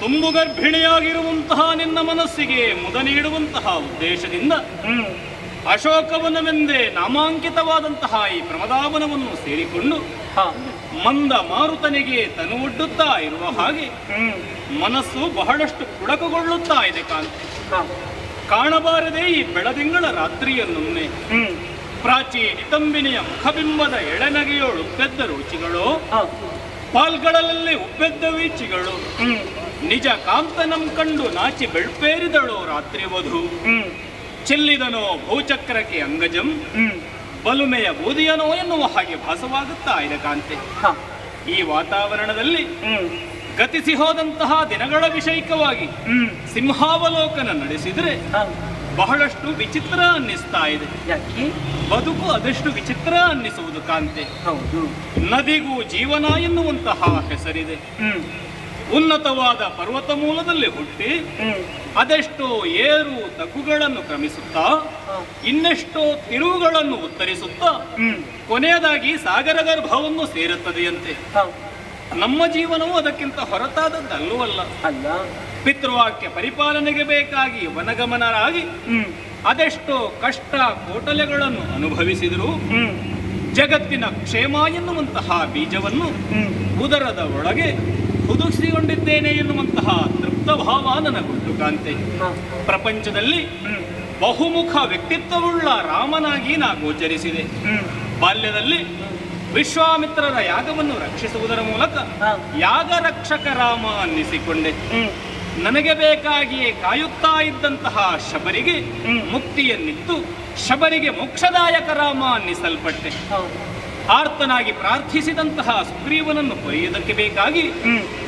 ತುಂಬು ಗರ್ಭಿಣಿಯಾಗಿರುವಂತಹ ನಿನ್ನ ಮನಸ್ಸಿಗೆ ಮುದ ನೀಡುವಂತಹ ಉದ್ದೇಶದಿಂದ ಅಶೋಕವನವೆಂದೇ ನಾಮಾಂಕಿತವಾದಂತಹ ಈ ಪ್ರಮದಾವನವನ್ನು ಸೇರಿಕೊಂಡು ಮಂದ ಮಾರುತನಿಗೆ ತನು ಒಡ್ಡುತ್ತಾ ಇರುವ ಹಾಗೆ ಮನಸ್ಸು ಬಹಳಷ್ಟು ಪುಳಕಗೊಳ್ಳುತ್ತಾ ಇದೆ ಕಾಂತಿ. ಕಾಣಬಾರದೆ ಈ ಬೆಳದಿಂಗಳ ರಾತ್ರಿಯನ್ನೊಮ್ಮೆ ಪ್ರಾಚೀ ನಿತಂಬಿನಿಯ ಮುಖಬಿಂಬದ ಎಳೆನಗೆಯೋಳು ಉಬ್ಬೆದ್ದ ರುಚಿಗಳು, ಪಾಲ್ಗಳಲ್ಲಿ ಉಬ್ಬೆದ್ದ ವೀಚಿಗಳು, ನಿಜ ಕಾಂತನಂ ಕಂಡು ನಾಚಿ ಬೆಳ್ಪೇರಿದಳು ರಾತ್ರಿ ವಧು. ಚೆಲ್ಲಿದನೋ ಭೂಚಕ್ರಕ್ಕೆ ಅಂಗಜಂ, ಬಲುಮೆಯ ಬೂದಿಯನೋ ಎನ್ನುವ ಹಾಗೆ ಭಾಸವಾಗುತ್ತಾ ಇದೆ ಕಾಂತೆ. ಈ ವಾತಾವರಣದಲ್ಲಿ ಗತಿಸಿ ಹೋದಂತಹ ದಿನಗಳ ವಿಷಯಿಕವಾಗಿ ಸಿಂಹಾವಲೋಕನ ನಡೆಸಿದ್ರೆ ಬಹಳಷ್ಟು ವಿಚಿತ್ರ ಅನ್ನಿಸ್ತಾ ಇದೆ. ಬದುಕು ಅದೆಷ್ಟು ವಿಚಿತ್ರ ಅನ್ನಿಸುವುದು ಕಾಂತೆ. ನದಿಗೂ ಜೀವನ ಎನ್ನುವಂತಹ ಹೆಸರಿದೆ. ಉನ್ನತವಾದ ಪರ್ವತ ಮೂಲದಲ್ಲಿ ಹುಟ್ಟಿ ಅದೆಷ್ಟೋ ಏರು ತಗ್ಗುಗಳನ್ನು ಕ್ರಮಿಸುತ್ತಾ ಇನ್ನೆಷ್ಟೋ ತಿರುವುಗಳನ್ನು ಉತ್ತರಿಸುತ್ತಾ ಕೊನೆಯದಾಗಿ ಸಾಗರ ಗರ್ಭವನ್ನು ಸೇರುತ್ತದೆಯಂತೆ. ನಮ್ಮ ಜೀವನವು ಅದಕ್ಕಿಂತ ಹೊರತಾದದ್ದಲ್ಲವಲ್ಲ. ಪಿತೃವಾಕ್ಯ ಪರಿಪಾಲನೆಗೆ ಬೇಕಾಗಿ ವನಗಮನರಾಗಿ ಅದೆಷ್ಟೋ ಕಷ್ಟ ಕೋಟಲೆಗಳನ್ನು ಅನುಭವಿಸಿದರೂ ಜಗತ್ತಿನ ಕ್ಷೇಮ ಎನ್ನುವಂತಹ ಬೀಜವನ್ನು ಉದರದ ಒಳಗೆ ಹುದುಗಿಸಿಕೊಂಡಿದ್ದೇನೆ ಎನ್ನುವಂತಹ ತೃಪ್ತ ಭಾವ ನನಗುಂಟು ಕಾಂತೆ. ಪ್ರಪಂಚದಲ್ಲಿ ಬಹುಮುಖ ವ್ಯಕ್ತಿತ್ವವುಳ್ಳ ರಾಮನಾಗಿ ನಾ ಗೋಚರಿಸಿದೆ. ಬಾಲ್ಯದಲ್ಲಿ ವಿಶ್ವಾಮಿತ್ರರ ಯಾಗವನ್ನು ರಕ್ಷಿಸುವುದರ ಮೂಲಕ ಯಾಗ ರಕ್ಷಕ ರಾಮ ಅನ್ನಿಸಿಕೊಂಡೆ. ನನಗೆ ಬೇಕಾಗಿಯೇ ಕಾಯುತ್ತಾ ಇದ್ದಂತಹ ಶಬರಿಗೆ ಮುಕ್ತಿಯನ್ನಿತ್ತು ಶಬರಿಗೆ ಮೋಕ್ಷದಾಯಕ ರಾಮ ಅನ್ನಿಸಲ್ಪಟ್ಟೆ. ಆರ್ತನಾಗಿ ಪ್ರಾರ್ಥಿಸಿದಂತಹ ಸುಗ್ರೀವನನ್ನು ಕೊಯ್ಯುವುದಕ್ಕೆ ಬೇಕಾಗಿ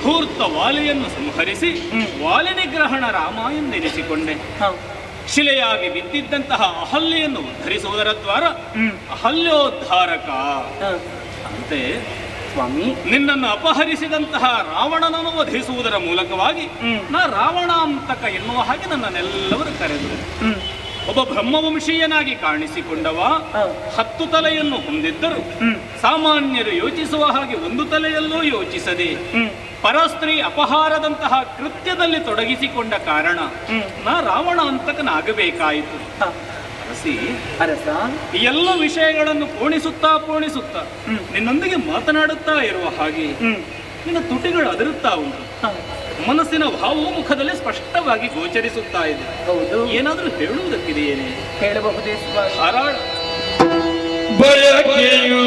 ಧೂರ್ತ ವಾಲಿಯನ್ನು ಸಂಹರಿಸಿ ವಾಲಿ ನಿಗ್ರಹಣ ರಾಮ ಎಂದೆನಿಸಿಕೊಂಡೆ. ಶಿಲೆಯಾಗಿ ಬಿದ್ದಿದ್ದಂತಹ ಅಹಲ್ಯೆಯನ್ನು ಉದ್ಧರಿಸುವುದರ ದ್ವಾರ ಅಹಲ್ಯೋದ್ಧಾರಕ ಅಂತೆ. ಸ್ವಾಮಿ, ನಿನ್ನನ್ನು ಅಪಹರಿಸಿದಂತಹ ರಾವಣನನ್ನು ವಧಿಸುವುದರ ಮೂಲಕವಾಗಿ ನಾ ರಾವಣಾಂತಕ ಎನ್ನುವ ಹಾಗೆ ನನ್ನನ್ನೆಲ್ಲವರು ಕರೆದರು. ಒಬ್ಬ ಬ್ರಹ್ಮವಂಶೀಯನಾಗಿ ಕಾಣಿಸಿಕೊಂಡವ 10 ತಲೆಯನ್ನು ಹೊಂದಿದ್ದರು. ಸಾಮಾನ್ಯರು ಯೋಚಿಸುವ ಹಾಗೆ 1 ತಲೆಯಲ್ಲೂ ಯೋಚಿಸದೆ ಪರಸ್ತ್ರೀ ಅಪಹಾರದಂತಹ ಕೃತ್ಯದಲ್ಲಿ ತೊಡಗಿಸಿಕೊಂಡ ಕಾರಣ ನಾ ರಾವಣ ಅಂತಕನಾಗಬೇಕಾಯಿತು. ಅರಸ, ಈ ಎಲ್ಲ ವಿಷಯಗಳನ್ನು ಪೋಣಿಸುತ್ತಾ ನಿನ್ನೊಂದಿಗೆ ಮಾತನಾಡುತ್ತಾ ಇರುವ ಹಾಗೆ ನಿನ್ನ ತುಟಿಗಳು ಅದರುತ್ತಾ ಉಂಟು. ಮನಸ್ಸಿನ ಭಾವವು ಮುಖದಲ್ಲಿ ಸ್ಪಷ್ಟವಾಗಿ ಗೋಚರಿಸುತ್ತಾ ಇದೆ. ಹೌದು, ಏನಾದರೂ ಹೇಳುವುದಕ್ಕಿದೆಯೇನೆ? ಹೇಳಬಹುದೇ? ಹಾರಾಳ ಬಯಕೆಯೂ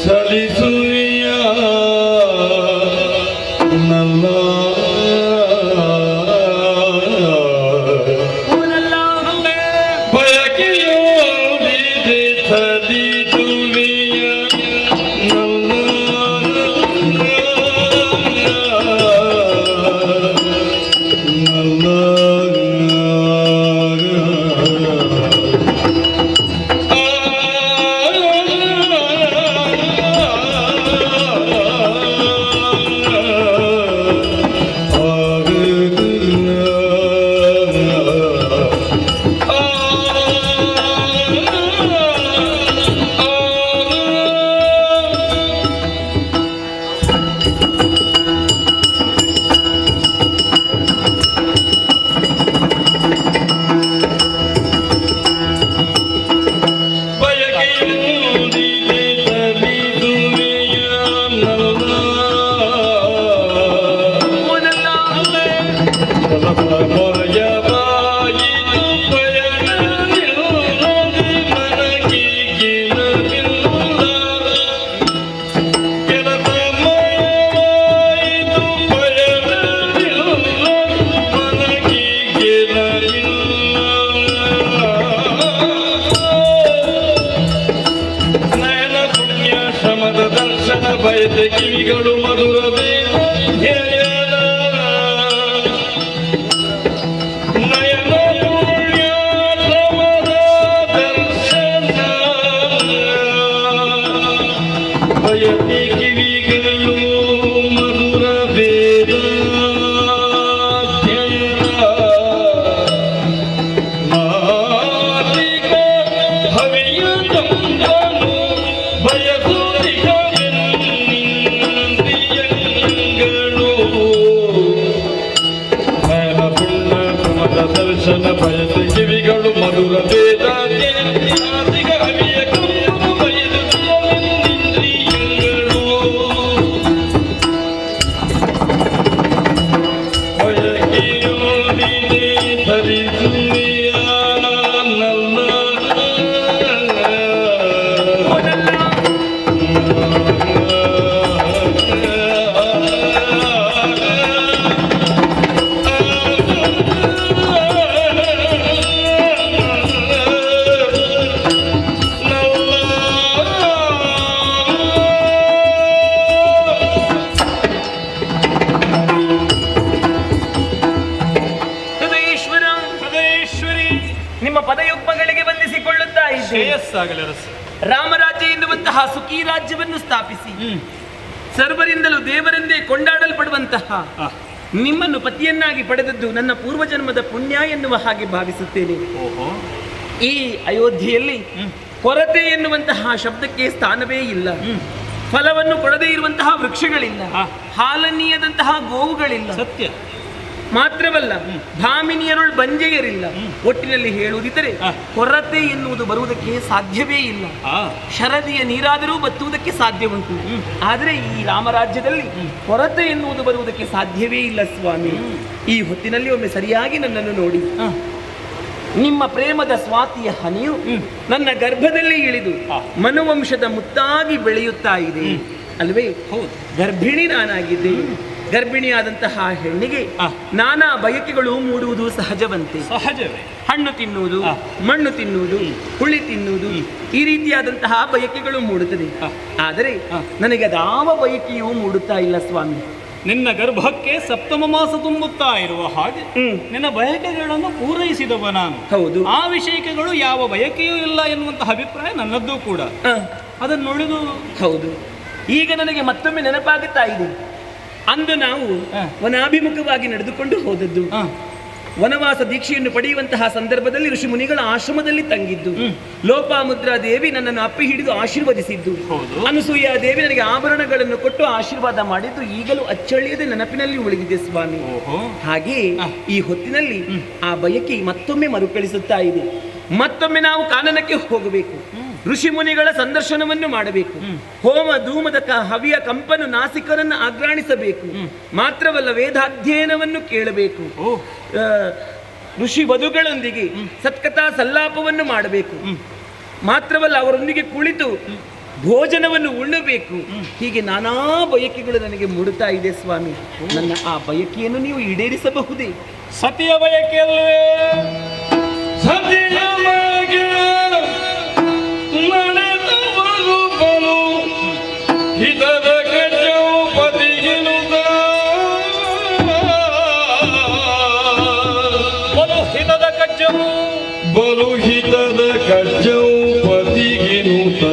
ಸಲಿಸುವಿಯ ನನ್ನ ಬಯಕೆಯೂ ಸಲಿಸುವಿಯ ಬಯತೆ ಕಿವಿಗಳು ಮಧುರವೇ ನಯನ ಪುಣ್ಯ ಸಮದ ದರ್ಶನ ಬಯತೆ ಕಿವಿಗಳು ಮಧುರ ವೇದ ಮಾತಿಗ ಹವಿಯ ತಂದನು ಬಯಸು ದರ್ಶನ ನಿಮ್ಮ ಪದಯುಗ್ಮಗಳಿಗೆ ವಂದಿಸಿಕೊಳ್ಳುತ್ತಾ ಶ್ರೇಯಸ್ಸಾಗಲಿ ಅರಸು. ರಾಮರಾಜ್ಯ ಎನ್ನುವಂತಹ ಸುಖಿ ರಾಜ್ಯವನ್ನು ಸ್ಥಾಪಿಸಿ ಸರ್ವರಿಂದಲೂ ದೇವರೆಂದೇ ಕೊಂಡಾಡಲ್ಪಡುವಂತಹ ನಿಮ್ಮನ್ನು ಪತಿಯನ್ನಾಗಿ ಪಡೆದದ್ದು ನನ್ನ ಪೂರ್ವಜನ್ಮದ ಪುಣ್ಯ ಎನ್ನುವ ಹಾಗೆ ಭಾವಿಸುತ್ತೇನೆ. ಈ ಅಯೋಧ್ಯೆಯಲ್ಲಿ ಕೊರತೆ ಎನ್ನುವಂತಹ ಶಬ್ದಕ್ಕೆ ಸ್ಥಾನವೇ ಇಲ್ಲ. ಫಲವನ್ನು ಕೊಡದೇ ಇರುವಂತಹ ವೃಕ್ಷಗಳಿಲ್ಲ, ಹಾಲನ್ನೀಯದಂತಹ ಗೋವುಗಳಿಲ್ಲ. ಸತ್ಯ. ಮಾತ್ರವಲ್ಲ, ಧಾಮಿನಿಯರುಳು ಬಂಜೆಯರಿಲ್ಲ. ಒಟ್ಟಿನಲ್ಲಿ ಹೇಳುವುದಿದ್ದರೆ ಕೊರತೆ ಎನ್ನುವುದು ಬರುವುದಕ್ಕೆ ಸಾಧ್ಯವೇ ಇಲ್ಲ. ಶರದಿಯ ನೀರಾದರೂ ಬತ್ತುವುದಕ್ಕೆ ಸಾಧ್ಯ ಉಂಟು, ಆದರೆ ಈ ರಾಮರಾಜ್ಯದಲ್ಲಿ ಕೊರತೆ ಎನ್ನುವುದು ಬರುವುದಕ್ಕೆ ಸಾಧ್ಯವೇ ಇಲ್ಲ ಸ್ವಾಮಿ. ಈ ಹೊತ್ತಿನಲ್ಲಿ ಒಮ್ಮೆ ಸರಿಯಾಗಿ ನನ್ನನ್ನು ನೋಡಿ. ನಿಮ್ಮ ಪ್ರೇಮದ ಸ್ವಾತಿಯ ಹನಿಯು ನನ್ನ ಗರ್ಭದಲ್ಲಿ ಇಳಿದು ಮನುವಂಶದ ಮುತ್ತಾಗಿ ಬೆಳೆಯುತ್ತಾ ಇದೆ ಅಲ್ವೇ? ಗರ್ಭಿಣಿ ನಾನಾಗಿದ್ದೆ. ಗರ್ಭಿಣಿಯಾದಂತಹ ಹೆಣ್ಣಿಗೆ ನಾನಾ ಬಯಕೆಗಳು ಮೂಡುವುದು ಸಹಜವಂತೆ. ಸಹಜವೇ. ಹಣ್ಣು ತಿನ್ನುವುದು, ಮಣ್ಣು ತಿನ್ನುವುದು, ಹುಳಿ ತಿನ್ನುವುದು, ಈ ರೀತಿಯಾದಂತಹ ಬಯಕೆಗಳು ಮೂಡುತ್ತದೆ. ಆದರೆ ನನಗೆ ಅದಾವ ಬಯಕೆಯೂ ಮೂಡುತ್ತಾ ಇಲ್ಲ ಸ್ವಾಮಿ. ನಿನ್ನ ಗರ್ಭಕ್ಕೆ ಸಪ್ತಮ ಮಾಸ ತುಂಬುತ್ತಾ ಇರುವ ಹಾಗೆ ನಿನ್ನ ಬಯಕೆಗಳನ್ನು ಪೂರೈಸಿದವ ನಾನು. ಹೌದು. ಆ ವಿಷಯಗಳು ಯಾವ ಬಯಕೆಯೂ ಇಲ್ಲ ಎನ್ನುವಂತಹ ಅಭಿಪ್ರಾಯ ನನ್ನದ್ದು ಕೂಡ. ಅದನ್ನು ನೋಡಿದು ಹೌದು. ಈಗ ನನಗೆ ಮತ್ತೊಮ್ಮೆ ನೆನಪಾಗುತ್ತಾ ಇದೆ. ಅಂದು ನಾವು ವನಾಭಿಮುಖವಾಗಿ ನಡೆದುಕೊಂಡು ಹೋದದ್ದು. ವನವಾಸ ದೀಕ್ಷೆಯನ್ನು ಪಡೆಯುವಂತಹ ಸಂದರ್ಭದಲ್ಲಿ ಋಷಿ ಮುನಿಗಳ ಆಶ್ರಮದಲ್ಲಿ ತಂಗಿದ್ದು. ಲೋಪಾಮುದ್ರಾ ದೇವಿ ನನ್ನನ್ನು ಅಪ್ಪಿ ಹಿಡಿದು ಆಶೀರ್ವದಿಸಿದ್ದು. ಅನಸೂಯ ದೇವಿ ನನಗೆ ಆಭರಣಗಳನ್ನು ಕೊಟ್ಟು ಆಶೀರ್ವಾದ ಮಾಡಿದ್ದು ಈಗಲೂ ಅಚ್ಚಳಿಯದೆ ನೆನಪಿನಲ್ಲಿ ಉಳಿದಿದೆ ಸ್ವಾಮಿ. ಹಾಗೆ ಈ ಹೊತ್ತಿನಲ್ಲಿ ಆ ಬಯಕೆ ಮತ್ತೊಮ್ಮೆ ಮರುಕಳಿಸುತ್ತಾ ಇದೆ. ಮತ್ತೊಮ್ಮೆ ನಾವು ಕಾನನಕ್ಕೆ ಹೋಗಬೇಕು. ಋಷಿ ಮುನಿಗಳ ಸಂದರ್ಶನವನ್ನು ಮಾಡಬೇಕು. ಹೋಮ ಧೂಮದ ಹವಿಯ ಕಂಪನು ನಾಸಿಕರನ್ನು ಆಘ್ರಾಣಿಸಬೇಕು. ಮಾತ್ರವಲ್ಲ, ವೇದಾಧ್ಯಯನವನ್ನು ಕೇಳಬೇಕು. ಋಷಿ ವಧುಗಳೊಂದಿಗೆ ಸತ್ಕಥಾ ಸಲ್ಲಾಪವನ್ನು ಮಾಡಬೇಕು. ಮಾತ್ರವಲ್ಲ, ಅವರೊಂದಿಗೆ ಕುಳಿತು ಭೋಜನವನ್ನು ಉಣ್ಣಬೇಕು. ಹೀಗೆ ನಾನಾ ಬಯಕೆಗಳು ನನಗೆ ಮೂಡುತ್ತಾ ಇದೆ ಸ್ವಾಮಿ. ನನ್ನ ಆ ಬಯಕೆಯನ್ನು ನೀವು ಈಡೇರಿಸಬಹುದೇ? ಸತಿಯ ಬಯಕೆಯಲ್ಲೇ ಸತಿಯ ಬಯಕೆ ನಡೆದವರು ಬಲು ಹಿತದ ಕಜ್ಜವು ಪತಿಗಿನುತ ಬಲು ಹಿತದ ಕಜ್ಜವು ಬಲು ಹಿತದ ಕಜ್ಜವು ಪತಿಗಿನುತ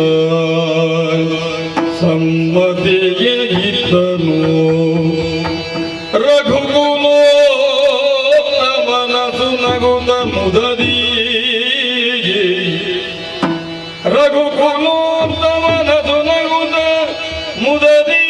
ಸಮ್ಮತಿಗೆ ಹಿತನು ರಘುಕುಲೋ ಮನಸು ನಗುತ ಮುದದಿ ರಘುಕುಲೋ ಮನಸು ನಗುತ ಮುದದಿ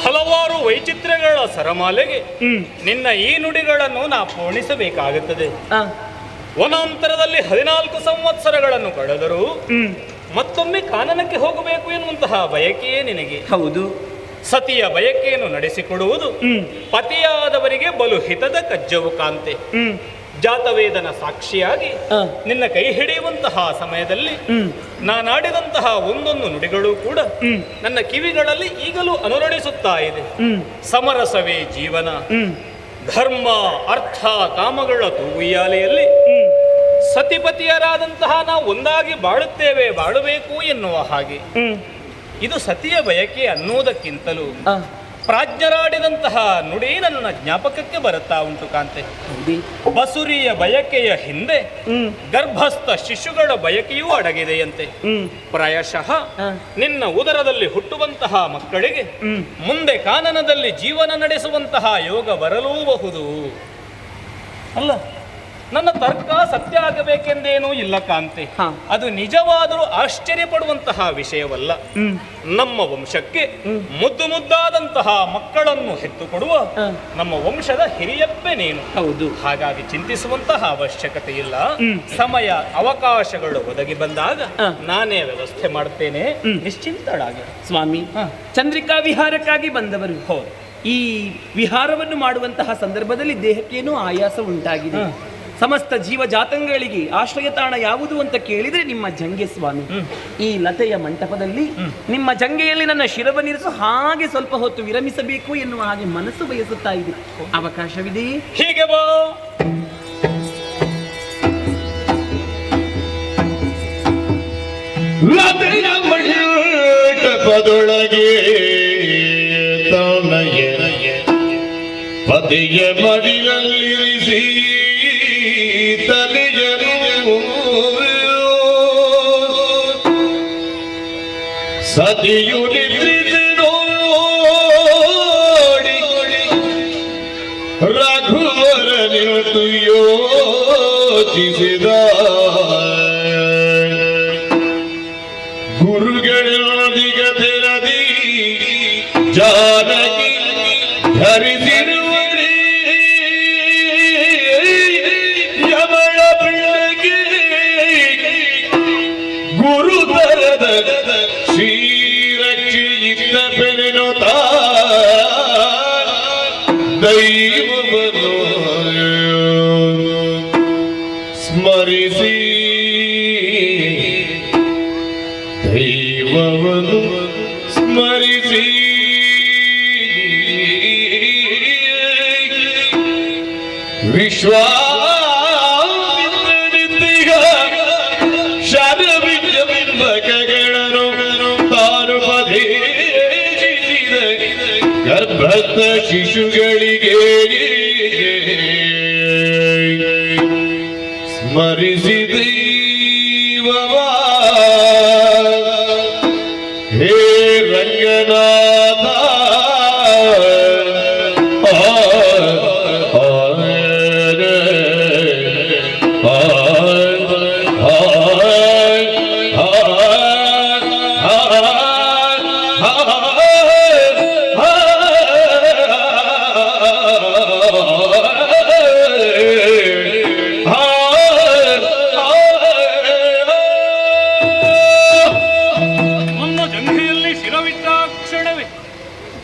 ಹಲವಾರು ವೈಚಿತ್ರ್ಯಗಳ ಸರಮಾಲೆಗೆ ನಿನ್ನ ಈ ನುಡಿಗಳನ್ನು ನಾ ಪೂರ್ಣಿಸಬೇಕಾಗುತ್ತದೆ. ವನಾಂತರದಲ್ಲಿ 14 ಸಂವತ್ಸರಗಳನ್ನು ಕಳೆದರೂ ಮತ್ತೊಮ್ಮೆ ಕಾನನಕ್ಕೆ ಹೋಗಬೇಕು ಎನ್ನುವಂತಹ ಬಯಕೆಯೇ ನಿನಗೆ. ಹೌದು. ಸತಿಯ ಬಯಕೆಯನ್ನು ನಡೆಸಿಕೊಡುವುದು ಪತಿಯಾದವರಿಗೆ ಬಲು ಹಿತದ ಕಜ್ಜವು ಕಾಂತೆ. ಜಾತವೇದನ ಸಾಕ್ಷಿಯಾಗಿ ನಿನ್ನ ಕೈ ಹಿಡಿಯುವಂತಹ ಸಮಯದಲ್ಲಿ ನಾನಾಡಿದಂತಹ ಒಂದೊಂದು ನುಡಿಗಳು ಕೂಡ ನನ್ನ ಕಿವಿಗಳಲ್ಲಿ ಈಗಲೂ ಅನುರಣಿಸುತ್ತಾ ಇದೆ. ಸಮರಸವೇ ಜೀವನ, ಧರ್ಮ ಅರ್ಥ ಕಾಮಗಳ ತೂಗುಯ್ಯಾಲೆಯಲ್ಲಿ ಸತಿಪತಿಯರಾದಂತಹ ನಾವು ಒಂದಾಗಿ ಬಾಳುತ್ತೇವೆ, ಬಾಳಬೇಕು ಎನ್ನುವ ಹಾಗೆ. ಇದು ಸತಿಯ ಬಯಕೆ ಅನ್ನುವುದಕ್ಕಿಂತಲೂ ಪ್ರಾಜ್ಞರಾಡಿದಂತಹ ನುಡಿ ನನ್ನ ಜ್ಞಾಪಕಕ್ಕೆ ಬರುತ್ತಾ ಉಂಟು ಕಾಂತೆ. ಬಸುರಿಯ ಬಯಕೆಯ ಹಿಂದೆ ಗರ್ಭಸ್ಥ ಶಿಶುಗಳ ಬಯಕೆಯೂ ಅಡಗಿದೆಯಂತೆ. ಪ್ರಾಯಶಃ ನಿನ್ನ ಉದರದಲ್ಲಿ ಹುಟ್ಟುವಂತಹ ಮಕ್ಕಳಿಗೆ ಮುಂದೆ ಕಾನನದಲ್ಲಿ ಜೀವನ ನಡೆಸುವಂತಹ ಯೋಗ ಬರಲೂಬಹುದು. ಅಲ್ಲ, ನನ್ನ ತರ್ಕ ಸತ್ಯ ಆಗಬೇಕೆಂದೇನೂ ಇಲ್ಲ ಕಾಂತೆ. ಅದು ನಿಜವಾದರೂ ಆಶ್ಚರ್ಯ ಪಡುವಂತಹ ವಿಷಯವಲ್ಲ. ನಮ್ಮ ವಂಶಕ್ಕೆ ಮುದ್ದು ಮುದ್ದಾದಂತಹ ಮಕ್ಕಳನ್ನು ಹೆತ್ತು ಕೊಡುವ ನಮ್ಮ ವಂಶದ ಹಿರಿಯಪ್ಪೆ ನೀನು. ಹೌದು. ಹಾಗಾಗಿ ಚಿಂತಿಸುವಂತಹ ಅವಶ್ಯಕತೆ ಇಲ್ಲ. ಸಮಯ ಅವಕಾಶಗಳು ಒದಗಿ ಬಂದಾಗ ನಾನೇ ವ್ಯವಸ್ಥೆ ಮಾಡುತ್ತೇನೆ, ನಿಶ್ಚಿಂತಳಾಗಿ. ಸ್ವಾಮಿ, ಚಂದ್ರಿಕಾ ವಿಹಾರಕ್ಕಾಗಿ ಬಂದವರು. ಹೌದು. ಈ ವಿಹಾರವನ್ನು ಮಾಡುವಂತಹ ಸಂದರ್ಭದಲ್ಲಿ ದೇಹಕ್ಕೇನೋ ಆಯಾಸ ಉಂಟಾಗಿದೆ. ಸಮಸ್ತ ಜೀವಜಾತಂಗಳಿಗೆ ಆಶ್ರಯ ತಾಣ ಯಾವುದು ಅಂತ ಕೇಳಿದ್ರೆ ನಿಮ್ಮ ಜಂಗೆ ಸ್ವಾಮಿ. ಈ ಲತೆಯ ಮಂಟಪದಲ್ಲಿ ನಿಮ್ಮ ಜಂಗೆಯಲ್ಲಿ ನನ್ನ ಶಿರವನ್ನಿರಿಸು, ಹಾಗೆ ಸ್ವಲ್ಪ ಹೊತ್ತು ವಿರಮಿಸಬೇಕು ಎನ್ನುವ ಹಾಗೆ ಮನಸ್ಸು ಬಯಸುತ್ತಾ ಇದೆ. ಅವಕಾಶವಿದೆ? ಹೀಗೆ ಬಾ. ಲತೆಯ ಮಂಟಪದೊಳಗೆ ತನಗೆ ಪತಿಯ ಮಡಿಲಲ್ಲಿರಿಸಿ ತಲೆಯರು ಸತಿಯು ನಿದ್ರಿಸಿ ನೋಡಿ ರಘುವರ ನಿಂತು ಯೋಚಿಸಿದ. ಗುರುಗಳೊಂದಿಗ ತೆರದಿ ಜಾನಕಿ ಧರಿಸಿರುವರೆ ಯಮಳ ಬೆಳಗ್ಗೆ ಗುರುತರದ ಶ್ರೀರಕ್ಷಿತ ಬೆನೆನುತ್ತ ದೈವವನ್ನು ಸ್ಮರಿಸಿ ದೈವವನ್ನು ಸ್ಮರಿಸಿ ವಿಶ್ವಾಮಿತ್ರನಿಂದಿಗ ಶರವಿಂಬಕಗಳನ್ನು ತಾನು ಪದೇಶಿಸಿದ ಗರ್ಭಸ್ಥ ಶಿಶುಗಳಿಗೆ ಸ್ಮರಿಸಿ ದೈವವ ಹೇ ರಂಗನಾಥ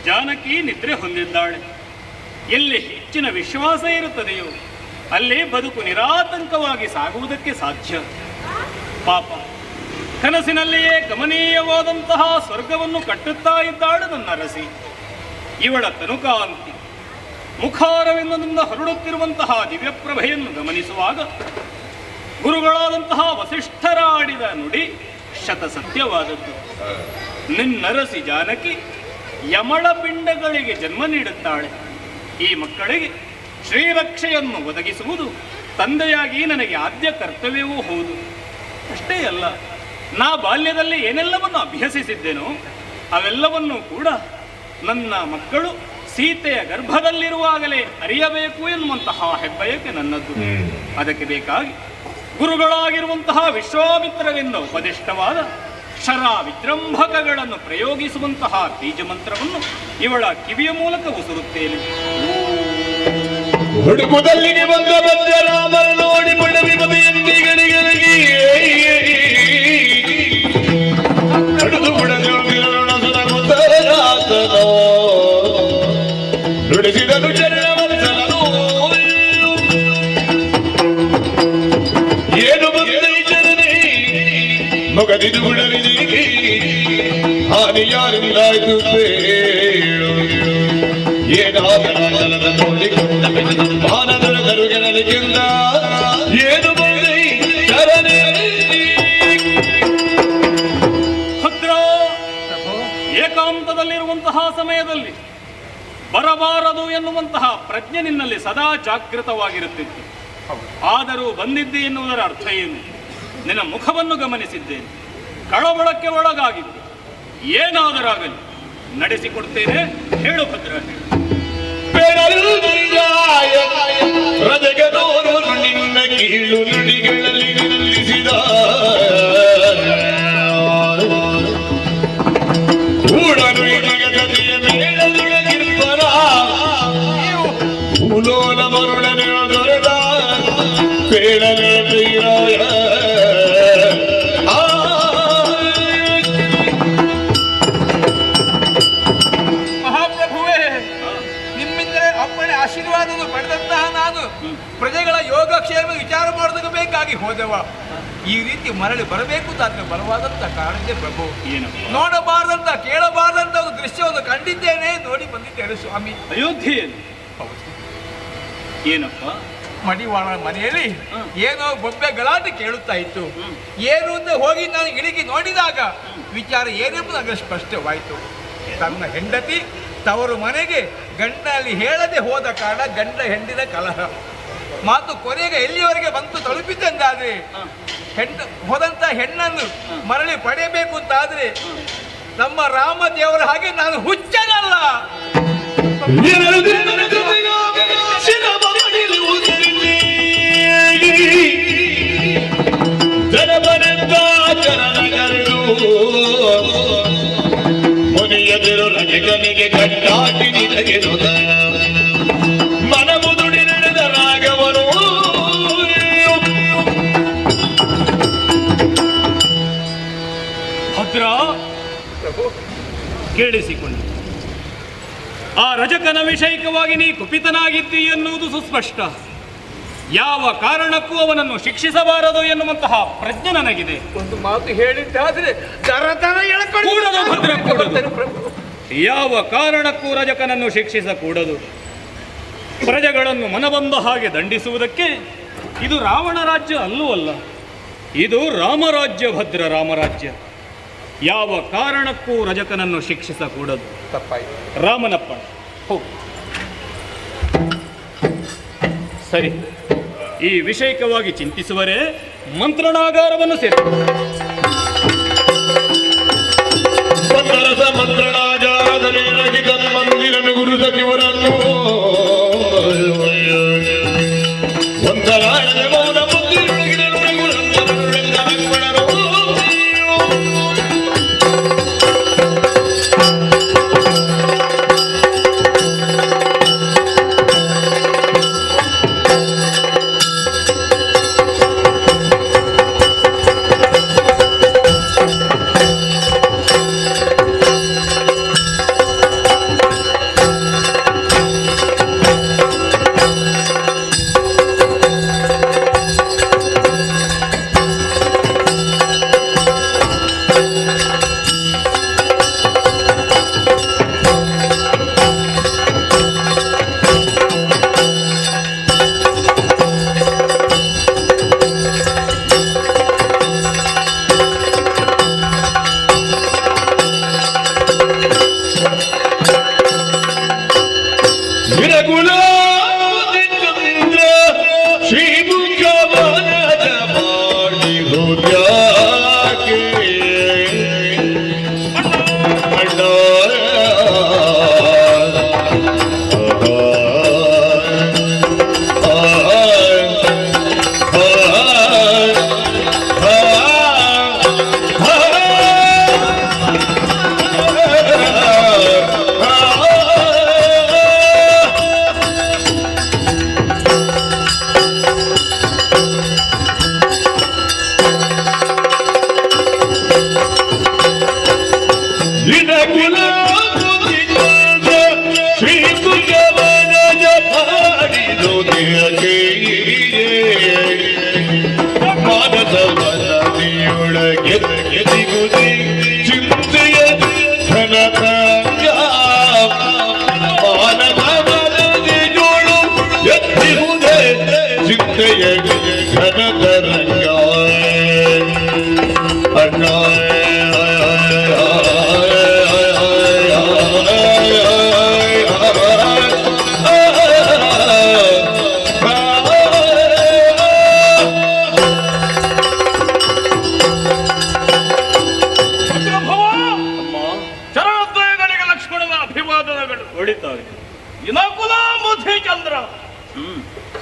ಜಾನಕಿ ನಿದ್ರೆ ಹೊಂದಿದ್ದಾಳೆ. ಎಲ್ಲಿ ಹೆಚ್ಚಿನ ವಿಶ್ವಾಸ ಇರುತ್ತದೆಯೋ ಅಲ್ಲಿ ಬದುಕು ನಿರಾತಂಕವಾಗಿ ಸಾಗುವುದಕ್ಕೆ ಸಾಧ್ಯ. ಪಾಪ, ಕನಸಿನಲ್ಲಿಯೇ ಗಮನೀಯವಾದಂತಹ ಸ್ವರ್ಗವನ್ನು ಕಟ್ಟುತ್ತಾ ಇದ್ದಾಳು ನನ್ನ ಅರಸಿ. ಇವಳ ತನುಕಾಂತಿ ಮುಖಾರವಿಂದದಿಂದ ಹೊರಡುತ್ತಿರುವಂತಹ ದಿವ್ಯಪ್ರಭೆಯನ್ನು ಗಮನಿಸುವಾಗ ಗುರುಗಳಾದಂತಹ ವಸಿಷ್ಠರ ಆಡಿದ ನುಡಿ ಶತಸತ್ಯವಾದದ್ದು. ನಿನ್ನರಸಿ ಜಾನಕಿ ಯಮಳ ಪಿಂಡಗಳಿಗೆ ಜನ್ಮ ನೀಡುತ್ತಾಳೆ. ಈ ಮಕ್ಕಳಿಗೆ ಶ್ರೀರಕ್ಷೆಯನ್ನು ಒದಗಿಸುವುದು ತಂದೆಯಾಗಿ ನನಗೆ ಆದ್ಯ ಕರ್ತವ್ಯವೂ ಹೌದು. ಅಷ್ಟೇ ಅಲ್ಲ, ನಾ ಬಾಲ್ಯದಲ್ಲಿ ಏನೆಲ್ಲವನ್ನು ಅಭ್ಯಸಿಸಿದ್ದೇನೋ ಅವೆಲ್ಲವನ್ನೂ ಕೂಡ ನನ್ನ ಮಕ್ಕಳು ಸೀತೆಯ ಗರ್ಭದಲ್ಲಿರುವಾಗಲೇ ಅರಿಯಬೇಕು ಎನ್ನುವಂತಹ ಹೆಬ್ಬಯಕೆ ನನ್ನದ್ದು. ಅದಕ್ಕೆ ಬೇಕಾಗಿ ಗುರುಗಳಾಗಿರುವಂತಹ ವಿಶ್ವಾಮಿತ್ರರಿಂದ ಉಪದಿಷ್ಟವಾದ ಶರ ವಿಜೃಂಭಕಗಳನ್ನು ಪ್ರಯೋಗಿಸುವಂತಹ ಬೀಜ ಮಂತ್ರವನ್ನು ಇವಳ ಕಿವಿಯ ಮೂಲಕ ಉಸುರುತ್ತೇನೆ. ಹುಡುಕುದಲ್ಲಿಗೆ ಬಂದ ರಾಮನ ನೋಡಿ ಪಡವಿ ಮದೆಯಂದಿಗಳಿಗೆ ನಡೆದು ಬಿಡಲು ನುಡಿಸಿದನು ಚರಣವಂತನನು. ಏನು ಬಂದೈ ಜನನೇ ಮೊಗದಿದು ಬಿಡಲಿದೀಗೆ ಹಾನಿ ಯಾರಿಂದಾಯ್ತು ಹೇಳು. ಏನಾದರಾದರದ ನೋಡಿಕೊಂಡ ಮಾನದರ ದರುಗೆನಲಿಗಿಂದ ಏನು ಬಂದೈ ಚರಣೆ. ಭದ್ರ, ಏಕಾಂತದಲ್ಲಿರುವಂತಹ ಸಮಯದಲ್ಲಿ ಬರಬಾರದು ಎನ್ನುವಂತಹ ಪ್ರಜ್ಞೆ ನಿನ್ನಲ್ಲಿ ಸದಾ ಜಾಗೃತವಾಗಿರುತ್ತಿತ್ತು. ಆದರೂ ಬಂದಿದ್ದೆ ಎನ್ನುವುದರ ಅರ್ಥ ಏನು? ನಿನ್ನ ಮುಖವನ್ನು ಗಮನಿಸಿದ್ದೇನೆ, ಕಳವಳಕ್ಕೆ ಒಳಗಾಗಿದ್ದೆ. ಏನಾದರಾಗಲಿ ನಡೆಸಿಕೊಡ್ತೇನೆ, ಹೇಳು ಭದ್ರ. ಹೃದಯದೋರು ನಿನ್ನ ಕೀಳು ನುಡಿಗಳಲ್ಲಿ ನಿಲ್ಲಿಸಿದ ಕೂಡನು ಜಗತಿಯ ಮೇಳದೊಳಗಿರ್ಬರ ಭೂಲೋಲ ಮರುಳನೆ ದೊರೆದ ಪೇಳನೆ ಪ್ರಿಯರಾಯ ಮಹಾಪ್ರಭುವೇ, ನಿಮ್ಮಿಂದಲೇ ಅಪ್ಪಣೆ ಆಶೀರ್ವಾದವನ್ನು ಪಡೆದಂತಹ ನಾನು ಪ್ರಜೆಗಳ ಯೋಗಕ್ಷೇಮ ವಿಚಾರ ಮಾಡೋದಕ್ಕೆ ಬೇಕಾಗಿ ಹೋದೆವ. ಈ ರೀತಿ ಮರಳಿ ಬರಬೇಕು ತಾನೆ ಬಲವಾದಂತ ಕಾರಣಕ್ಕೆ ಪ್ರಭು. ನೋಡಬಾರದಂತ ಕೇಳಬಾರದಂತ ಒಂದು ದೃಶ್ಯವನ್ನು ಕಂಡಿದ್ದೇನೆ, ನೋಡಿ ಬಂದಿದ್ದೇನೆ ಸ್ವಾಮಿ. ಅಯೋಧ್ಯೆಯಲ್ಲಿ ಏನಪ್ಪ? ಮಡಿವಾಳ ಮನೆಯಲ್ಲಿ ಏನೋ ಬೊಬ್ಬೆ ಗಲಾಟೆ ಕೇಳುತ್ತಾ ಇತ್ತು. ಏನು ಅಂತ ಹೋಗಿ ನಾನು ಇಳಿಗಿ ನೋಡಿದಾಗ ವಿಚಾರ ಏನೆಂಬುದು ನನಗೆ ಸ್ಪಷ್ಟವಾಯಿತು. ತನ್ನ ಹೆಂಡತಿ ತವರು ಮನೆಗೆ ಗಂಡನಲ್ಲಿ ಹೇಳದೆ ಹೋದ ಕಾರಣ ಗಂಡ ಹೆಂಡಿನ ಕಲಹ ಮಾತು ಕೊನೆಗೆ ಎಲ್ಲಿಯವರೆಗೆ ಬಂತು ತಲುಪಿದ್ದಂಗಾದ್ರೆ ಹೋದಂತ ಹೆಣ್ಣನ್ನು ಮರಳಿ ಪಡೆಯಬೇಕು ಅಂತಾದ್ರೆ ನಮ್ಮ ರಾಮ ದೇವರ ಹಾಗೆ ನಾನು ಹುಚ್ಚನಲ್ಲ. ಮುನಿಯದಿರು ರಜಗನಿಗೆ ಕಟ್ಟಾಟಿ ನಿನಗೆನುದ ಮನಮುದುಡಿ ನಡೆದ ರಾಗವನು ಭದ್ರ ಕೇಳಿಸಿಕೊಂಡು ಆ ರಜಕನ ವಿಷಯಕವಾಗಿ ನೀ ಕುಪಿತನಾಗಿದ್ದಿ ಎನ್ನುವುದು ಸುಸ್ಪಷ್ಟ. ಯಾವ ಕಾರಣಕ್ಕೂ ಅವನನ್ನು ಶಿಕ್ಷಿಸಬಾರದು ಎನ್ನುವಂತಹ ಪ್ರಜ್ಞೆ ನನಗಿದೆ. ಒಂದು ಮಾತು ಹೇಳಿದ್ದಾದ್ರೆ ಕೂಡದು ಭದ್ರ, ಕೂಡದು. ಯಾವ ಕಾರಣಕ್ಕೂ ರಜಕನನ್ನು ಶಿಕ್ಷಿಸಕೂಡದು. ಪ್ರಜೆಗಳನ್ನು ಮನಬಂದ ಹಾಗೆ ದಂಡಿಸುವುದಕ್ಕೆ ಇದು ರಾವಣ ರಾಜ್ಯ ಅಲ್ಲೂ ಅಲ್ಲ, ಇದು ರಾಮರಾಜ್ಯ. ಭದ್ರ ರಾಮರಾಜ್ಯ. ಯಾವ ಕಾರಣಕ್ಕೂ ರಜಕನನ್ನು ಶಿಕ್ಷಿಸಕೂಡದು. ತಪ್ಪಾಯಿತು. ರಾಮನಪ್ಪ ಹೋಗು. ಸರಿ, ಈ ವಿಷಯಕವಾಗಿ ಚಿಂತಿಸುವರೇ ಮಂತ್ರನಾಗಾರವನ್ನು ಸೇರಿ ಮಂತ್ರಣಾಚಾರದಲ್ಲಿ ರಚಿತ ಮಂದಿರನು ಗುರು ಸಚಿವರನ್ನು ಒಂದರಾಳದ ಮೌನ ಮುದ್ದಿರೊಳಗಿಡಲು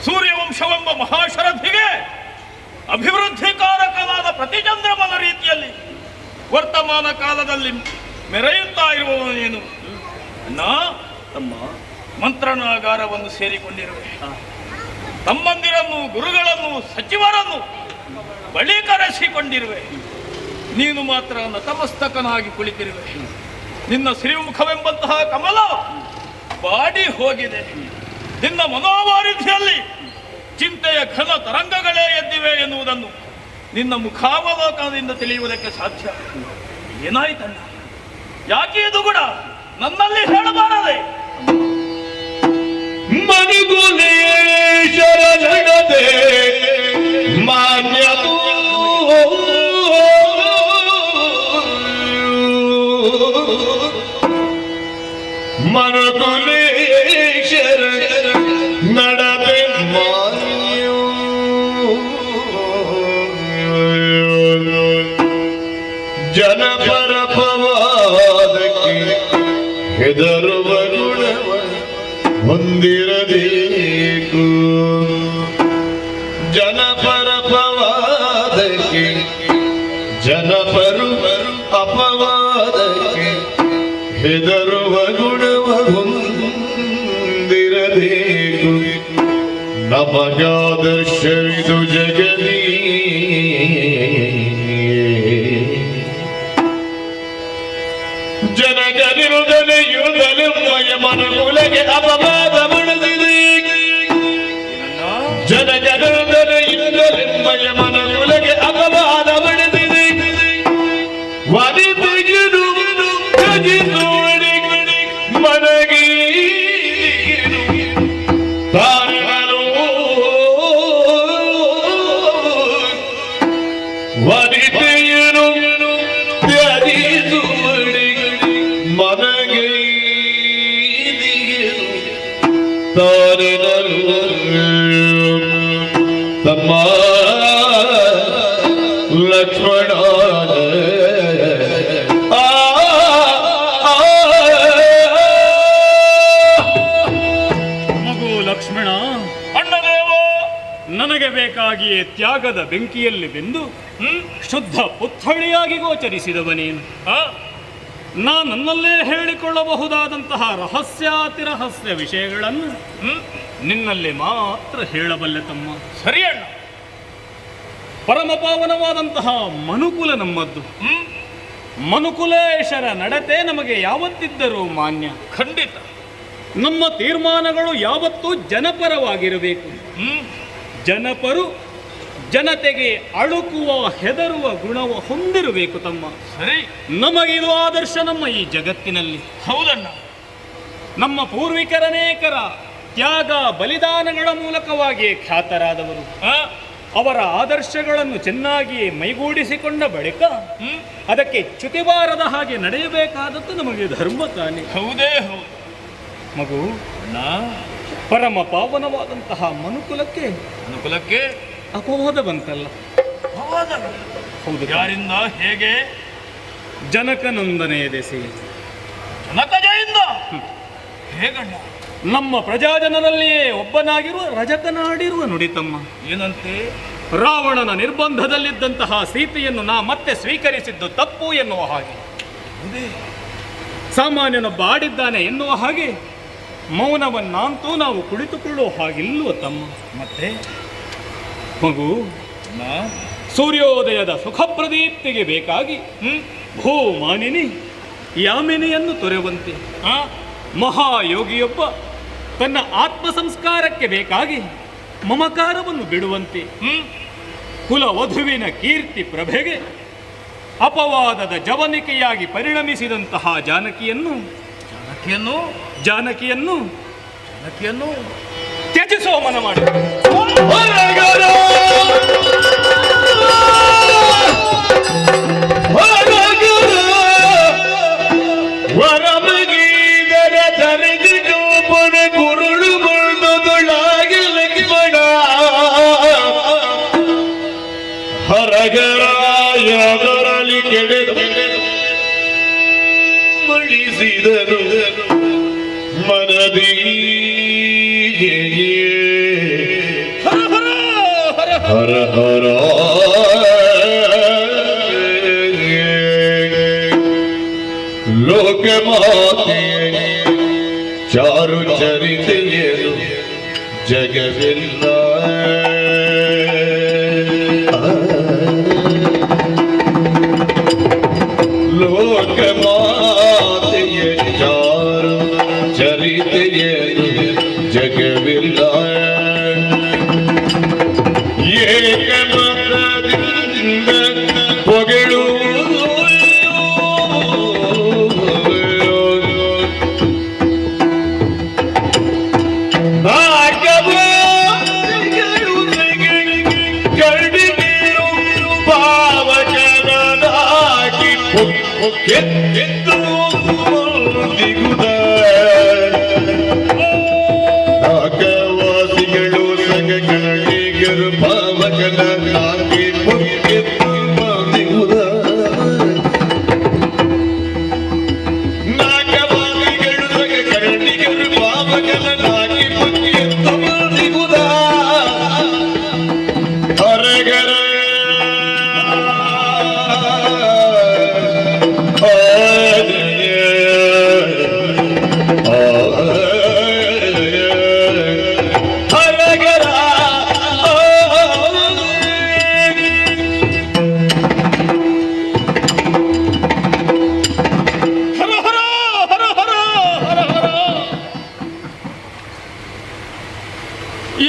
ಸೂರ್ಯವಂಶವೆಂಬ ಮಹಾಶರಥಿಗೆ ಅಭಿವೃದ್ಧಿಕಾರಕವಾದ ಪ್ರತಿಚಂದ್ರಮನ ರೀತಿಯಲ್ಲಿ ವರ್ತಮಾನ ಕಾಲದಲ್ಲಿ ಮೆರೆಯುತ್ತಾ ಇರುವವನೇನು ಅಣ್ಣ ತಮ್ಮ ಮಂತ್ರನಾಗಾರವನ್ನು ಸೇರಿಕೊಂಡಿರುವೆ. ತಮ್ಮಂದಿರನ್ನು, ಗುರುಗಳನ್ನು, ಸಚಿವರನ್ನು ಬಳಿ ಕರೆಸಿಕೊಂಡಿರುವೆ. ನೀನು ಮಾತ್ರ ನತಮಸ್ತಕನಾಗಿ ಕುಳಿತಿರುವೆ. ನಿನ್ನ ಸಿರಿಮುಖವೆಂಬಂತಹ ಕಮಲ ಬಾಡಿ ಹೋಗಿದೆ. ನಿನ್ನ ಮನೋವಾರಿಧಿಯಲ್ಲಿ ಚಿಂತೆಯ ಘನ ತರಂಗಗಳೇ ಎದ್ದಿವೆ ಎನ್ನುವುದನ್ನು ನಿನ್ನ ಮುಖಾವಲೋಕನದಿಂದ ತಿಳಿಯುವುದಕ್ಕೆ ಸಾಧ್ಯ. ಏನಾಯ್ತಣ್ಣ? ಯಾಕೆ ಇದು ಕೂಡ ನನ್ನಲ್ಲಿ ಹೇಳಬಾರದೆ? ಮನುಗುಲೇಶರ ನಡದೆ ಮಾನ್ಯವು ಮನುಗುಲೇಶರ ನಡದೆ ಮಾನ್ಯವು ಜನಪರ ಪವಾದಕ್ಕೆ ಹೆದರುವ ಗುಣವ ಹೊಂದಿರಬೇಕು. ಜನಪರ ಪವಾದಕ್ಕೆ ಜನಪರು ಅಪವಾದಕ್ಕೆ ಹೆದರುವ ಗುಣವ ಹೊಂದಿರಬೇಕು. ನಮಗಾದರ್ಶವಿದು ಜಗದೀ ಜನಗನಿರುದಲೆ ಮನುಕುಲಗೆ ಅಪವಾದ ಮುಡಿದಿದೆ. ಜನಗನಿರುದಲೆ ಮನುಕುಲಗೆ ಅಪವಾದ ಮುಡಿದಿದೆ. ವನಿತೆಗಿರು ತ್ಯಜಿಸುವಡಿ ಮನಗಿ ತಾರಗಳು ವನಿತೆಯರು ತ್ಯಜಿಸುವಡಿ ಮನಗೆ ತಾರಗಳು ತಮ್ಮ ಲಕ್ಷ್ಮಣ ಮಗು ಲಕ್ಷ್ಮಣ, ಅಣ್ಣದೇವೋ ನನಗೆ ಬೇಕಾಗಿಯೇ ತ್ಯಾಗದ ಬೆಂಕಿಯಲ್ಲಿ ಬೆಂದು ಶುದ್ಧ ಪುತ್ಥಳಿಯಾಗಿ ಗೋಚರಿಸಿದವನೇನು? ನನ್ನಲ್ಲೇ ಹೇಳಿಕೊಳ್ಳಬಹುದಾದಂತಹ ರಹಸ್ಯಾತಿರಹಸ್ಯ ವಿಷಯಗಳನ್ನು ನಿನ್ನಲ್ಲಿ ಮಾತ್ರ ಹೇಳಬಲ್ಲೆ ತಮ್ಮ. ಸರಿ ಅಣ್ಣ. ಪರಮ ಪಾವನವಾದಂತಹ ಮನುಕುಲ ನಮ್ಮದ್ದು. ಮನುಕುಲೇಶರ ನಡತೆ ನಮಗೆ ಯಾವತ್ತಿದ್ದರೂ ಮಾನ್ಯ. ಖಂಡಿತ ನಮ್ಮ ತೀರ್ಮಾನಗಳು ಯಾವತ್ತೂ ಜನಪರವಾಗಿರಬೇಕು. ಜನಪರು ಜನತೆಗೆ ಅಳುಕುವ ಹೆದರುವ ಗುಣವ ಹೊಂದಿರಬೇಕು ತಮ್ಮ. ಸರಿ, ನಮಗಿದು ಆದರ್ಶ ನಮ್ಮ ಈ ಜಗತ್ತಿನಲ್ಲಿ. ಹೌದಣ್ಣ. ನಮ್ಮ ಪೂರ್ವಿಕರನೇಕರ ತ್ಯಾಗ ಬಲಿದಾನಗಳ ಮೂಲಕವಾಗಿಯೇ ಖ್ಯಾತರಾದವರು. ಅವರ ಆದರ್ಶಗಳನ್ನು ಚೆನ್ನಾಗಿ ಮೈಗೂಡಿಸಿಕೊಂಡ ಬಳಿಕ ಅದಕ್ಕೆ ಚ್ಯುತಿಬಾರದ ಹಾಗೆ ನಡೆಯಬೇಕಾದದ್ದು ನಮಗೆ ಧರ್ಮ ತಾನೆ. ಹೌದೇ ಹೌದು ಮಗು. ಪರಮ ಪಾವನವಾದಂತಹ ಮನುಕುಲಕ್ಕೆ ಅಪವಾದ ಬಂತಲ್ಲ. ಹೌದು. ಯಾರಿಂದ? ಹೇಗೆ? ಜನಕನೊಂದನೆಯ ದೆಸೆ. ಜನಕಜಯಿಂದ? ಹೇಗಣ್ಣ? ನಮ್ಮ ಪ್ರಜಾಜನರಲ್ಲಿಯೇ ಒಬ್ಬನಾಗಿರುವ ರಜಕನಾಡಿರುವ ನುಡಿತಮ್ಮ. ಏನಂತೆ? ರಾವಣನ ನಿರ್ಬಂಧದಲ್ಲಿದ್ದಂತಹ ಸೀತೆಯನ್ನು ನಾ ಮತ್ತೆ ಸ್ವೀಕರಿಸಿದ್ದು ತಪ್ಪು ಎನ್ನುವ ಹಾಗೆ. ಸಾಮಾನ್ಯನೊಬ್ಬ ಆಡಿದ್ದಾನೆ ಎನ್ನುವ ಹಾಗೆ ಮೌನವನ್ನಂತೂ ನಾವು ಕುಳಿತುಕೊಳ್ಳುವ ಹಾಗಿಲ್ವ ತಮ್ಮ. ಮತ್ತೆ ಮಗು, ಸೂರ್ಯೋದಯದ ಸುಖ ಪ್ರದೀಪ್ತಿಗೆ ಬೇಕಾಗಿ ಭೂಮಾನಿನಿ ಯಾಮಿನಿಯನ್ನು ತೊರೆವಂತೆ ಮಹಾಯೋಗಿಯೊಬ್ಬ ತನ್ನ ಆತ್ಮ ಸಂಸ್ಕಾರಕ್ಕೆ ಬೇಕಾಗಿ ಮಮಕಾರವನ್ನು ಬಿಡುವಂತೆ ಕುಲವಧುವಿನ ಕೀರ್ತಿ ಪ್ರಭೆಗೆ ಅಪವಾದದ ಜವನಿಕೆಯಾಗಿ ಪರಿಣಮಿಸಿದಂತಹ ಜಾನಕಿಯನ್ನು ತ್ಯಜಿಸುವ ಮನ ಮಾಡಿ ಹೊರಗರಾಯದರಲ್ಲಿ ಕೆಡೆದು ಮಳಿಸಿದರು ಮನದಿ ಹರ ಹರ ಲೋಕಮಾತೆ ಚಾರು ಚರಿತೆಯರು ಜಗವಿಲ್ಲ ಲೋಕಮಾತೆಯ ಚಾರು ಚರಿತೆಯರು ಜಗವಿಲ್ಲ ಏಕಮತದಿಂದ ಹೊಗಳುವುದು ನಾಗವಾಸಿಗಳು ಸಗಣಿಗರು ಭಾವಗಳ ನಾಗಿ ನಾಗವಾಸಿಗಳು ಸಗಣಿಗರು ಭಾವಗಳ ನಾಗಿ ದಿಗುದ ಹೊರಗರ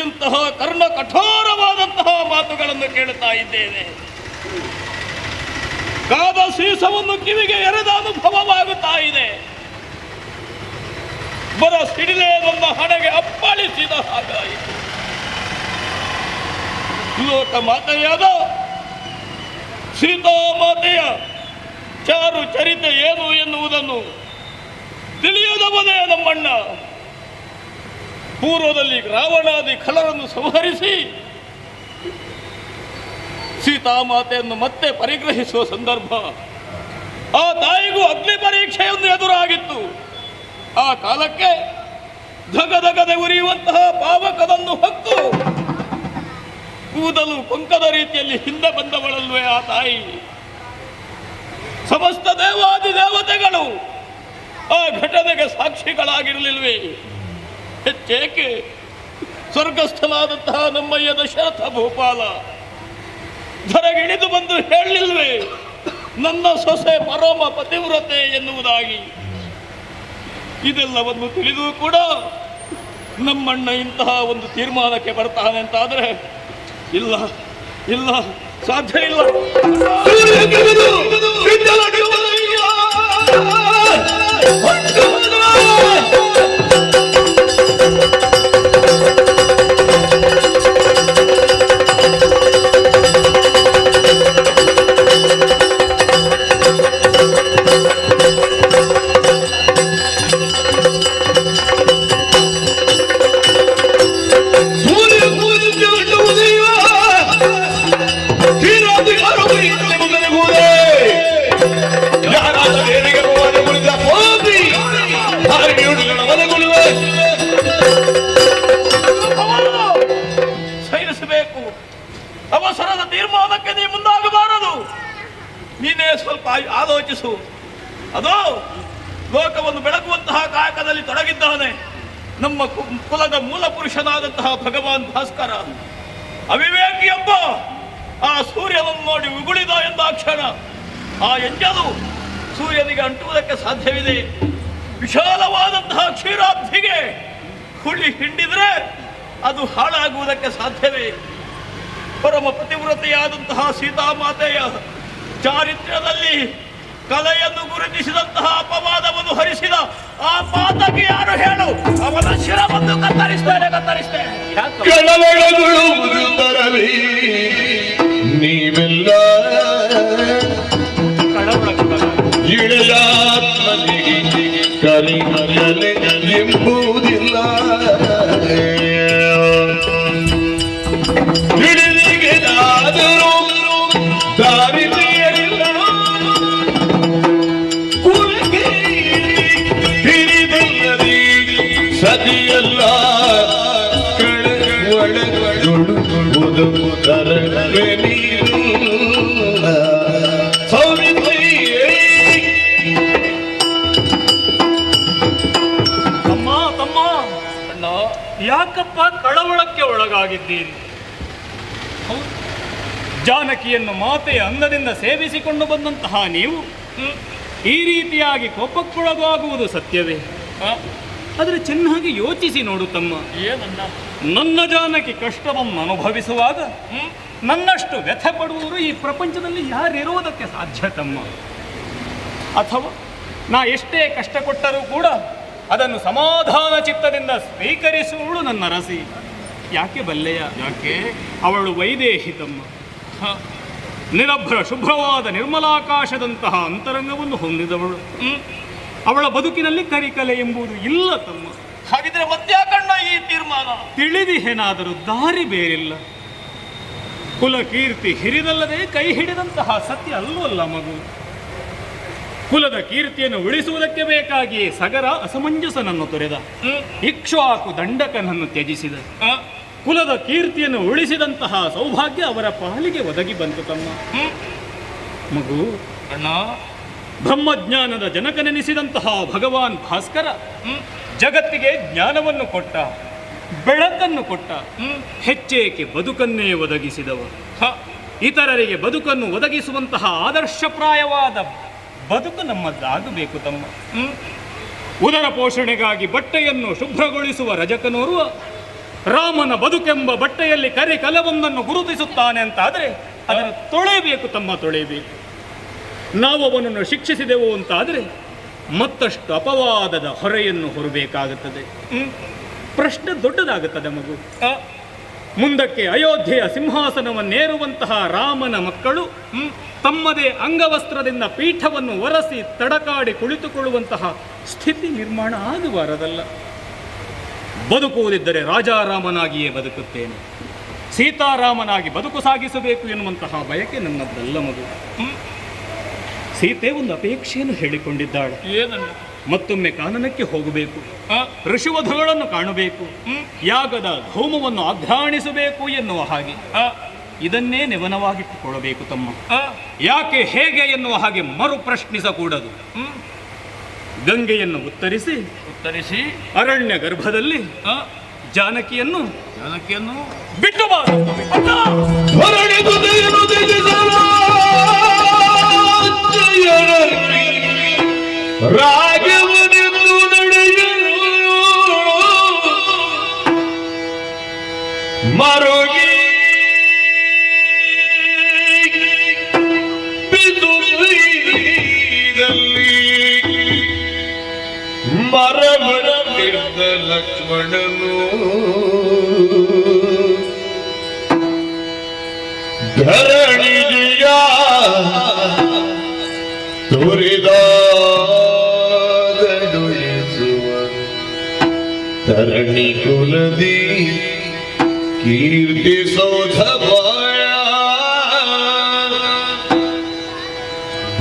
ಇಂತಹ ಕರ್ಣ ಕಠೋರವಾದಂತಹ ಮಾತುಗಳನ್ನು ಕೇಳುತ್ತಾ ಇದ್ದೇನೆ. ಕಾದ ಸೀಸವನ್ನು ಕಿವಿಗೆ ಎರೆದ ಅನುಭವವಾಗುತ್ತಾ ಇದೆ. ಬರ ಸಿಡಿಲೆ ನನ್ನ ಹಣೆಗೆ ಅಪ್ಪಳಿಸಿದ ಹಾಗಾಯಿತು. ಲೋಕ ಮಾತೆಯಾದ ಸೀತಾಮಾತೆಯ ಚಾರು ಚರಿತೆ ಏನು ಎನ್ನುವುದನ್ನು ತಿಳಿಯದವನೇ ನಮ್ಮಣ್ಣ ಪೂರ್ವದಲ್ಲಿ ರಾವಣಾದಿ ಖಲರನ್ನು ಸಂಹರಿಸಿ ಸೀತಾಮಾತೆಯನ್ನು ಮತ್ತೆ ಪರಿಗ್ರಹಿಸುವ ಸಂದರ್ಭ. ಆ ತಾಯಿಗೂ ಅಗ್ನಿ ಪರೀಕ್ಷೆಯೊಂದು ಎದುರಾಗಿತ್ತು. ಆ ಕಾಲಕ್ಕೆ ಧಗಧಗದೆ ಉರಿಯುವಂತಹ ಪಾವಕದನ್ನು ಹೊತ್ತು ಕೂದಲು ಕೊಂಕದ ರೀತಿಯಲ್ಲಿ ಹಿಂದೆ ಬಂದವಳಲ್ವೇ ಆ ತಾಯಿ. ಸಮಸ್ತ ದೇವಾದಿ ದೇವತೆಗಳು ಆ ಘಟನೆಗೆ ಸಾಕ್ಷಿಗಳಾಗಿರಲಿಲ್ವೇ? ಹೆಚ್ಚೇಕೆ ಸ್ವರ್ಗಸ್ಥನಾದಂತಹ ನಮ್ಮಯ್ಯ ದಶರಥ ಭೂಪಾಲ ಧರೆಗಿಳಿದು ಬಂದು ಹೇಳಲಿಲ್ವೇ ನನ್ನ ಸೊಸೆ ಪರಮ ಪತಿವ್ರತೆ ಎನ್ನುವುದಾಗಿ? ಇದೆಲ್ಲವನ್ನು ತಿಳಿದು ಕೂಡ ನಮ್ಮಣ್ಣ ಇಂತಹ ಒಂದು ತೀರ್ಮಾನಕ್ಕೆ ಬರ್ತಾನೆ ಅಂತಾದರೆ ಇಲ್ಲ ಇಲ್ಲ, ಸಾಧ್ಯ ಇಲ್ಲ. ಸಹಿಸಬೇಕು. ಅವಸರದ ತೀರ್ಮಾನಕ್ಕೆ ನೀ ಮುಂದಾಗಬಾರದು. ನೀನೇ ಸ್ವಲ್ಪ ಆಲೋಚಿಸು. ಅದೋ ಲೋಕವನ್ನು ಬೆಳಗುವಂತಹ ಕಾಯಕದಲ್ಲಿ ತೊಡಗಿದ್ದಾನೆ ನಮ್ಮ ಕುಲದ ಮೂಲ ಪುರುಷನಾದಂತಹ ಭಗವಾನ್ ಭಾಸ್ಕರ. ಅವಿವೇಕಿ ಎಂಬ ಆ ಸೂರ್ಯನನ್ನು ನೋಡಿ ಉಗುಳಿದ ಎಂದಾಕ್ಷಣ ಆ ಎಂಜಲು ಸೂರ್ಯನಿಗೆ ಅಂಟುವುದಕ್ಕೆ ಸಾಧ್ಯವಿದೆ. ವಿಶಾಲವಾದಂತಹ ಕ್ಷೀರಾಬ್ಧಿಗೆ ಹುಳಿ ಹಿಂಡಿದ್ರೆ ಅದು ಹಾಳಾಗುವುದಕ್ಕೆ ಸಾಧ್ಯವೇ? ಪರಮ ಪತಿವ್ರತೆಯಾದಂತಹ ಸೀತಾಮಾತೆಯ ಚಾರಿತ್ರ್ಯದಲ್ಲಿ ಕಲೆಯನ್ನು ಗುರುತಿಸಿದಂತಹ ಅಪವಾದವನ್ನು ಹರಿಸಿದ ಆ ಪಾತಕಿ ಯಾರು ಹೇಳು? ಅವನ ಶಿರವನ್ನು ಕತ್ತರಿಸ್ತೇನೆ. ನೀವೆಲ್ಲ ಇಳೆಯಾತ್ಮನಿಗೆ ಕರಿಮಲೆ ಎಂಬುದಿಲ್ಲ. ಹಿಡಿದಿಗೆದಾದರೂ ದಾರಿ ತಿಳಿಯಲಿಲ್ಲ. ಕುಲಕ್ಕೆ ಹಿಡಿದಲ್ಲದಿ ಸದಿಯಲ್ಲ. ಕಳೆ ಒಳಗೊಳು ಒದಗುತ್ತರ ಯಾಕಪ್ಪ ಕಳವಳಕ್ಕೆ ಒಳಗಾಗಿದ್ದೀರಿ? ಜಾನಕಿಯನ್ನು ಮಾತೆಯ ಅಂಗದಿಂದ ಸೇವಿಸಿಕೊಂಡು ಬಂದಂತಹ ನೀವು ಈ ರೀತಿಯಾಗಿ ಕೋಪಕ್ಕೊಳಗಾಗುವುದು ಸತ್ಯವೇ? ಆದರೆ ಚೆನ್ನಾಗಿ ಯೋಚಿಸಿ ನೋಡು ತಮ್ಮ. ನನ್ನ ಜಾನಕಿ ಕಷ್ಟವನ್ನು ಅನುಭವಿಸುವಾಗ ನನ್ನಷ್ಟು ವ್ಯಥೆ ಪಡುವವರು ಈ ಪ್ರಪಂಚದಲ್ಲಿ ಯಾರಿರುವುದಕ್ಕೆ ಸಾಧ್ಯ ತಮ್ಮ? ಅಥವಾ ನಾ ಎಷ್ಟೇ ಕಷ್ಟ ಕೊಟ್ಟರೂ ಕೂಡ ಅದನ್ನು ಸಮಾಧಾನ ಚಿತ್ತದಿಂದ ಸ್ವೀಕರಿಸುವವಳು ನನ್ನ ಅರಸಿ. ಯಾಕೆ ಬಲ್ಲೆಯ? ಯಾಕೆ? ಅವಳು ವೈದೇಹಿ ತಮ್ಮ. ನಿರಭ್ರ ಶುಭ್ರವಾದ ನಿರ್ಮಲಾಕಾಶದಂತಹ ಅಂತರಂಗವನ್ನು ಹೊಂದಿದವಳು. ಅವಳ ಬದುಕಿನಲ್ಲಿ ಕರಿಕಲೆ ಎಂಬುದು ಇಲ್ಲ ತಮ್ಮ. ಹಾಗಿದ್ರೆ ಮತ್ಯಾಕಣ್ಣ ಈ ತೀರ್ಮಾನ? ತಿಳಿದಿಹೇನಾದರೂ ದಾರಿ ಬೇರಿಲ್ಲ. ಕುಲ ಕೀರ್ತಿ ಹಿರಿದಲ್ಲದೆ ಕೈ ಹಿಡಿದಂತಹ ಸತ್ಯ ಅಲ್ಲವಲ್ಲ ಮಗು. ಕುಲದ ಕೀರ್ತಿಯನ್ನು ಉಳಿಸುವುದಕ್ಕೆ ಬೇಕಾಗಿಯೇ ಸಗರ ಅಸಮಂಜಸನನ್ನು ತೊರೆದ, ಇಕ್ಷ್ವಾಕು ದಂಡಕನನ್ನು ತ್ಯಜಿಸಿದ. ಕುಲದ ಕೀರ್ತಿಯನ್ನು ಉಳಿಸಿದಂತಹ ಸೌಭಾಗ್ಯ ಅವರ ಪಾಲಿಗೆ ಒದಗಿ ಬಂತು ತಮ್ಮ. ಮಗು ಅಣ್ಣ, ಬ್ರಹ್ಮಜ್ಞಾನದ ಜನಕನೆನಿಸಿದಂತಹ ಭಗವಾನ್ ಭಾಸ್ಕರ ಜಗತ್ತಿಗೆ ಜ್ಞಾನವನ್ನು ಕೊಟ್ಟ, ಬೆಳಕನ್ನು ಕೊಟ್ಟ, ಹೆಚ್ಚೇಕೆ ಬದುಕನ್ನೇ ಒದಗಿಸಿದವ. ಇತರರಿಗೆ ಬದುಕನ್ನು ಒದಗಿಸುವಂತಹ ಆದರ್ಶಪ್ರಾಯವಾದ ಬದುಕು ನಮ್ಮದಾಗಬೇಕು ತಮ್ಮ. ಉದರ ಪೋಷಣೆಗಾಗಿ ಬಟ್ಟೆಯನ್ನು ಶುಭ್ರಗೊಳಿಸುವ ರಜಕನೋರ್ವ ರಾಮನ ಬದುಕೆಂಬ ಬಟ್ಟೆಯಲ್ಲಿ ಕರಿಕಲವೊಂದನ್ನು ಗುರುತಿಸುತ್ತಾನೆ ಅಂತಾದರೆ ಅದನ್ನು ತೊಳೆಯಬೇಕು ತಮ್ಮ, ತೊಳೆಯಬೇಕು. ನಾವು ಅವನನ್ನು ಶಿಕ್ಷಿಸಿದೆವು ಅಂತಾದರೆ ಮತ್ತಷ್ಟು ಅಪವಾದದ ಹೊರೆಯನ್ನು ಹೊರಬೇಕಾಗುತ್ತದೆ. ಪ್ರಶ್ನೆ ದೊಡ್ಡದಾಗುತ್ತದೆ ಮಗು. ಮುಂದಕ್ಕೆ ಅಯೋಧ್ಯೆಯ ಸಿಂಹಾಸನವನ್ನೇರುವಂತಹ ರಾಮನ ಮಕ್ಕಳು ತಮ್ಮದೇ ಅಂಗವಸ್ತ್ರದಿಂದ ಪೀಠವನ್ನು ಒರೆಸಿ ತಡಕಾಡಿ ಕುಳಿತುಕೊಳ್ಳುವಂತಹ ಸ್ಥಿತಿ ನಿರ್ಮಾಣ ಆಗಬಾರದಲ್ಲ. ಬದುಕುವುದಿದ್ದರೆ ರಾಜಾರಾಮನಾಗಿಯೇ ಬದುಕುತ್ತೇನೆ, ಸೀತಾರಾಮನಾಗಿ ಬದುಕು ಸಾಗಿಸಬೇಕು ಎನ್ನುವಂತಹ ಬಯಕೆ ನನ್ನದ್ದಲ್ಲ ಮಗು. ಸೀತೆ ಒಂದು ಅಪೇಕ್ಷೆಯನ್ನು ಹೇಳಿಕೊಂಡಿದ್ದಾಳೆ. ಏನನ್ನ? ಮತ್ತೊಮ್ಮೆ ಕಾನನಕ್ಕೆ ಹೋಗಬೇಕು, ಋಷಿವಧುಗಳನ್ನು ಕಾಣಬೇಕು, ಯಾಗದ ಹೋಮವನ್ನು ಅಘ್ರಾಣಿಸಬೇಕು ಎನ್ನುವ ಹಾಗೆ ಇದನ್ನೇ ನೆವನವಾಗಿಟ್ಟುಕೊಳ್ಳಬೇಕು ತಮ್ಮ. ಯಾಕೆ ಹೇಗೆ ಎನ್ನುವ ಹಾಗೆ ಮರು ಪ್ರಶ್ನಿಸಕೂಡದು. ಗಂಗೆಯನ್ನು ಉತ್ತರಿಸಿ ಅರಣ್ಯ ಗರ್ಭದಲ್ಲಿ ಜಾನಕಿಯನ್ನು ಬಿಟ್ಟು ರಾಗವನೆಂದು ನಡೆಯಲು ಮರುಗಿ ಬಿದುದಲ್ಲಿ ಮರಮರವಿದ್ದ ಲಕ್ಷ್ಮಣನು ಧರಣಿಯ ತುರಿದಾಡುಳಿಸುವ ಧರಣಿ ಕುಲದಿ ಕೀರ್ತಿ ಸೌಧವಾಯ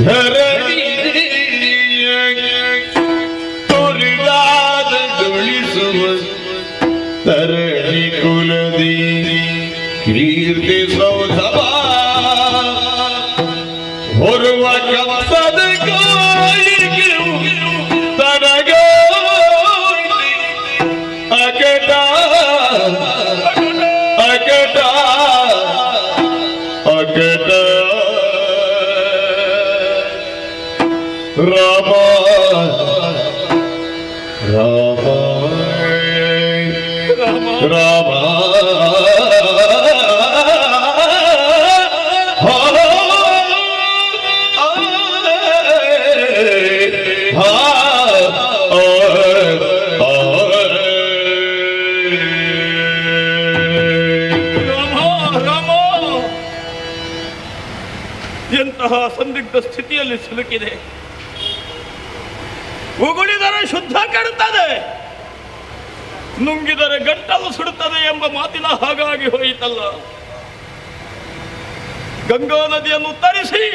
ಧರಣಿಯ ತುರಿದಾಡುಳಿಸುವ ಧರಣಿ ಕುಲದಿ ಕೀರ್ತಿ ಸೌಧವಾ ಹೊರುವ ಕಪ್ಪದ ಕಾಯಿಗೆ ತನಗ ಅಕಟ ಅಕಟ ಅಕಟ ರಾಮ ರಾಮ ರಾಮ ಎಂತಹ ಸಂದಿಗ್ಧ ಸ್ಥಿತಿಯಲ್ಲಿ ಸಿಲುಕಿದೆ. ಉಗುಳಿದರೆ ಶುದ್ಧ ಕೆಡುತ್ತದೆ, ನುಂಗಿದರೆ ಗಂಟಲು ಸುಡುತ್ತದೆ ಎಂಬ ಮಾತಿನ ಹಾಗಾಗಿ ಹೋಯಿತಲ್ಲ. ಗಂಗಾ ನದಿಯನ್ನು ತರಿಸಿ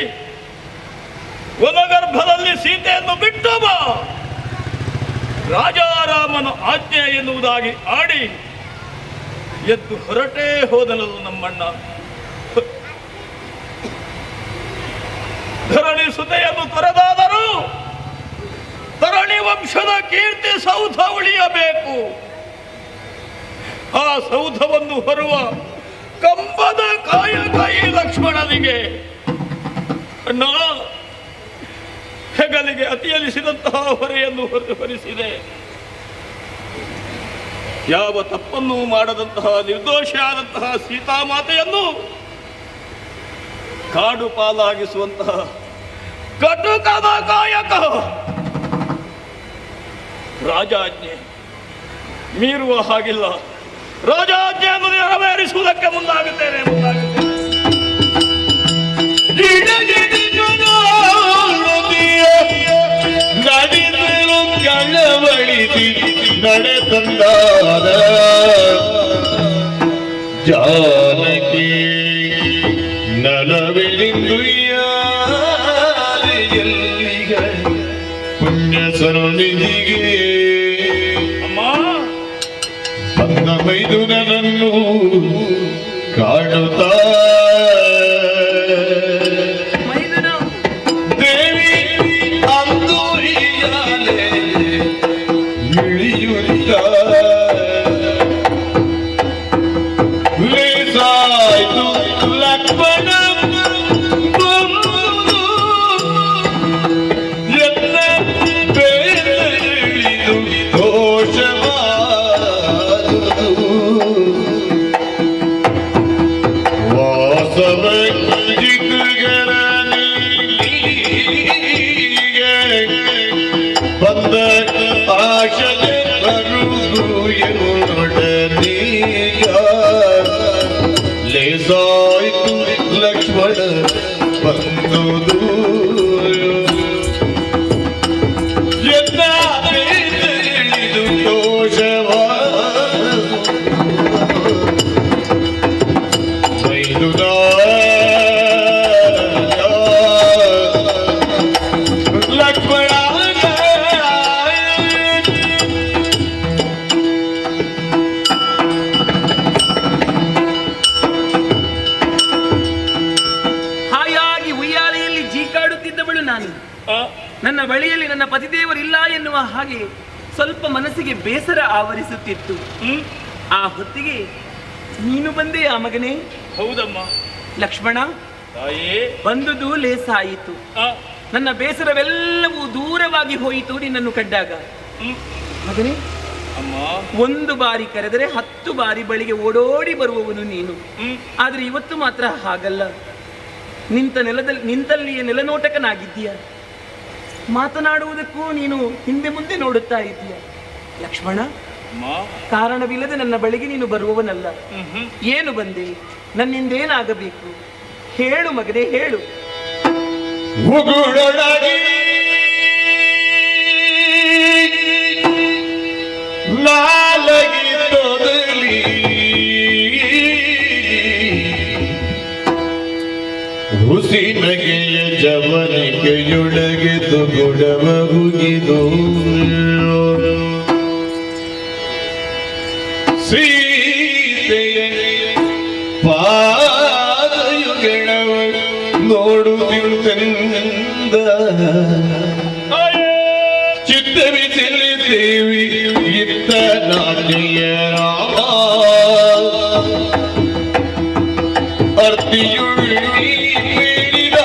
ವನಗರ್ಭದಲ್ಲಿ ಸೀತೆಯನ್ನು ಬಿಟ್ಟು ಬಾ, ರಾಜಾರಾಮನ ಆಜ್ಞೆ ಎನ್ನುವುದಾಗಿ ಆಡಿ ಎದ್ದು ಹೊರಟೇ ಹೋದನಲ್ಲ ನಮ್ಮಣ್ಣ. ಧರಣಿ ಸುತೆಯನ್ನು ತೊರೆದಾದರೂ ಧರಣಿ ವಂಶದ ಕೀರ್ತಿ ಸೌಧ ಉಳಿಯಬೇಕು. ಆ ಸೌಧವನ್ನು ಹೊರುವ ಕಂಬದ ಕಾಯಕ ಈ ಲಕ್ಷ್ಮಣನಿಗೆ ಅಣ್ಣ ಹೆಗಲಿಗೆ ಅತಿಯಲಿಸಿದಂತಹ ಹೊರೆಯನ್ನು ಹೊರಿಸಿದೆ. ಯಾವ ತಪ್ಪನ್ನು ಮಾಡದಂತಹ ನಿರ್ದೋಷಿಯಾದಂತಹ ಸೀತಾಮಾತೆಯನ್ನು ಕಾಡು ಪಾಲಾಗಿಸುವಂತಹ ಕಟುಕದ ಕಾಯಕ ರಾಜಾಜ್ಞೆ ಮೀರುವ ಹಾಗಿಲ್ಲ. ರಾಜಾಜ್ಞೆಯನ್ನು ನೆರವೇರಿಸುವುದಕ್ಕೆ ಮುಂದಾಗುತ್ತೇನೆ. ನಡಿದಳು ಕಳವಳಿಸಿ ನಡೆತಂದಾದ ಜಾನಕಿ ನಲವೆಳಿಂದು ಎಲ್ಲಿಗ ಪುಣ್ಯ ಸರಣಿಗೆ ಅನ್ನ ಮೈದುನನ್ನು ಕಾಡುತ್ತಾ ದೇವಿ ಅಂದು ಇಳಿಯುತ್ತ ಲೇಸಾಯ್ತು ಲಕ್ಷ್ಮಣ ಎಲ್ಲ ಬೇರಿಳಿದು ದೋಷವಾದುದು ವಾಸವ ಬಂದ ಆಶಲೆ ಬರುವುದು ಎನ್ನೊಡನೀಗ ಲೇಸಾಯ್ತು ಲಕ್ಷ್ಮಣ ಬಂದುದು ಎನ್ನ ಬೇರಿಳಿದು ದೋಷವಾದುದು ಲಕ್ಷ್ಮಣ ಹಾಯಾಗಿ ಉಯ್ಯಾಲೆಯಲ್ಲಿ ಜೀಕಾಡುತ್ತಿದ್ದವಳು ನಾನು. ನನ್ನ ಬಳಿಯಲ್ಲಿ ನನ್ನ ಪತಿದೇವರಿಲ್ಲ ಎನ್ನುವ ಹಾಗೆ ಸ್ವಲ್ಪ ಮನಸ್ಸಿಗೆ ಬೇಸರ ಆವರಿಸುತ್ತಿತ್ತು. ಆ ಹೊತ್ತಿಗೆ ನೀನು ಬಂದೆ ಆ ಮಗನೇ. ಹೌದಮ್ಮ. ಲಕ್ಷ್ಮಣ, ತಾಯೇ ಬಂದುದು ಲೇಸಾಯಿತು. ನನ್ನ ಬೇಸರವೆಲ್ಲವೂ ದೂರವಾಗಿ ಹೋಯಿತು ನಿನ್ನನ್ನು ಕಂಡಾಗ. ಮಗನೇ, ಅಮ್ಮ, ಒಂದು ಬಾರಿ ಕರೆದರೆ 10 ಬಾರಿ ಬಳಿಗೆ ಓಡೋಡಿ ಬರುವವನು ನೀನು. ಆದ್ರೆ ಇವತ್ತು ಮಾತ್ರ ಹಾಗಲ್ಲ. ನಿಂತಲ್ಲಿಯೇ ನೆಲನೋಟಕನಾಗಿದ್ದೀಯ. ಮಾತನಾಡುವುದಕ್ಕೂ ನೀನು ಹಿಂದೆ ಮುಂದೆ ನೋಡುತ್ತಾ ಇದ್ದೀಯ. ಲಕ್ಷ್ಮಣ, ಕಾರಣವಿಲ್ಲದೆ ನನ್ನ ಬಳಿಗೆ ನೀನು ಬರುವವನಲ್ಲ. ಏನು ಬಂದೆ? ನನ್ನಿಂದೇನಾಗಬೇಕು? ಹೇಳು ಮಗನೇ, ಹೇಳು. ಉಗುಳೊಳಗಿ ನಾಲಗಿ ತೊದಲಿ ಹುಸಿನಗೆಯ ಜವನಿಕೆಯೊಳಗೆದು ಗುಡವ ಹುಗಿದು ಸೀತೆಯ ಪಾದಯುಗೆಳವ ನೋಡುತ್ತಿರುತ್ತೆಂದ ಚಿತ್ತವಿಸಲಿ ದೇವಿ ಇತ್ತ ನಾಟ್ಯ ರಾಮ ಅರ್ತಿಯುಳ್ಳಿ ಬೇಡಿದ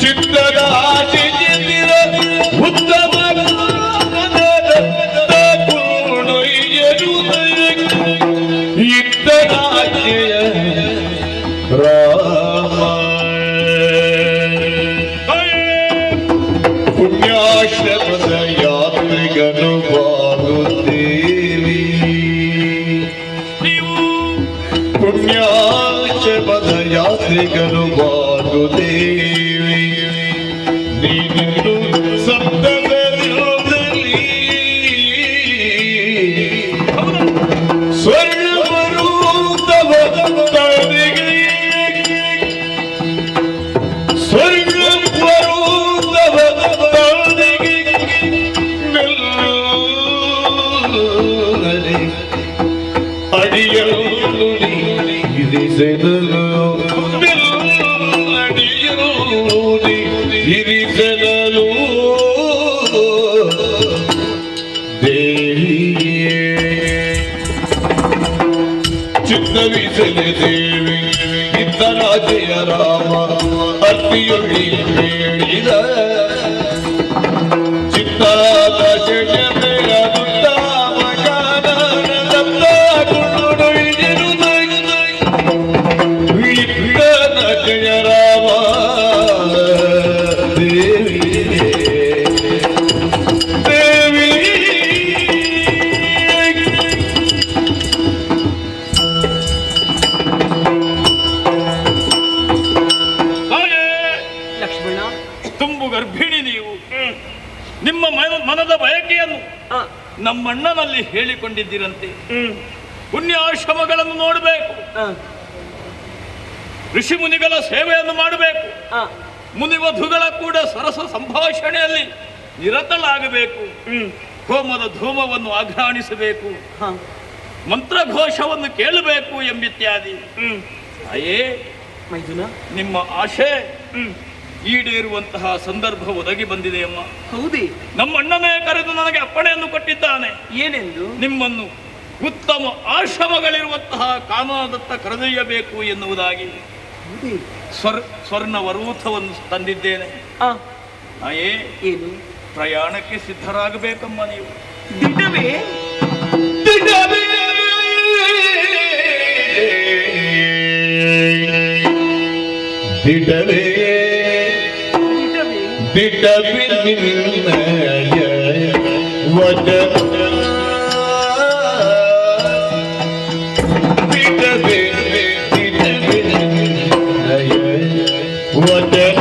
ಚಿತ್ತದ ಆಚೆ ಚೆಂದಿರ ಉತ್ತಮ ಇತ್ತ ನಾಟ್ಯ ರಾಮ ಪುಣ್ಯಾಶ್ರಮದ ಯಾತ್ರೆಗನು ಬಾಗುತ್ತೇವಿ ಪುಣ್ಯಾಶ್ರಮದ ಯಾತ್ರೆಗನು ಬಾಗುತ್ತೇವಿ ನೀನು ಸಪ್ತದಲ್ಲಿ ಸ್ವರ್ಣ ಬರುತ್ತವ ತಡೆಗೆ ಸ್ವರ್ಗ ಬರುತ್ತವ ತಡೆಗೆ ಅಡಿಯಲು ಇರಿಸಲು ವಿನ್ನವಿಸಲೆ ದೇವಿ ಇತ್ತರಾಜೆಯ ರಾಮ ಅರ್ತಿಯೊಳ್ಳಿ ಹೇಳಿದ ಚಿತ್ತಾದ ಜಯಮೆಯ ದುತ್ತಾಮ ಕಾನನದತ್ತ ಗುರುಡು ಇಳಿರುದ ವಿಠ್ಠಲ ಜಯ ರಾಮ ದೇವಿ ನಿಮ್ಮ ಮನದ ಬಯಕೆಯನ್ನು ನಮ್ಮಣ್ಣನಲ್ಲಿ ಹೇಳಿಕೊಂಡಿದ್ದಿರಂತೆ. ಪುಣ್ಯಾಶ್ರಮಗಳನ್ನು ನೋಡಬೇಕು, ಋಷಿ ಮುನಿಗಳ ಸೇವೆಯನ್ನು ಮಾಡಬೇಕು, ಮುನಿವಧುಗಳ ಕೂಡ ಸರಸ ಸಂಭಾಷಣೆಯಲ್ಲಿ ನಿರತಲಾಗಬೇಕು, ಹೋಮದ ಧೂಮವನ್ನು ಆಘ್ರಾಣಿಸಬೇಕು, ಮಂತ್ರಘೋಷವನ್ನು ಕೇಳಬೇಕು ಎಂಬಿತ್ಯಾದಿ. ಅಯೇ ಮೈದುನ, ನಿಮ್ಮ ಆಶೆ ಈಡೇರುವಂತಹ ಸಂದರ್ಭ ಒದಗಿ ಬಂದಿದೆ ಅಮ್ಮ. ಹೌದೇ? ನಮ್ಮ ಅಣ್ಣನೇ ಕರೆದು ನನಗೆ ಅಪ್ಪಣೆಯನ್ನು ಕೊಟ್ಟಿದ್ದಾನೆ. ಏನೆಂದು? ನಿಮ್ಮನ್ನು ಉತ್ತಮ ಆಶ್ರಮಗಳಿರುವಂತಹ ಕಾನನದತ್ತ ಕರೆದೊಯ್ಯಬೇಕು ಎನ್ನುವುದಾಗಿ ಸ್ವರ್ಣ ವರೂಥವನ್ನು ತಂದಿದ್ದೇನೆ. ಅಯೇ ಏನು? ಪ್ರಯಾಣಕ್ಕೆ ಸಿದ್ಧರಾಗಬೇಕಮ್ಮ ನೀವು. ದಿಟವೇ ದಿಟವೇ ದಿಟವೇ ದಿಟವಿನ್ನಯ ವಚನ ದಿಟವೇ ದಿಟವಿನ್ನಯ ವಚನ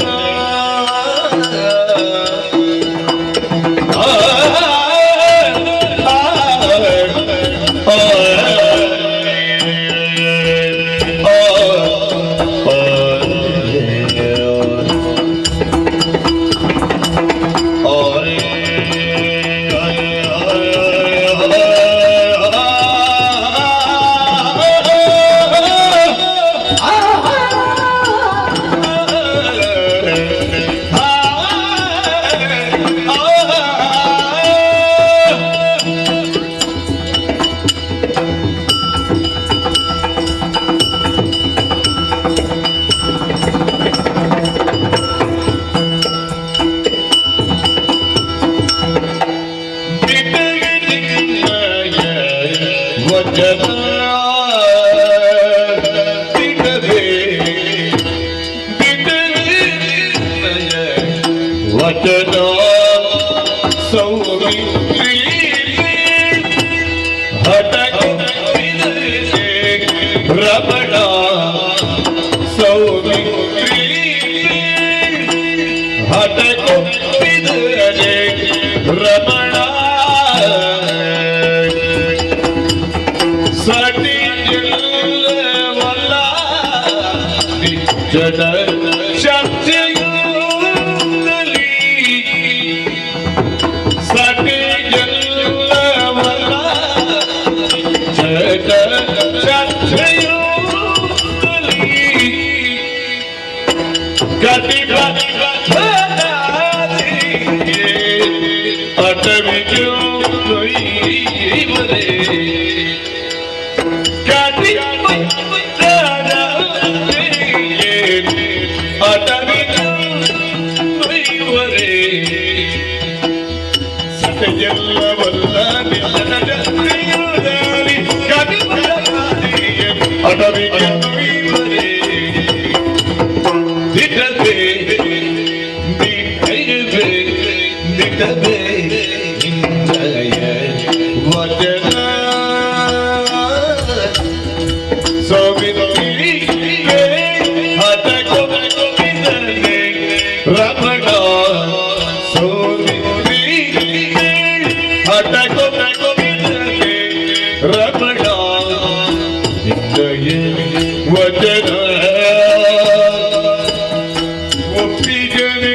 ಒಪ್ಪಿಗನೆ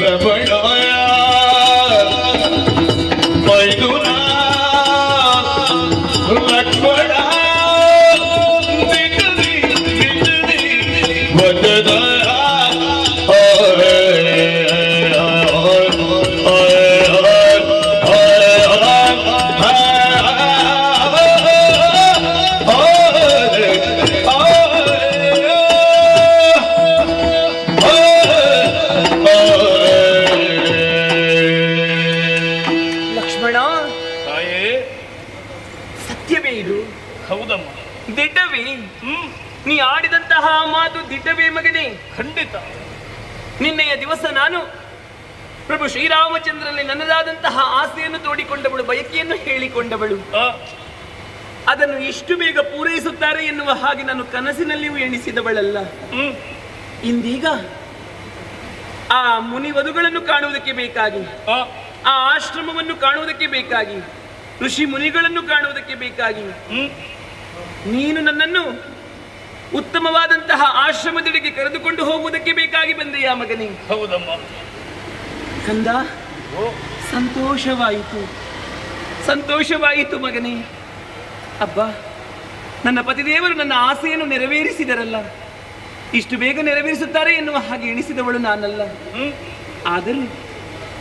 ರಮಣ ಹೌದಮ್ಮ. ದಿಡ್ಡವೇ? ನೀ ಆಡಿದಂತಹ ಮಾತು ದಿಡ್ಡವೇ ಮಗನೇ? ಖಂಡಿತ. ನಿನ್ನೆಯ ದಿವಸ ನಾನು ಪ್ರಭು ಶ್ರೀರಾಮಚಂದ್ರಲ್ಲಿ ನನ್ನದಾದಂತಹ ಆಸೆಯನ್ನು ತೋಡಿಕೊಂಡವಳು, ಬಯಕೆಯನ್ನು ಹೇಳಿಕೊಂಡವಳು. ಅದನ್ನು ಇಷ್ಟು ಬೇಗ ಪೂರೈಸುತ್ತಾರೆ ಎನ್ನುವ ಹಾಗೆ ನಾನು ಕನಸಿನಲ್ಲಿಯೂ ಎಣಿಸಿದವಳಲ್ಲ. ಇಂದೀಗ ಆ ಮುನಿವಧುಗಳನ್ನು ಕಾಣುವುದಕ್ಕೆ ಬೇಕಾಗಿ, ಆ ಆಶ್ರಮವನ್ನು ಕಾಣುವುದಕ್ಕೆ ಬೇಕಾಗಿ, ಋಷಿ ಮುನಿಗಳನ್ನು ಕಾಣುವುದಕ್ಕೆ ಬೇಕಾಗಿ ನೀನು ನನ್ನನ್ನು ಉತ್ತಮವಾದಂತಹ ಆಶ್ರಮದೆಡೆಗೆ ಕರೆದುಕೊಂಡು ಹೋಗುವುದಕ್ಕೆ ಬೇಕಾಗಿ ಬಂದೆಯಾ ಮಗನೇ? ಹೌದಮ್ಮ. ಕಂದ, ಸಂತೋಷವಾಯಿತು, ಸಂತೋಷವಾಯಿತು ಮಗನೇ. ಅಬ್ಬ, ನನ್ನ ಪತಿದೇವರು ನನ್ನ ಆಸೆಯನ್ನು ನೆರವೇರಿಸಿದರಲ್ಲ. ಇಷ್ಟು ಬೇಗ ನೆರವೇರಿಸುತ್ತಾರೆ ಎನ್ನುವ ಹಾಗೆ ಎಣಿಸಿದವಳು ನಾನಲ್ಲ. ಆದರೂ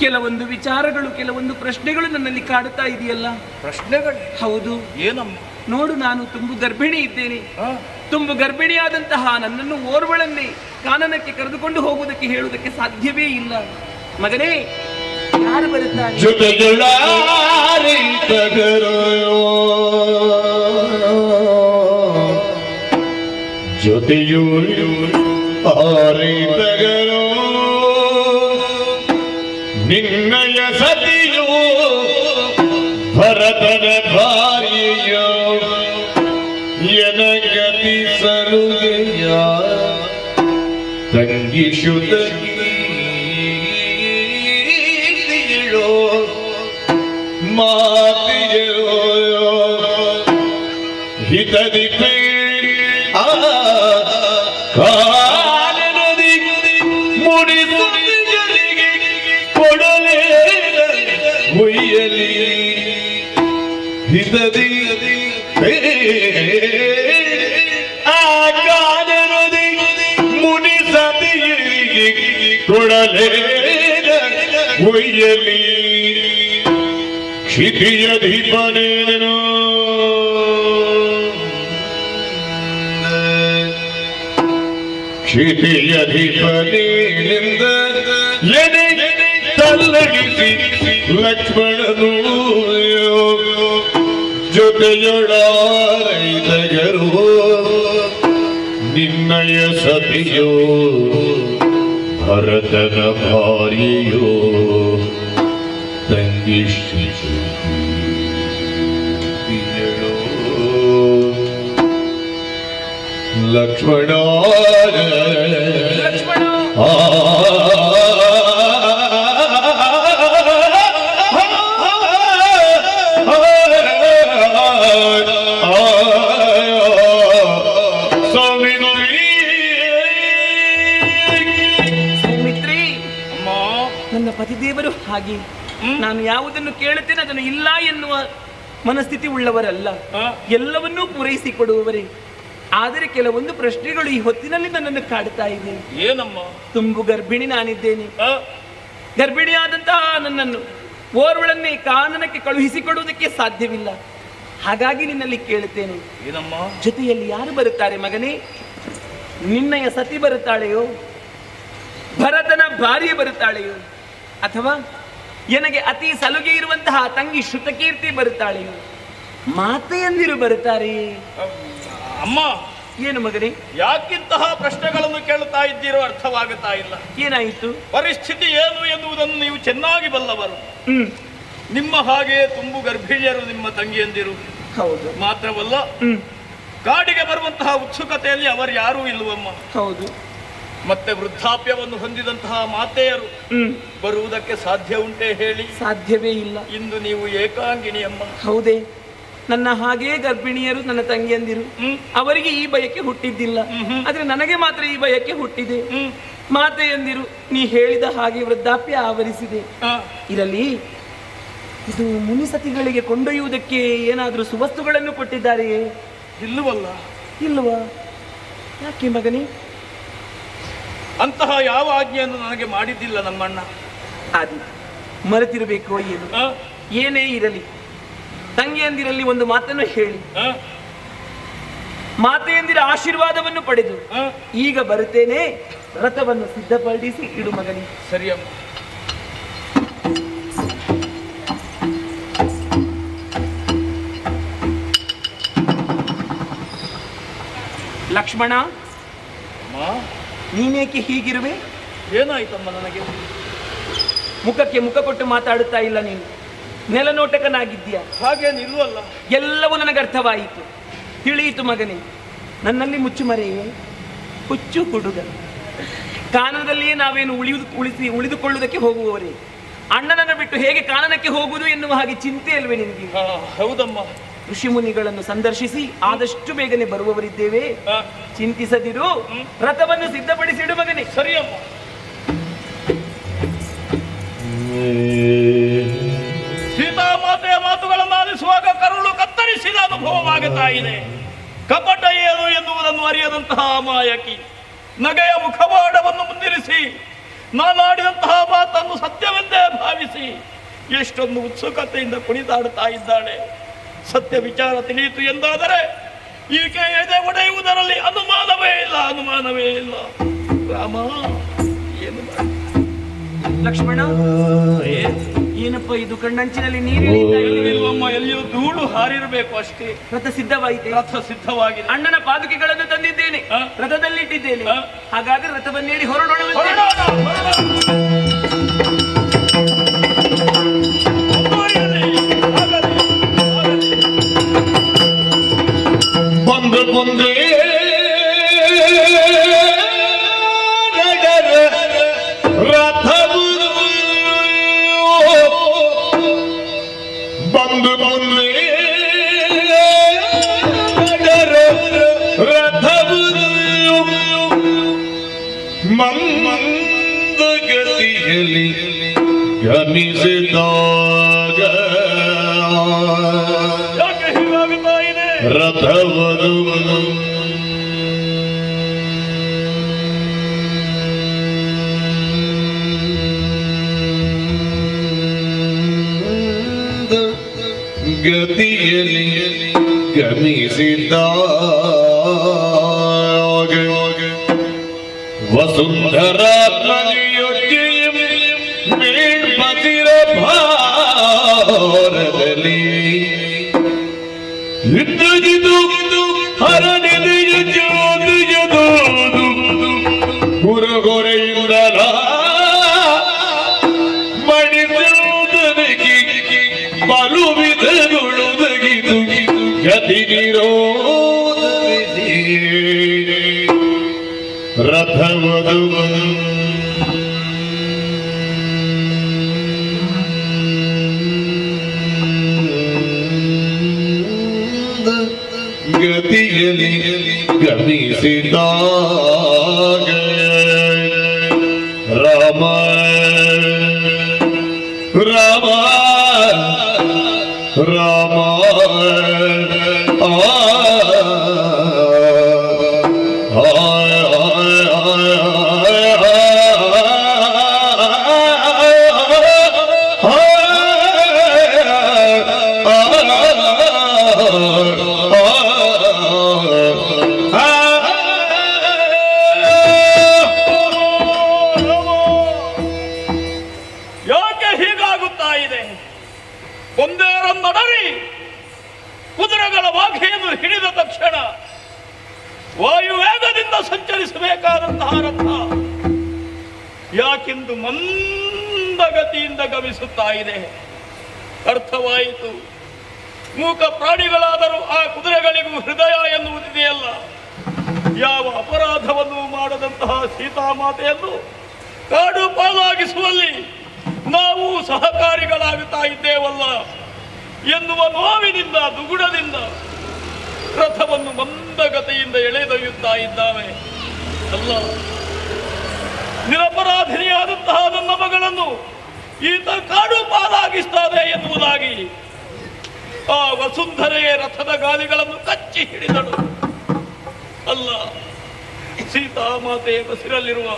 ಕೆಲವೊಂದು ವಿಚಾರಗಳು, ಕೆಲವೊಂದು ಪ್ರಶ್ನೆಗಳು ನನ್ನಲ್ಲಿ ಕಾಡುತ್ತಾ ಇದೆಯಲ್ಲ. ಪ್ರಶ್ನೆಗಳು? ಹೌದು. ಏನಮ್ಮ? ನೋಡು, ನಾನು ತುಂಬು ಗರ್ಭಿಣಿ ಇದ್ದೇನೆ. ತುಂಬು ಗರ್ಭಿಣಿಯಾದಂತಹ ನನ್ನನ್ನು ಓರ್ವಳನ್ನೇ ಕಾನನಕ್ಕೆ ಕರೆದುಕೊಂಡು ಹೋಗುವುದಕ್ಕೆ ಹೇಳುವುದಕ್ಕೆ ಸಾಧ್ಯವೇ ಇಲ್ಲ. ಮಗನೇ, ಯಾರು ಬರುತ್ತಾರೆ? ಜೊತೆಯೂ ಆರೈತಗರೋ ನಿನ್ನಯ ಸತಿಯೋ ಭರತನ ಭಾರ್ಯೆಯೋ ಎನಗತಿ ಸರುಗೆಯ ತಂಗಿಶುದ್ಧೀಳೋ ಮಾತಿಯೋ ಹಿತದಿ ಕಾಲನದಿ ಮುಡಿಸುಗಳಿಗೆ ಕೊಡಲೇ ಹುಯ್ಯಲಿ ಹಿತದಿ ಆ ಕಾಲನದಿ ಮುಡಿಸದಿಯರಿಗೆ ಕೊಡಲೇ ಹುಯ್ಯಲಿ ಕ್ಷಿತಿಯಧಿಪನೇನೋ ಕ್ಷಿತಿಯಧಿಪನಿಂದ ಎದೆ ತಲ್ಲಗಿಸಿ ಲಕ್ಷ್ಮಣನು ಜೊತೆಯೊಳಾರೈತಗರು ನಿನ್ನಯ ಸತಿಯೋ ಭರತನ ಭಾರ್ಯೆಯೋ ತಂಗಿಶಿಯೋ ಲಕ್ಷ್ಮಣ ಸೌಮಿತ್ರಿ, ನನ್ನ ಪತಿದೇವರು ಹಾಗೆ ನಾನು ಯಾವುದನ್ನು ಕೇಳುತ್ತೇನೆ ಅದನ್ನು ಇಲ್ಲ ಎನ್ನುವ ಮನಸ್ಥಿತಿ ಉಳ್ಳವರಲ್ಲ. ಎಲ್ಲವನ್ನೂ ಪೂರೈಸಿಕೊಡುವವರೇ. ಆದರೆ ಕೆಲವೊಂದು ಪ್ರಶ್ನೆಗಳು ಈ ಹೊತ್ತಿನಲ್ಲಿ ನನ್ನನ್ನು ಕಾಡುತ್ತಾ ಇದೆ. ಏನಮ್ಮ? ತುಂಬು ಗರ್ಭಿಣಿ ನಾನಿದ್ದೇನೆ. ಗರ್ಭಿಣಿಯಾದಂತಹ ನನ್ನನ್ನು ಓರ್ವಳನ್ನೇ ಕಾನನಕ್ಕೆ ಕಳುಹಿಸಿಕೊಡುವುದಕ್ಕೆ ಸಾಧ್ಯವಿಲ್ಲ. ಹಾಗಾಗಿ ನಿನ್ನಲ್ಲಿ ಕೇಳುತ್ತೇನೆ, ಏನಮ್ಮ? ಜೊತೆಯಲ್ಲಿ ಯಾರು ಬರುತ್ತಾರೆ ಮಗನೇ? ನಿನ್ನಯ ಸತಿ ಬರುತ್ತಾಳೆಯೋ, ಭರತನ ಭಾರ್ಯೆ ಬರುತ್ತಾಳೆಯೋ, ಅಥವಾ ನನಗೆ ಅತಿ ಸಲುಗೆ ಇರುವಂತಹ ತಂಗಿ ಶ್ರುತಕೀರ್ತಿ ಬರುತ್ತಾಳೆಯೋ, ಮಾತೆಯಂದಿರು ಬರುತ್ತಾರೆಯೇ? ಅಮ್ಮ, ಏನು ಮಗನೇ? ಯಾಕಿಂತಹ ಪ್ರಶ್ನೆಗಳನ್ನು ಕೇಳುತ್ತಾ ಇದ್ದೀರೋ ಅರ್ಥವಾಗುತ್ತಾ ಇಲ್ಲ. ಏನಾಯಿತು? ಪರಿಸ್ಥಿತಿ ಏನು ಎನ್ನುವುದನ್ನು ನೀವು ಚೆನ್ನಾಗಿ ಬಲ್ಲವರು. ನಿಮ್ಮ ಹಾಗೆ ತುಂಬು ಗರ್ಭಿಣಿಯರು ನಿಮ್ಮ ತಂಗಿಯಂದಿರು. ಹೌದು. ಮಾತ್ರವಲ್ಲ, ಕಾಡಿಗೆ ಬರುವಂತಹ ಉತ್ಸುಕತೆಯಲ್ಲಿ ಅವರು ಯಾರೂ ಇಲ್ಲವಮ್ಮ. ಹೌದು. ಮತ್ತೆ ವೃದ್ಧಾಪ್ಯವನ್ನು ಹೊಂದಿದಂತಹ ಮಾತೆಯರು ಬರುವುದಕ್ಕೆ ಸಾಧ್ಯ ಉಂಟೆ ಹೇಳಿ? ಸಾಧ್ಯವೇ ಇಲ್ಲ. ಇಂದು ನೀವು ಏಕಾಂಗಿಣಿಯಮ್ಮ. ಹೌದೇ? ನನ್ನ ಹಾಗೇ ಗರ್ಭಿಣಿಯರು, ನನ್ನ ತಂಗಿಯಂದಿರು, ಅವರಿಗೆ ಈ ಬಯಕೆ ಹುಟ್ಟಿದ್ದಿಲ್ಲ. ಆದ್ರೆ ನನಗೆ ಮಾತ್ರ ಈ ಬಯಕೆ ಹುಟ್ಟಿದೆ. ಮಾತೆಯಂದಿರು, ನೀ ಹೇಳಿದ ಹಾಗೆ ವೃದ್ಧಾಪ್ಯ ಆವರಿಸಿದೆ. ಇರಲಿ, ಇದು ಮುನಿಸತಿಗಳಿಗೆ ಕೊಂಡೊಯ್ಯುವುದಕ್ಕೆ ಏನಾದರೂ ಸುವಸ್ತುಗಳನ್ನು ಕೊಟ್ಟಿದ್ದಾರೆಯೇ? ಇಲ್ಲವಲ್ಲ. ಇಲ್ಲವಾ? ಯಾಕೆ ಮಗನೇ? ಅಂತಹ ಯಾವ ಆಜ್ಞೆಯನ್ನು ನನಗೆ ಮಾಡಿದ್ದಿಲ್ಲ ನಮ್ಮಣ್ಣ. ಅದು ಮರೆತಿರಬೇಕೋ ಏನು? ಏನೇ ಇರಲಿ, ತಂಗಿಯಂದಿರಲ್ಲಿ ಒಂದು ಮಾತನ್ನು ಹೇಳಿ, ಮಾತೆಯಂದಿರ ಆಶೀರ್ವಾದವನ್ನು ಪಡೆದು ಈಗ ಬರುತ್ತೇನೆ. ರಥವನ್ನು ಸಿದ್ಧಪಡಿಸಿ ಇಡು ಮಗನೇ. ಸರಿಯಮ್ಮ. ಲಕ್ಷ್ಮಣ, ನೀನೇಕೆ ಹೀಗಿರುವೆ? ಏನಾಯ್ತಮ್ಮ ನನಗೆ? ಮುಖಕ್ಕೆ ಮುಖ ಕೊಟ್ಟು ಮಾತಾಡುತ್ತಾ ಇಲ್ಲ ನೀನು, ನೆಲನೋಟಕನಾಗಿದ್ದೀಯ. ಹಾಗೇನಿಲ್ವಲ್ಲ. ಎಲ್ಲವೂ ನನಗೆ ಅರ್ಥವಾಯಿತು, ತಿಳಿಯಿತು ಮಗನೇ. ನನ್ನಲ್ಲಿ ಮುಚ್ಚುಮರೆಯೇ, ಹುಚ್ಚು ಹುಡುಗ. ಕಾನನದಲ್ಲಿಯೇ ನಾವೇನು ಉಳಿದುಕೊಳ್ಳುವುದಕ್ಕೆ ಹೋಗುವವರೇ? ಅಣ್ಣನನ್ನು ಬಿಟ್ಟು ಹೇಗೆ ಕಾನನಕ್ಕೆ ಹೋಗುವುದು ಎನ್ನುವ ಹಾಗೆ ಚಿಂತೆ ಅಲ್ವೇ ನಿನಗೆ? ಹೌದಮ್ಮ. ಋಷಿ ಮುನಿಗಳನ್ನು ಸಂದರ್ಶಿಸಿ ಆದಷ್ಟು ಬೇಗನೆ ಬರುವವರಿದ್ದೇವೆ, ಚಿಂತಿಸದಿರು. ರಥವನ್ನು ಸಿದ್ಧಪಡಿಸಿಡು ಮಗನೇ. ಸರಿಯಮ್ಮ. ಸೀತಾಮಾತೆಯ ಮಾತುಗಳನ್ನು ಆಲಿಸುವಾಗ ಕರುಳು ಕತ್ತರಿಸಿದ ಅನುಭವವಾಗುತ್ತಾ ಇದೆ. ಕಪಟ ಏನು ಎನ್ನುವುದನ್ನು ಅರಿಯದಂತಹ ಮಾಯಕಿ ನಗೆಯ ಮುಖವಾಡವನ್ನು ಮುಂದಿರಿಸಿ ನಾನಾಡಿದಂತಹ ಮಾತನ್ನು ಸತ್ಯವೆಂದೇ ಭಾವಿಸಿ ಎಷ್ಟೊಂದು ಉತ್ಸುಕತೆಯಿಂದ ಕುಣಿದಾಡುತ್ತಾ ಇದ್ದಾಳೆ. ಸತ್ಯ ವಿಚಾರ ತಿಳಿಯಿತು ಎಂದಾದರೆ ಈಕೆ ಎದೆ ಒಡೆಯುವುದರಲ್ಲಿ ಅನುಮಾನವೇ ಇಲ್ಲ. ರಾಮ, ಏನು ಲಕ್ಷ್ಮಣ, ಏನಪ್ಪ ಇದು? ಕಣ್ಣಂಚಿನಲ್ಲಿ ನೀರಿಲ್ಲಮ್ಮ, ಎಲ್ಲಿಯೂ ಧೂಳು ಹಾರಿರಬೇಕು ಅಷ್ಟೇ. ರಥ ಸಿದ್ಧವಾಯಿತೆ? ರಥ ಸಿದ್ಧವಾಗಿದೆ. ಅಣ್ಣನ ಪಾದುಕೆಗಳನ್ನು ತಂದಿದ್ದೇನೆ, ರಥದಲ್ಲಿಟ್ಟಿದ್ದೇನೆ. ಹಾಗಾದ್ರೆ ರಥವನ್ನೇರಿ ಹೊರಡೋಣ. ಬಂದೇ ರಥವು ಮಂದಗತಿಯಲ್ಲಿ ಗಮಿಸಿದಾಗ ಯಾಕೆ ಹೀಗಾಗುತ್ತಾ ಇದೆ? ರಥವನು ಗತಿಯಲ್ಲಿ ಗಮಿಸಿದಾಗ ವಸುಂಧರಾ ನದಿಯೊಜ್ಜೆಯಂ ಮೇಲ್ಪತಿರ ಭಾರದಲ್ಲಿ ಇದ್ದಗಿದು ಹರನಿದೆಯ ಜೋದು ಗುರುಗೊರೆಯುವುದಲ್ಲ ಮಣಿಸುವುದಕ್ಕೆ ಬಲು ವಿಧಗಳುದಗಿದು ಗತಿಗಿರೋ ರಥವದು ಗತಿಯಲ್ಲಿ ಗಮಿಸಿದಾಗ ರಾಮ ರಾಮ ರಾಮ ಯಾಕೆ ಹೀಗಾಗುತ್ತಾ ಇದೆ? ಒಂದೇರನ್ನಡರಿ ಕುದುರೆಗಳ ವಾಘೆಯನ್ನು ಹಿಡಿದ ತಕ್ಷಣ ವಾಯುವೇಗದಿಂದ ಸಂಚರಿಸಬೇಕಾದಂತಹ ರಥ ಯಾಕೆಂದು ಮಂದಗತಿಯಿಂದ ಗಮಿಸುತ್ತಾ ಇದೆ. ಅರ್ಥವಾಯಿತು. ಮೂಕ ಪ್ರಾಣಿಗಳಾದರೂ ಆ ಕುದುರೆಗಳಿಗೂ ಹೃದಯ ಎನ್ನುವುದಿದೆಯಲ್ಲ. ಯಾವ ಅಪರಾಧವನ್ನು ಮಾಡದಂತಹ ಸೀತಾಮಾತೆಯನ್ನು ಕಾಡು ಪಾಲಾಗಿಸುವಲ್ಲಿ ನಾವು ಸಹಕಾರಿಗಳಾಗುತ್ತಾ ಇದ್ದೇವಲ್ಲ ಎನ್ನುವ ನೋವಿನಿಂದ ದುಗುಡದಿಂದ ರಥವನ್ನು ಮಂದಗತಿಯಿಂದ ಎಳೆದೊಯ್ಯುತ್ತಾ ಇದ್ದಾವೆ. ಅಲ್ಲ, ನಿರಪರಾಧಿನಿಯಾದಂತಹ ನನ್ನ ಮಗಳನ್ನು ಈತ ಕಾಡು ಪಾಲಾಗಿಸ್ತಾನೆ ಎನ್ನುವುದಾಗಿ ಆ ವಸುಂಧರೆಯ ರಥದ ಗಾಲಿಗಳನ್ನು ಕಚ್ಚಿ ಹಿಡಿದಳು. ಅಲ್ಲ, ಸೀತಾಮಾತೆಯ ಬಸಿರಲ್ಲಿರುವ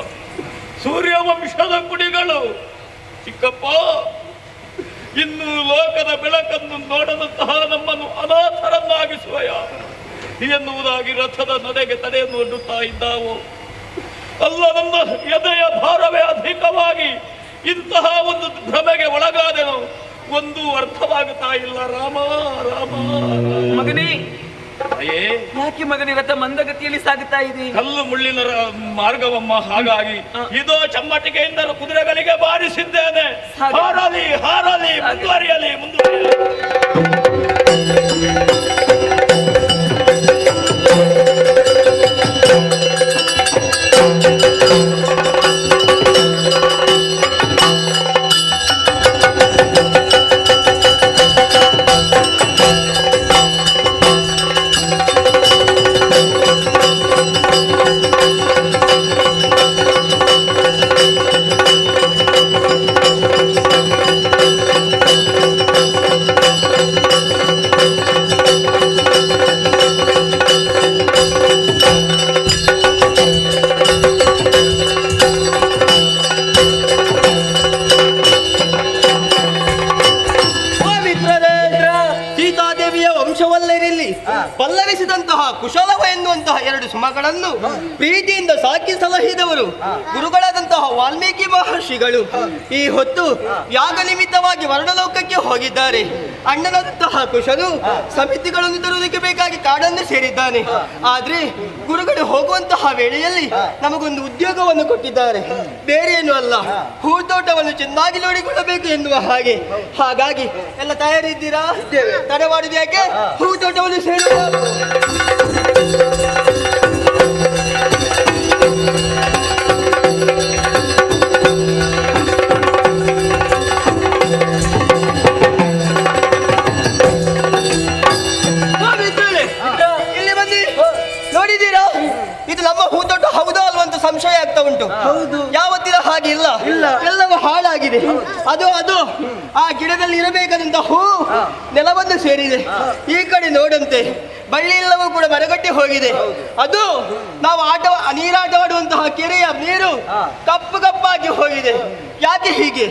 ಸೂರ್ಯವಂಶದ ಕುಡಿಗಳು ಚಿಕ್ಕಪ್ಪ ಇನ್ನು ಲೋಕದ ಬೆಳಕನ್ನು ನೋಡದಂತಹ ನಮ್ಮನ್ನು ಅನಾಥರನ್ನಾಗಿಸುವಯ ಎನ್ನುವುದಾಗಿ ರಥದ ನಡೆಗೆ ತಡೆಯನ್ನು ಒಡ್ಡುತ್ತಾ ಇದ್ದಾವು. ಅಲ್ಲ, ನನ್ನ ಎದೆಯ ಭಾರವೇ ಅಧಿಕವಾಗಿ ಇಂತಹ ಒಂದು ಭ್ರಮೆಗೆ ಒಳಗಾದೆನು. ಒಂದು ಅರ್ಥವಾಗುತ್ತಾ ಇಲ್ಲ. ರಾಮ ರಾಮ ಮಗನೇ, ತಾಯೇ, ಯಾಕೆ ಮಗನೇ ರಥ ಮಂದಗತಿಯಲ್ಲಿ ಸಾಗುತ್ತಾ ಇದೆ? ಕಲ್ಲು ಮುಳ್ಳಿನ ಮಾರ್ಗವಮ್ಮ, ಹಾಗಾಗಿ ಇದೋ ಚಮ್ಮಟಿಗೆಯಿಂದ ಕುದುರೆಗಳಿಗೆ ಬಾರಿಸಿದ್ದೇನೆ. ಹಾರಲಿ ಹಾರಲಿ, ಮುಂದುವರಿಯಲಿ ಮುಂದುವರಿಯಲಿ. ಪಲ್ಲವಿಸಿದಂತಹ ಕುಶಲವ ಎನ್ನುವಂತಹ ಎರಡು ಸುಮಗಳನ್ನು ಪ್ರೀತಿಯಿಂದ ಸಾಕಿ ಸಲಹಿದವರು ಗುರುಗಳಾದಂತಹ ವಾಲ್ಮೀಕಿ ಮಹರ್ಷಿಗಳು ಈ ಹೊತ್ತು ಯಾಗ ನಿಮಿತ್ತವಾಗಿ ವರ್ಣಲೋಕಕ್ಕೆ ಹೋಗಿದ್ದಾರೆ. ಅಣ್ಣನಾದಂತಹ ಕುಶಲು ಸಮಿತಿಗಳನ್ನು ತರುವುದಕ್ಕೆ ಬೇಕಾಗಿ ಕಾಡನ್ನು ಸೇರಿದ್ದಾನೆ. ಆದ್ರೆ ಗುರುಗಳು ಹೋಗುವಂತಹ ವೇಳೆಯಲ್ಲಿ ನಮಗೊಂದು ಉದ್ಯೋಗವನ್ನು ಕೊಟ್ಟಿದ್ದಾರೆ. ಬೇರೇನು ಅಲ್ಲ, ಹೂತೋಟವನ್ನು ಚೆನ್ನಾಗಿ ನೋಡಿಕೊಳ್ಳಬೇಕು ಎನ್ನುವ ಹಾಗೆ. ಹಾಗಾಗಿ ಎಲ್ಲ ತಯಾರಿದ್ದೀರಾ? ತಡ ಮಾಡಿದ ಯಾಕೆ? ಹೂತೋಟವನ್ನು ಸೇರುವ ಇಲ್ಲಿ ಬಂದಿ ನೋಡಿದ್ದೀರಾ? ಇದು ನಮ್ಮ ಹೂತೋಟ ಹೌದಾ ಅಲ್ವಾ ಅಂತ ಸಂಶಯ ಆಗ್ತಾ ಉಂಟು. ಹೌದು, ಯಾವತ್ತಿನ ಹಾಗೆ ಇಲ್ಲ, ಎಲ್ಲವೂ ಹಾಳಾಗಿದೆ. ಅದು ಆ ಗಿಡದಲ್ಲಿ ಇರಬೇಕಾದಂತ ಹೂ ನೆಲವನ್ನು ಸೇರಿದೆ. ಈ ಕಡೆ ನೋಡಂತೆ ಬಳ್ಳಿ ಎಲ್ಲವೂ ಕೂಡ ಮರಗಟ್ಟಿ ಹೋಗಿದೆ. ಅದು ನಾವು ನೀರಾಟವಾಡುವಂತಹ ಕೆರೆಯ ನೀರು ಕಪ್ಪು ಕಪ್ಪಾಗಿ ಹೋಗಿದೆ. ಯಾಕೆ ಹೀಗೆ?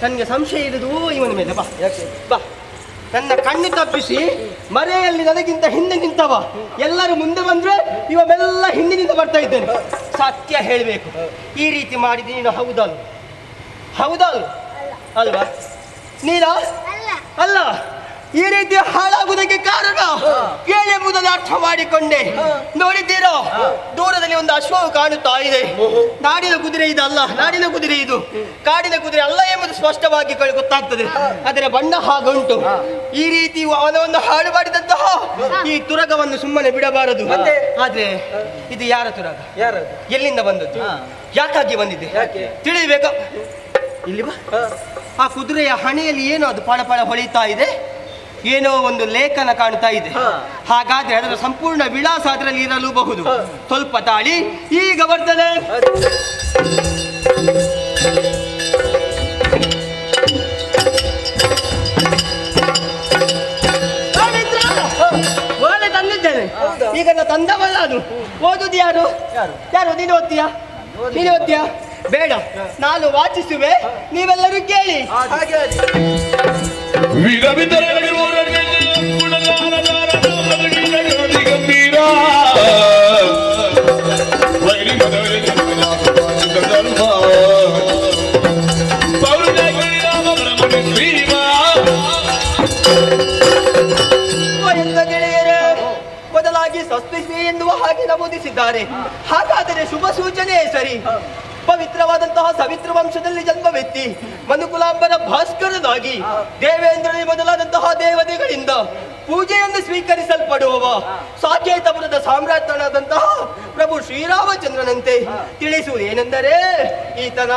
ನನಗೆ ಸಂಶಯ ಇರುವುದು ಇವನ ಮೇಲೆ. ಬಾ, ನನ್ನ ಕಣ್ಣು ತಪ್ಪಿಸಿ ಮರೆಯಲ್ಲಿ ನನಗಿಂತ ಹಿಂದೆ ನಿಂತವ ಎಲ್ಲರೂ ಮುಂದೆ ಬಂದ್ರೆ ಇವ ಮೆಲ್ಲ ಹಿಂದಿನಿಂದ ಬರ್ತಾ ಇದ್ದೇನೆ. ಸತ್ಯ ಹೇಳಬೇಕು, ಈ ರೀತಿ ಮಾಡಿದ ನೀನು ಹೌದಲ್ವಾ? ಅಲ್ವಾ? ನೀನಾ? ಅಲ್ಲ. ಈ ರೀತಿ ಹಾಳಾಗುವುದಕ್ಕೆ ಕಾರಣ ಏನೆಂಬುದನ್ನು ಅಪಾರ್ಥ ಮಾಡಿಕೊಂಡೆ. ನೋಡಿದ್ದೀರೋ, ದೂರದಲ್ಲಿ ಒಂದು ಅಶ್ವವು ಕಾಣುತ್ತಾ ಇದೆ. ನಾಡಿನ ಕುದುರೆ ಇದಲ್ಲ, ನಾಡಿನ ಕುದುರೆ ಇದು ಕಾಡಿನ ಕುದುರೆ ಅಲ್ಲ ಎಂಬುದು ಸ್ಪಷ್ಟವಾಗಿ ಗೊತ್ತಾಗ್ತದೆ. ಅದರ ಬಣ್ಣ ಹಾಗುಂಟು. ಈ ರೀತಿ ಅವನವನ್ನು ಹಾಳು ಮಾಡಿದಂತಹ ಈ ತುರಗವನ್ನು ಸುಮ್ಮನೆ ಬಿಡಬಾರದು. ಆದ್ರೆ ಇದು ಯಾರ ತುರಗ? ಎಲ್ಲಿಂದ ಬಂದದ್ದು? ಯಾಕಾಗಿ ಬಂದಿದೆ ತಿಳಿಬೇಕಾ? ಇಲ್ಲಿ ಬಾ. ಆ ಕುದುರೆಯ ಹಣೆಯಲ್ಲಿ ಏನು ಅದು ಪಳ ಪಳ ಹೊಳಿತಾ ಇದೆ? ಏನೋ ಒಂದು ಲೇಖನ ಕಾಣ್ತಾ ಇದೆ. ಹಾಗಾದ್ರೆ ಅದರ ಸಂಪೂರ್ಣ ವಿಳಾಸ ಅದರಲ್ಲಿ ಇರಲೂಬಹುದು. ಸ್ವಲ್ಪ ತಾಳಿ, ಈಗ ಬರ್ತದೆ. ಒಳ್ಳೆ ತಂದಿದ್ದೇನೆ. ಈಗ ನಾ ತಂದವಲ್ಲ ಅದು. ಓದುದು ಯಾರು? ಯಾರು? ನೀನು ಓದ್ತೀಯಾ? ನೀನು ಓದ್ತೀಯಾ? ಬೇಡ, ನಾನು ವಾಚಿಸುವೆ, ನೀವೆಲ್ಲರೂ ಕೇಳಿ. ಗೆಳೆಯರೇ, ಬದಲಾಗಿ ಸಸ್ಪೆನ್ಸ್ ಎನ್ನುವ ಹಾಗೆ ನಮೂದಿಸಿದ್ದಾರೆ. ಹಾಗಾದರೆ ಶುಭ ಸೂಚನೆ ಸರಿ. ಪವಿತ್ರವಾದಂತಹ ಸವಿತ್ರ ವಂಶದಲ್ಲಿ ಜನ್ಮವೆತ್ತಿ ಮನುಕುಲಾಂಬರ ಭಾಸ್ಕರನಾಗಿ ದೇವೇಂದ್ರನೇ ಮೊದಲಾದಂತಹ ದೇವತೆಗಳಿಂದ ಪೂಜೆಯನ್ನು ಸ್ವೀಕರಿಸಲ್ಪಡುವವ ಸಾಕೇತಪುರದ ಸಾಮ್ರಾಜ್ಞನಾದಂತಹ ಪ್ರಭು ಶ್ರೀರಾಮಚಂದ್ರನಂತೆ ತಿಳಿಸುವುದೇನೆಂದರೆ ಈತನ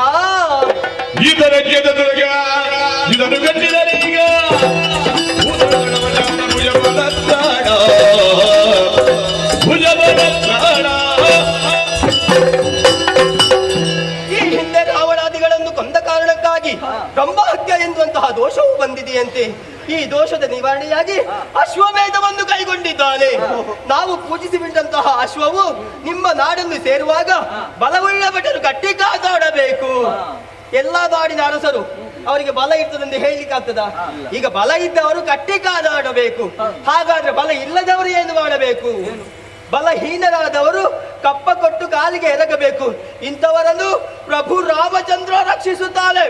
ಬ್ರಹ್ಮಹತ್ಯ ಎನ್ನುವಂತಹ ದೋಷವು ಬಂದಿದೆಯಂತೆ. ಈ ದೋಷದ ನಿವಾರಣೆಯಾಗಿ ಅಶ್ವಮೇಧವನ್ನು ಕೈಗೊಂಡಿದ್ದಾನೆ. ನಾವು ಪೂಜಿಸಿ ಬಿಟ್ಟಂತಹ ಅಶ್ವವು ನಿಮ್ಮ ನಾಡನ್ನು ಸೇರುವಾಗ ಬಲವುಳ್ಳ ಭಟರು ಗಟ್ಟಿ ಕಾದಾಡಬೇಕು. ಎಲ್ಲಾ ನಾಡಿನ ಅರಸರು ಅವರಿಗೆ ಬಲ ಇರ್ತದಂತೆ ಹೇಳಲಿಕ್ಕೆ ಆಗ್ತದ? ಈಗ ಬಲ ಇದ್ದವರು ಗಟ್ಟಿ ಕಾದಾಡಬೇಕು. ಹಾಗಾದ್ರೆ ಬಲ ಇಲ್ಲದವರು ಏನು ಮಾಡಬೇಕು? ಬಲಹೀನರಾದವರು ಕಪ್ಪ ಕೊಟ್ಟು ಕಾಲಿಗೆ ಎರಗಬೇಕು. ಇಂಥವರನ್ನು ಪ್ರಭು ರಾಮಚಂದ್ರ ರಕ್ಷಿಸುತ್ತಾನೆ.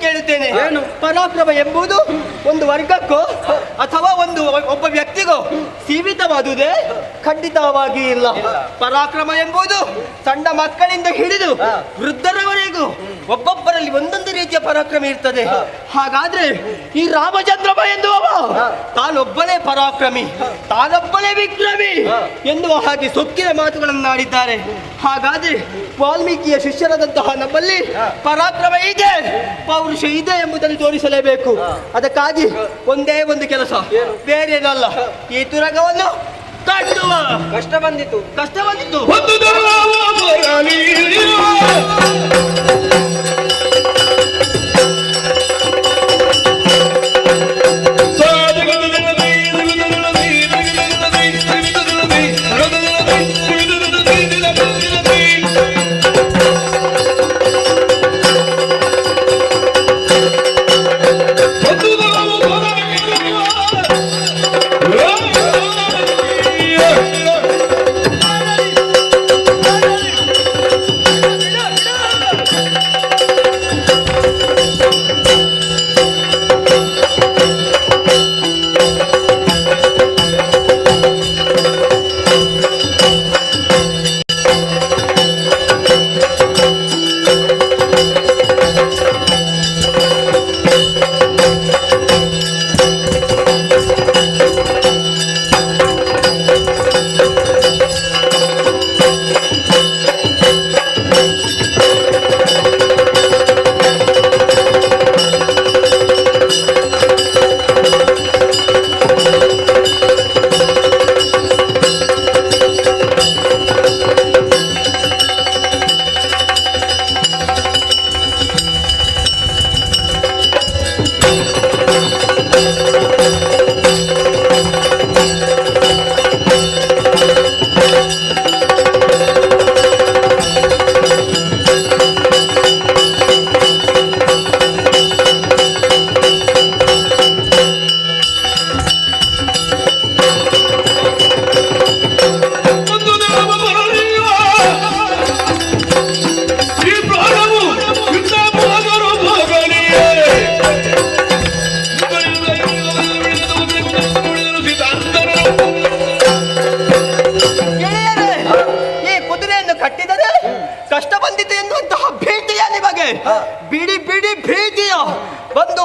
ಕೇಳುತ್ತೇನೆ, ಪರಾಕ್ರಮ ಎಂಬುದು ಒಂದು ವರ್ಗಕ್ಕೋ ಅಥವಾ ಒಬ್ಬ ವ್ಯಕ್ತಿಗೋ ಸೀಮಿತವಾದುದೇ? ಖಂಡಿತವಾಗಿ ಇಲ್ಲ. ಪರಾಕ್ರಮ ಎಂಬುದು ಸಣ್ಣ ಮಕ್ಕಳಿಂದ ಹಿಡಿದು ವೃದ್ಧರವರೆಗೂ ಒಬ್ಬೊಬ್ಬರಲ್ಲಿ ಒಂದೊಂದು ರೀತಿಯ ಪರಾಕ್ರಮ ಇರ್ತದೆ. ಹಾಗಾದ್ರೆ ಈ ರಾಮಚಂದ್ರಮ ಎನ್ನುವವ ತಾನೊಬ್ಬನೇ ಪರಾಕ್ರಮಿ, ತಾನೊಬ್ಬನೇ ವಿಕ್ರಮಿ ಎನ್ನುವ ಹಾಗೆ ಸೊಕ್ಕಿನ ಮಾತುಗಳನ್ನು ಆಡಿದ್ದಾರೆ. ಹಾಗಾದ್ರೆ ವಾಲ್ಮೀಕಿಯ ಶಿಷ್ಯರಾದಂತಹ ನಮ್ಮಲ್ಲಿ ಪರಾಕ್ರಮ ಇದೆ, ಪೌರುಷ ಇದೆ ಎಂಬುದನ್ನು ತೋರಿಸಲೇಬೇಕು. ಅದಕ್ಕಾಗಿ ಒಂದೇ ಒಂದು ಕೆಲಸ, ಬೇರೇನಲ್ಲ, ಈ ತುರಗವನ್ನು ಕಟ್ಟುವ. ಕಷ್ಟ ಬಂದಿತ್ತು.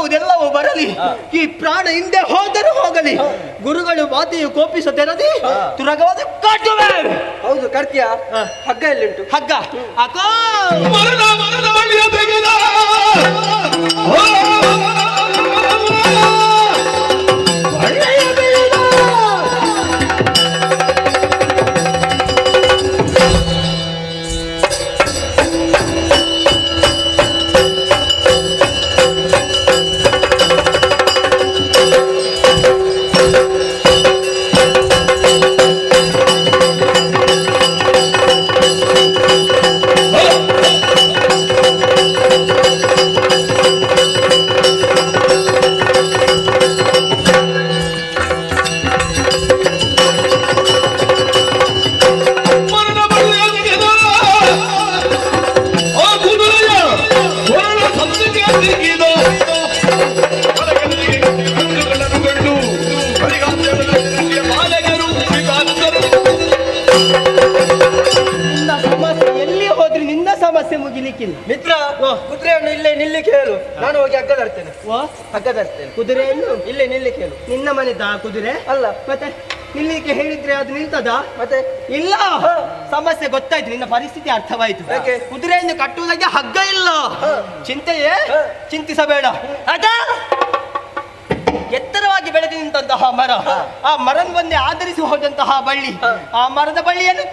ಬರುವುದೆಲ್ಲವೂ ಬರಲಿ, ಈ ಪ್ರಾಣ ಹಿಂದೆ ಹೋದರೂ ಹೋಗಲಿ, ಗುರುಗಳು ಮಾತೆಯು ಕೋಪಿಸದಿರದಿ ತುರಗವಾದ ಕಾಟುವೆ. ಹೌದು ಕರ್ತೀಯ? ಹಗ್ಗ ಎಲ್ಲಿಂಟು? ಹಗ್ಗ ಅಕೋ ಮಿತ್ರ, ಕುದುರೆಯನ್ನು ಇಲ್ಲೇ ನಿಲ್ಲಿಕ್ಕೆ ಹೇಳು, ನಾನು ಹೋಗಿ ಹಗ್ಗ ತರ್ತೇನೆ. ಹಗ್ಗ ತರ್ತೇನೆ. ಕುದುರೆಯನ್ನು ಇಲ್ಲೇ ನಿಲ್ಲಿಕ್ಕೆ ಹೇಳು. ನಿನ್ನ ಮನೆದ ಕುದುರೆ ಅಲ್ಲ ಮತ್ತೆ ನಿಲ್ಲಿಕ್ಕೆ ಹೇಳಿದ್ರೆ ಅದು ನಿಲ್ತದ? ಮತ್ತೆ ಇಲ್ಲ, ಸಮಸ್ಯೆ ಗೊತ್ತಾಯ್ತು, ನಿನ್ನ ಪರಿಸ್ಥಿತಿ ಅರ್ಥವಾಯ್ತು. ಯಾಕೆ? ಕುದುರೆಯನ್ನು ಕಟ್ಟುವುದಕ್ಕೆ ಹಗ್ಗ ಇಲ್ಲ. ಚಿಂತೆಯೇ ಚಿಂತಿಸಬೇಡ. ಅದ ಎತ್ತರವಾಗಿ ಬೆಳೆದು ನಿಂತಹ ಮರ, ಆ ಮರನ್ ಬಂದೆ ಆಧರಿಸಿ ಹೋದಂತಹ ಬಳ್ಳಿ, ಆ ಮರದ ಬಳ್ಳಿಯನ್ನು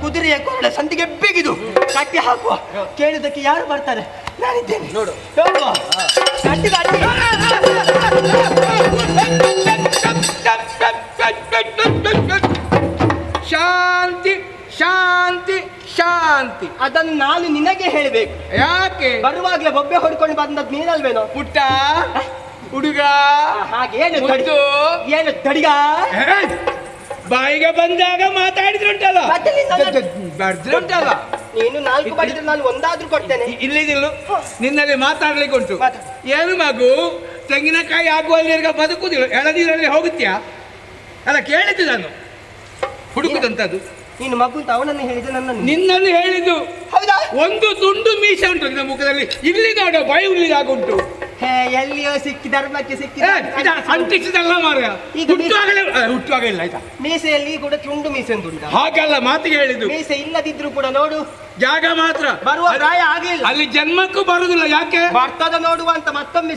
ಕುದುರೆಯ ಕೊರಳ ಸಂದಿಗೆ ಬಿಗಿದು ಕಟ್ಟಿ ಹಾಕುವ. ಕೇಳುವುದಕ್ಕೆ ಯಾರು ಬರ್ತಾರೆ? ನಾನಿದ್ದೇನೆ. ನೋಡು ನೋಡುವ. ಕಟ್ಟಿ ಕಟ್ಟಿ ಶಾಂತಿ ಶಾಂತಿ ಶಾಂತಿ. ಅದನ್ನು ನಾನು ನಿನಗೆ ಹೇಳಬೇಕು. ಯಾಕೆ? ಬರುವಾಗಲೇ ಬೊಬ್ಬೆ ಹೊಡ್ಕೊಂಡು ಬಂದದ್ದು ನೀನಲ್ವೇನೋ? ಪುಟ್ಟ ಹುಡುಗ ಹಾಗೆ ಏನು ಮುದ್ದು. ಏನು ತಡಿಗ? ಬಾಯಿಗೆ ಬಂದಾಗ ಮಾತಾಡಿದ್ರುಂಟಲ್ಲ, ಮತ್ತೆ ಬರ್ದ್ರುಂಟಲ್ಲ. ನೀನು 4 ಬಡಿದ್ರೆ ನಾನು ಒಂದಾದ್ರೂ ಕೊಡ್ತೇನೆ. ಇಲ್ಲಿದಿಲ್ಲ, ನಿನ್ನಲ್ಲಿ ಮಾತಾಡ್ಲಿಕ್ಕೆ ಉಂಟು. ಏನು ಮಗು, ತೆಂಗಿನಕಾಯಿ ಆಗುವಲ್ಲಿರ್ಗ ಬದುಕುದಿಲ್ಲ, ಎಳನೀರಲ್ಲಿ ಹೋಗುತ್ತ್ಯಾ? ಅಲ್ಲ ಕೇಳಿದ್ದು ನಾನು, ಹುಡುಕುದಂತದ್ದು. ನೀನು ಮಗು ಅಂತ ಅವನನ್ನು ಹೇಳಿದ್ದು, ನಿನ್ನನ್ನು ಹೇಳಿದ್ದು. ಹೌದಾ? ಒಂದು ತುಂಡು ಮೀಸೆ ಉಂಟು ನಿನ್ನ ಮುಖದಲ್ಲಿ, ಇಲ್ಲಿ ನೋಡು ಬಾಯಿ ಉಳ್ಳಿಗಾಗುಂಟು. ಎಲ್ಲಿಯೋ ಸಿಕ್ಕಿ ಧರ್ಮಕ್ಕೆ ಸಿಕ್ಕಿ ಅಂಟಿಸಿದಲ್ಲ ಮಾರ್ಯ, ಹುಟ್ಟುವಾಗ ಇಲ್ಲ ಆಯ್ತಾ? ಮೀಸೆಯಲ್ಲಿ ಕೂಡ ತುಂಡು ಮೀಸೆ ಅಂತ ಉಂಟು. ಹಾಗಲ್ಲ ಮಾತಿಗೆ ಹೇಳಿದ್ದು. ಮೀಸೆ ಇಲ್ಲದಿದ್ರು ಕೂಡ ನೋಡು, ಜಾಗ ಮಾತ್ರ ಬರುವ ಪ್ರಾಯ ಆಗಿಲ್ಲ. ಅಲ್ಲಿ ಜನ್ಮಕ್ಕೂ ಬರುದಿಲ್ಲ. ಯಾಕೆ ಬರ್ತದ ನೋಡುವ ಅಂತ ಮತ್ತೊಮ್ಮೆ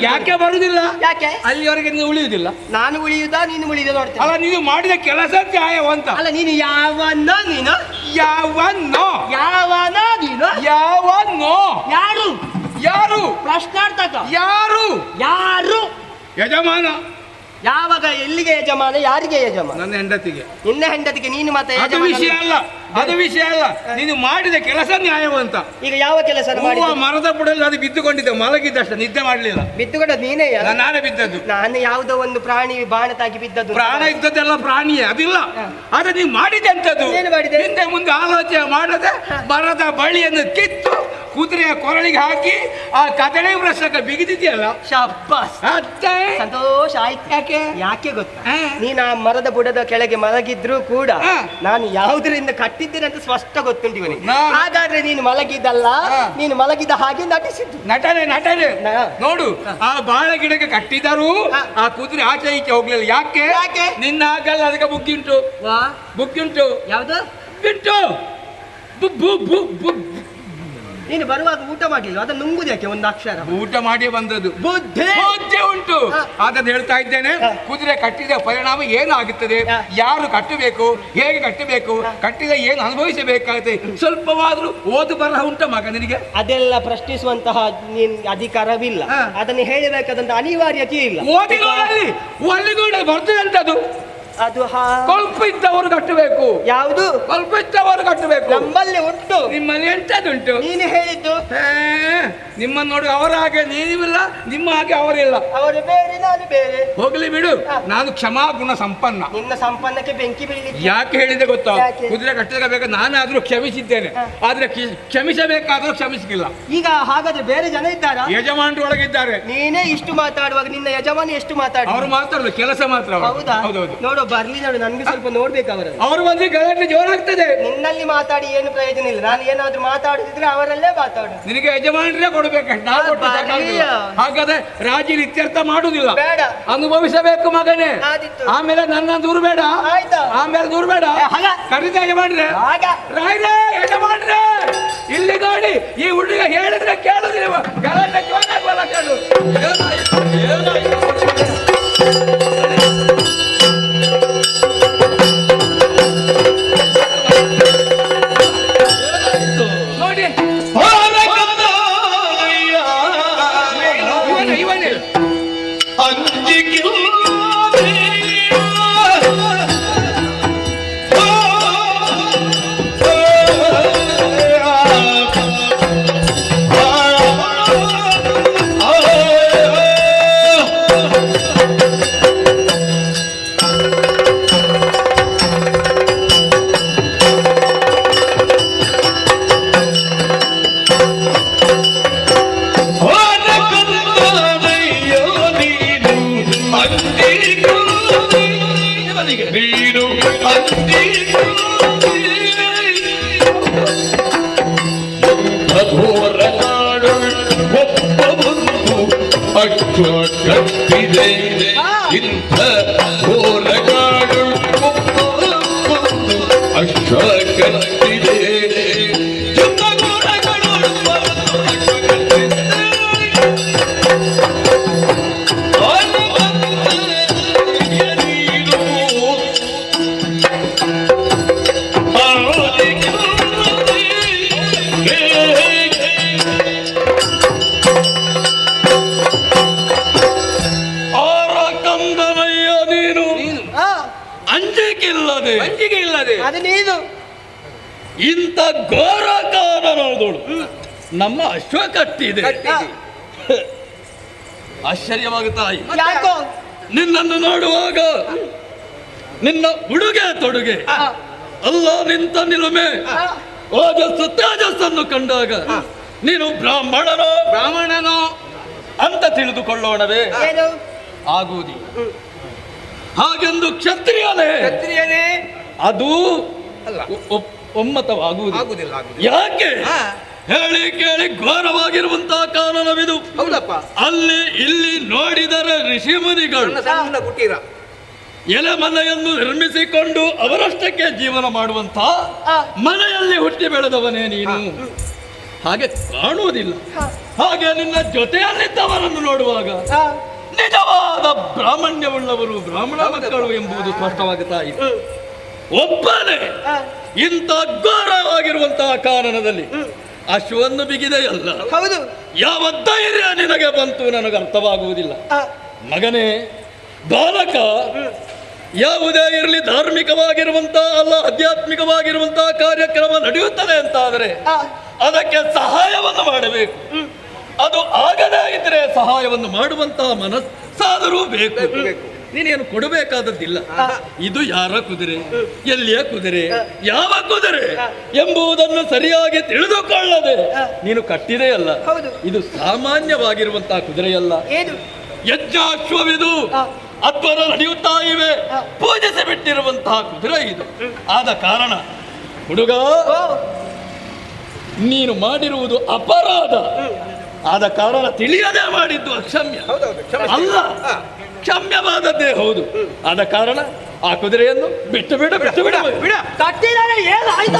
ಯಾಕೆ ಬರುದಿಲ್ಲ? ಯಾಕೆ? ಅಲ್ಲಿವರೆಗೆ ನೀವು ಉಳಿಯುವುದಿಲ್ಲ. ನಾನು ಉಳಿಯುವುದಾ ನೀನು ಉಳಿಯುದ ನೋಡ್ತೇನೆ. ಅಲ್ಲ ನೀನು ಮಾಡಿದ ಕೆಲಸ ನ್ಯಾಯವಂತ. ಅಲ್ಲ ನೀನು ಯಾವನ್ನೋ ನೀನು ಯಾವನ್ನೋ ಯಾವನೋ ನೀನು ಯಾವನ್ನೋ ಯಾರು ಯಾರು ಪ್ರಶ್ನಾರ್ಥಕ ಯಾರು ಯಾರು ಯಜಮಾನ. ಯಾವಾಗ ಎಲ್ಲಿಗೆ ಯಜಮಾನ, ಯಾರಿಗೆ ಯಜಮಾನ? ನನ್ನ ಹೆಂಡತಿಗೆ. ನಿನ್ನ ಹೆಂಡತಿಗೆ ನೀನು ಮತ್ತೆ ಅದು ವಿಷಯ ಅಲ್ಲ, ಅದು ವಿಷಯ ಅಲ್ಲ. ನೀನು ಮಾಡಿದ ಕೆಲಸ ನ್ಯಾಯವಂತ. ಈಗ ಯಾವ ಕೆಲಸ ಮಾಡಿ? ಮರದ ಬುಡಲ್ಲಿ ಅದು ಬಿದ್ದುಕೊಂಡಿದ್ದೆ, ಮಲಗಿದ್ದಷ್ಟೇ, ನಿದ್ದೆ ಮಾಡಲಿಲ್ಲ. ಬಿದ್ದುಕೊಂಡದ್ದು ನೀನೇ? ನಾನೇ ಬಿದ್ದದ್ದು. ನಾನು ಯಾವುದೋ ಒಂದು ಪ್ರಾಣಿ ಬಾಣ ತಾಗಿ ಬಿದ್ದದ್ದು. ಪ್ರಾಣ ಇದ್ದದ್ದೆಲ್ಲ ಪ್ರಾಣಿಯೇ, ಅದಿಲ್ಲ. ಆದ್ರೆ ನೀವು ಮಾಡಿದೆ ಅಂತದ್ದು. ಏನು ಮಾಡಿದೆ? ಹಿಂದೆ ಮುಂದೆ ಆಲೋಚನೆ ಮಾಡದೆ ಮರದ ಬಳ್ಳಿಯನ್ನು ಕಿತ್ತು ಕುದುರೆಯ ಕೊರಳಿಗೆ ಹಾಕಿ ಆ ಕದಳೆ ವೃಷಕ್ಕೆ ಬಿಗಿದಿದೆಯಲ್ಲ, ಶಬ್ಬಾಸ್, ಸಂತೋಷ ಆಯ್ತು. ಯಾಕೆ ಗೊತ್ತಾ? ನೀನು ಆ ಮರದ ಬುಡದ ಕೆಳಗೆ ಮಲಗಿದ್ರು ಕೂಡ ನಾನು ಯಾವುದರಿಂದ ಕಟ್ಟಿದ್ದೇನೆ ಅಂತ ಸ್ಪಷ್ಟ ಗೊತ್ತುಂಟು ಇವನಿಗೆ. ಹಾಗಾದ್ರೆ ನೀನು ಮಲಗಿದ್ದಲ್ಲ, ನೀನು ಮಲಗಿದ ಹಾಗೆ ನಟಿಸಿದ್ದು. ನಟನೆ ನಟನೆ. ನೋಡು, ಆ ಬಾಳೆ ಗಿಡಕ್ಕೆ ಕಟ್ಟಿದರೂ ಆ ಕುದುರೆ ಆಚೆ ಈಚೆ ಹೋಗ್ಲಿಲ್ಲ. ಯಾಕೆ? ನಿನ್ನ ಆಗಲ್ಲ, ಅದಕ್ಕೆ ಬುಗ್ಗಿ ಉಂಟು. ಬುಗ್ಗಿ ಉಂಟು. ಯಾವುದು ಬಿಟ್ಟು? ನೀನು ಬರುವಾಗ ಊಟ ಮಾಡಿಲ್ಲ, ಅದನ್ನು ನುಂಗುದಕ್ಕೆ ಒಂದು ಅಕ್ಷರ. ಊಟ ಮಾಡಿ ಬಂದದ್ದು. ಬುದ್ಧಿ ಉಂಟು. ಅದನ್ನು ಹೇಳ್ತಾ ಇದ್ದೇನೆ. ಕುದುರೆ ಕಟ್ಟಿದ ಪರಿಣಾಮ ಏನಾಗುತ್ತದೆ, ಯಾರು ಕಟ್ಟಬೇಕು, ಹೇಗೆ ಕಟ್ಟಬೇಕು, ಕಟ್ಟಿದ ಏನು ಅನುಭವಿಸಬೇಕಾಗುತ್ತೆ, ಸ್ವಲ್ಪವಾದ್ರೂ ಓದು ಬರಹ ಉಂಟ ಮಗ ನಿನಗೆ? ಅದೆಲ್ಲ ಪ್ರಶ್ನಿಸುವಂತಹ ನೀನ್ ಅಧಿಕಾರವಿಲ್ಲ, ಅದನ್ನು ಹೇಳಬೇಕಾದಂತ ಅನಿವಾರ್ಯತೆ ಇಲ್ಲ. ಓದಿನಲ್ಲಿ ಒಳ್ಳೆಗೂಡ ಬರ್ತದೆ ಅಂತದ್ದು. ಅದು ಕಲ್ಪಿದ್ದವರು ಕಟ್ಟಬೇಕು. ಯಾವುದು? ಕಲ್ಪಿದ್ದವರು ಕಟ್ಟಬೇಕು. ನಮ್ಮಲ್ಲಿ ಉಂಟು. ನಿಮ್ಮಲ್ಲಿ ಎಂತದುಂಟು? ನೀನು ಹೇಳಿದ್ದು. ನಿಮ್ಮನ್ನು ನೋಡಿ ಅವರ ಹಾಗೆ ನೀವಿಲ್ಲ, ನಿಮ್ಮ ಹಾಗೆ ಅವರಿಲ್ಲ. ಅವರು ಬೇರೆ, ನಾನು ಬೇರೆ. ಹೋಗ್ಲಿ ಬಿಡು, ನಾನು ಕ್ಷಮಾಗುಣ ಸಂಪನ್ನ. ನಿನ್ನ ಸಂಪನ್ನಕ್ಕೆ ಬೆಂಕಿ ಬೀಳಲಿಕ್ಕೆ ಯಾಕೆ ಹೇಳಿದೆ ಗೊತ್ತಾ? ಕುದುರೆ ಕಟ್ಟಬೇಕಾದ್ರೆ ನಾನಾದ್ರೂ ಕ್ಷಮಿಸಿದ್ದೇನೆ, ಆದ್ರೆ ಕ್ಷಮಿಸಬೇಕಾದ್ರೂ ಕ್ಷಮಿಸಿಲ್ಲ. ಈಗ ಹಾಗಾದ್ರೆ ಬೇರೆ ಜನ ಇದ್ದಾರಾ? ಯಜಮಾನರು ಒಳಗಿದ್ದಾರೆ. ನೀನೇ ಇಷ್ಟು ಮಾತಾಡುವಾಗ ನಿನ್ನ ಯಜಮಾನ ಎಷ್ಟು ಮಾತಾಡ? ಅವರು ಮಾತಾಡಲು ಕೆಲಸ ಮಾತ್ರ. ಹೌದಾ? ಹೌದೌದು. ನೋಡು ಬರ್ಲಿ ನೋಡಿ, ನನ್ಗೆ ಸ್ವಲ್ಪ ನೋಡ್ಬೇಕು ಅವರನ್ನು. ಅವರು ಬಂದ್ರೆ ಗಲಾಟೆ ಜೋರಾಗ್ತದೆ. ನಿನ್ನಲ್ಲಿ ಮಾತಾಡಿ ಏನು ಪ್ರಯೋಜನ ಇಲ್ಲ. ನಾನು ಏನಾದ್ರೂ ಮಾತಾಡುದಿದ್ರೆ ಅವರಲ್ಲೇ ಮಾತಾಡು. ನಿನಗೆ ಯಜಮಾನರೇ ಕೊಡ್ಬೇಕಂತ ನಾವು ಕೊಟ್ಟು ಸಾಕಾಗುದಿಲ್ಲ. ಹಾಗಾದ್ರೆ ರಾಜಿ ಇತ್ಯರ್ಥ ಮಾಡುದಿಲ್ಲ, ಬೇಡ. ಅನುಭವಿಸಬೇಕು ಮಗನೇ. ಆದಿತ್ತು. ಆಮೇಲೆ ನನ್ನ ದೂರ ಬೇಡ, ಆಯ್ತಾ? ಆಮೇಲೆ ದೂರ ಬೇಡ. ಕರೀತ ಯಜಮಾನ್ರೆ, ರಾಯ್ರೆ ಯಜಮಾನ್ರೆ ಇಲ್ಲಿ ನೋಡಿ, ಈ ಹುಡುಗ ಹೇಳಿದ್ರೆ ಕೇಳುದಿಲ್ಲ, ಗಲಾಟೆ ಜೋರಾಗುವಲ್ಲ ಕೇಳು. ನೋಡಿ ಇವನೇ ಕಟ್ಟಿದೆ ಇಂಥ ಘೋರಗಾಡು ಅಶ್ವ ಕಟ್ಟಿದೆ. ಅಂಜಿಕೆ ಇಲ್ಲದೆ ಅದು ನೀನು ಇಂಥ ಘೋರ ಕಾರಣದೋಳು ನಮ್ಮ ಅಶ್ವ ಕಟ್ಟಿದೆ. ಆಶ್ಚರ್ಯವಾಗುತ್ತಾ ಯಾಕೋ? ನಿನ್ನನ್ನು ನೋಡುವಾಗ ನಿನ್ನ ಉಡುಗೆ ತೊಡುಗೆ ಅಲ್ಲ, ನಿಂತ ನಿಲುಮೆ, ಓಜಸ್ಸು ತೇಜಸ್ಸನ್ನು ಕಂಡಾಗ ನೀನು ಬ್ರಾಹ್ಮಣನೋ ಅಂತ ತಿಳಿದುಕೊಳ್ಳೋಣವೇ? ಆಗುವುದಿ. ಹಾಗೆಂದು ಕ್ಷತ್ರಿಯನೇ ಅದು ಒಮ್ಮತವಾಗುವುದಿಲ್ಲ. ಯಾಕೆ ಹೇಳಿ ಕೇಳಿ ಘೋರವಾಗಿರುವಂತಹ ಕಾರಣವಿದು. ಅಲ್ಲಿ ಇಲ್ಲಿ ನೋಡಿದರೆ ಋಷಿಮುನಿಗಳು ಎಲೆ ಮನೆಯನ್ನು ನಿರ್ಮಿಸಿಕೊಂಡು ಅವರಷ್ಟಕ್ಕೆ ಜೀವನ ಮಾಡುವಂತಹ ಮನೆಯಲ್ಲಿ ಹುಟ್ಟಿ ಬೆಳೆದವನೇ ನೀನು. ಹಾಗೆ ಕಾಣುವುದಿಲ್ಲ. ಹಾಗೆ ನಿನ್ನ ಜೊತೆಯಲ್ಲಿದ್ದವರನ್ನು ನೋಡುವಾಗ ನಿಜವಾದ ಬ್ರಾಹ್ಮಣ್ಯವುಳ್ಳವರು ಬ್ರಾಹ್ಮಣ ಮಕ್ಕಳು ಎಂಬುದು ಸ್ಪಷ್ಟವಾಗುತ್ತಾ ಇದೆ. ಒಬ್ಬನೇ ಇಂಥ ಘೋರವಾಗಿರುವಂತಹ ಕಾರಣದಲ್ಲಿ ಅಶ್ವವನ್ನು ಬಿಗಿದೆಯಲ್ಲ, ಹೌದು. ಯಾವ ಧೈರ್ಯ ನಿನಗೆ ಬಂತು ನನಗೆ ಅರ್ಥವಾಗುವುದಿಲ್ಲ. ಮಗನೇ ಬಾಲಕ, ಯಾವುದೇ ಇರಲಿ ಧಾರ್ಮಿಕವಾಗಿರುವಂತಹ ಅಲ್ಲ ಆಧ್ಯಾತ್ಮಿಕವಾಗಿರುವಂತಹ ಕಾರ್ಯಕ್ರಮ ನಡೆಯುತ್ತದೆ ಅಂತಾದರೆ ಅದಕ್ಕೆ ಸಹಾಯವನ್ನು ಮಾಡಬೇಕು. ಅದು ಆಗದೇ ಇದ್ರೆ ಸಹಾಯವನ್ನು ಮಾಡುವಂತಹ ಮನಸ್ಸಾದರೂ ಬೇಕು. ನೀನೇನು ಕೊಡಬೇಕಾದದ್ದಿಲ್ಲ. ಇದು ಯಾರ ಕುದುರೆ, ಎಲ್ಲಿಯ ಕುದುರೆ, ಯಾವ ಕುದುರೆ ಎಂಬುದನ್ನು ಸರಿಯಾಗಿ ತಿಳಿದುಕೊಳ್ಳದೆ ನೀನು ಕಟ್ಟಿದೆಯಲ್ಲ, ಇದು ಸಾಮಾನ್ಯವಾಗಿರುವಂತಹ ಕುದುರೆಯಲ್ಲ. ಯಜ್ಞಾಶ್ವವಿದು ಅದ್ಭುತ ನಡೆಯುತ್ತಾ ಇವೆ, ಪೂಜಿಸಿ ಬಿಟ್ಟಿರುವಂತಹ ಕುದುರೆ ಇದು. ಆದ ಕಾರಣ ಹುಡುಗ, ನೀನು ಮಾಡಿರುವುದು ಅಪರಾಧ. ಆದ ಕಾರಣ ತಿಳಿಯದೆ ಮಾಡಿದ್ದು ಅಕ್ಷಮ್ಯ ಅಲ್ಲ, ಕ್ಷಮ್ಯವಾದದ್ದೇ ಹೌದು. ಆದ ಕಾರಣ ಆ ಕುದುರೆಯನ್ನು ಬಿಟ್ಟು ಬಿಡ ಕಟ್ಟಿದರೆ ಏನಾಯ್ತು?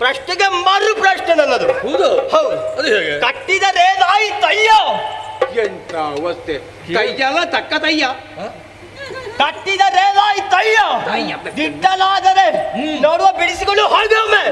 ಪ್ರಶ್ನೆಗೆ ಮರು ಪ್ರಶ್ನೆ ನನ್ನದು. ಹೌದು ಹೌದು. ಅದು ಹೇಗೆ? ಕಟ್ಟಿದರೇನಾಯಿತಯ್ಯ? ಎಂತ ಅವಸ್ಥೆ. ಕೈಯಲ್ಲ ತಕ್ಕ ತಯ್ಯ. ಕಟ್ಟಿದರೇನಾಯಿತಯ್ಯ? ದಿಟ್ಟಲಾದರೆ ನೋಡುವ ಬಿಡಿಸಿಕೊಂಡು ಹೋಗಿ ಒಮ್ಮೆ.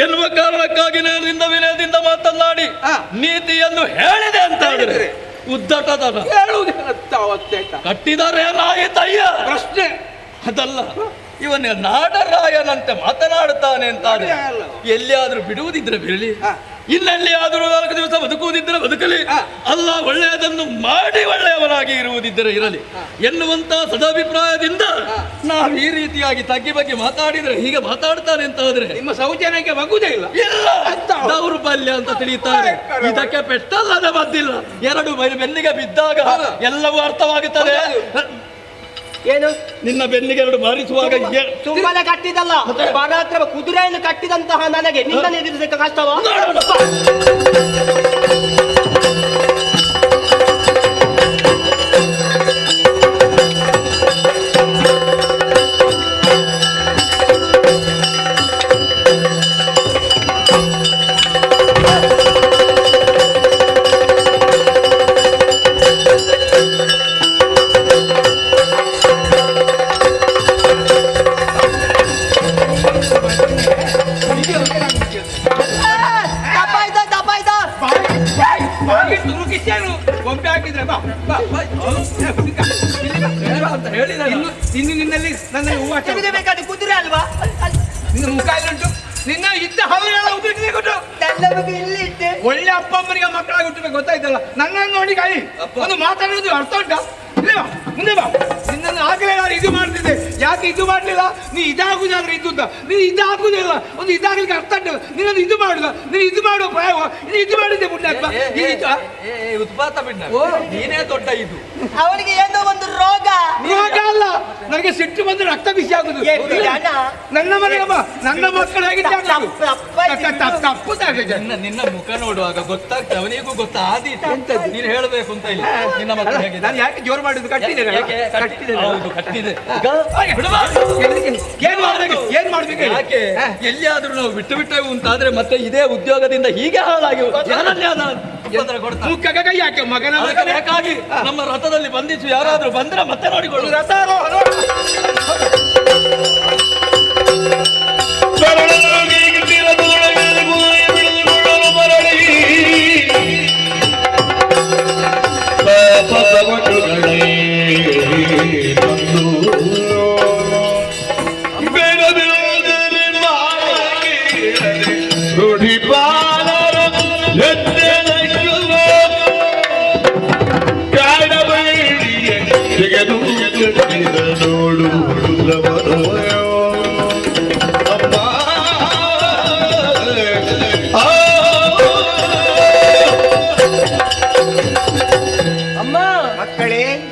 ಎನ್ನುವ ಕಾರಣಕ್ಕಾಗಿ ನಾನು ನಿಂದ ವಿನಯದಿಂದ ಮಾತನಾಡಿ ನೀತಿಯನ್ನು ಹೇಳಿದೆ ಅಂತ ಹೇಳಿದ್ರೆ ಉದ್ದಟತನ ಕಟ್ಟಿದರೆ ಏನಾಯಿತಯ್ಯ? ಪ್ರಶ್ನೆ ಅದಲ್ಲ, ಇವನ ನಾಡರಾಯನಂತೆ ಮಾತನಾಡುತ್ತಾನೆ ಅಂತ ಎಲ್ಲಿಯಾದ್ರೂ ಬಿಡುವುದಿದ್ರೆ ಬಿಡಲಿ, ಇನ್ನೆಲ್ಲಿಯಾದರೂ 4 ದಿವಸ ಬದುಕುವುದಿದ್ದರೆ ಬದುಕಲಿ, ಅಲ್ಲ ಒಳ್ಳೆಯದನ್ನು ಮಾಡಿ ಒಳ್ಳೆಯವನಾಗಿ ಇರುವುದಿದ್ದರೆ ಇರಲಿ ಎನ್ನುವಂತ ಸದಾಭಿಪ್ರಾಯದಿಂದ ನಾವು ಈ ರೀತಿಯಾಗಿ ತಗ್ಗಿ ಬಗ್ಗೆ ಮಾತಾಡಿದ್ರೆ ಹೀಗೆ ಮಾತಾಡ್ತಾನೆ ಅಂತ ಹೋದ್ರೆ ನಿಮ್ಮ ಸೌಜನ್ಯಕ್ಕೆ ಬಗ್ಗುದೇ ಇಲ್ಲ. ಇಲ್ಲ, ದೌರ್ಬಲ್ಯ ಅಂತ ತಿಳಿಯುತ್ತಾರೆ. ಇದಕ್ಕೆ ಪೆಟ್ಟಲ್ಲದ ಮದ್ದಿಲ್ಲ. 2 ಬೆನ್ನಿಗೆ ಬಿದ್ದಾಗ ಎಲ್ಲವೂ ಅರ್ಥವಾಗುತ್ತದೆ. ಏನು ನಿನ್ನ ಬೆನ್ನಿಗೆ 2 ಬಾರಿಸುವಾಗ ಸುಮ್ಮನೆ ಕಟ್ಟಿದಲ್ಲ, ಬನಾತ್ರ ಕುದುರೆಯನ್ನು ಕಟ್ಟಿದಂತಹ ನನಗೆ ನಿನ್ನ ಎದುರಿಸಕ್ಕೆ ಕಷ್ಟವಾ? ಗೊಂಬೆ ಹಾಕಿದ್ರೆ ಬಾ ಬಾ ಅಂತ ಹೇಳಿ ಇನ್ನು ನಿನ್ನಲ್ಲಿ ನನ್ನಲ್ಲಿ ಹೂವು ಬೇಕಾದ ಕುದುರೆ ಅಲ್ವಾ? ನಿನ್ನ ಮುಖ ಇಲ್ಲುಂಟು, ನಿನ್ನ ಇದ್ದ ಹಲ್ಲೆಲ್ಲ ಉದುರಿದೆ ಕೊಟ್ಟು ಇಲ್ಲಿ ಇಟ್ಟೆ. ಒಳ್ಳೆ ಅಪ್ಪ ಅಮ್ಮನಿಗೆ ಮಕ್ಕಳಾಗಿ ಹುಟ್ಟಬೇಕು ಗೊತ್ತಾಯ್ತಲ್ಲ. ನನ್ನನ್ನು ನೋಡಿ ಕಾಯಿ ಒಂದು ಮಾತಾಡೋದು ಅರ್ಥ ಉಂಟಾ? ಮುಂದೆ ಬಾ. ನಿನ್ನನ್ನು ಆಗಲೇ ನಾನು ಇದು ಮಾಡ್ತಿದ್ದೆ, ಯಾಕೆ ಇದು ಮಾಡಲಿಲ್ಲ? ನೀ ಇದಾಗುದಾದ್ರೆ ಇದ್ದುದ್ದ, ನೀನು ಇದಾಗುದಿಲ್ಲ. ಒಂದು ಇದಾಗಲಿಕ್ಕೆ ಅರ್ಥ ಉಂಟಲ್ಲ. ನೀನೊಂದು ಇದು ಮಾಡುದ, ನೀನು ಇದು ಮಾಡುವ ಪ್ರಯೋಗ, ನೀನು ಇದು ಮಾಡಿದ್ದೆ ಪುಣ್ಯಾತ್ಮ. ಉತ್ಪಾತ ಬಿಟ್ಟ ನೀನೇ ದೊಡ್ಡ ಇದು. ಅವನಿಗೆ ಏನೋ ಒಂದು ರೋಗ. ರೋಗ ಅಲ್ಲ, ನನಗೆ ಸಿಟ್ಟು ಬಂದು ರಕ್ತ ಬಿಸಿ ಆಗುದು. ನನ್ನ ಮನೆಗೆ ನನ್ನ ಮಕ್ಕಳಾಗಿ ತಪ್ಪು ನಿನ್ನ ಮುಖ ನೋಡುವಾಗ ಗೊತ್ತಾಗ್ತದೆ, ಅವನಿಗೂ ಗೊತ್ತಾದೀತು. ನೀನು ಹೇಳಬೇಕು ಅಂತ ಇಲ್ಲ. ನಿನ್ನ ಮಕ್ಕಳು ಹೇಗೆ? ನಾನು ಯಾಕೆ ಜೋರು ಮಾಡಿದ್ದು? ಕಟ್ಟಿದೆ. ಹೌದು, ಕಟ್ಟಿದೆ. ಏನ್ ಮಾಡ್ಬೇಕು? ಯಾಕೆ ಎಲ್ಲಿಯಾದ್ರೂ ನಾವು ಬಿಟ್ಟು ಬಿಟ್ಟೆವು ಅಂತಾದ್ರೆ ಮತ್ತೆ ಇದೇ ಉದ್ಯೋಗದಿಂದ ಹೀಗೆ ಹಾಳಾಗಿ ಕೈ ಯಾಕೆ ಮಗನ ಬೇಕಾಗಿ ನಮ್ಮ ರಥದಲ್ಲಿ ಬಂಧಿಸು. ಯಾರಾದ್ರೂ ಬಂದ್ರೆ ಮತ್ತೆ ನೋಡಿಕೊಳ್ಳು. ರಥಾರೋಹಣ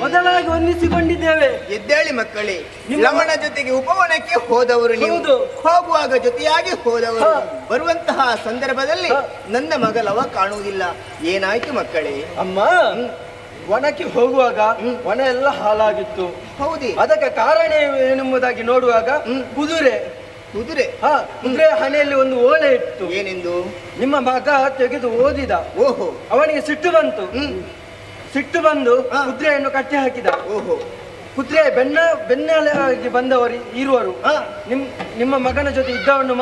ಮೊದಲಾಗಿ ವಂದಿಸಿಕೊಂಡಿದ್ದೇವೆ. ಎದ್ದೇಳಿ ಮಕ್ಕಳೇ, ಲವಣ ಜೊತೆಗೆ ಉಪವನಕ್ಕೆ ಹೋದವರು ನೀವು, ಹೋಗುವಾಗ ಜೊತೆಯಾಗಿ ಹೋದವರು. ಬರುವಂತಹ ಸಂದರ್ಭದಲ್ಲಿ ನನ್ನ ಮಗಲವ ಕಾಣುವುದಿಲ್ಲ. ಏನಾಯ್ತು ಮಕ್ಕಳೇ? ಅಮ್ಮ, ವನಕ್ಕೆ ಹೋಗುವಾಗ ವನ ಎಲ್ಲ ಹಾಳಾಗಿತ್ತು. ಹೌದೇ? ಅದಕ್ಕೆ ಕಾರಣ ಏನೆಂಬುದಾಗಿ ನೋಡುವಾಗ ಕುದುರೆ ಕುದುರೆ ಹಣೆಯಲ್ಲಿ ಒಂದು ಓಲೆ ಇತ್ತು. ಏನೆಂದು? ನಿಮ್ಮ ಮಗ ತೆಗೆದು ಓದಿದ. ಓಹೋ. ಅವನಿಗೆ ಸಿಟ್ಟು ಬಂತು. ಸಿಟ್ಟು ಬಂದು ಕುದುರೆಯನ್ನು ಕಟ್ಟಿ ಹಾಕಿದ. ಓಹೋ. ಕುದುರೆ ಬೆನ್ನಾಗಿ ಬಂದವರು ಇರುವರು ನಿಮ್ಮ ಮಗನ ಜೊತೆ ಯುದ್ಧವನ್ನು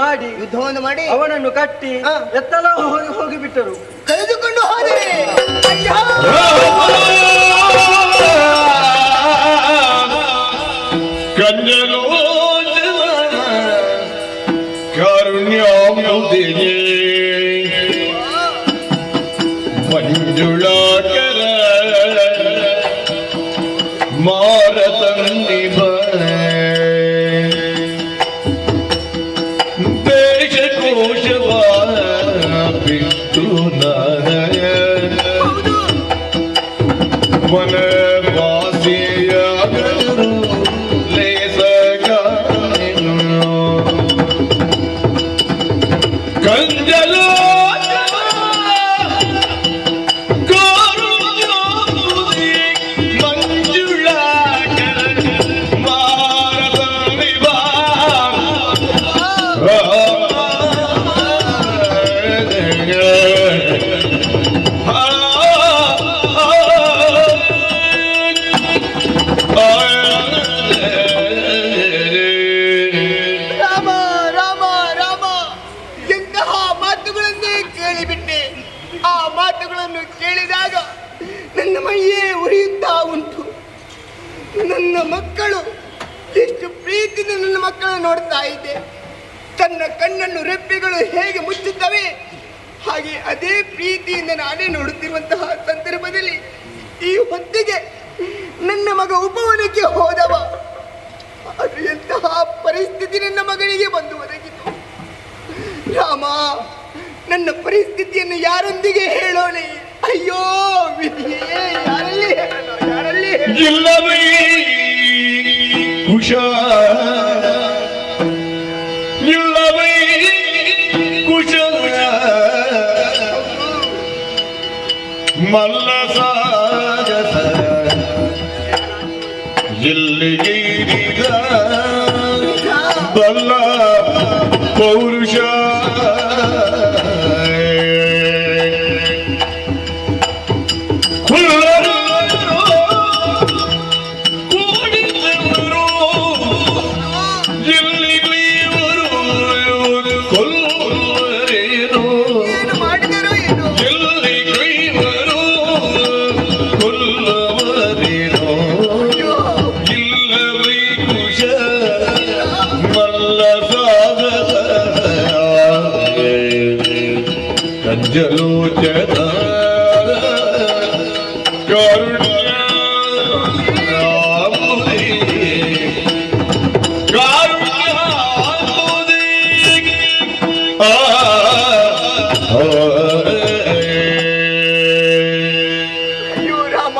ಮಾಡಿ ಅವನನ್ನು ಕಟ್ಟಿ ಎತ್ತಲ ಹೋಗಿಬಿಟ್ಟರು. ಕಳೆದುಕೊಂಡು ಹೋದೆ. ನನ್ನ ಮಕ್ಕಳು ಎಷ್ಟು ಪ್ರೀತಿಯಿಂದ ನನ್ನ ಮಕ್ಕಳನ್ನು ನೋಡ್ತಾ ಇದ್ದೆ. ತನ್ನ ಕಣ್ಣನ್ನು ರೆಪ್ಪೆಗಳು ಹೇಗೆ ಮುಚ್ಚುತ್ತವೆ ಹಾಗೆ ಅದೇ ಪ್ರೀತಿಯಿಂದ ನಾನೇ ನೋಡುತ್ತಿರುವಂತಹ ಸಂದರ್ಭದಲ್ಲಿ ಈ ಹೊತ್ತಿಗೆ ನನ್ನ ಮಗ ಉಪವನಕ್ಕೆ ಹೋದವ. ಅದು ಎಂತಹ ಪರಿಸ್ಥಿತಿ ನನ್ನ ಮಗನಿಗೆ ಬಂದು ಒದಗಿತು. ರಾಮ, ನನ್ನ ಪರಿಸ್ಥಿತಿಯನ್ನು ಯಾರೊಂದಿಗೆ ಹೇಳೋಣ? ಅಯ್ಯೋ ವಿಧಿಯೇ, ಯಾರಲ್ಲಿ ಹೇಳೋಣ, ಯಾರಲ್ಲಿ ಇಲ್ಲವೇ ಕುಶ ಇಲ್ಲವೇ ಕುಶ ಮಲ್ಲ ಸಾಗಸ ಎಲ್ಲಿಗೀರಿದ ಬಲ್ಲ ಪೌರುಷ ಜಲೋಚನ ಕಾರುಣ್ಯ ಅಯ್ಯೋ ರಾಮ,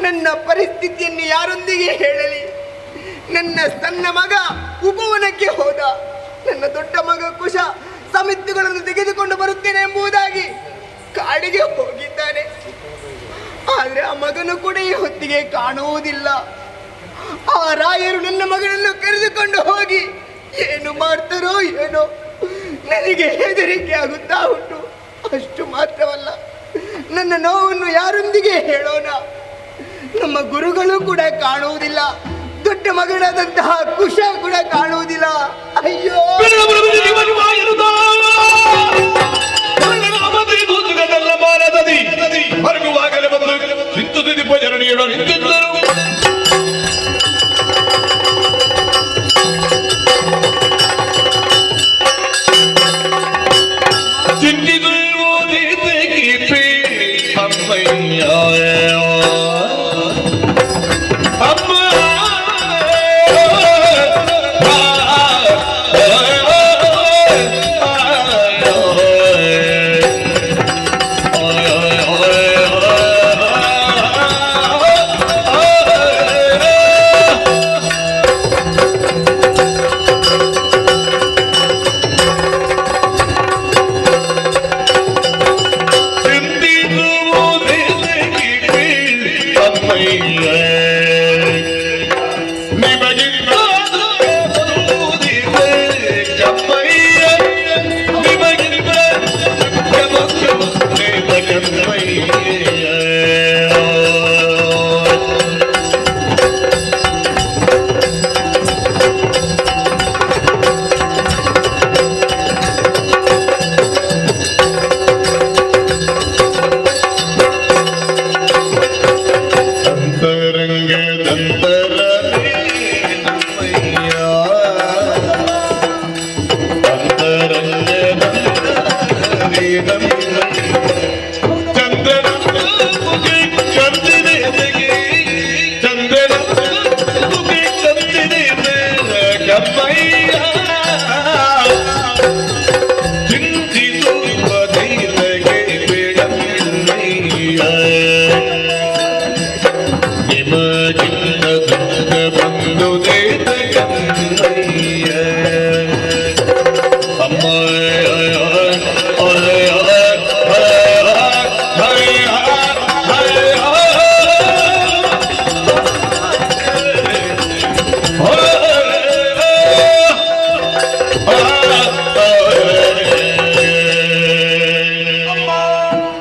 ನನ್ನ ಪರಿಸ್ಥಿತಿಯನ್ನು ಯಾರೊಂದಿಗೆ ಹೇಳಲಿ? ನನ್ನ ಸಣ್ಣ ಮಗ ಉಪವನಕ್ಕೆ ಹೋದ. ನನ್ನ ದೊಡ್ಡ ಮಗ ಕುಶ ಸಮಿತಿಗಳನ್ನು ತೆಗೆದುಕೊಂಡು ಬರುತ್ತೇನೆ ಎಂಬುದಾಗಿ ಕಾಡಿಗೆ ಹೋಗಿದ್ದಾನೆ. ಆದರೆ ಆ ಮಗನು ಕೂಡ ಈ ಹೊತ್ತಿಗೆ ಕಾಣುವುದಿಲ್ಲ. ಆ ರಾಯರು ನನ್ನ ಮಗನನ್ನು ಕರೆದುಕೊಂಡು ಹೋಗಿ ಏನು ಮಾಡ್ತಾರೋ ಏನೋ, ನನಗೆ ಹೆದರಿಕೆ ಆಗುತ್ತಾ ಉಂಟು. ಅಷ್ಟು ಮಾತ್ರವಲ್ಲ, ನನ್ನ ನೋವನ್ನು ಯಾರೊಂದಿಗೆ ಹೇಳೋಣ? ನಮ್ಮ ಗುರುಗಳು ಕೂಡ ಕಾಣುವುದಿಲ್ಲ, ದೊಡ್ಡ ಮಗನಾದಂತಹ ಕುಶ ಕೂಡ ಕಾಣುವುದಿಲ್ಲ. ಅಯ್ಯೋ ಮರುಗುವಾಗಲೇ ಬಂದು ನಿಂತು ದಿಪ್ಪ ಜನನಿಯರು ನಿಂತಿದ್ದರು.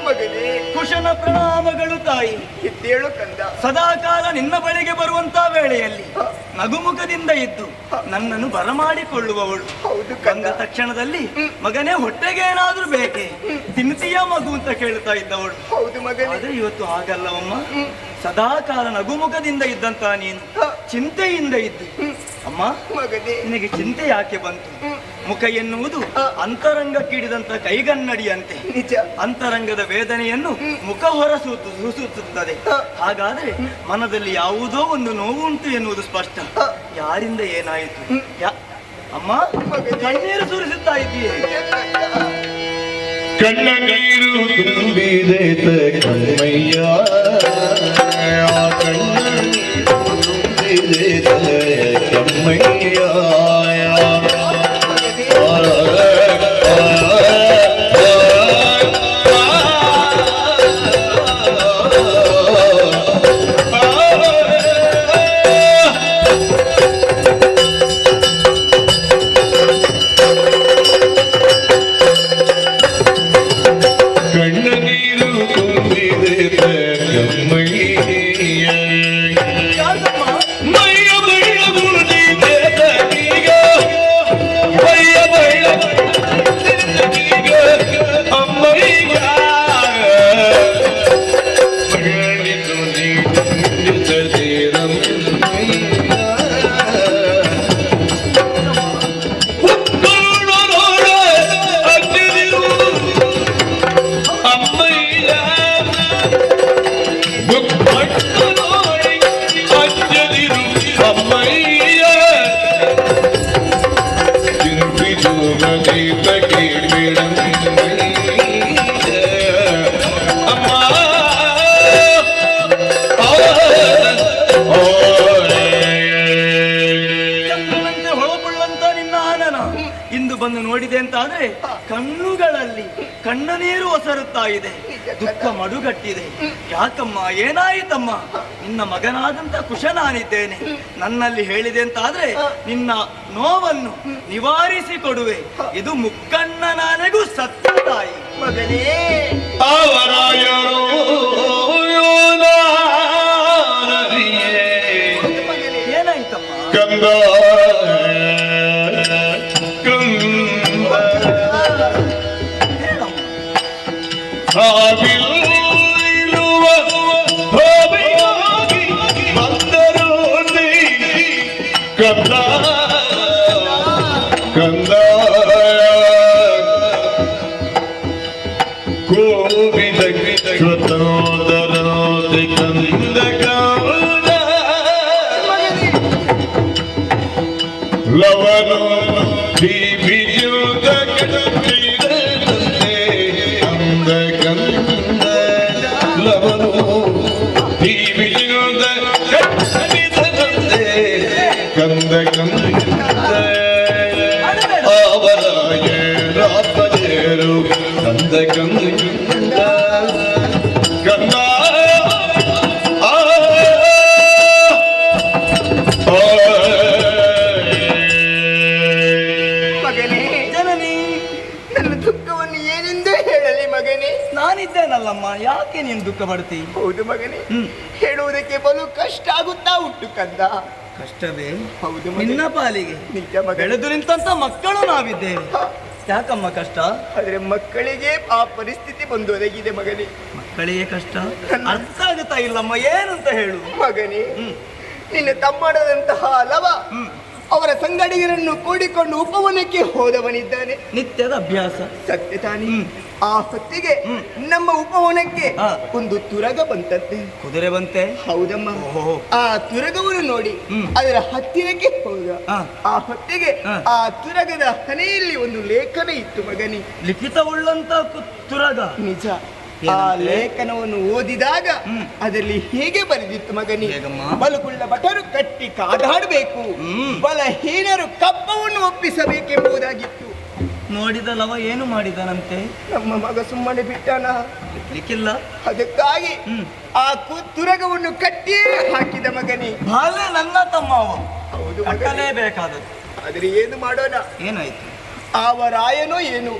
ಮಗನೇ, ಕುಶನ ಪ್ರಣಾಮಗಳು ತಾಯಿ. ಎದ್ದೇಳು ಕಂದ. ಸದಾಕಾಲ ನಿನ್ನ ಬಳಿಗೆ ಬರುವಂತ ವೇಳೆಯಲ್ಲಿ ನಗುಮುಖದಿಂದ ಇದ್ದು ನನ್ನನ್ನು ಬರಮಾಡಿಕೊಳ್ಳುವವಳು. ಬಂದ ತಕ್ಷಣದಲ್ಲಿ ಮಗನೇ ಹೊಟ್ಟೆಗೆ ಏನಾದ್ರೂ ಬೇಕೆ, ತಿನ್ನುತ್ತೀಯ ಮಗು ಅಂತ ಕೇಳ್ತಾ ಇದ್ದವಳು. ಹೌದು ಮಗನೇ. ಆದ್ರೆ ಇವತ್ತು ಹಾಗಲ್ಲವಮ್ಮ, ಸದಾಕಾಲ ನಗುಮುಖದಿಂದ ಇದ್ದಂತ ನೀನು ಚಿಂತೆಯಿಂದ ಇದ್ದು. ಅಮ್ಮ ಮಗನೇ, ನಿನಗೆ ಚಿಂತೆ ಯಾಕೆ ಬಂತು? ಮುಖ ಎನ್ನುವುದು ಅಂತರಂಗಕ್ಕಿಡಿದಂತ ಕೈಗನ್ನಡಿಯಂತೆ. ನಿಜ. ಅಂತರಂಗದ ವೇದನೆಯನ್ನು ಮುಖ ಹೊರಸೂಸುತ್ತದೆ. ಹಾಗಾದ್ರೆ ಮನದಲ್ಲಿ ಯಾವುದೋ ಒಂದು ನೋವು ಉಂಟು ಎನ್ನುವುದು ಸ್ಪಷ್ಟ. ಯಾರಿಂದ ಏನಾಯಿತು? ಅಮ್ಮ ಕಣ್ಣೀರು ಸುರಿಸುತ್ತಾ ಇದ್ದೀಯೇ? ಕಣ್ಣ ನೀರು ತುಂಬಿದೆ ಕಣ್ಣಯ್ಯ, ಕಣ್ಣ ನೀರು ತುಂಬಿದೆ ಕಮ್ಮಯ್ಯ. ಇಂದು ಬಂದು ನೋಡಿದೆ ಅಂತಾದ್ರೆ ಕಣ್ಣುಗಳಲ್ಲಿ ಕಣ್ಣ ನೀರು ಒಸರುತ್ತಾ ಇದೆ, ದುಃಖ ಮಡುಗಟ್ಟಿದೆ. ಯಾಕಮ್ಮ, ಏನಾಯಿತಮ್ಮ? ನಿನ್ನ ಮಗನಾದಂತ ಕುಶ ನಾನಿದ್ದೇನೆ. ನನ್ನಲ್ಲಿ ಹೇಳಿದೆ ಅಂತಾದ್ರೆ ನಿನ್ನ ನೋವನ್ನು ನಿವಾರಿಸಿ ಕೊಡುವೆ. ಇದು ಮುಕ್ಕಣ್ಣನಾನೆಗೂ ಸತ್ಯ ತಾಯಿ. ಮಗನೇ ಏನಾಯ್ತಮ್ಮ? ನಾನಿದ್ದೇನಲ್ಲಮ್ಮ, ಯಾಕೆ ನೀನು ದುಃಖ ಪಡ್ತಿ? ಹೌದು ಮಗನೇ, ಹೇಳುವುದಕ್ಕೆ ಬಲು ಕಷ್ಟ ಆಗುತ್ತಾ ಉಂಟು ಕಂದ. ಕಷ್ಟವೇ? ಹೌದು ನಿನ್ನ ಪಾಲಿಗೆ. ಬೆಳೆದು ನಿಂತಂತ ಮಕ್ಕಳು ನಾವಿದ್ದೇವೆ. ಯಾಕಮ್ಮ ಕಷ್ಟ? ಆದ್ರೆ ಮಕ್ಕಳಿಗೆ ಆ ಪರಿಸ್ಥಿತಿ ಬಂದು ಒದಗಿದೆ ಮಗನೇ. ಮಕ್ಕಳಿಗೆ ಕಷ್ಟ ಅರ್ಥ ಆಗುತ್ತಾ ಇಲ್ಲಮ್ಮ, ಏನಂತ ಹೇಳು ಮಗನೇ. ನಿನ್ನ ತಮ್ಮಡದಂತಹ ಲವ ಅವರ ಸಂಗಡಿಗರನ್ನು ಕೂಡಿಕೊಂಡು ಉಪವನಕ್ಕೆ ಹೋದವನಿದ್ದಾನೆ. ನಿತ್ಯದ ಅಭ್ಯಾಸ. ಸತ್ಯ ತಾನೇ. ಆ ಹೊತ್ತಿಗೆ ನಮ್ಮ ಉಪವನಕ್ಕೆ ಒಂದು ತುರಗ ಬಂತಂತೆ. ಕುದುರೆ ಬಂತೆ? ಹೌದಮ್ಮ. ಆ ತುರಗವನ್ನು ನೋಡಿ ಅದರ ಹತ್ತಿರಕ್ಕೆ ಹೋದ. ಆ ಹೊತ್ತಿಗೆ ಆ ತುರಗದ ಹನೆಯಲ್ಲಿ ಒಂದು ಲೇಖನ ಇತ್ತು ಮಗನಿ. ಲಿಖಿತವುಳ್ಳಂತ ತುರಗ. ನಿಜ. ಆ ಲೇಖನವನ್ನು ಓದಿದಾಗ ಅದರಲ್ಲಿ ಹೇಗೆ ಬರೆದಿತ್ತು ಮಗನಿ, ಬಲಗುಳ್ಳ ಭಟರು ಕಟ್ಟಿ ಕಾದಾಡಬೇಕು, ಬಲಹೀನರು ಕಪ್ಪವನ್ನು ಒಪ್ಪಿಸಬೇಕೆಂಬುದಾಗಿತ್ತು. ನೋಡಿದ ಲವ ಏನು ಮಾಡಿದನಂತೆ? ನಮ್ಮ ಮಗ ಸುಮ್ಮನೆ ಬಿಟ್ಟನ, ಬಿಡ್ಲಿಕ್ಕಿಲ್ಲ. ಅದಕ್ಕಾಗಿ ಆ ತುರಗವನ್ನು ಕಟ್ಟಿಯೇ ಹಾಕಿದ ಮಗನಿ. ಬಾಲ ನನ್ನ ತಮ್ಮ ಅವ. ಹೌದು, ಕಟ್ಟಲೇಬೇಕಾದದ್ದು. ಆದ್ರೆ ಏನು ಮಾಡೋಣ? ಏನಾಯ್ತು? ರಾಯನೋ ಏನು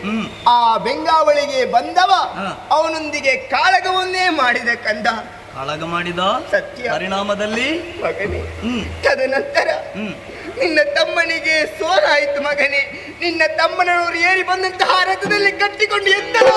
ಆ ಬೆಂಗಾವಳಿಗೆ ಬಂದವ ಅವನೊಂದಿಗೆ ಕಾಳಗವನ್ನೇ ಮಾಡಿದ ಕಂದ. ಕಾಳಗ ಮಾಡಿದ ಸತ್ಯ. ಪರಿಣಾಮದಲ್ಲಿ ಮಗನೇ ತದನಂತರ ನಿನ್ನ ತಮ್ಮನಿಗೆ ಸೋಲಾಯಿತು ಮಗನೇ. ನಿನ್ನ ತಮ್ಮನವರು ಏರಿ ಬಂದಂತಹ ರಥದಲ್ಲಿ ಕಟ್ಟಿಕೊಂಡು ಎತ್ತಲು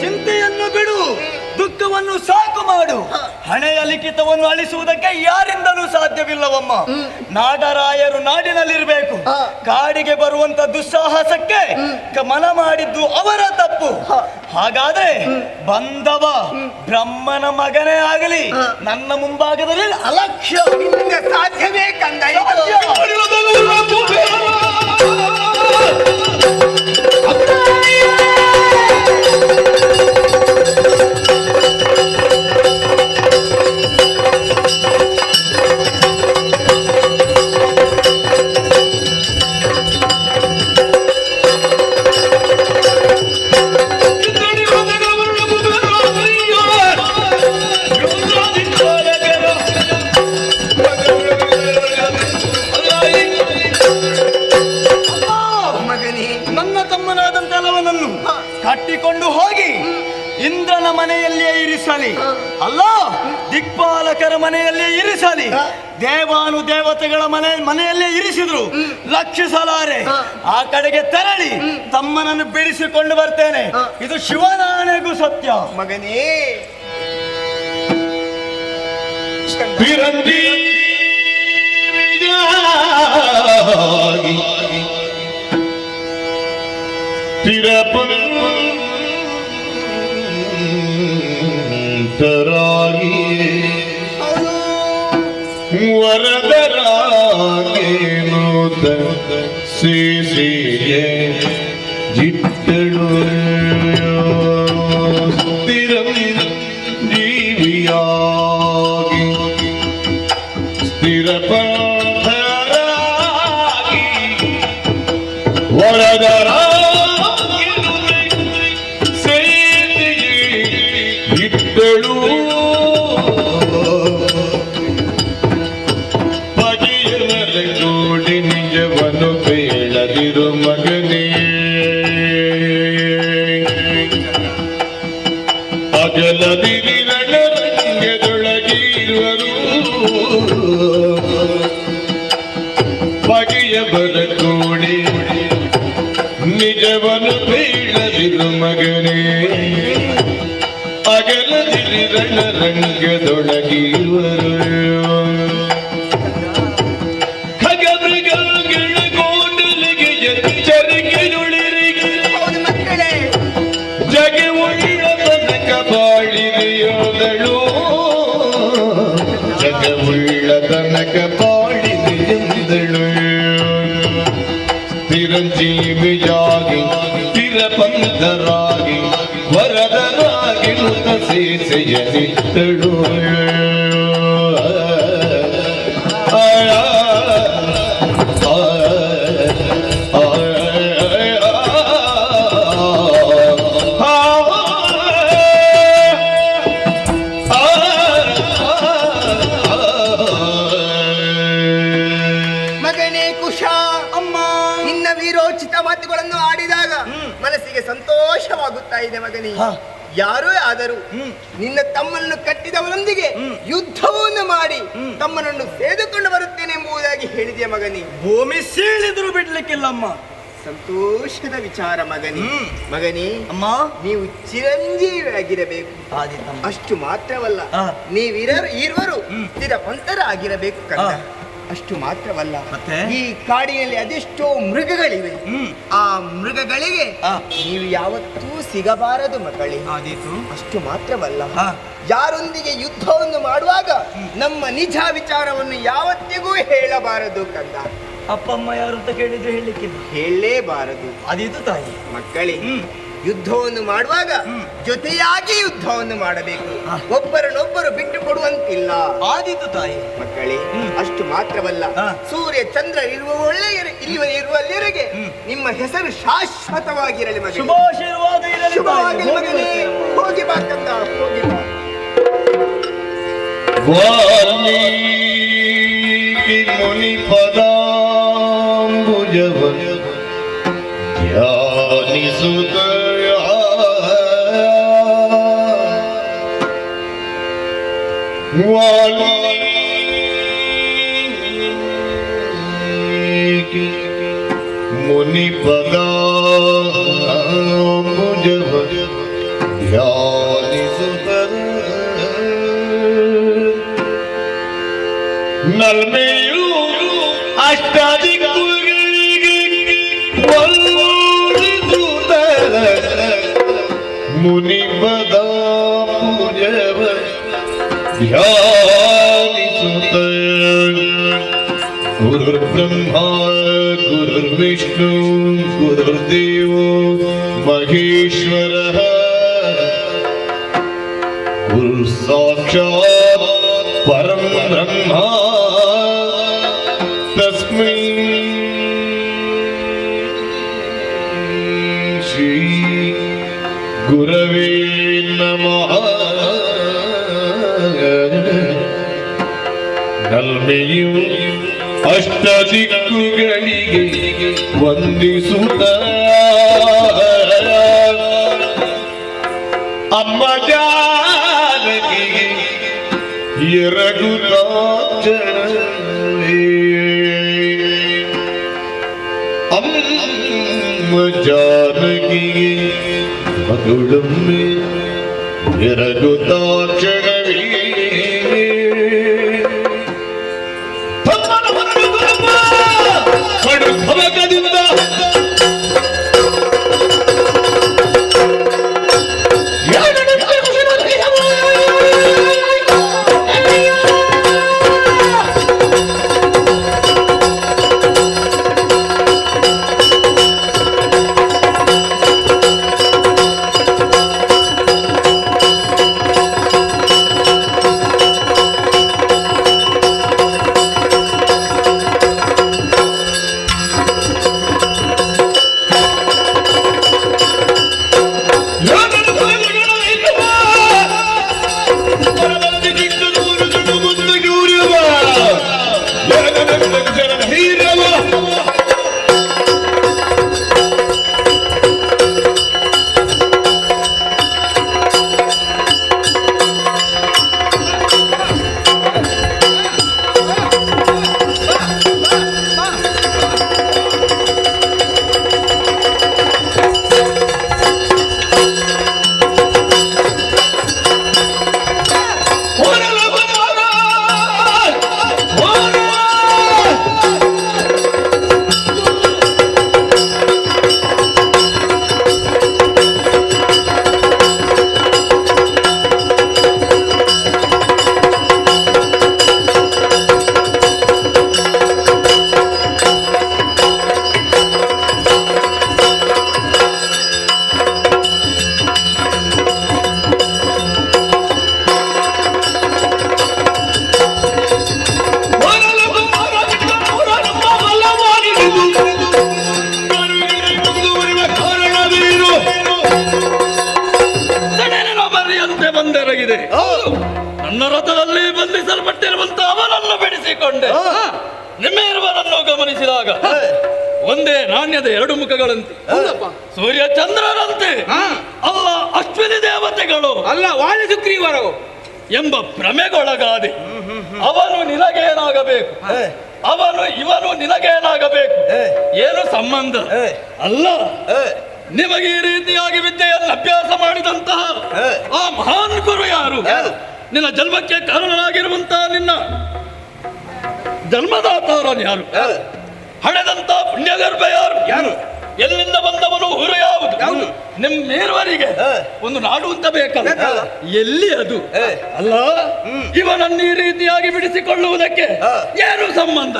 ಚಿಂತೆಯನ್ನು ಬಿಡು, ದುಃಖವನ್ನು ಸಾಕು ಮಾಡು. ಹಣೆಯ ಲಿಖಿತವನ್ನು ಅಳಿಸುವುದಕ್ಕೆ ಯಾರಿಂದಲೂ ಸಾಧ್ಯವಿಲ್ಲವಮ್ಮ. ನಾಡರಾಯರು ನಾಡಿನಲ್ಲಿರಬೇಕು. ಕಾಡಿಗೆ ಬರುವಂತ ದುಸ್ಸಾಹಸಕ್ಕೆ ಮನ ಮಾಡಿದ್ದು ಅವರ ತಪ್ಪು. ಹಾಗಾದ್ರೆ ಬಂದವ ಬ್ರಹ್ಮನ ಮಗನೇ ಆಗಲಿ ನನ್ನ ಮುಂಭಾಗದಲ್ಲಿ ಅಲಕ್ಷ್ಯ ಸಾಧ್ಯವೇ ಕಂದ. ನನ್ನ ತಮ್ಮನಾದಂತಲವನನ್ನು ಕಟ್ಟಿಕೊಂಡು ಹೋಗಿ ಇಂದ್ರನ ಮನೆಯಲ್ಲಿಯೇ ಇರಿಸಲಿ, ಅಲ್ಲ ದಿಕ್ಪಾಲಕರ ಮನೆಯಲ್ಲಿಯೇ ಇರಿಸಲಿ. ದೇವಾನು ದೇವತೆಗಳ ಮನೆಯಲ್ಲೇ ಇರಿಸಿದ್ರು ಲಕ್ಷಿಸಲಾರೆ. ಆ ಕಡೆಗೆ ತೆರಳಿ ತಮ್ಮನನ್ನು ಬಿಡಿಸಿಕೊಂಡು ಬರ್ತೇನೆ. ಇದು ಶಿವನಾಣೆಗೂ ಸತ್ಯ ಮಗನೇ. ವರದರಾಗೇನೂತ ಸೇಸೆಯೇ ಜಿಟ್ಟಳು ಸ್ಥಿರಂ ಜೀವಿಯಾಗಿ ಸ್ಥಿರಪರಾಗಿ ವರದರಾಗೇನುತ ಸೇಸೆಯೇ ಜಿಟ್ಟಳು ನಿಜವನು ಬೇಳದಿರು ಮಗನೇ. ಅಗಲದಿರಿ ರಣರಂಗದೊಳಗಿರುವರು ಬಗೆಯ ಬರಕೋಡಿ ನಿಜವನು ಬೇಳದಿರು ಮಗನೇ. ಅಗಲದಿರಿ ರಣರಂಗದೊಳಗಿರುವರು ಜಗವುಳ್ಳ ತನಕ ಬಾಳಿದೆಯೋದಳು ಜಗವುಳ್ಳ ತನಕ ಬಾಳಿದೆಯೆಂದಳು. ಸ್ಥಿರಂಜೀವಿಯಾಗಿ ಸ್ಥಿರಪಂಥರಾಗಿ ವರದರಾಗಿ ನುತ ಸೇಸೆಯನಿಟ್ಟಳು. ಮಾತುಗಳನ್ನು ಆಡಿದಾಗ ಮನಸ್ಸಿಗೆ ಸಂತೋಷವಾಗುತ್ತಾ ಇದೆ ಮಗನೇ. ಯಾರೂ ಆದರೂ ನಿನ್ನ ತಮ್ಮನ್ನು ಕಟ್ಟಿದವರೊಂದಿಗೆ ಯುದ್ಧವನ್ನು ಮಾಡಿ ತಮ್ಮನನ್ನು ಸೇದುಕೊಂಡು ಬರುತ್ತೇನೆ ಎಂಬುದಾಗಿ ಹೇಳಿದೆಯ ಮಗನೇ. ಭೂಮಿ ಸೀಳಿದ್ರು ಬಿಡ್ಲಿಕ್ಕಿಲ್ಲಮ್ಮ. ಸಂತೋಷದ ವಿಚಾರ ಮಗನೇ. ಮಗನೇ ಅಮ್ಮ, ನೀವು ಚಿರಂಜೀವಿ ಆಗಿರಬೇಕು. ಅಷ್ಟು ಮಾತ್ರವಲ್ಲ, ನೀವಿರುವರು ಸ್ಥಿರ ಪಂಥರ ಆಗಿರಬೇಕು ಕಂದ. ಅಷ್ಟು ಮಾತ್ರವಲ್ಲ, ಈ ಕಾಡಿನಲ್ಲಿ ಅದೆಷ್ಟೋ ಮೃಗಗಳಿವೆ. ಆ ಮೃಗಗಳಿಗೆ ನೀವು ಯಾವತ್ತೂ ಸಿಗಬಾರದು ಮಕ್ಕಳೇ. ಅಷ್ಟು ಮಾತ್ರವಲ್ಲ, ಯಾರೊಂದಿಗೆ ಯುದ್ಧವನ್ನು ಮಾಡುವಾಗ ನಮ್ಮ ನಿಜ ವಿಚಾರವನ್ನು ಯಾವತ್ತಿಗೂ ಹೇಳಬಾರದು ಕಂದ. ಅಪ್ಪಮ್ಮ ಯಾರು ಅಂತ ಕೇಳಿದ್ರೆ ಹೇಳಲಿಕ್ಕೆ ಹೇಳಲೇಬಾರದು. ಅದಿದು ತಾಯಿ. ಮಕ್ಕಳೇ, ಯುದ್ಧವನ್ನು ಮಾಡುವಾಗ ಜೊತೆಯಾಗಿ ಯುದ್ಧವನ್ನು ಮಾಡಬೇಕು, ಒಬ್ಬರನ್ನೊಬ್ಬರು ಬಿಟ್ಟು ಕೊಡುವಂತಿಲ್ಲ. ಆದಿತು ತಾಯಿ. ಮಕ್ಕಳೇ, ಅಷ್ಟು ಮಾತ್ರವಲ್ಲ, ಸೂರ್ಯ ಚಂದ್ರ ಇರುವಲ್ಲಿವರೆಗೆ ನಿಮ್ಮ ಹೆಸರು ಶಾಶ್ವತವಾಗಿರಲಿ ಮಗನೇ. ಶುಭಾಶೀರ್ವಾದ ಇರಲಿ. ಶುಭವಾಗಲಿ ಮಗನೇ. ಹೋಗಿ ಬಾ ಕಂದ, ಹೋಗಿ ಬಾ. ವಾಲ್ಮೀಕಿ ಮುನಿ ಪದಾಂಬುಜವನ ಧ್ಯಾನಿಸುತ್ತ ವಾಲ್ಮೀಕಿ ಮುನಿ ಪದಾಂಬುಜವನ ಧ್ಯಾನಿಸುತ್ತ ನಲ್ಮೆಯು ಅಷ್ಟಾದಿಕ್ಕುಗಳಿಗೆ ವಂದಿಸುತ್ತ ಮುನಿ ಪದಾಂಬುಜವ ಧ್ಯಾನಿಸುತ್ತ ಗುರುರ್ಬ್ರಹ್ಮ ಗುರುರ್ವಿಷ್ಣು ಗುರುರ್ದೇವೋ ಮಹೇಶ್ವರಃ ಗುರು ಸಾಕ್ಷಾತ್ ಪರಂ ಬ್ರಹ್ಮ ತಸ್ಮೈ ಶ್ರೀ ಗುರವೇ ನಮಃ. ನಲ್ಮೆಯು ಅಷ್ಟದಿಕ್ಕುಗಳಿಗೆ ವಂದಿಸುತ್ತ ಅಮ್ಮ ಜಾನಕಿಗೆ ಎರಗುತ್ತಾಚರಣವೇ ಅಮ್ಮ ಜಾನಕಿಗೆ ಮಧುಳಮ್ಮೆ ಎರಗುತ್ತಾಚರಣವೇ ಭವಕದಿಂದ ನನ್ನ ರಥದಲ್ಲಿ ಬಂಧಿಸಲ್ಪಟ್ಟಿರುವಂತ ಅವನನ್ನು ಬೆಳೆಸಿಕೊಂಡೆ. ನಿಮ್ಮೆರುವರನ್ನು ಗಮನಿಸಿದಾಗ ಒಂದೇ ನಾಣ್ಯದ ಎರಡು ಮುಖಗಳಂತೆ, ಸೂರ್ಯ ಚಂದ್ರರಂತೆ ಅಲ್ಲ ಅಶ್ವಿನಿ ದೇವತೆಗಳು ಅಲ್ಲ ವಾಲಿ ಸುಗ್ರೀವರು ಎಂಬ ಭ್ರಮೆಗೊಳಗಾದೆ. ಅವನು ನಿನಗೇನಾಗಬೇಕು, ಅವನು ಇವನು ನಿನಗೇನಾಗಬೇಕು, ಏನು ಸಂಬಂಧ ಅಲ್ಲ. ನಿಮಗೆ ಈ ರೀತಿಯಾಗಿ ವಿದ್ಯೆಯನ್ನು ಅಭ್ಯಾಸ ಮಾಡಿದಂತಹ ಆ ಮಹಾನ್ ಗುರು ಯಾರು? ನಿನ್ನ ಜನ್ಮಕ್ಕೆ ಕಾರಣನಾಗಿರುವಂತಹ ನಿನ್ನ ಜನ್ಮದಾತಾರನು ಯಾರು? ಹಳೆದಂತ ಪುಣ್ಯಗರ್ಭ ಯಾರು? ಎಲ್ಲಿಂದ ಬಂದವನು ಊರು ಯಾವುದು? ನಿಮ್ಮೇರುವರಿಗೆ ಒಂದು ನಾಡು ಅಂತ ಬೇಕಲ್ಲ, ಎಲ್ಲಿ ಅದು? ಅಲ್ಲ, ಇವನನ್ನು ಈ ರೀತಿಯಾಗಿ ಬಿಡಿಸಿಕೊಳ್ಳುವುದಕ್ಕೆ ಏನು ಸಂಬಂಧ?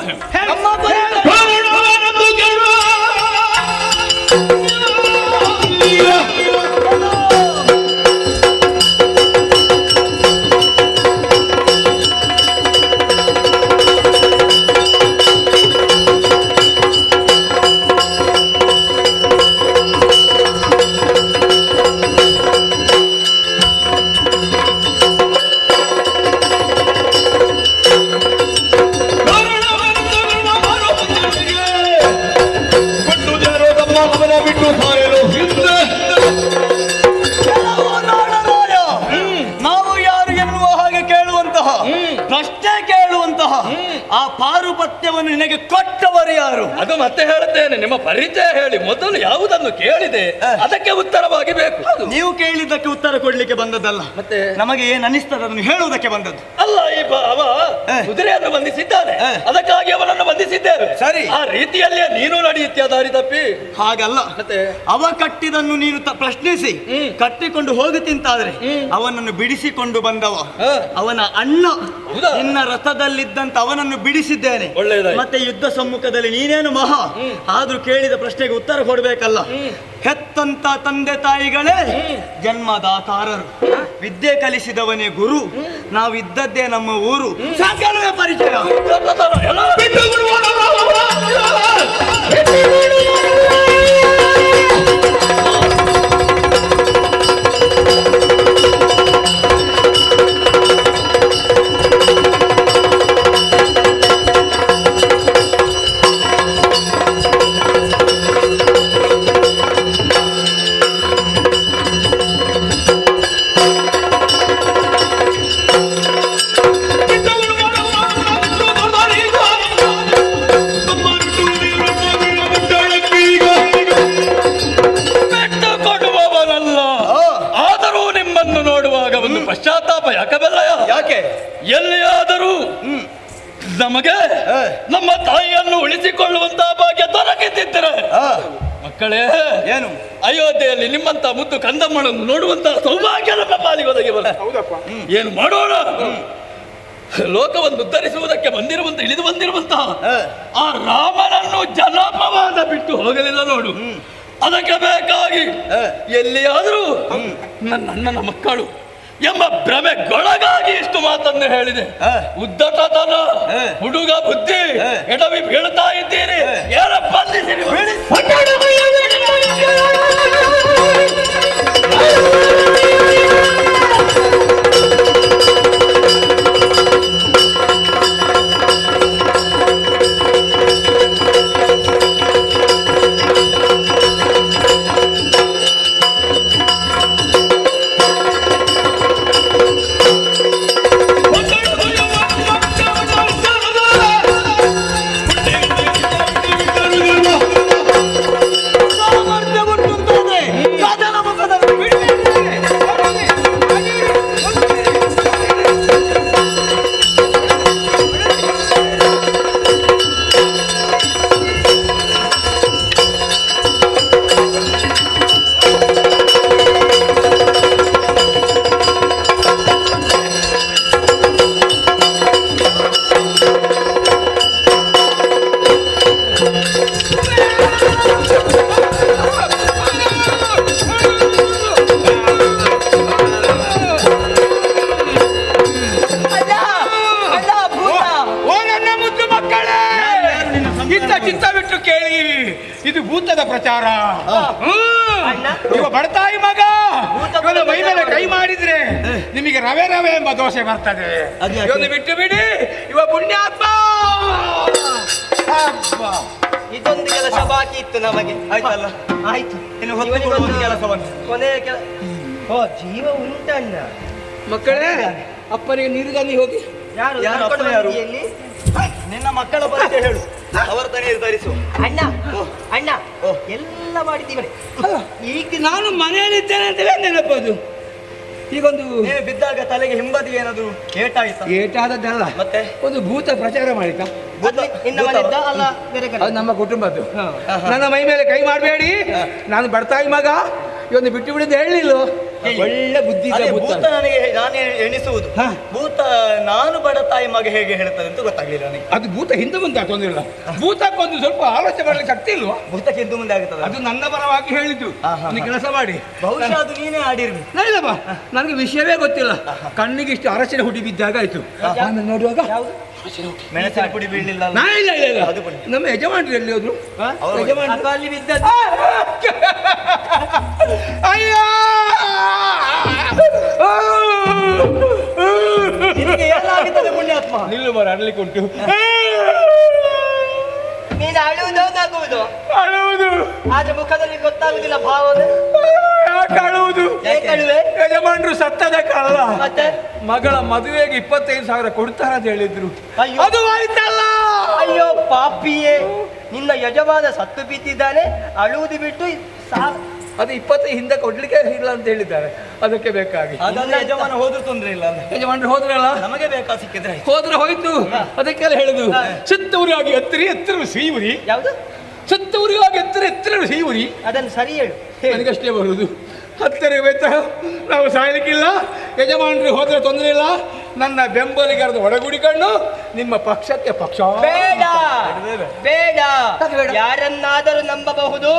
ಪ್ರಶ್ನೆ ಕೇಳುವಂತಹ ಆ ಪಾರುಪತ್ಯವನ್ನು ನಿನಗೆ ಕೊಟ್ಟವರು ಯಾರು? ಅದು ಮತ್ತೆ ಹೇಳುತ್ತೇನೆ, ನಿಮ್ಮ ಪರಿಚಯ ಹೇಳಿ. ಮೊದಲು ಯಾವುದನ್ನು ಕೇಳಿದೆ ಅದಕ್ಕೆ ಉತ್ತರವಾಗಿ ಬೇಕು. ನೀವು ಕೇಳಿದ್ದಕ್ಕೆ ಉತ್ತರ ಕೊಡ್ಲಿಕ್ಕೆ ಬಂದದ್ದಲ್ಲ, ಮತ್ತೆ ನಮಗೆ ಏನ್ ಅನಿಸ್ತದೆ ಅದನ್ನು ಹೇಳುವುದಕ್ಕೆ ಬಂದದ್ದು. ಅಲ್ಲ, ಅವ ಕುದುರೆಯನ್ನು ಬಂಧಿಸಿದ್ದಾನೆ, ಅದಕ್ಕಾಗಿ ಅವನನ್ನು ಬಂಧಿಸಿದ್ದೇವೆ. ಸರಿ, ಆ ರೀತಿಯಲ್ಲೇ ನೀನು ನಡೆಯುತ್ತೀಯ ದಾರಿ ತಪ್ಪಿ? ಹಾಗಲ್ಲ, ಮತ್ತೆ ಅವ ಕಟ್ಟಿದನ್ನು ನೀನು ಪ್ರಶ್ನಿಸಿ ಕಟ್ಟಿಕೊಂಡು ಹೋಗುತ್ತಿಂತಾದ್ರೆ ಅವನನ್ನು ಬಿಡಿಸಿಕೊಂಡು ಬಂದವ ಅವನ ಅಣ್ಣ. ನಿನ್ನ ರಥದಲ್ಲಿದ್ದಂತ ಅವನನ್ನು ಬಿಡಿಸಿದ್ದೇನೆ. ಮತ್ತೆ ಯುದ್ಧ ಸಮ್ಮುಖದಲ್ಲಿ ನೀನೇನು ಮಹಾ ಆದ್ರೂ ಕೇಳಿದ ಪ್ರಶ್ನೆಗೆ ಉತ್ತರ ಕೊಡ್ಬೇಕಲ್ಲ. ಹೆತ್ತಂತ ತಂದೆ ತಾಯಿಗಳೇ ಜನ್ಮದಾತಾರರು, ವಿದ್ಯೆ ಕಲಿಸಿದವನೇ ಗುರು. ನಾವಿದ್ದದ್ದೇ ನಮ್ಮ ಊರು. ಸಾಕಲ್ವೇ ಪರಿಚಯ? ಪಶ್ಚಾತ್ತಾಪ ಯಾಕಬಲ್ಲಯ? ಯಾಕೆ? ಎಲ್ಲಿಯಾದರೂ ನಮಗೆ ನಮ್ಮ ತಾಯಿಯನ್ನು ಉಳಿಸಿಕೊಳ್ಳುವಂತಹ ಭಾಗ್ಯ ದೊರಕಿದ್ದರೆ ಮಕ್ಕಳೇ, ಏನು ಅಯೋಧ್ಯೆಯಲ್ಲಿ ನಿಮ್ಮಂತ ಮುದ್ದು ಕಂದಮ್ಮಳನ್ನು ನೋಡುವಂತಹ ಸೌಭಾಗ್ಯ ನಮ್ಮ ಪಾಲಿಗೆ ಒದಗಿ ಬರ. ಏನು ಮಾಡೋಣ? ಲೋಕವನ್ನು ಉದ್ಧರಿಸುವುದಕ್ಕೆ ಇಳಿದು ಬಂದಿರುವಂತಹ ಆ ರಾಮನನ್ನು ಜಲಪವಾದ ಬಿಟ್ಟು ಹೋಗಲಿಲ್ಲ ನೋಡು. ಅದಕ್ಕೆ ಬೇಕಾಗಿ ಎಲ್ಲಿಯಾದರೂ ನನ್ನ ಅಣ್ಣನ ಮಕ್ಕಳು ಎಂಬ ಭ್ರಮೆಗೊಳಗಾಗಿ ಇಷ್ಟು ಮಾತನ್ನು ಹೇಳಿದೆ. ಉದ್ದಟತನ, ಹುಡುಗ ಬುದ್ಧಿ ಎಡವಿ ಬೀಳ್ತಾ ಇದ್ದೀರಿ. ಯಾರ ಬಂದಿದ್ದೀರಿ? ಪ್ರಚಾರ. ಇವ ಬಡತಾಯಿ ಮಗ ಮೈ ಮೇಲೆ ಕೈ ಮಾಡಿದ್ರೆ ನಿಮಗೆ ರವೆ ರವೆ ಎಂಬ ದೋಷೆ ಬರ್ತದೆ. ಇವನು ಬಿಟ್ಟು ಬಿಡಿ, ಇವ ಪುಣ್ಯಾತ್ಮ. ಇದೊಂದು ಕೆಲಸ ಬಾಕಿ ಇತ್ತು ನಮಗೆ. ಆಯ್ತಲ್ಲ, ಆಯ್ತು. ಇನ್ನು ಹೊತ್ತು ಕೆಲಸವನ್ನು ಕೊನೆಯ ಜೀವ ಉಂಟಣ್ಣ. ಮಕ್ಕಳೇ, ಅಪ್ಪನಿಗೆ ನೀರುಗಂದಿ ಹೋಗಿ. ಯಾರು ಯಾರು? ನಿನ್ನ ಮಕ್ಕಳ ಪರಿಚಯ ಹೇಳು, ಅವರ ತನೇ ನಿರ್ಧರಿಸು. ಅಣ್ಣ ಅಣ್ಣ ಎಲ್ಲ ಮಾಡಿದ್ದೀವಿ. ಈಗ ನಾನು ಮನೆಯಲ್ಲಿದ್ದೇನೆ ಅಂತಲೇ ನೆನಪದು. ಈಗೊಂದು ನೀವು ಬಿದ್ದಾಗ ತಲೆಗೆ ಹಿಂಬದಿ ಏನಾದ್ರು ಏಟಾಯ್ತಾ? ಏಟಾದದ್ದಲ್ಲ, ಮತ್ತೆ ಒಂದು ಭೂತ ಪ್ರಚಾರ ಮಾಡಿಕ. ನಿನ್ನ ಮನೆಯದ್ದ ಅಲ್ಲ ಬೇರೆ ಕಡೆ? ಅದು ನಮ್ಮ ಕುಟುಂಬದ್ದು. ನನ್ನ ಮೈ ಮೇಲೆ ಕೈ ಮಾಡಬೇಡಿ, ನಾನು ಬಡತಾಯಿ ಮಗ, ಇವನು ಬಿಟ್ಟು ಬಿಡಿದ್ದು ಹೇಳಿಲ್ಲ. ಒಳ್ಳೆ ಬುದ್ಧಿ ಇದೆ ಅದೇ ಭೂತ. ಭೂತ ನನಗೆ ನಾನೇ ಎಣಿಸುವುದು. ಭೂತ ನಾನು ಬಡ ತಾಯಿ ಮಗ ಹೇಗೆ ಹೇಳ್ತದೆ ಅಂತ ಗೊತ್ತಾಗ್ಲಿಲ್ಲ ನನಗೆ. ಅದು ಭೂತ ಹಿಂದೆ ಮುಂದೆ ತೊಂದರೆ ಇಲ್ಲ, ಭೂತಕ್ಕೊಂದು ಸ್ವಲ್ಪ ಆಲೋಚನೆ ಮಾಡ್ಲಿಕ್ಕೆ ಶಕ್ತಿ ಇಲ್ವಾ? ಭೂತಕ್ಕೆ ಹಿಂದೆ ಮುಂದೆ ಆಗುತ್ತದೆ. ಅದು ನನ್ನ ಪರವಾಗಿ ಹೇಳಿದ್ದು. ಒಂದು ಕೆಲಸ ಮಾಡಿ, ಬಹುಶಃ ಅದು ನೀನೇ ಆಡಿರ್ವಿ. ಇಲ್ಲಪ್ಪ, ನನಗೆ ವಿಷಯವೇ ಗೊತ್ತಿಲ್ಲ. ಕಣ್ಣಿಗೆ ಇಷ್ಟು ಅರಸಿನ ಹುಡಿ ಬಿದ್ದಾಗ ಆಯ್ತು. ಆಮೇಲೆ ನೋಡುವಾಗ ಮೆಣಸಿನ ಪುಡಿ ಬೀಳಲಿಲ್ಲ. ಇಲ್ಲ ಇಲ್ಲ ಇಲ್ಲ, ನಮ್ಮ ಯಜಮಾನ್ರು ಎಲ್ಲಿ ಹೋದ್ರು? ಯಜಮಾನ್ರು ಅಲ್ಲಿ ಬಿದ್ದದ್ದು. ಅಯ್ಯೋ, ನಿನಗೆ ಏನಾಗುತ್ತದೆ ಪುಣ್ಯಾತ್ಮ? ನಿಲ್ಲು ಮರ ಅಡ್ಲಿಕ್ಕೆ ಉಂಟು. ನೀನು ಅಳುವುದು ನಗುವುದು ಅಳುವುದು, ಆದ್ರೆ ಮುಖದಲ್ಲಿ ಗೊತ್ತಾಗುದಿಲ್ಲ ಭಾವ. ಯಾಕೆ ಅಳುವುದು? ಯಜಮಾನ್ರು ಸತ್ತದಕ್ಕಲ್ಲ, ಮತ್ತೆ ಮಗಳ ಮದುವೆಗೆ 25,000 ಕೊಡ್ತಾರ ಅಂತ ಹೇಳಿದ್ರು. ಅದು ಆಯ್ತಲ್ಲ. ಅಯ್ಯೋ ಪಾಪಿಯೇ, ನಿನ್ನ ಯಜಮಾನ ಸತ್ತು ಬಿದ್ದಿದ್ದಾನೆ, ಅಳುವುದು ಬಿಟ್ಟು ಅದು 20 ಹಿಂದೆ ಕೊಡ್ಲಿಕ್ಕೆ ಇಲ್ಲ ಅಂತ ಹೇಳಿದ್ದಾರೆ. ಅದಕ್ಕೆ ಬೇಕಾಗಿ ಹಾಗಾದ್ರೆ ಯಜಮಾನ ಹೋದ್ರು ತೊಂದ್ರೆ ಇಲ್ಲ. ಯಜಮಾನ್ರು ಹೋದ್ರಲ್ಲ, ನಮಗೆ ಬೇಕಾ ಸಿಕ್ಕಿದ್ರೆ ಹೋದ್ರೆ ಹೋಯ್ತು. ಅದಕ್ಕೆಲ್ಲ ಹೇಳುದು, ಸತ್ತವರಿಗಾಗಿ ಎತ್ತರ ಸಿಹಿವುರಿ. ಯಾವುದು? ಸತ್ತವರಿಗಾಗಿ ಎತ್ತರ ಸಿಹಿವುರಿ. ಅದನ್ನು ಸರಿ ಹೇಳು. ನನಗಷ್ಟೇ ಬರುವುದು. ಹತ್ತಿರ ವೆಚ್ಚ ನಾವು ಸಾಯಲಿಕ್ಕಿಲ್ಲ. ಯಜಮಾನ್ರಿಗೆ ಹೋದ್ರೆ ತೊಂದರೆ ಇಲ್ಲ. ನನ್ನ ಬೆಂಬಲಿಗರದು ಒಡಗೂಡಿಕೊಂಡು ನಿಮ್ಮ ಪಕ್ಷಕ್ಕೆ ಪಕ್ಷ. ಬೇಡ ಬೇಡ, ಯಾರನ್ನಾದರೂ ನಂಬಬಹುದು,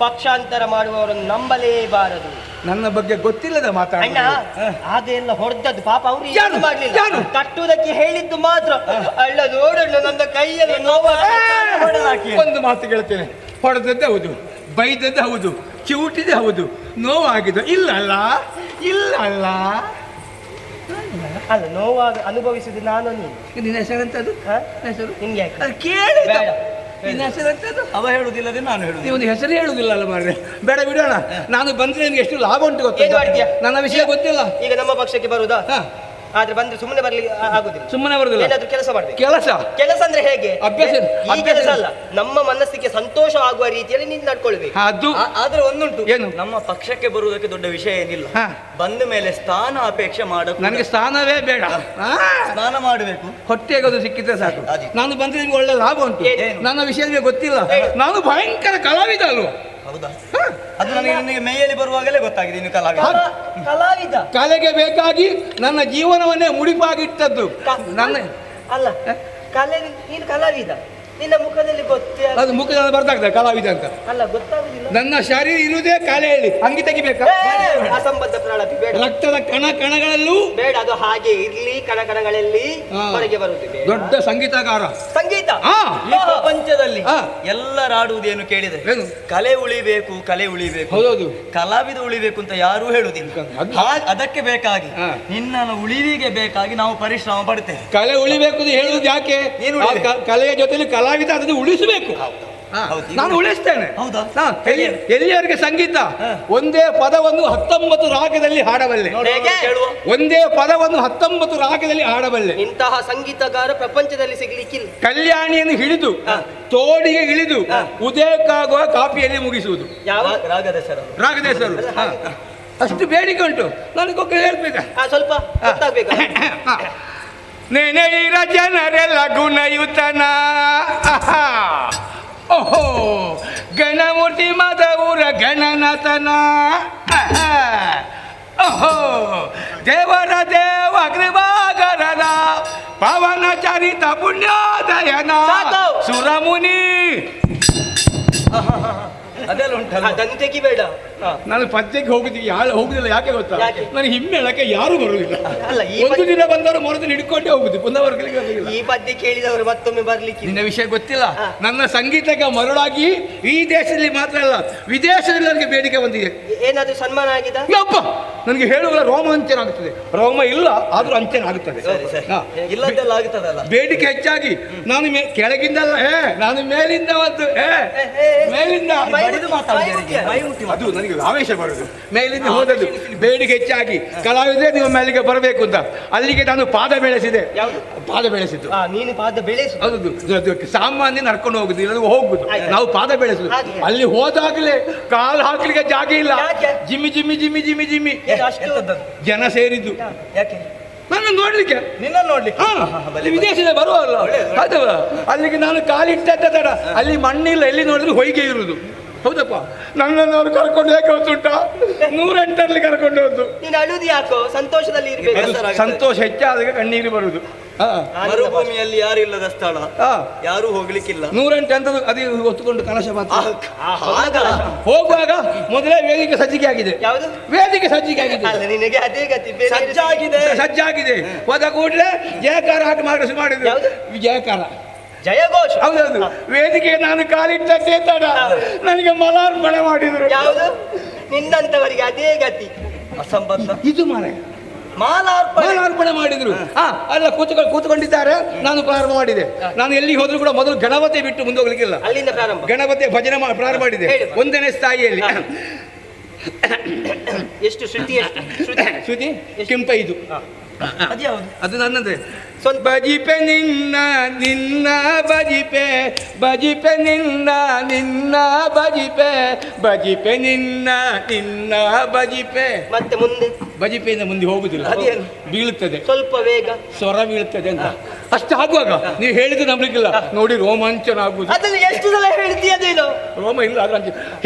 ಪಕ್ಷಾಂತರ ಮಾಡುವವರನ್ನು ನಂಬಲೇಬಾರದು. ನನ್ನ ಬಗ್ಗೆ ಗೊತ್ತಿಲ್ಲದ ಮಾತಾಡ. ಅದೆಲ್ಲ ಹೊಡೆದದ್ದು ಪಾಪ ಅವ್ರು ಏನು ಮಾಡ್ಲಿಲ್ಲ, ಕಟ್ಟುವುದಕ್ಕೆ ಹೇಳಿದ್ದು ಮಾತ್ರ. ಅಲ್ಲ ನೋಡೋಣ, ನನ್ನ ಕೈಯಲ್ಲಿ ನೋವು. ಒಂದು ಮಾತು ಹೇಳ್ತೇನೆ, ಹೊಡೆದದ್ದೇ ಹೌದು, ಬೈದದ್ದೇ ಹೌದು, ಚಿವುಟಿದೆ ಹೌದು, ನೋವಾಗಿದೆ ಇಲ್ಲ ಅಲ್ಲ, ಇಲ್ಲ ಅಲ್ಲ. ಅಲ್ಲ, ನೋವಾಗ ಅನುಭವಿಸಿದ್ದು ನಾನು ನೀನು. ನಿನ್ನ ಹೆಸರಂತದ್ದು? ಹೆಸರು ನಿನ್ಗೆ ಕೇಳಿ. ಬೇಡ, ನಿನ್ನ ಹೆಸರಂತದ್ದು? ಅವ ಹೇಳುದಿಲ್ಲದೆ ನಾನು ಹೇಳುದು. ನೀವು ಹೆಸರು ಹೇಳುದಿಲ್ಲ ಅಲ್ಲ ಮಾರ್ರೆ. ಬೇಡ ಬಿಡೋಣ. ನಾನು ಬಂದ್ರೆ ನಿನ್ಗೆ ಎಷ್ಟು ಲಾಭ ಉಂಟು ಏನು ಗೊತ್ತಿಲ್ಲ. ಮಾಡ್ತೀಯ? ನನ್ನ ವಿಷಯ ಗೊತ್ತಿಲ್ಲ. ಈಗ ನಮ್ಮ ಪಕ್ಷಕ್ಕೆ ಬರುದಾ? ಆದ್ರೆ ಬಂದ್ರೆ ಸುಮ್ಮನೆ ಬರ್ಲಿಕ್ಕೆ ಆಗುದಿಲ್ಲ. ಸುಮ್ಮನೆ ಬರುದಿಲ್ಲ, ಏನಾದ್ರೂ ಕೆಲಸ ಮಾಡ್ಬೇಕು. ಕೆಲಸ ಅಂದ್ರೆ ಹೇಗೆ? ಅಭ್ಯಾಸ. ಈ ಕೆಲಸ ಅಲ್ಲ, ನಮ್ಮ ಮನಸ್ಸಿಗೆ ಸಂತೋಷ ಆಗುವ ರೀತಿಯಲ್ಲಿ ನೀನು ನಡ್ಕೊಳ್ಬೇಕು. ಅದು ಆದ್ರೆ ಒಂದುಂಟು, ಏನು? ನಮ್ಮ ಪಕ್ಷಕ್ಕೆ ಬರುವುದಕ್ಕೆ ದೊಡ್ಡ ವಿಷಯ ಏನಿಲ್ಲ. ಬಂದ ಮೇಲೆ ಸ್ಥಾನ ಅಪೇಕ್ಷೆ ಮಾಡ. ನನಗೆ ಸ್ಥಾನವೇ ಬೇಡ. ಸ್ನಾನ ಮಾಡಬೇಕು, ಹೊಟ್ಟೆಗೆ ಅದು ಸಿಕ್ಕಿದ್ರೆ ಸಾಕು. ನಾನು ಬಂದ್ರೆ ನಿಮ್ಗೆ ಒಳ್ಳೆ ಲಾಭ ಉಂಟು. ನನ್ನ ವಿಷಯ ನಿಮಗೆ ಗೊತ್ತಿಲ್ಲ. ನಾನು ಭಯಂಕರ ಕಲಾವಿದ ಅಲ್ವ? ಹೌದಾ? ಅದು ನನಗೆ ಮೇಯಲ್ಲಿ ಬರುವಾಗಲೇ ಗೊತ್ತಾಗಿದೆ ಇನ್ನು ಕಲಾವಿದ. ಕಲೆಗೆ ಬೇಕಾಗಿ ನನ್ನ ಜೀವನವನ್ನೇ ಮುಡಿಪಾಗಿಟ್ಟದ್ದು ನನ್ನ. ಅಲ್ಲ, ಕಲೆ ನೀನು ಕಲಾವಿದ, ನಿನ್ನ ಮುಖದಲ್ಲಿ ಗೊತ್ತೇ ಅದು ಮುಖದಲ್ಲಿ ಬರ್ತಾಗ್ತದೆ ಕಲಾವಿದ ಅಂತ. ಅಲ್ಲ, ಗೊತ್ತಾಗುದಿಲ್ಲ. ನನ್ನ ಶರೀರ ಇರುವುದೇ ಕಲೆಯಲ್ಲಿ. ಅಂಗಿ ತೆಗಿಬೇಕಾ? ಅಸಂಬದ್ಧ ಪ್ರಾಣಿ ಬೇಡ. ರಕ್ತದ ಕಣಗಳಲ್ಲೂ ಬೇಡ, ಅದು ಹಾಗೆ ಇರ್ಲಿ. ಕಣಗಳಲ್ಲಿ ಹೊರಗೆ ಬರುತ್ತಿದೆ. ದೊಡ್ಡ ಸಂಗೀತಗಾರ. ಸಂಗೀತ ಈ ಪ್ರಪಂಚದಲ್ಲಿ ಎಲ್ಲರಾಡುವುದೇನು ಕೇಳಿದ್ರೆ ಕಲೆ ಉಳಿಬೇಕು, ಕಲೆ ಉಳಿಬೇಕು. ಹೌದೌದು, ಕಲಾವಿದ ಉಳಿಬೇಕು ಅಂತ ಯಾರೂ ಹೇಳುವುದಿಲ್ಲ. ಅದಕ್ಕೆ ಬೇಕಾಗಿ ನಿನ್ನ ಉಳಿವಿಗೆ ಬೇಕಾಗಿ ನಾವು ಪರಿಶ್ರಮ ಪಡ್ತೇವೆ. ಕಲೆ ಉಳಿಬೇಕು ಅಂತ ಹೇಳುವುದು ಯಾಕೆ? ಕಲೆಯ ಜೊತೆಲಿ ಕಲಾವಿದ ಅದನ್ನು ಉಳಿಸಬೇಕು. ನಾನು ಉಳಿಸ್ತೇನೆ. ಹೌದಾ? ಎಲ್ಲಿಯವರೆಗೆ ಸಂಗೀತ ಒಂದೇ ಪದವನ್ನು 19 ರಾಗದಲ್ಲಿ ಹಾಡಬಲ್ಲೆ. ಒಂದೇ ಪದವನ್ನು 19 ರಾಗದಲ್ಲಿ ಹಾಡಬಲ್ಲೆ. ಇಂತಹ ಸಂಗೀತಗಾರ ಪ್ರಪಂಚದಲ್ಲಿ ಸಿಗ್ಲಿಕ್ಕಿಲ್ಲ. ಕಲ್ಯಾಣಿಯನ್ನು ಹಿಡಿದು ತೋಡಿಗೆ ಇಳಿದು ಉದಯಕ್ಕಾಗುವ ಕಾಪಿಯಲ್ಲಿ ಮುಗಿಸುವುದು. ಯಾವ ರಾಗದ ಹೆಸರು? ರಾಗದ ಹೆಸರು. ಅಷ್ಟು ಬೇಡಿಕೆ ಉಂಟು. ನನಗೊಬ್ಬ ಹೇಳ್ಬೇಕ, ಸ್ವಲ್ಪ ಗೊತ್ತಾಗ್ಬೇಕು. ನೆನೆಯಿರ ಜನರೆಲ್ಲ ಗುಣಯುತನ. ಓಹೋ, ಗಣಮೂರ್ತಿ ಮದೌರ ಗಣನತನ. ಓಹೋ, ದೇವರ ದೇವ ಕೃಪಾಗರದ ಪವನ ಚರಿತ ಪುಣ್ಯೋದಯನ ಸುರಮುನಿ. ಅದೆಲ್ಲ ಉಂಟಲ್ಲ, ಅದನ್ನು ತೆಗಿಬೇಡ. ನಾನು ಪದ್ಯಕ್ಕೆ ಹೋಗುದಿಲ್ಲ. ಯಾಕೆ ಗೊತ್ತಾ? ನನಗೆ ಹಿಮ್ಮೇಳಕ್ಕೆ ಯಾರು ಬರುವುದಿಲ್ಲ. ಅಲ್ಲ, ಒಂದು ದಿನ ಬಂದವರು ಮರುದಿನ ಹಿಡ್ಕೊಂಡೇ ಹೋಗುದು, ಪುನಃ ವರ್ಗಲಿಕ್ಕೆ. ಈ ಪದ್ಯ ಕೇಳಿದವರು ಮತ್ತೊಮ್ಮೆ ಬರ್ಲಿಕ್ಕೆ. ನಿನ್ನ ವಿಷಯ ಗೊತ್ತಿಲ್ಲ. ನನ್ನ ಸಂಗೀತಕ್ಕೆ ಮರಳಾಗಿ ಈ ದೇಶದಲ್ಲಿ ಮಾತ್ರ ಅಲ್ಲ, ವಿದೇಶದಲ್ಲಿ ನನಗೆ ಬೇಡಿಕೆ ಬಂದಿದೆ. ಏನಾದ್ರೂ ಸನ್ಮಾನ ಆಗಿದೆ? ಯಪ್ಪ, ನನಗೆ ಹೇಳುವ ರೋಮಾಂಚನ ಆಗುತ್ತದೆ. ರೋಮ ಇಲ್ಲ ಆದ್ರೂ ಅಂಚನ ಆಗುತ್ತದೆ. ಇಲ್ಲದೆಲ್ಲ ಆಗುತ್ತದಲ್ಲ. ಬೇಡಿಕೆ ಹೆಚ್ಚಾಗಿ ನಾನು ಕೆಳಗಿಂದಲ್ಲ, ನಾನು ಮೇಲಿಂದ ಒಂದು ಮೇಲಿಂದ ಅದು ನನಗೆ ಆವೇಶ ಬರುದು. ಮೇಲಿಂದ ಹೋದದ್ದು ಬೇಡಿಕೆ ಹೆಚ್ಚಾಗಿ ಕಲಾವಿದ್ರೆ ನಿಮ್ಮ ಮೇಲಿಗೆ ಬರಬೇಕು ಅಂತ ಅಲ್ಲಿಗೆ ನಾನು ಪಾದ ಬೆಳೆಸಿದೆ. ಪಾದ ಬೆಳೆಸಿದ್ದು ನೀನು ಪಾದ ಬೆಳೆಸು. ಹೌದು, ಸಾಮಾನ್ಯ ನಡ್ಕೊಂಡು ಹೋಗುದು, ಇಲ್ಲ ಹೋಗುದು. ನಾವು ಪಾದ ಬೆಳೆಸುದು. ಅಲ್ಲಿ ಹೋದಾಗಲೇ ಕಾಲು ಹಾಕ್ಲಿಕ್ಕೆ ಜಾಗ ಇಲ್ಲ. Jimmy Jimmy Jimmy Jimmy Jimmy ಎಂತದ್ದದು? ಜನ ಸೇರಿದ್ದು ಯಾಕೆ? ನನ್ನ ನೋಡ್ಲಿಕ್ಕೆ. ನಿನ್ನ ನೋಡ್ಲಿಕ್ಕೆ? ವಿದೇಶದ ಬರುವಲ್ಲ ಅದು ಅಲ್ಲಿಗೆ ನಾನು ಕಾಲಿಟ್ಟ ತಡ ಅಲ್ಲಿ ಮಣ್ಣಿಲ್ಲ, ಎಲ್ಲಿ ನೋಡಿದ್ರು ಹೊಯ್ಗೆ ಇರುವುದು. ಹೌದಪ್ಪ, ನನ್ನನ್ನು ಅವರು ಕರ್ಕೊಂಡು ಯಾಕೆ ಹೋಗ್ತುಂಟ 108ರಲ್ಲಿ ಕರ್ಕೊಂಡು ಹೋದ್ದು. ನೀನು ಅಳುದು ಯಾಕೋ? ಸಂತೋಷದಲ್ಲಿ ಇರ್ಬೇಕು. ಸಂತೋಷ ಹೆಚ್ಚಾದಾಗ ಕಣ್ಣೀರು ಬರುವುದು. ಮರುಭೂಮಿಯಲ್ಲಿ ಯಾರಿಲ್ಲದ ಸ್ಥಳ, ಯಾರು ಹೋಗ್ಲಿಕ್ಕಿಲ್ಲ. 108 ಅಂತದ್ದು ಅದು ಹೊತ್ತುಕೊಂಡು ಕಲಶ ಮಾತ್ರ. ಹೋಗುವಾಗ ಮೊದಲೇ ವೇದಿಕೆ ಸಜ್ಜಿಗೆ ಆಗಿದೆ. ಯಾವುದು ವೇದಿಕೆ ಸಜ್ಜಿಗೆ ಆಗಿದೆ? ಅಲ್ಲ, ನಿನಗೆ ಅದೇ ಗತಿ. ಸಜ್ಜಾಗಿದೆ. ಹೋದ ಕೂಡಲೇ ಜಯಕಾರ ಹಾಕಿ ಮಾಡಿದ್ರು. ಜಯಕಾರ, ಜಯಘೋಷ. ಹೌದೌದು. ವೇದಿಕೆ ನಾನು ಕಾಲಿಟ್ಟದ್ದೇ ತಡ ನನಗೆ ಮಲಾರ್ಪಣೆ ಮಾಡಿದ್ರು. ಯಾವುದು? ನಿನ್ನಂತವರಿಗೆ ಅದೇ ಗತಿ. ಅಸಂಬದ್ಧ ಇದು ಮಾರೆ. ಮಾಲಾರ್ಪಣೆ ಮಾಡಿದ್ರು. ಅಲ್ಲ, ಕೂತ್ಕೊಂಡಿದ್ದಾರೆ. ನಾನು ಪ್ರಾರಂಭ ಮಾಡಿದೆ. ನಾನು ಎಲ್ಲಿ ಹೋದ್ರು ಕೂಡ ಮೊದಲು ಗಣಪತಿ ಬಿಟ್ಟು ಮುಂದೆ ಹೋಗ್ಲಿಕ್ಕಿಲ್ಲ. ಅಲ್ಲಿಂದ ಪ್ರಾರಂಭ. ಗಣಪತಿ ಭಜನೆ ಪ್ರಾರಂಭ ಮಾಡಿದೆ. 1ನೇ ಸ್ಥಾಯಿಯಲ್ಲಿ. ಎಷ್ಟು ಶ್ರುತಿ? ಶ್ರುತಿ ಕೆಂಪೈದು. ಅದು ನನ್ನದೇ. ಬಜಿಪೆ ನಿನ್ನ ನಿನ್ನ ಬಜಿಪೆ, ಬಜಿಪೆ ನಿನ್ನ ನಿನ್ನ ಬಜಿಪೆ, ಬಜಿಪೆ ನಿನ್ನ ನಿನ್ನ ಬಜಿಪೆ. ಮತ್ತೆ ಮುಂದೆ ಬಜಿಪೆಯಿಂದ ಮುಂದೆ ಹೋಗುದಿಲ್ಲ, ಬೀಳುತ್ತದೆ. ಸ್ವಲ್ಪ ವೇಗ, ಸ್ವರ ಬೀಳುತ್ತದೆ ಅಂತ ಅಷ್ಟು ಆಗುವಾಗ ನೀವು ಹೇಳಿದ್ದು ನಂಬಲಿಕ್ಕಿಲ್ಲ. ನೋಡಿ, ರೋಮಾಂಚನ ಆಗುವುದು. ಅದನ್ನು ಎಷ್ಟು ಸಲ ಹೇಳ್ತೀಯದೇನು? ರೋಮ ಇಲ್ಲ, ಅದ್ರ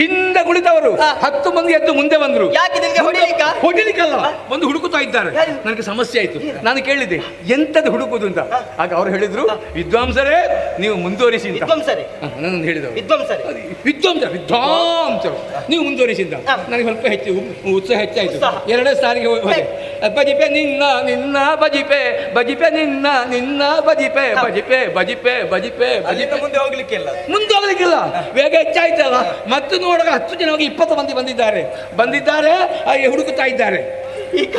ಹಿಂದೆ ಕುಳಿತವರು 10 ಮಂದಿ ಎದ್ದು ಮುಂದೆ ಬಂದ್ರು. ಯಾಕೆ ನಿಮಗೆ ಹೊಡಿಲಿಕ್ಕಲ್ಲ, ಒಂದು ಹುಡುಕುತ್ತಾ ಇದ್ದಾರೆ. ನನಗೆ ಸಮಸ್ಯೆ ಆಯ್ತು. ನಾನು ಕೇಳಿದೆ ಎಂತದ್ದು ಹುಡುಕುದು ಅಂತ. ಆಗ ಅವರು ಹೇಳಿದ್ರು, ವಿದ್ವಾಂಸರೇ ನೀವು ಮುಂದುವರಿಸಿ ಅಂತ. ನನ್ನ ಹೇಳಿದವರು ವಿದ್ವಾಂಸರು ನೀವು ಮುಂದುವರಿಸಿ ಅಂತ. ನನಗೆ ಸ್ವಲ್ಪ ಹೆಚ್ಚು ಉತ್ಸಾಹ ಹೆಚ್ಚಾಯ್ತು. 2ನೇ ಸ್ಥಾನಿಗೆ ಹೋದೆ. ಬಜಿಪೆ ನಿನ್ನ ನಿನ್ನ ಬಜಿಪೆ, ಬಜಿಪೆ ನಿನ್ನ ನಿನ್ನ ಬಜಿಪೆ, ಬಜಿಪೆ ಬಜಿಪೆ ಬಜಿಪೆ ಬಜಿಪೆ. ಮುಂದೆ ಹೋಗ್ಲಿಕ್ಕಿಲ್ಲ, ವೇಗ ಹೆಚ್ಚಾಯ್ತಲ್ಲ. ಮತ್ತು ನೋಡುವಾಗ 10 ಜನ ಹೋಗಿ 20 ಮಂದಿ ಬಂದಿದ್ದಾರೆ. ಹುಡುಕುತ್ತಾ ಇದ್ದಾರೆ. ಈಗ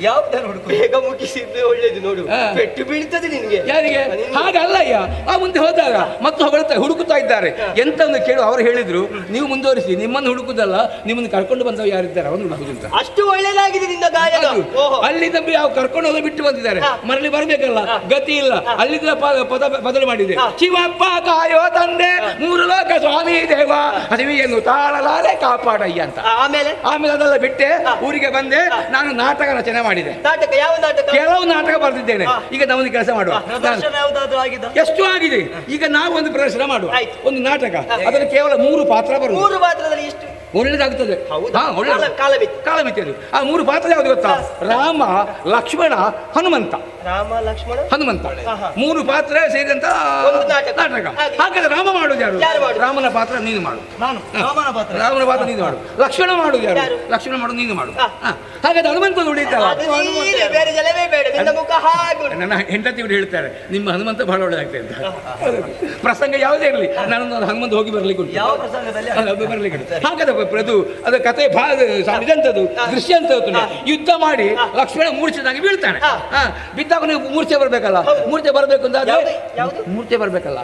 ಯಾವ್ದಾರು ಹುಡುಕು, ಬೇಗ ಮುಗಿಸಿದ್ದು ಒಳ್ಳೇದು. ನೋಡು, ಪೆಟ್ಟು ಬೀಳ್ತದೆ ನಿನ್ಗೆ. ಯಾರಿಗೆ? ಹಾಗಲ್ಲಯ್ಯ, ಮುಂದೆ ಹೋದಾಗ ಮತ್ತು ಹುಡುಕುತ್ತಾ ಇದ್ದಾರೆ. ಎಂತ ಒಂದು ಕೇಳು. ಅವರು ಹೇಳಿದ್ರು, ನೀವು ಮುಂದುವರಿಸಿ, ನಿಮ್ಮನ್ನು ಹುಡುಕುದಲ್ಲ, ನಿಮ್ಮನ್ನು ಕರ್ಕೊಂಡು ಬಂದವ ಯಾರಿದ್ದಾರೆ ಅವನು ಹುಡುಕುದು ಅಂತ. ಅಷ್ಟು ಒಳ್ಳೇದಾಗಿದೆ ನಿನ್ನ ಗಾಯನ. ಅಲ್ಲಿ ನಂಬಿ ಯಾವ ಕರ್ಕೊಂಡು ಹೋಗಿ ಬಿಟ್ಟು ಬಂದಿದ್ದಾರೆ. ಮರಳಿ ಬರಬೇಕಲ್ಲ, ಗತಿ ಇಲ್ಲ. ಅಲ್ಲಿಂದ ಪದ ಬದಲು ಮಾಡಿದೆ. ಶಿವಪ್ಪ ಕಾಯೋ ತಂದೆ, 3 ಲೋಕ ಸ್ವಾಮಿ ದೇವ, ಅಡವಿಯನ್ನು ತಾಳಲಾರೆ ಕಾಪಾಡಯ್ಯ ಅಂತ. ಆಮೇಲೆ ಅದೆಲ್ಲ ಬಿಟ್ಟೆ ಊರಿಗೆ ಬಂದೆ. ನಾನು ನಾಟಕ ರಚನೆ ಮಾಡಿದೆ. ನಾಟಕ? ಯಾವ ನಾಟಕ? ಕೆಲವು ನಾಟಕ ಬರೆದಿದ್ದೇನೆ. ಈಗ ನಾವೊಂದು ಕೆಲಸ ಮಾಡುವ. ಎಷ್ಟು ಆಗಿದೆ? ಈಗ ನಾವು ಒಂದು ಪ್ರದರ್ಶನ ಮಾಡುವ. ಒಂದು ನಾಟಕ, ಅದನ್ನು ಕೇವಲ 3 ಪಾತ್ರ ಬರುವುದು. 3 ಪಾತ್ರದಲ್ಲಿ ಎಷ್ಟು ಒಳ್ಳೆದಾಗುತ್ತದೆ? ಕಾಲಮಿತಿ. ಅದು ಆ 3 ಪಾತ್ರ ಯಾವುದು ಗೊತ್ತಾ? ರಾಮ, ಲಕ್ಷ್ಮಣ, ಹನುಮಂತ. ರಾಮ, ಲಕ್ಷ್ಮಣ, ಹನುಮಂತ 3 ಪಾತ್ರ ಸೇರಿದಂತ ನಾಟಕ. ಹಾಗಾದ್ರೆ ರಾಮ ಮಾಡುದು ಯಾರು? ರಾಮನ ಪಾತ್ರ ನೀನು ಮಾಡು. ರಾಮನ ಪಾತ್ರ ನೀನು ಮಾಡು. ಲಕ್ಷ್ಮಣ ಮಾಡುದು ಯಾರು? ಲಕ್ಷ್ಮಣ ಮಾಡುದು ನೀನು ಮಾಡು. ಹಾಗಾದ್ರೆ ಹನುಮಂತ ಉಳಿತಲ್ಲ. ನನ್ನ ಹೆಂಡತಿ ಹೇಳ್ತಾರೆ, ನಿಮ್ಮ ಹನುಮಂತ ಬಹಳ ಒಳ್ಳೆದಾಗ್ತದೆ ಅಂತ. ಪ್ರಸಂಗ ಯಾವುದೇ ಇರಲಿ, ನಾನು ಹನುಮಂತ ಹೋಗಿ ಬರ್ಲಿಕ್ಕೆ ಬರ್ಲಿಕ್ಕೆ. ಹಾಗಾದ್ರೆ ಅದು ಕತೆ ಇದಂತದ್ದು ದೃಶ್ಯ ಅಂತ ಯುದ್ಧ ಮಾಡಿ ಲಕ್ಷ್ಮಣ ಮೂರ್ಛೆದಾಗಿ ಬೀಳ್ತಾನೆ. ಬಿದ್ದಾಗ ನೀವು ಮೂರ್ಛೆ ಬರ್ಬೇಕಲ್ಲ. ಮೂರ್ಛೆ ಬರ್ಬೇಕು ಅಂತಾದ್ರೆ ಮೂರ್ಛೆ ಬರ್ಬೇಕಲ್ಲ,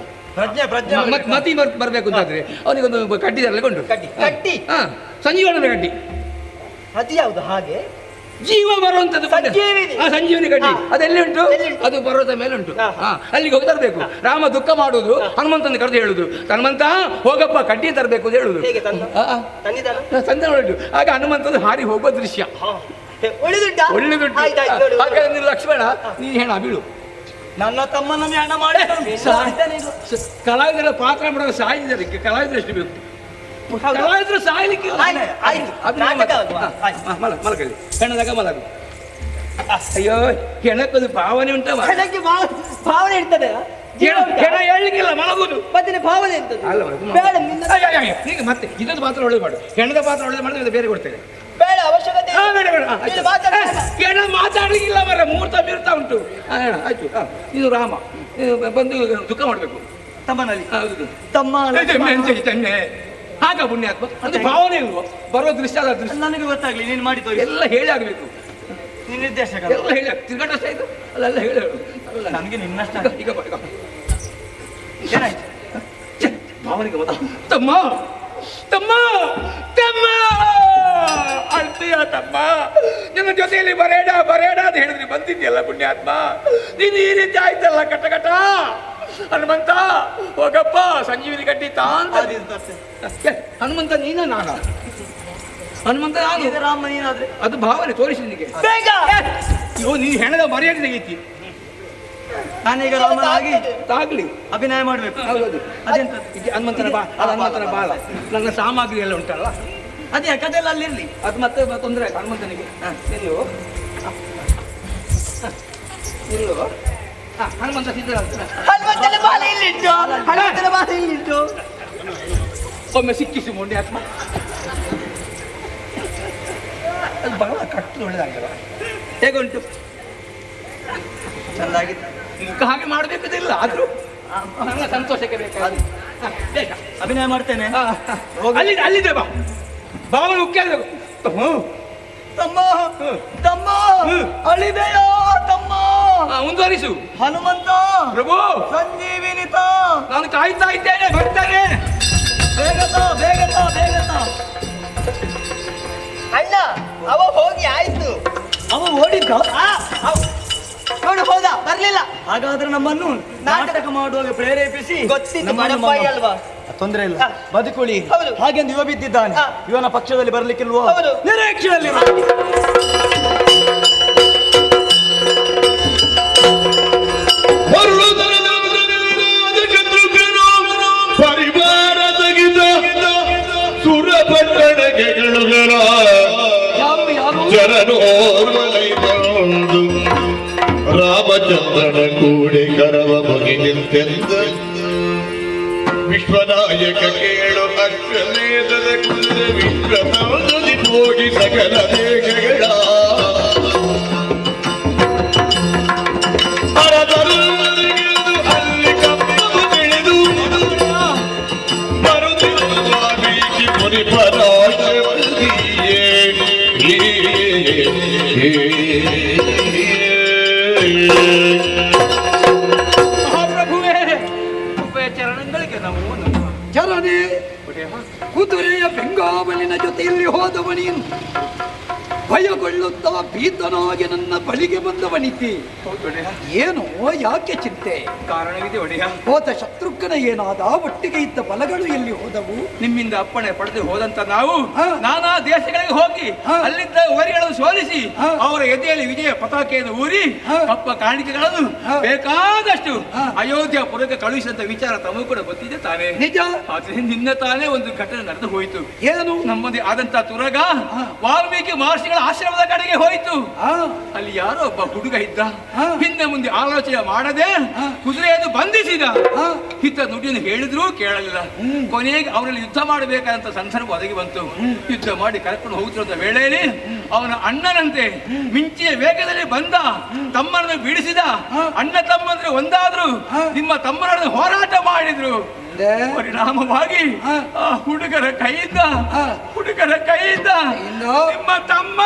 ಮತಿ ಬರ್ಬೇಕು ಅಂತಾದ್ರೆ ಅವನಿಗೊಂದು ಕಡ್ಡಿ ತರಲಿಕ್ಕೆ ಉಂಟು. ಸಂಜೀವನ ಕಡ್ಡಿ. ಅದು ಯಾವುದು? ಹಾಗೆ ಜೀವ ಬರುವಂತದ್ದು ಸಂಜೀವನಿ ಕಡ್ಡಿ. ಅದೆಲ್ಲಿ ಉಂಟು? ಅದು ಪರ್ವತ ಮೇಲೆ ಉಂಟು. ಅಲ್ಲಿಗೆ ಹೋಗಿ ತರಬೇಕು. ರಾಮ ದುಃಖ ಮಾಡುದು, ಹನುಮಂತನ ಕರೆದು ಹೇಳುದು, ಹನುಮಂತ ಹೋಗಪ್ಪ ಕಡ್ಡಿ ತರಬೇಕು ಅಂತ ಹೇಳುದು. ಸಂಧಾನ ಉಂಟು. ಆಗ ಹನುಮಂತದ್ದು ಹಾರಿ ಹೋಗುವ ದೃಶ್ಯ ಒಳ್ಳೆದುಂಟು. ಹಾಗಾದ್ರೆ ಲಕ್ಷ್ಮಣ ನೀನು ಹೆಣ ಬೀಳು. ನನ್ನ ತಮ್ಮನನ್ನು ಹೆಣ ಮಾಡಿ ಕಲಾವಿದರ ಪಾತ್ರ ಮಾಡೋದು ಸಾಯಿದ್ದಾರೆ. ಕಲಾವಿದರು ಎಷ್ಟು ಬೇಕು? ಕಲಾವಿದರು ಸಾಯ್ಲಿಕ್ಕಿಲ್ಲ. ಮಲಗಲಿ, ಹೆಣದಾಗ ಮಲಗು. ಅಯ್ಯೋ, ಹೆಣಕ್ಕದು ಭಾವನೆ ಉಂಟವ? ಭಾವನೆ ಇರ್ತದೆ. ಹೆಣ ಹೇಳಲಿಕ್ಕಿಲ್ಲ, ಮಲಗುದು. ಮತ್ತೆ ಭಾವನೆ ಇರ್ತದೆ. ಈಗ ಮತ್ತೆ ಇದೊಂದು ಪಾತ್ರ ಒಳ್ಳೇದು ಮಾಡು. ಹೆಣದ ಪಾತ್ರ ಒಳ್ಳೇದು ಮಾಡಿದ್ರೆ ಬೇರೆ ಕೊಡ್ತೇನೆ. ಬೇಡ, ಅವಶ್ಯಕತೆ ಹೆಣ ಮಾತಾಡ್ಲಿಕ್ಕಿಲ್ಲ ಮರ, ಮುಹೂರ್ತ ಬೀರ್ತಾ ಉಂಟು. ಆಯ್ತು, ಇದು ರಾಮ ಬಂದು ದುಃಖ ಮಾಡ್ಬೇಕು ತಮ್ಮನಲ್ಲಿ. ತಮ್ಮ ಹಾಗ ಪುಣ್ಯಾತ್ಮ. ಅದು ಭಾವನೆ ಇಲ್ವೋ? ಬರೋ ದೃಶ್ಯ ಅಲ್ಲ. ದೃಶ್ಯ ನನಗೆ ಗೊತ್ತಾಗ್ಲಿ, ನೀನು ಮಾಡಿ ತೋರಿ. ಎಲ್ಲ ಹೇಳಿ ಆಗ್ಬೇಕು. ನೀನು ನಿರ್ದೇಶಕ ಎಲ್ಲ ಹೇಳಿ ತಿರ್ಗಾಟ ಆಯ್ತು. ಅಲ್ಲೆಲ್ಲ ಹೇಳಿ ನನಗೆ ನಿನ್ನಷ್ಟ. ಈಗ ಏನಾಯ್ತು? ಭಾವನೆಗೆ ತಮ್ಮ ತಮ್ಮ ತಮ್ಮ ಅಳ್ತೀಯ ತಮ್ಮ? ನಿಮ್ಮ ಜೊತೆಯಲ್ಲಿ ಬರೇಡ ಅಂತ ಹೇಳಿದ್ರಿ, ಬಂದಿದ್ಯಲ್ಲ ಪುಣ್ಯಾತ್ಮ. ನೀನು ಈ ರೀತಿ ಆಯ್ತಲ್ಲ ಕಟ. ಹನುಮಂತ ಹೋಗಪ್ಪ, ಸಂಜೀವಿನಿ ಕಡ್ಡಿ ತಾಂತ. ಹನುಮಂತ ನೀನ ನಾನ? ಹನುಮಂತ ನಾನು ರಾಮ ನೀನಾದ್ರೆ ಅದು ಭಾವನೆ ತೋರಿಸಿ ನಿನಗೆ ಬೇಗ ಅಯ್ಯೋ ನೀನು ಹೆಣದ ಮರ್ಯಾದೆ ತೆಗೀತಿ. ನಾನೀಗ ರಾಮನಾಗಿ ಆಗ್ಲಿ ಅಭಿನಯ ಮಾಡ್ಬೇಕು. ಹೌದು ಅದೆಂತ ಇದು ಹನುಮಂತನ ಅದು ಹನುಮಂತನ ಬಾಲ. ನನ್ನ ಸಾಮಗ್ರಿ ಎಲ್ಲ ಉಂಟಲ್ಲ ಅದೇ ಕಥೆಲ್ಲ ಅಲ್ಲಿರ್ಲಿ. ಅದು ಮತ್ತೆ ತೊಂದರೆ ಆಯ್ತು ಹನುಮಂತನಿಗೆ. ನಿಲ್ಲು ನಿಲ್ಲು. ಹನುಮಂತ ಸಿದ್ಧ ಹನುಮಂತನ ಬಾಲ ಇಲ್ಲಿಟ್ಟು, ಹನುಮಂತನ ಬಾಲ ಇಲ್ಲಿಟ್ಟು. ಒಮ್ಮೆ ಸಿಕ್ಕಿಸಿ ಮೊಂಡೆ ಆತ್ಮ. ಅದು ಬಹಳ ಕಟ್ಟು ಒಳ್ಳೆದಾಗ್ಯವ. ಹೇಗುಂಟು? ಚಂದಾಗಿದೆ. ಮುಖ ಹಾಗೆ ಮಾಡಬೇಕದಿಲ್ಲ ಆದ್ರೂ ನನ್ನ ಸಂತೋಷಕ್ಕೆ ಬೇಕಾಗಿ ಬೇಗ ಅಭಿನಯ ಮಾಡ್ತೇನೆ. ಅಲ್ಲಿದೆ ಅಲ್ಲಿದೆ ಬಾ ಬಾವ ಮುಖ್ಯ ತಮ್ಮ ತಮ್ಮ ಅಳಿದೆಯೋ ತಮ್ಮ ಮುಂದುವರಿಸು. ಹನುಮಂತ ಪ್ರಭು ಸಂಜೀವಿನಿತ ನಾನು ಕಾಯ್ತಾ ಇದ್ದೇನೆ, ಬರ್ತಾನೆ. ಬೇಗತ ಬೇಗತ ಬೇಗತ. ಅಣ್ಣ ಅವ ಹೋಗಿ ಆಯ್ತು. ಅವ ಓಡಿದ್ದ ನೋಡು ಹೋದ ಬರ್ಲಿಲ್ಲ. ಹಾಗಾದ್ರೆ ನಮ್ಮನ್ನು ನಾಟಕ ಮಾಡುವಾಗ ಪ್ರೇರೇಪಿಸಿ ಗೊತ್ತಿತ್ತು ಮಡಪಾಯಿ ಅಲ್ವಾ? ತೊಂದರೆ ಇಲ್ಲ, ಬದುಕುಳಿ. ಹೌದು. ಹಾಗೆಂದು ಇವ ಬಿದ್ದಿದ್ದಾನೆ. ಇವನ ಪಕ್ಷದಲ್ಲಿ ಬರ್ಲಿಕ್ಕಿಲ್ವೋ? ಹೌದು. ನಿರೀಕ್ಷೆಯಲ್ಲಿ ಪರಿವಾರ ತೆಗೆದ ಸುರಪಟ್ಟಣಕ್ಕೆ ಜನನೋರ್ವಲೈದು ರಾಮಚಂದ್ರನ ಕೂಡೆ ಕರವ ಮುಗಿದೆಂತೆಂದ ವಿಶ್ವನಾಯಕ ಕೇಳು ಅಶ್ವಮೇಧದ ಕುದುರೆ ವಿಶ್ವನಾಥದಿ ಹೋಗಿ ಸಕಲ ದೇಶಗಳ ಅಲ್ಲಿ ಕಪ್ಪು ತಿಳಿದು ಬರುತ್ತಿರುವ ವಾಲ್ಮೀಕಿ ಮುನಿಪರಾಶವಲ್ಲಿಯೇ ಮಹಾಪ್ರಭುವೇ ಒಬ್ಬ ಚರಣಗಳಿಗೆ ನಾವು ಚರಣೆ ಕುದುರೆಯ ಬೆಂಗಾವಲಿನ ಜೊತೆಯಲ್ಲಿ ಹೋದವನೀನು ಭಯಗೊಳ್ಳುತ್ತಾ ಭೀತನಾಗಿ ನನ್ನ ಬಳಿಗೆ ಬಂದವನಿದ್ದಿ. ಏನು ಯಾಕೆ ಚಿಂತೆ? ಕಾರಣವಿದೆ ಒಡೆಯ. ಹೋದ ಶತ್ರುಘ್ನ ಏನಾದ? ಒಟ್ಟಿಗೆ ಇದ್ದ ಬಲಗಳು ಎಲ್ಲಿ ಹೋದವು? ನಿಮ್ಮಿಂದ ಅಪ್ಪಣೆ ಪಡೆದು ಹೋದಂತ ನಾವು ನಾನಾ ದೇಶಗಳಿಗೆ ಹೋಗಿ ಅಲ್ಲಿದ್ದ ವರಿಗಳನ್ನು ಸೋಲಿಸಿ ಅವರ ಎದೆಯಲ್ಲಿ ವಿಜಯ ಪತಾಕೆಯನ್ನು ಊರಿ ಅಪ್ಪ ಕಾಣಿಕೆಗಳನ್ನು ಬೇಕಾದಷ್ಟು ಅಯೋಧ್ಯಪುರಕ್ಕೆ ಕಳುಹಿಸಿದಂತ ವಿಚಾರ ತಮಗೂ ಕೂಡ ಗೊತ್ತಿದೆ ತಾನೇ. ನಿಜ. ಆದ್ರೆ ನಿನ್ನ ತಾನೇ ಒಂದು ಘಟನೆ ನಡೆದು ಹೋಯಿತು. ಏನು? ನಮ್ಮದೇ ಆದಂತ ತುರಗ ವಾಲ್ಮೀಕಿ ಮಹರ್ಷಿಗಳ ಆಶ್ರಮದ ಕಡೆಗೆ ಹೋಯಿತು. ಅಲ್ಲಿ ಯಾರೋ ಒಬ್ಬ ಹುಡುಗ ಇದ್ದ. ಹಿಂದೆ ಮುಂದೆ ಆಲೋಚನೆ ಮಾಡದೆ ಕುದುರೆಯನ್ನು ಬಂಧಿಸಿದ. ಹಿತ ನುಡಿಯನ್ನು ಹೇಳಿದ್ರೂ ಕೇಳಲಿಲ್ಲ. ಕೊನೆಗೆ ಅವರಲ್ಲಿ ಯುದ್ಧ ಮಾಡಬೇಕಾದಂತ ಸಂದರ್ಭ ಒದಗಿ ಬಂತು. ಯುದ್ಧ ಮಾಡಿ ಕರ್ಕೊಂಡು ಹೋಗುತ್ತಿರುವಂತ ವೇಳೆಯಲ್ಲಿ ಅವನ ಅಣ್ಣನಂತೆ ಮಿಂಚಿನ ವೇಗದಲ್ಲಿ ಬಂದ ತಮ್ಮನನ್ನು ಬಿಡಿಸಿದ. ಅಣ್ಣ ತಮ್ಮಂದ್ರೆ ಒಂದಾದ್ರು ನಿಮ್ಮ ತಮ್ಮನನ್ನು ಹೋರಾಟ ಮಾಡಿದ್ರು. ಪರಿಣಾಮವಾಗಿ ಆ ಹುಡುಗರ ಕೈಯಿಂದ ನಿಮ್ಮ ತಮ್ಮ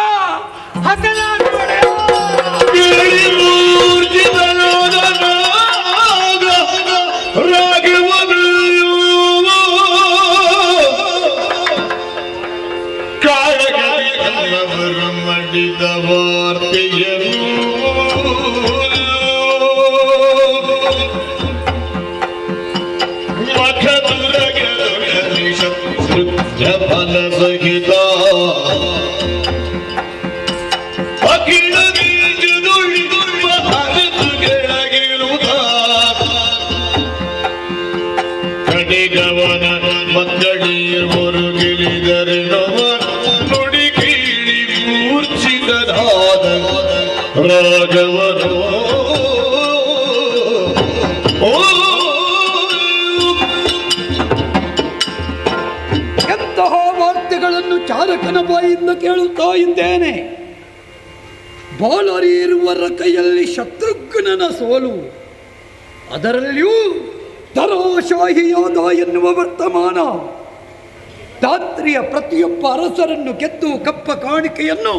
ಮಾಡಿದ ವಾರ್ತೆಯನ್ನು ಫಲ ಸಹಿತ ಅಖಿಲ ಬೀಜದುಳಿದುಳ್ಳ ಹರಿದು ಕೆಳಗಿರುತ್ತ ಕಡೆಗವನ ಮಂಗಳೀರ್ ಮುರುಗಿಲಿದರೆ ನುಡಿ ಕೀಳಿ ಮೂರ್ಛಿತನಾದ ರಾಘವನೋ ವಾರ್ತೆಗಳನ್ನು ಚಾರಕನ ಬಾಯಿಂದ ಕೇಳುತ್ತಾ ಇದ್ದೇನೆ. ಬಾಲರಿರುವರ ಕೈಯಲ್ಲಿ ಶತ್ರುಘ್ನನ ಸೋಲು, ಅದರಲ್ಲಿಯೂ ಧರಾಶಾಹಿಯಾದ ಎನ್ನುವ ವರ್ತಮಾನ. ಧಾತ್ರಿಯ ಪ್ರತಿಯೊಬ್ಬ ಅರಸರನ್ನು ಗೆದ್ದು ಕಪ್ಪ ಕಾಣಿಕೆಯನ್ನು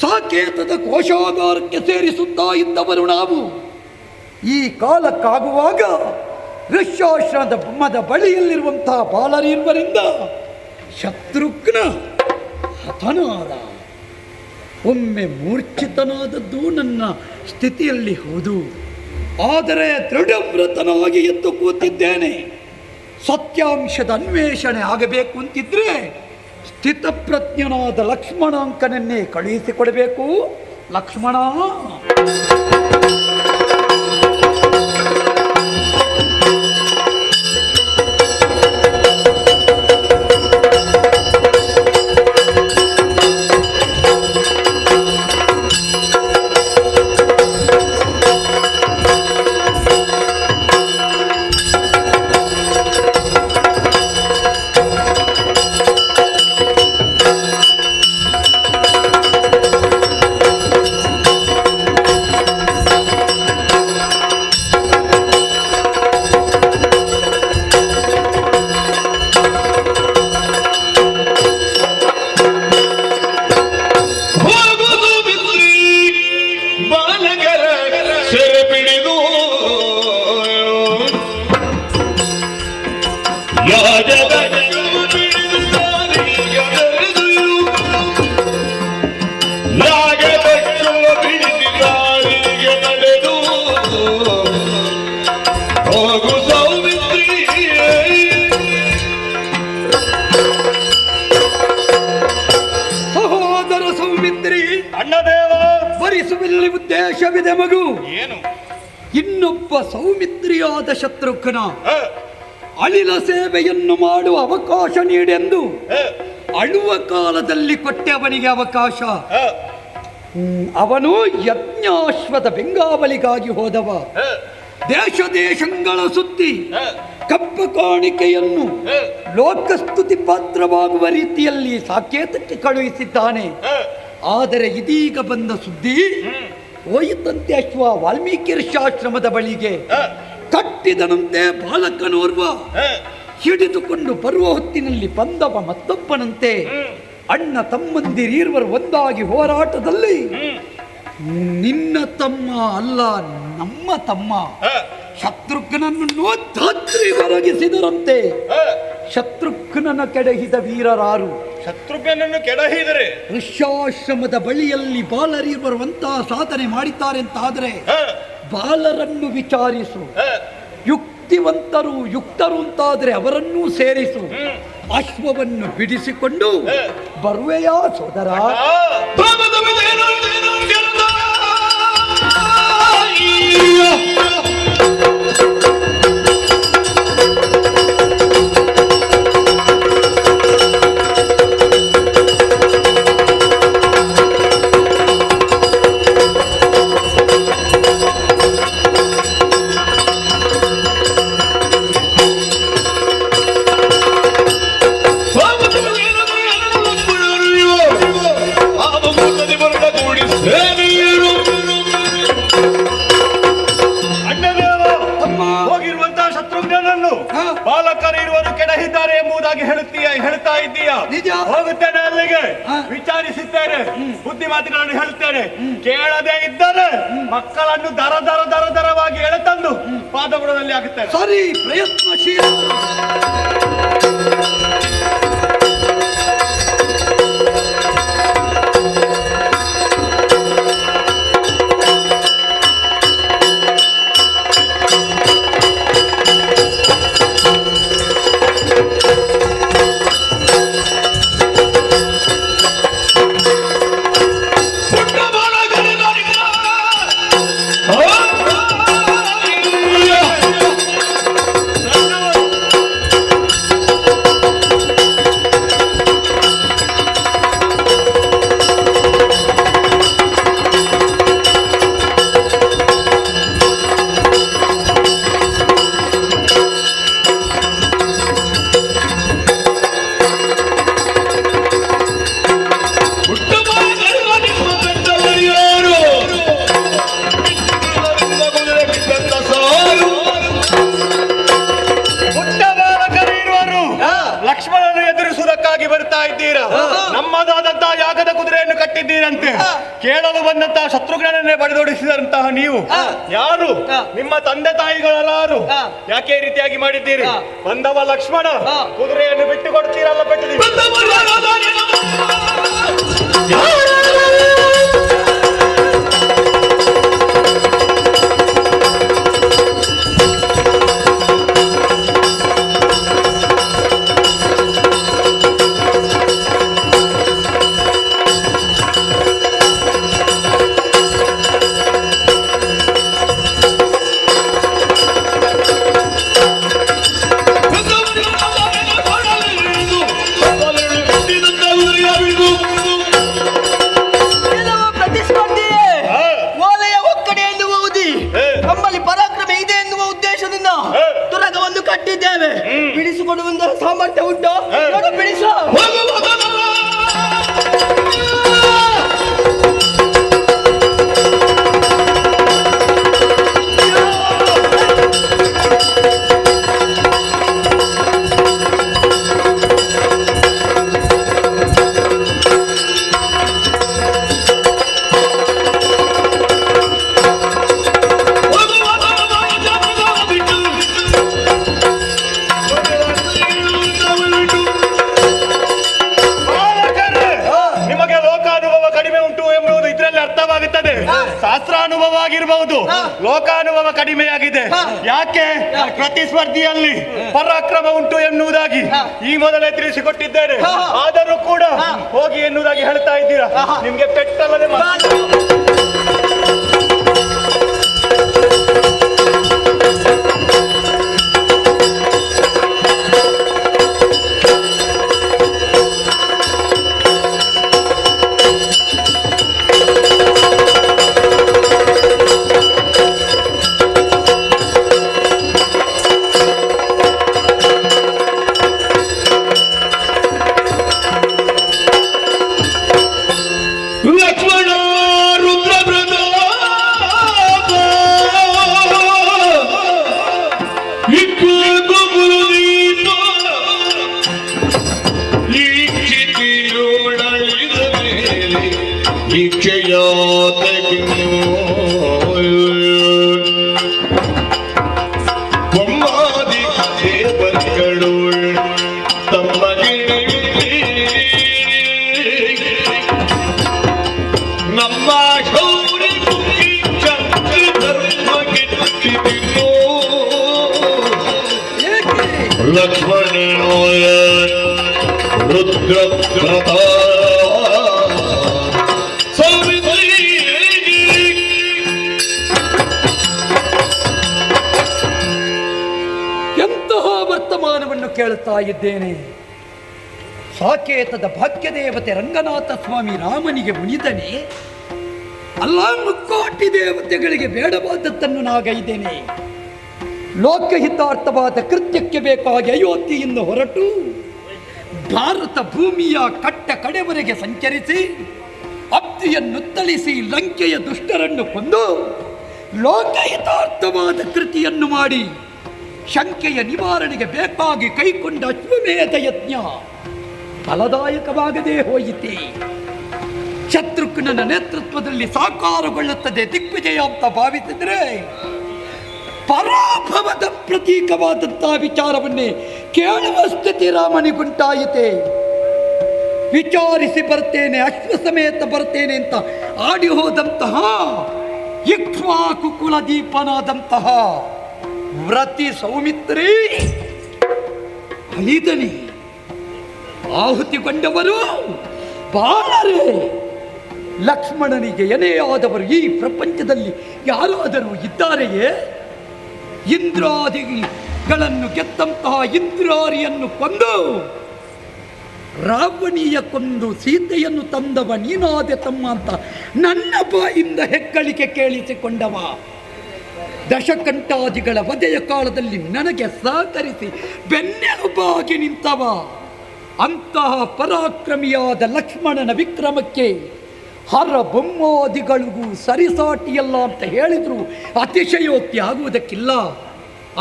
ಸಾಕೇತದ ಕೋಶಾಗಾರಕ್ಕೆ ಸೇರಿಸುತ್ತಾ ಇದ್ದವರು ನಾವು. ಈ ಕಾಲಕ್ಕಾಗುವಾಗ ಋಷ್ಯಾಶ್ರಮದ ಬಳಿಯಲ್ಲಿರುವಂತಹ ಬಾಲರೀರ್ವರಿಂದ ಶತ್ರುಘ್ನ ಹತನಾದ. ಒಮ್ಮೆ ಮೂರ್ಛಿತನಾದದ್ದು ನನ್ನ ಸ್ಥಿತಿಯಲ್ಲಿ ಹೌದು, ಆದರೆ ದೃಢವ್ರತನಾಗಿ ಎದ್ದು ಕೂತಿದ್ದೇನೆ. ಸತ್ಯಾಂಶದ ಅನ್ವೇಷಣೆ ಆಗಬೇಕು ಅಂತಿದ್ರೆ ಸ್ಥಿತಪ್ರಜ್ಞನಾದ ಲಕ್ಷ್ಮಣಾಂಕನನ್ನೇ ಕಳುಹಿಸಿಕೊಡಬೇಕು. ಲಕ್ಷ್ಮಣ, ಸಹೋದರ ಸೌಮಿತ್ರಿ, ಅಣ್ಣದೇವ, ವರಿಸುವಲ್ಲಿ ಉದ್ದೇಶವಿದೆ ಮಗು. ಏನು? ಇನ್ನೊಬ್ಬ ಸೌಮಿತ್ರಿಯಾದ ಶತ್ರುಘ್ನ ಅಳಿಲ ಸೇವೆಯನ್ನು ಮಾಡುವ ಅವಕಾಶ ನೀಡೆಂದು ಅಳುವ ಕಾಲದಲ್ಲಿ ಕೊಟ್ಟೆ ಅವನಿಗೆ ಅವಕಾಶ. ಅವನು ಯಜ್ಞಾಶ್ವದ ಬೆಂಗಾವಲಿಗಾಗಿ ಹೋದವ. ದೇಶ ದೇಶಗಳ ಸುತ್ತಿ ಕಪ್ಪ ಕಾಣಿಕೆಯನ್ನು ಲೋಕಸ್ತುತಿ ಪಾತ್ರವಾಗುವ ರೀತಿಯಲ್ಲಿ ಸಾಕೇತಕ್ಕೆ ಕಳುಹಿಸಿದ್ದಾನೆ. ಆದರೆ ಇದೀಗ ಬಂದ ಸುದ್ದಿ ಹೋಯಿತಂತೆ ಅಶ್ವ ವಾಲ್ಮೀಕಿ ಋಷ್ಯಾಶ್ರಮದ ಬಳಿಗೆ. ಕಟ್ಟಿದನಂತೆ ಬಾಲಕನೋರ್ವ ಹಿಡಿದುಕೊಂಡು ಬರುವ ಹೊತ್ತಿನಲ್ಲಿ ಬಂದವ ಮತ್ತೊಬ್ಬನಂತೆ. ಅಣ್ಣ ತಮ್ಮಂದಿರೀರ್ವರು ಒಂದಾಗಿ ಹೋರಾಟದಲ್ಲಿ ನಿನ್ನ ತಮ್ಮ ಅಲ್ಲ ನಮ್ಮ ತಮ್ಮ ಶತ್ರುಘ್ನನನ್ನು ಧಾತ್ರಿ ಹೊರಗಿಸಿದರಂತೆ. ಶತ್ರುಘ್ನನ ಕೆಡಹಿದ ವೀರರಾರು? ಶತ್ರುಘ್ನನ್ನು ಕೆಡಹಿದರೆ ಋಷ್ಯಾಶ್ರಮದ ಬಳಿಯಲ್ಲಿ ಬಾಲರೀರ್ವರುವಂತಹ ಸಾಧನೆ ಮಾಡಿದ್ದಾರೆ ಅಂತಾದರೆ ಬಾಲರನ್ನು ವಿಚಾರಿಸು. ಯುಕ್ತಿವಂತರು ಯುಕ್ತರು ಅಂತಾದರೆ ಅವರನ್ನೂ ಸೇರಿಸು. ಅಶ್ವವನ್ನು ಬಿಡಿಸಿಕೊಂಡು ಬರುವೆಯಾ ಸೋದರ? ಹೋಗಿರುವಂತಹ ಶತ್ರುಘ್ನನನ್ನು ಬಾಲಕರಿರುವರು ಕೆಡಹಿದ್ದಾರೆ ಎಂಬುದಾಗಿ ಹೇಳ್ತಾ ಇದ್ದೀಯಾ? ಹೋಗುತ್ತೇನೆ ಅಲ್ಲಿಗೆ, ವಿಚಾರಿಸುತ್ತೇನೆ, ಬುದ್ಧಿ ಮಾತುಗಳನ್ನು ಹೇಳುತ್ತೇನೆ. ಕೇಳದೆ ಇದ್ದರೆ ಮಕ್ಕಳನ್ನು ದರವಾಗಿ ಎಳೆತಂದು ಪಾದಬುಡದಲ್ಲಿ ಹಾಕುತ್ತೇನೆ. ಸರಿ, ಪ್ರಯತ್ನಶೀಲ. ನಮ್ಮದಾದಂತಹ ಯಾಗದ ಕುದುರೆಯನ್ನು ಕಟ್ಟಿದ್ದೀರಂತೆ. ಕೇಳಲು ಬಂದಂತಹ ಶತ್ರುಘ್ನನ್ನೇ ಬಡಿದೋಡಿಸಿದಂತಹ ನೀವು ಯಾರು? ನಿಮ್ಮ ತಂದೆ ತಾಯಿಗಳಾರು? ಯಾಕೆ ಈ ರೀತಿಯಾಗಿ ಮಾಡಿದ್ದೀರಿ? ಬಂದವ ಲಕ್ಷ್ಮಣ, ಕುದುರೆಯನ್ನು ಬಿಟ್ಟು ಕೊಡ್ತೀರಲ್ಲ ಪೆಟ್ಟಿದ್ದೀರಿ. ಶಾಸ್ತ್ರಾನುಭವ ಆಗಿರಬಹುದು, ಲೋಕಾನುಭವ ಕಡಿಮೆಯಾಗಿದೆ. ಯಾಕೆ? ಪ್ರತಿಸ್ಪರ್ಧಿಯಲ್ಲಿ ಪರಾಕ್ರಮ ಉಂಟು ಎನ್ನುವುದಾಗಿ ಈ ಮೊದಲೇ ತಿಳಿಸಿಕೊಟ್ಟಿದ್ದೇನೆ. ಆದರೂ ಕೂಡ ಹೋಗಿ ಎನ್ನುವುದಾಗಿ ಹೇಳ್ತಾ ಇದ್ದೀರಾ. ನಿಮ್ಗೆ ಪೆಟ್ಟಲ್ಲದೆ ಲಕ್ಷ್ಮಣನೋಯ ರುದ್ರಪ್ರತ ಎಂತಹ ವರ್ತಮಾನವನ್ನು ಕೇಳುತ್ತಾ ಇದ್ದೇನೆ. ಸಾಕೇತದ ಭಾಗ್ಯದೇವತೆ ರಂಗನಾಥ ಸ್ವಾಮಿ ರಾಮನಿಗೆ ಮುನಿದನೆ, ಅಲ್ಲ ಮುಕ್ಕೋಟಿ ದೇವತೆಗಳಿಗೆ ಬೇಡವಾದದ್ದನ್ನು ನಾಗೈದ್ದೇನೆ. ಲೋಕಹಿತಾರ್ಥವಾದ ಕೃತ್ಯಕ್ಕೆ ಬೇಕಾಗಿ ಅಯೋಧ್ಯೆಯಿಂದ ಹೊರಟು ಭಾರತ ಭೂಮಿಯ ಕಟ್ಟ ಕಡೆವರೆಗೆ ಸಂಚರಿಸಿ ಅಬ್ದಿಯನ್ನು ತಳಿಸಿ ಲಂಕೆಯ ದುಷ್ಟರನ್ನು ಕೊಂದು ಲೋಕಹಿತಾರ್ಥವಾದ ಕೃತಿಯನ್ನು ಮಾಡಿ ಶಂಕೆಯ ನಿವಾರಣೆಗೆ ಬೇಕಾಗಿ ಕೈಕೊಂಡ ಅಶ್ವಮೇಧ ಯಜ್ಞ ಫಲದಾಯಕವಾಗದೇ ಹೋಯಿತೆ. ಶತ್ರುಘ್ನನ ನೇತೃತ್ವದಲ್ಲಿ ಸಾಕಾರಗೊಳ್ಳುತ್ತದೆ ದಿಗ್ವಿಜಯ ಅಂತ ಭಾವಿಸಿದ್ರೆ ಪರಾಭವದ ಪ್ರತೀಕವಾದಂತಹ ವಿಚಾರವನ್ನೇ ಕೇಳುವ ಸ್ಥಿತಿ ರಾಮನಿಗುಂಟಾಯಿತೆ. ವಿಚಾರಿಸಿ ಬರ್ತೇನೆ, ಅಶ್ವ ಸಮೇತ ಬರ್ತೇನೆ ಅಂತ ಆಡಿ ಹೋದಂತಹ ಇಕ್ಷ್ವಾಕು ಕುಲದೀಪನಾದಂತಹ ವ್ರತಿ ಸೌಮಿತ್ರಿ ಅಲಿದನಿ ಆಹುತಿಗೊಂಡವರು ಬಾಳರೆ. ಲಕ್ಷ್ಮಣನಿಗೆ ಎನೆಯಾದವರು ಈ ಪ್ರಪಂಚದಲ್ಲಿ ಯಾರಾದರೂ ಇದ್ದಾರೆಯೇ? ಇಂದ್ರಾದಿಗಳನ್ನು ಗೆದ್ದಂತಹ ಇಂದ್ರಾರಿಯನ್ನು ಕೊಂದು ರಾವಣಿಯ ಕೊಂದು ಸೀತೆಯನ್ನು ತಂದವ ನೀನಾದೆ ತಮ್ಮ ಅಂತ ನನ್ನ ಬಾಯಿಂದ ಹೆಗ್ಗಳಿಕೆ ಕೇಳಿಸಿಕೊಂಡವ. ದಶಕಂಠಾದಿಗಳ ವಧೆಯ ಕಾಲದಲ್ಲಿ ನನಗೆ ಸಹಕರಿಸಿ ಬೆನ್ನೆಲುಬಾಗಿ ನಿಂತವ. ಅಂತಹ ಪರಾಕ್ರಮಿಯಾದ ಲಕ್ಷ್ಮಣನ ವಿಕ್ರಮಕ್ಕೆ ಹರ ಬೊಮ್ಮಾದಿಗಳಿಗೂ ಸರಿಸಾಟಿಯಲ್ಲ ಅಂತ ಹೇಳಿದ್ರು ಅತಿಶಯೋಕ್ತಿ ಆಗುವುದಕ್ಕಿಲ್ಲ.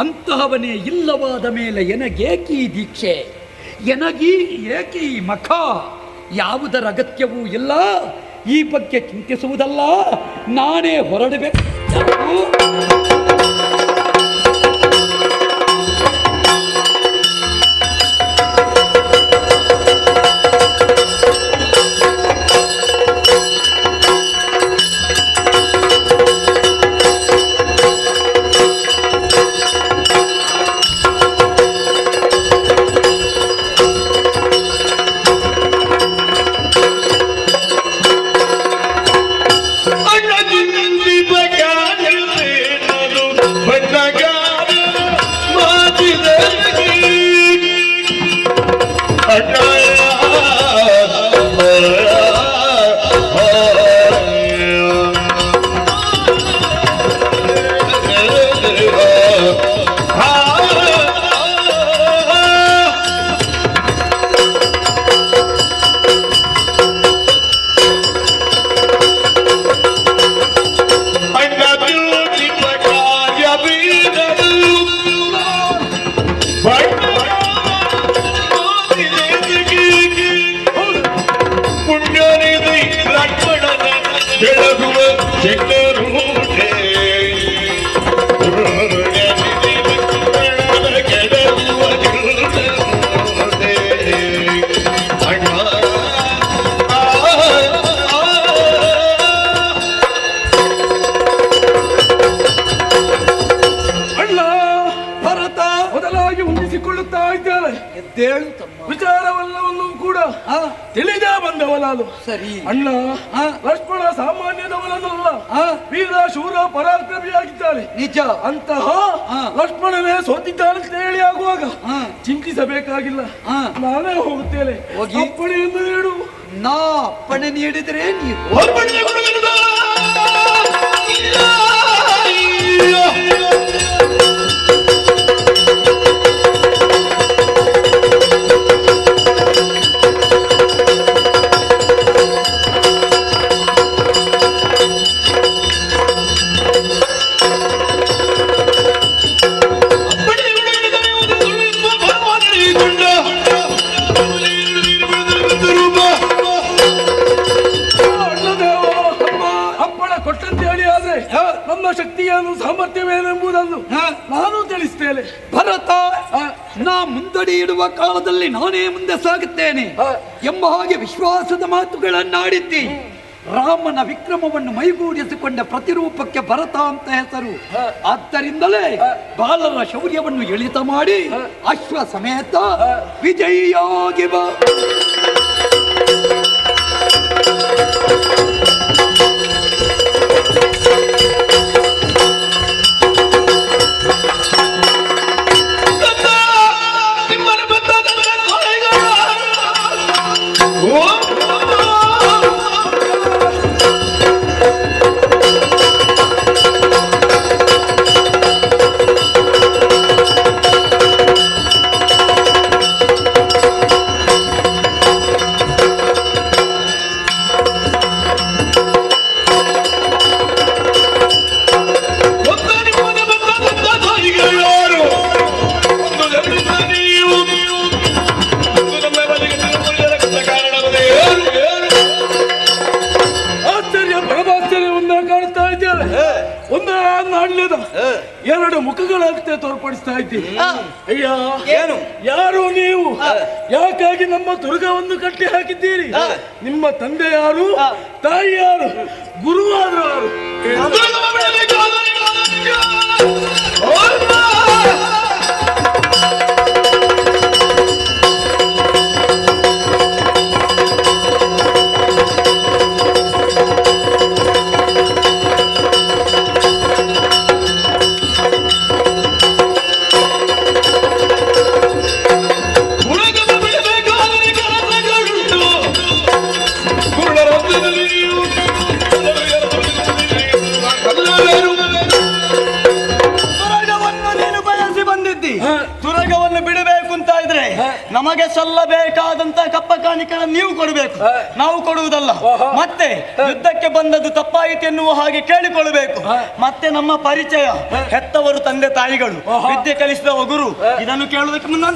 ಅಂತಹವನೇ ಇಲ್ಲವಾದ ಮೇಲೆ ಎನಗೇಕಿ ದೀಕ್ಷೆ, ಎನಗೀ ಏಕಿ ಮಖ, ಯಾವುದರ ಅಗತ್ಯವೂ ಇಲ್ಲ. ಈ ಬಗ್ಗೆ ಚಿಂತಿಸುವುದಲ್ಲ, ನಾನೇ ಹೊರಡಬೇಕು. ತಿಳಿದೇ ಬಂದವ ನಾನು. ಸರಿ ಅಣ್ಣ, ಲಕ್ಷ್ಮಣ ಸಾಮಾನ್ಯದವನಲ್ಲ, ವೀರ ಶೂರ ಪರಾಕ್ರಮಿಯಾಗಿದ್ದಾಳೆ. ನಿಜ. ಅಂತಹ ಲಕ್ಷ್ಮಣನೇ ಸೋತಿದ್ದಾನಂತ ಹೇಳಿ ಆಗುವಾಗ ಚಿಂತಿಸಬೇಕಾಗಿಲ್ಲ, ನಾನೇ ಹೋಗುತ್ತೇನೆ. ಅಪ್ಪಣೆಯನ್ನು ನೀಡು. ನಾ ಅಪ್ಪಣೆ ನೀಡಿದರೆ ನೀವು ನಮ್ಮ ಶಕ್ತಿಯನ್ನು ಸಾಮರ್ಥ್ಯವೇನೆಂಬುದನ್ನು ನಾನು ತಿಳಿಸ್ತೇನೆ. ಭರತ, ನಾ ಮುಂದಡಿ ಇಡುವ ಕಾಲದಲ್ಲಿ ನಾನೇ ಮುಂದೆ ಸಾಗುತ್ತೇನೆ ಎಂಬ ಹಾಗೆ ವಿಶ್ವಾಸದ ಮಾತುಗಳನ್ನಾಡಿದ್ದಿ. ರಾಮನ ವಿಕ್ರಮವನ್ನು ಮೈಗೂಡಿಸಿಕೊಂಡ ಪ್ರತಿರೂಪಕ್ಕೆ ಭರತ ಅಂತ ಹೆಸರು. ಆದ್ದರಿಂದಲೇ ಬಾಲರ ಶೌರ್ಯವನ್ನು ಎಳಿತ ಮಾಡಿ ಅಶ್ವ ಸಮೇತ ವಿಜಯಿಯಾಗಿ ಬಾ. ಎರಡು ಮುಖಗಳಂತೆ ತೋರ್ಪಡಿಸ್ತಾ ಇದ್ದೀವಿ. ಅಯ್ಯ, ಏನು ಯಾರು ನೀವು? ಯಾಕಾಗಿ ನಮ್ಮ ದುರ್ಗವನ್ನು ಕಟ್ಟಿ ಹಾಕಿದ್ದೀರಿ? ನಿಮ್ಮ ತಂದೆ ಯಾರು? ತಾಯಿ ಯಾರು? ಗುರುವಾದ್ರು ಯಾರು? ತುರಗವನ್ನು ಬಿಡಬೇಕು ಅಂತ ಇದ್ರೆ ನಮಗೆ ಸಲ್ಲಬೇಕಾದಂತ ಕಪ್ಪ ಕಾಣಿಕೆಗಳನ್ನು ನೀವು ಕೊಡಬೇಕು, ನಾವು ಕೊಡುವುದಲ್ಲ. ಮತ್ತೆ ಯುದ್ಧಕ್ಕೆ ಬಂದದ್ದು ತಪ್ಪಾಯಿತು ಎನ್ನುವ ಹಾಗೆ ಕೇಳಿಕೊಳ್ಳಬೇಕು. ಮತ್ತೆ ನಮ್ಮ ಪರಿಚಯ, ಹೆತ್ತವರು ತಂದೆ ತಾಯಿಗಳು, ವಿದ್ಯೆ ಕಲಿಸಿದವ ಗುರು, ಇದನ್ನು ಕೇಳುವುದಕ್ಕೆ ಮುಂದೆ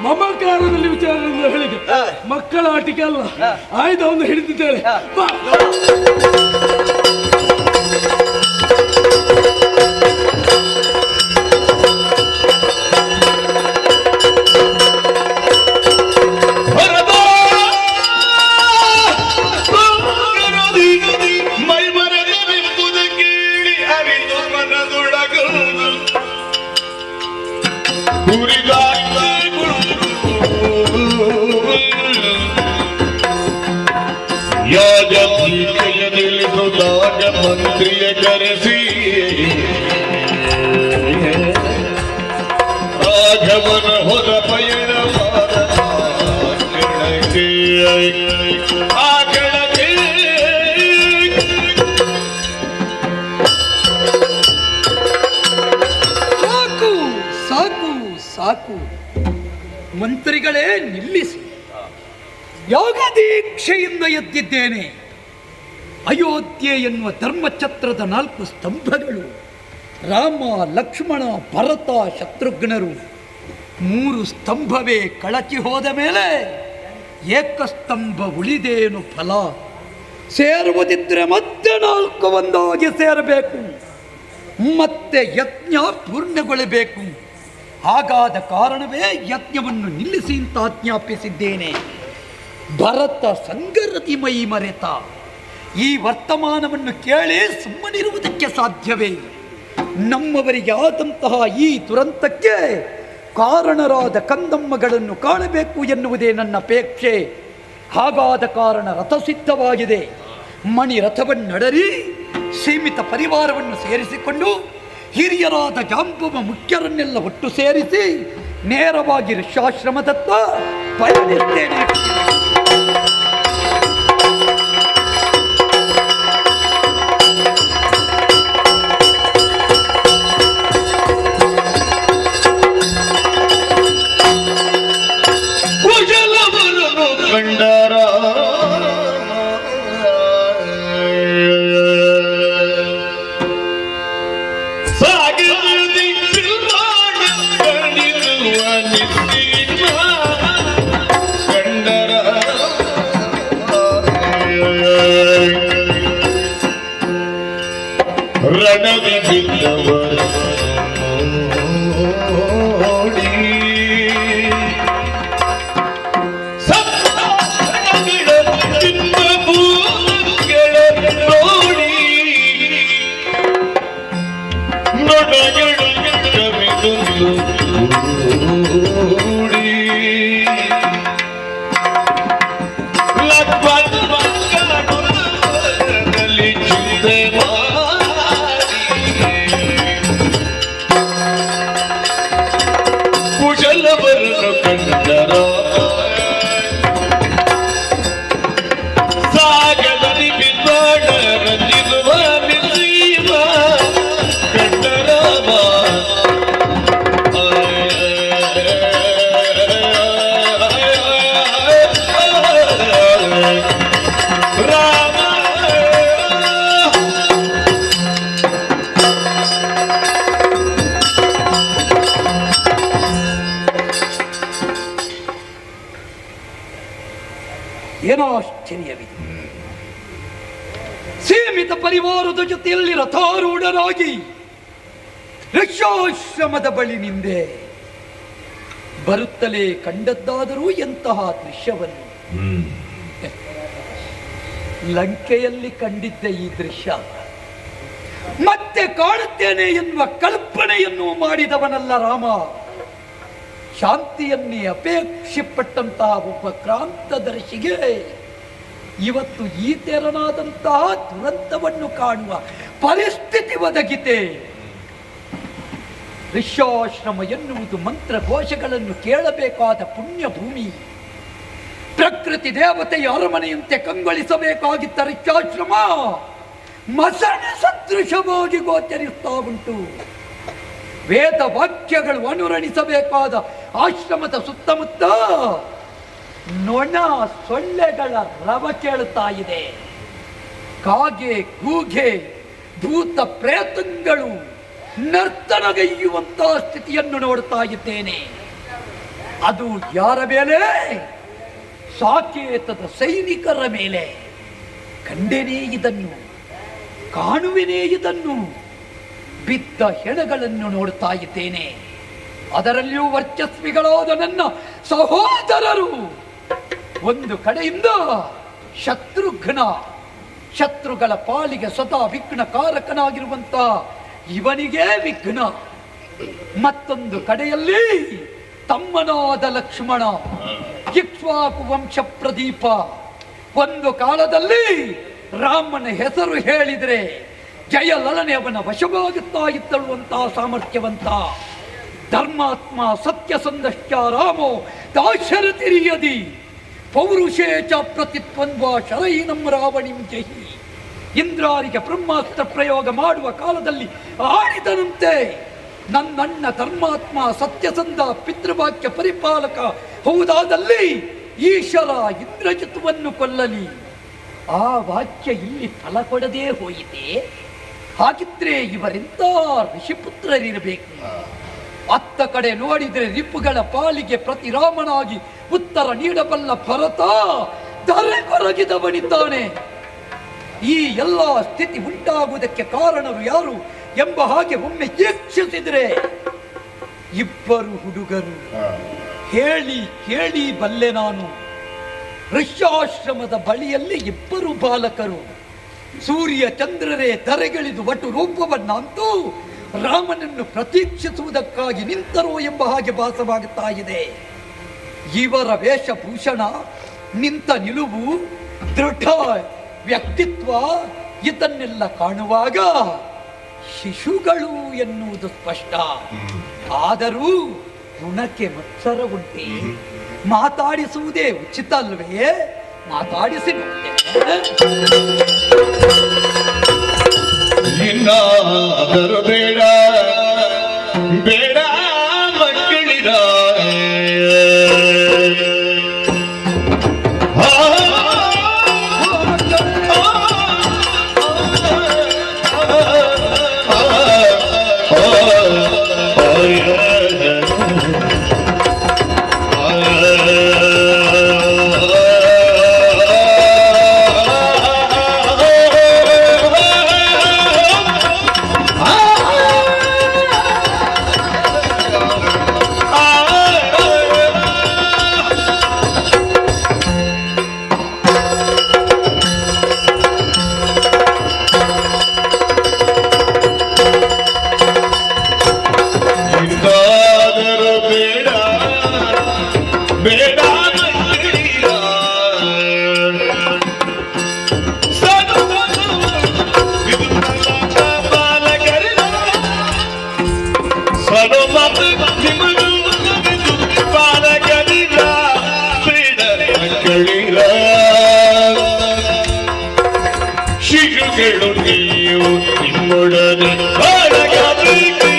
ಮಮಕಾರದಲ್ಲಿ ವಿಚಾರದಿಂದ ಹೇಳಿದೆ. ಮಕ್ಕಳ ಆಟಿಕೆ ಅಲ್ಲ, ಆಯುಧವನ್ನು ಹಿಡಿದಿದ್ದೇನೆ. ಮಂತ್ರಿಯ ಕರೆಸಿ ರಾಘವನ ಹೊರ ಪಯಣ ಸಾಕು ಸಾಕು ಸಾಕು, ಮಂತ್ರಿಗಳೇ ನಿಲ್ಲಿಸಿ. ಯೋಗ ದೀಕ್ಷೆಯಿಂದ ಎದ್ದಿದ್ದೇನೆ. ಅಯೋಧ್ಯೆ ಎನ್ನುವ ಧರ್ಮಛತ್ರದ 4 ಸ್ತಂಭಗಳು, ರಾಮ, ಲಕ್ಷ್ಮಣ, ಭರತ, ಶತ್ರುಘ್ನರು 3 ಸ್ತಂಭವೇ ಕಳಚಿ ಹೋದ ಮೇಲೆ ಏಕಸ್ತಂಭ ಉಳಿದೇನು ಫಲ? ಸೇರುವುದಿದ್ರೆ ಮತ್ತೆ 4 ಒಂದಾಗಿ ಸೇರಬೇಕು, ಮತ್ತೆ ಯಜ್ಞ ಪೂರ್ಣಗೊಳ್ಳಬೇಕು. ಹಾಗಾದ ಕಾರಣವೇ ಯಜ್ಞವನ್ನು ನಿಲ್ಲಿಸಿ ಅಂತ ಆಜ್ಞಾಪಿಸಿದ್ದೇನೆ. ಭರತ ಸಂಗರತಿ ಮೈ ಮರೆತ. ಈ ವರ್ತಮಾನವನ್ನು ಕೇಳಿ ಸುಮ್ಮನಿರುವುದಕ್ಕೆ ಸಾಧ್ಯವೇ? ನಮ್ಮವರಿಗೆ ಆದಂತಹ ಈ ದುರಂತಕ್ಕೆ ಕಾರಣರಾದ ಕಂದಮ್ಮಗಳನ್ನು ಕಾಣಬೇಕು ಎನ್ನುವುದೇ ನನ್ನ ಅಪೇಕ್ಷೆ. ಹಾಗಾದ ಕಾರಣ ರಥಸಿದ್ಧವಾಗಿದೆ. ಮಣಿ ರಥವನ್ನಡರಿ ಸೀಮಿತ ಪರಿವಾರವನ್ನು ಸೇರಿಸಿಕೊಂಡು ಹಿರಿಯರಾದ ಜಾಂಬವ ಮುಖ್ಯರನ್ನೆಲ್ಲ ಒಟ್ಟು ಸೇರಿಸಿ ನೇರವಾಗಿ ಋಷ್ಯಾಶ್ರಮದತ್ತ ಪಯಣಿಸ್ತೇನೆ. ಏನೋ ಆಶ್ಚರ್ಯವಿದೆ. ಸೀಮಿತ ಪರಿವಾರದ ಜೊತೆಯಲ್ಲಿ ರಥಾರೂಢರಾಗಿ ಋಷ್ಯಾಶ್ರಮದ ಬಳಿ ನಿಂದೆ ಬರುತ್ತಲೇ ಕಂಡದ್ದಾದರೂ ಎಂತಹ ದೃಶ್ಯವನ್ನು. ಲಂಕೆಯಲ್ಲಿ ಕಂಡಿದ್ದ ಈ ದೃಶ್ಯ ಮತ್ತೆ ಕಾಣುತ್ತೇನೆ ಎನ್ನುವ ಕಲ್ಪನೆಯನ್ನು ಮಾಡಿದವನಲ್ಲ ರಾಮ. ಶಾಂತಿಯನ್ನೇ ಅಪೇಕ್ಷೆಪಟ್ಟಂತಹ ಒಬ್ಬ ಕ್ರಾಂತದರ್ಶಿಗೆ ಇವತ್ತು ಈ ತೆರನಾದಂತಹ ದುರಂತವನ್ನು ಕಾಣುವ ಪರಿಸ್ಥಿತಿ ಒದಗಿದೆ. ಋಷ್ಯಾಶ್ರಮ ಎನ್ನುವುದು ಮಂತ್ರ ಘೋಷಗಳನ್ನು ಕೇಳಬೇಕಾದ ಪುಣ್ಯ ಭೂಮಿ. ಪ್ರಕೃತಿ ದೇವತೆಯ ಅರಮನೆಯಂತೆ ಕಂಗೊಳಿಸಬೇಕಾಗಿದ್ದ ಋಷ್ಯಾಶ್ರಮ ಮಸಣ ಸದೃಶವಾಗಿ ಗೋಚರಿಸ್ತಾ ಉಂಟು. ವೇದ ವಾಕ್ಯಗಳು ಅನುರಣಿಸಬೇಕಾದ ಆಶ್ರಮದ ಸುತ್ತಮುತ್ತ ನೊಣ ಸೊಳ್ಳೆಗಳ ರವ ಕೇಳುತ್ತಾ ಇದೆ. ಕಾಗೆ ಗೂಗೆ ಭೂತ ಪ್ರೇತಗಳು ನರ್ತನಗೈಯುವಂತಹ ಸ್ಥಿತಿಯನ್ನು ನೋಡ್ತಾ ಇದ್ದೇನೆ. ಅದು ಯಾರ ಮೇಲೆ? ಸಾಕೇತದ ಸೈನಿಕರ ಮೇಲೆ. ಕಂಡೆನೇ ಇದನ್ನು, ಕಾಣುವೆನೇ ಇದನ್ನು. ಬಿದ್ದ ಹೆಣಗಳನ್ನು ನೋಡ್ತಾ ಇದ್ದೇನೆ. ಅದರಲ್ಲಿಯೂ ವರ್ಚಸ್ವಿಗಳಾದ ನನ್ನ ಸಹೋದರರು. ಒಂದು ಕಡೆಯಿಂದ ಶತ್ರುಘ್ನ, ಶತ್ರುಗಳ ಪಾಲಿಗೆ ಸದಾ ವಿಘ್ನಕಾರಕನಾಗಿರುವಂತ ಇವನಿಗೆ ವಿಘ್ನ. ಮತ್ತೊಂದು ಕಡೆಯಲ್ಲಿ ತಮ್ಮನಾದ ಲಕ್ಷ್ಮಣ, ಇಕ್ಷ್ವಾಕು ವಂಶ ಪ್ರದೀಪ. ಒಂದು ಕಾಲದಲ್ಲಿ ರಾಮನ ಹೆಸರು ಹೇಳಿದರೆ ಜಯಲಲನೆ ಅವನ ವಶವಾಗುತ್ತಾ ಇದ್ದಳುವಂತಹ ಸಾಮರ್ಥ್ಯವಂತ ಧರ್ಮಾತ್ಮ ಸತ್ಯಸಂಧಶ್ಚ ರಾಮೋ ದಾಶರಥಿರಿಯದಿ ಪೌರುಷೇ ಚ ಪ್ರತಿತ್ವನ್ವಾ ಶರೈನಂ ರಾವಣಿಂ ಜಹಿ. ಇಂದ್ರಾರಿಗೆ ಬ್ರಹ್ಮಾಸ್ತ್ರ ಪ್ರಯೋಗ ಮಾಡುವ ಕಾಲದಲ್ಲಿ ಆಡಿದನಂತೆ, ನನ್ನಣ್ಣ ಧರ್ಮಾತ್ಮ ಸತ್ಯಸಂಧ ಪಿತೃವಾಕ್ಯ ಪರಿಪಾಲಕ ಹೌದಾದಲ್ಲಿ ಈಶ್ವರ ಇಂದ್ರಜಿತುವನ್ನು ಕೊಲ್ಲಲಿ. ಆ ವಾಕ್ಯ ಇಲ್ಲಿ ಫಲ ಕೊಡದೇ ಹೋಯಿತೆ. ಹಾಗಿದ್ರೆ ಇವರೆಂತ ಋಷಿಪುತ್ರರಿರಬೇಕು. ಅತ್ತ ಕಡೆ ನೋಡಿದರೆ ರಿಪುಗಳ ಪಾಲಿಗೆ ಪ್ರತಿರಾಮನಾಗಿ ಉತ್ತರ ನೀಡಬಲ್ಲ ಭರತ ಧರೆ ಕೊರಗಿದವನಿದ್ದಾನೆ. ಈ ಎಲ್ಲ ಸ್ಥಿತಿ ಉಂಟಾಗುವುದಕ್ಕೆ ಕಾರಣರು ಯಾರು ಎಂಬ ಹಾಗೆ ಒಮ್ಮೆ ವೀಕ್ಷಿಸಿದರೆ ಇಬ್ಬರು ಹುಡುಗರು. ಹೇಳಿ ಕೇಳಿ ಬಲ್ಲೆ ನಾನು. ಋಷ್ಯಾಶ್ರಮದ ಬಳಿಯಲ್ಲಿ ಇಬ್ಬರು ಬಾಲಕರು. ಸೂರ್ಯ ಚಂದ್ರರೇ ಧರೆಗಿಳಿದು ವಟು ರೂಪವನ್ನಂತೂ ರಾಮನನ್ನು ಪ್ರತೀಕ್ಷಿಸುವುದಕ್ಕಾಗಿ ನಿಂತರೋ ಎಂಬ ಹಾಗೆ ಭಾಸವಾಗುತ್ತಾ ಇದೆ. ಇವರ ವೇಷಭೂಷಣ, ನಿಂತ ನಿಲುವು, ದೃಢ ವ್ಯಕ್ತಿತ್ವ ಇದನ್ನೆಲ್ಲ ಕಾಣುವಾಗ ಶಿಶುಗಳು ಎನ್ನುವುದು ಸ್ಪಷ್ಟ. ಆದರೂ ಗುಣಕ್ಕೆ ಮತ್ಸರ ಉಂಟೆ. ಮಾತಾಡಿಸುವುದೇ ಉಚಿತ ಅಲ್ವೇ? ಮಾತಾಡಿಸಿ ಇನ್ನಾದರೂ ಬೇಡ ಬೇಡ ಮಕ್ಕಳಿರ ಶಿಶುಗಳು ನೀವು ನಿಮ್ಮೊಡನೆ ಬಾಳಗಬೇಕು.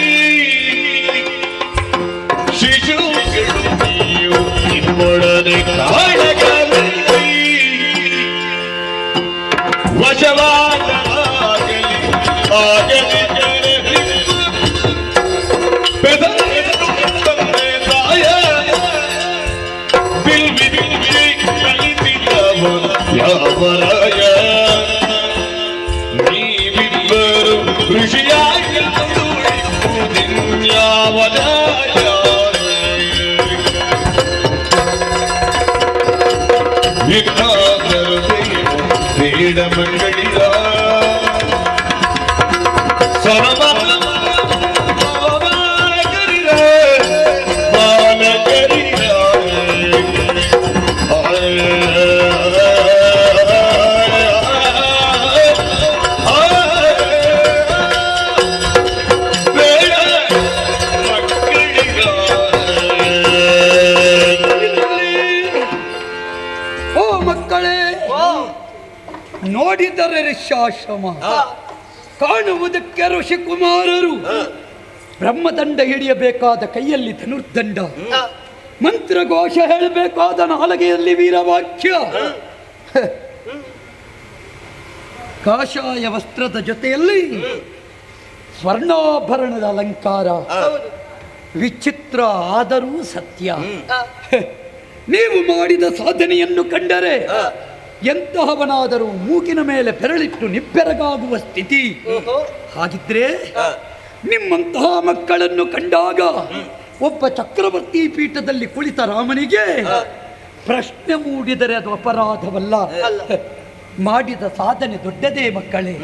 ಶಿಶುಗಳು ನೀವು ನಿಮ್ಮೊಡನೆ ಬಾಳಗಬೇಕು. ವಶವಾಗಲಿ ಆಗಲಿ ಯಾವರಾಯ ನೀವಿಬ್ಬರು ಋಷಿಯಾಗಿ ಯಾವರಾಯ ಬೇಡ ಮಂಗಳಿರ ನೋಡಿದರೆ ಋಷ್ಯಾಶ್ರಮ, ಕಾಣುವುದಕ್ಕೆ ಋಷಿಕುಮಾರರು. ಬ್ರಹ್ಮದಂಡ ಹಿಡಿಯಬೇಕಾದ ಕೈಯಲ್ಲಿ ಧನುರ್ದಂಡ, ಮಂತ್ರಘೋಷ ಹೇಳಬೇಕಾದ ನಾಲಗೆಯಲ್ಲಿ ವೀರವಾಕ್ಯ, ಕಾಷಾಯ ವಸ್ತ್ರದ ಜೊತೆಯಲ್ಲಿ ಸ್ವರ್ಣಾಭರಣದ ಅಲಂಕಾರ. ವಿಚಿತ್ರ ಆದರೂ ಸತ್ಯ. ನೀವು ಮಾಡಿದ ಸಾಧನೆಯನ್ನು ಕಂಡರೆ ಎಂತಹವನಾದರೂ ಮೂಗಿನ ಮೇಲೆ ಬೆರಳಿಟ್ಟು ನಿಬ್ಬೆರಗಾಗುವ ಸ್ಥಿತಿ. ಹಾಗಿದ್ರೆ ನಿಮ್ಮಂತಹ ಮಕ್ಕಳನ್ನು ಕಂಡಾಗ ಒಬ್ಬ ಚಕ್ರವರ್ತಿ ಪೀಠದಲ್ಲಿ ಕುಳಿತ ರಾಮನಿಗೆ ಪ್ರಶ್ನೆ ಮೂಡಿದರೆ ಅದು ಅಪರಾಧವಲ್ಲ. ಮಾಡಿದ ಸಾಧನೆ ದೊಡ್ಡದೇ ಮಕ್ಕಳೇ.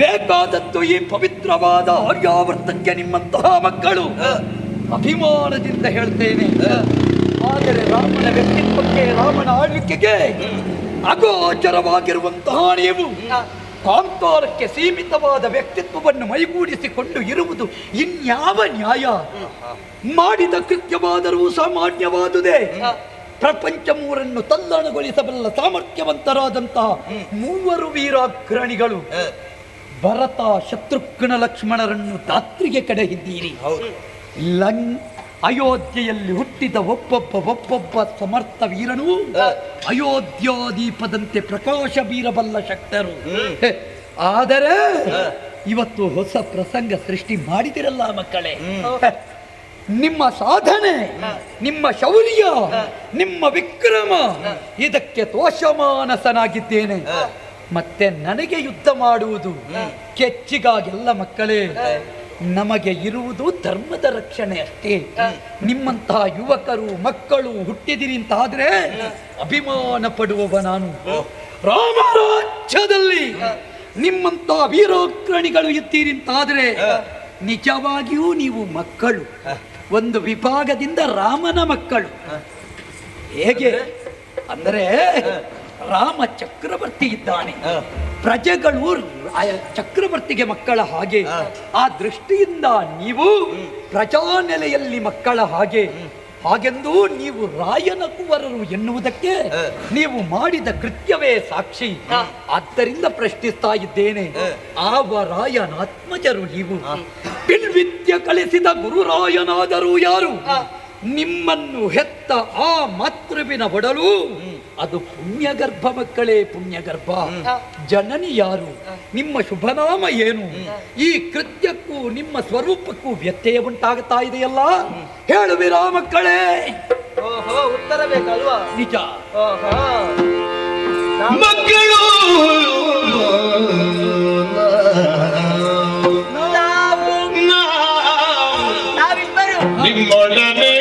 ಬೇಕಾದದ್ದು ಈ ಪವಿತ್ರವಾದ ಆರ್ಯಾವರ್ತಕ್ಕೆ ನಿಮ್ಮಂತಹ ಮಕ್ಕಳು. ಅಭಿಮಾನದಿಂದ ಹೇಳ್ತೇನೆ. ಆದರೆ ರಾಮನ ವ್ಯಕ್ತಿತ್ವಕ್ಕೆ, ರಾಮನ ಆಳ್ವಿಕೆಗೆ ಅಗೋಚರವಾಗಿರುವಂತಹ ನೀವು ಕಾಂತಾರಕ್ಕೆ ಸೀಮಿತವಾದ ವ್ಯಕ್ತಿತ್ವವನ್ನು ಮೈಗೂಡಿಸಿಕೊಂಡು ಇರುವುದು ಇನ್ಯಾವ ನ್ಯಾಯ? ಮಾಡಿದ ಕೃತ್ಯವಾದರೂ ಸಾಮಾನ್ಯವಾದುದೇ. ಪ್ರಪಂಚ ಮೂರನ್ನು ತಲ್ಲಣಗೊಳಿಸಬಲ್ಲ ಸಾಮರ್ಥ್ಯವಂತರಾದಂತಹ ಮೂವರು ವೀರಾಗ್ರಣಿಗಳು ಭರತ, ಶತ್ರುಘ್ನ, ಲಕ್ಷ್ಮಣರನ್ನು ದಾತ್ರಿಗೆ ಕಡೆಹಿದ್ದೀರಿ. ಅಯೋಧ್ಯೆಯಲ್ಲಿ ಹುಟ್ಟಿದ ಒಬ್ಬೊಬ್ಬ ಸಮರ್ಥ ವೀರನು ಅಯೋಧ್ಯಾದೀಪದಂತೆ ಪ್ರಕಾಶ ಬೀರಬಲ್ಲ ಶಕ್ತರು. ಆದರೆ ಇವತ್ತು ಹೊಸ ಪ್ರಸಂಗ ಸೃಷ್ಟಿ ಮಾಡಿದಿರಲ್ಲ ಮಕ್ಕಳೇ. ನಿಮ್ಮ ಸಾಧನೆ, ನಿಮ್ಮ ಶೌರ್ಯ, ನಿಮ್ಮ ವಿಕ್ರಮ, ಇದಕ್ಕೆ ತೋಷಮಾನಸನಾಗಿದ್ದೇನೆ. ಮತ್ತೆ ನನಗೆ ಯುದ್ಧ ಮಾಡುವುದು ಕೆಚ್ಚಿಗಾಗೆಲ್ಲ ಮಕ್ಕಳೇ. ನಮಗೆ ಇರುವುದು ಧರ್ಮದ ರಕ್ಷಣೆ ಅಷ್ಟೇ. ನಿಮ್ಮಂತಹ ಯುವಕರು ಮಕ್ಕಳು ಹುಟ್ಟಿದಿರಿ ಅಂತಾದ್ರೆ ಅಭಿಮಾನ ಪಡುವವ ನಾನು. ರಾಮರಾಜ್ಯದಲ್ಲಿ ನಿಮ್ಮಂತಹ ವೀರಾಗ್ರಣಿಗಳು ಇದ್ದೀರಿ ಅಂತಾದ್ರೆ ನಿಜವಾಗಿಯೂ ನೀವು ಮಕ್ಕಳು, ಒಂದು ವಿಭಾಗದಿಂದ ರಾಮನ ಮಕ್ಕಳು. ಹೇಗೆ ಅಂದರೆ ರಾಮ ಚಕ್ರವರ್ತಿ ಇದ್ದಾನೆ, ಪ್ರಜೆಗಳು ಚಕ್ರವರ್ತಿಗೆ ಮಕ್ಕಳ ಹಾಗೆ. ಆ ದೃಷ್ಟಿಯಿಂದ ನೀವು ಪ್ರಜಾನೆಲೆಯಲ್ಲಿ ಮಕ್ಕಳ ಹಾಗೆ. ಹಾಗೆಂದು ನೀವು ರಾಯನ ಕುವರರು ಎನ್ನುವುದಕ್ಕೆ ನೀವು ಮಾಡಿದ ಕೃತ್ಯವೇ ಸಾಕ್ಷಿ. ಆದ್ದರಿಂದ ಪ್ರಶ್ನಿಸ್ತಾ ಇದ್ದೇನೆ, ಆವ ರಾಯನ ಆತ್ಮಜರು ನೀವು. ಬಿಲ್ವಿದ್ಯೆ ಕಲಿಸಿದ ಗುರುರಾಯನಾದರೂ ಯಾರು? ನಿಮ್ಮನ್ನು ಹೆತ್ತ ಆ ಮಾತೃವಿನ ಒಡಲು ಅದು ಪುಣ್ಯಗರ್ಭ ಮಕ್ಕಳೇ, ಪುಣ್ಯಗರ್ಭ. ಜನನಿ ಯಾರು? ನಿಮ್ಮ ಶುಭನಾಮ ಏನು? ಈ ಕೃತ್ಯಕ್ಕೂ ನಿಮ್ಮ ಸ್ವರೂಪಕ್ಕೂ ವ್ಯತ್ಯಯ ಉಂಟಾಗುತ್ತಾ ಇದೆಯಲ್ಲ, ಹೇಳುವಿರಾ ಮಕ್ಕಳೇ? ಉತ್ತರ ಬೇಕಲ್ವಾ? ನಿಜ. ಮಕ್ಕಳು ನಿಮ್ಮೊಡನೆ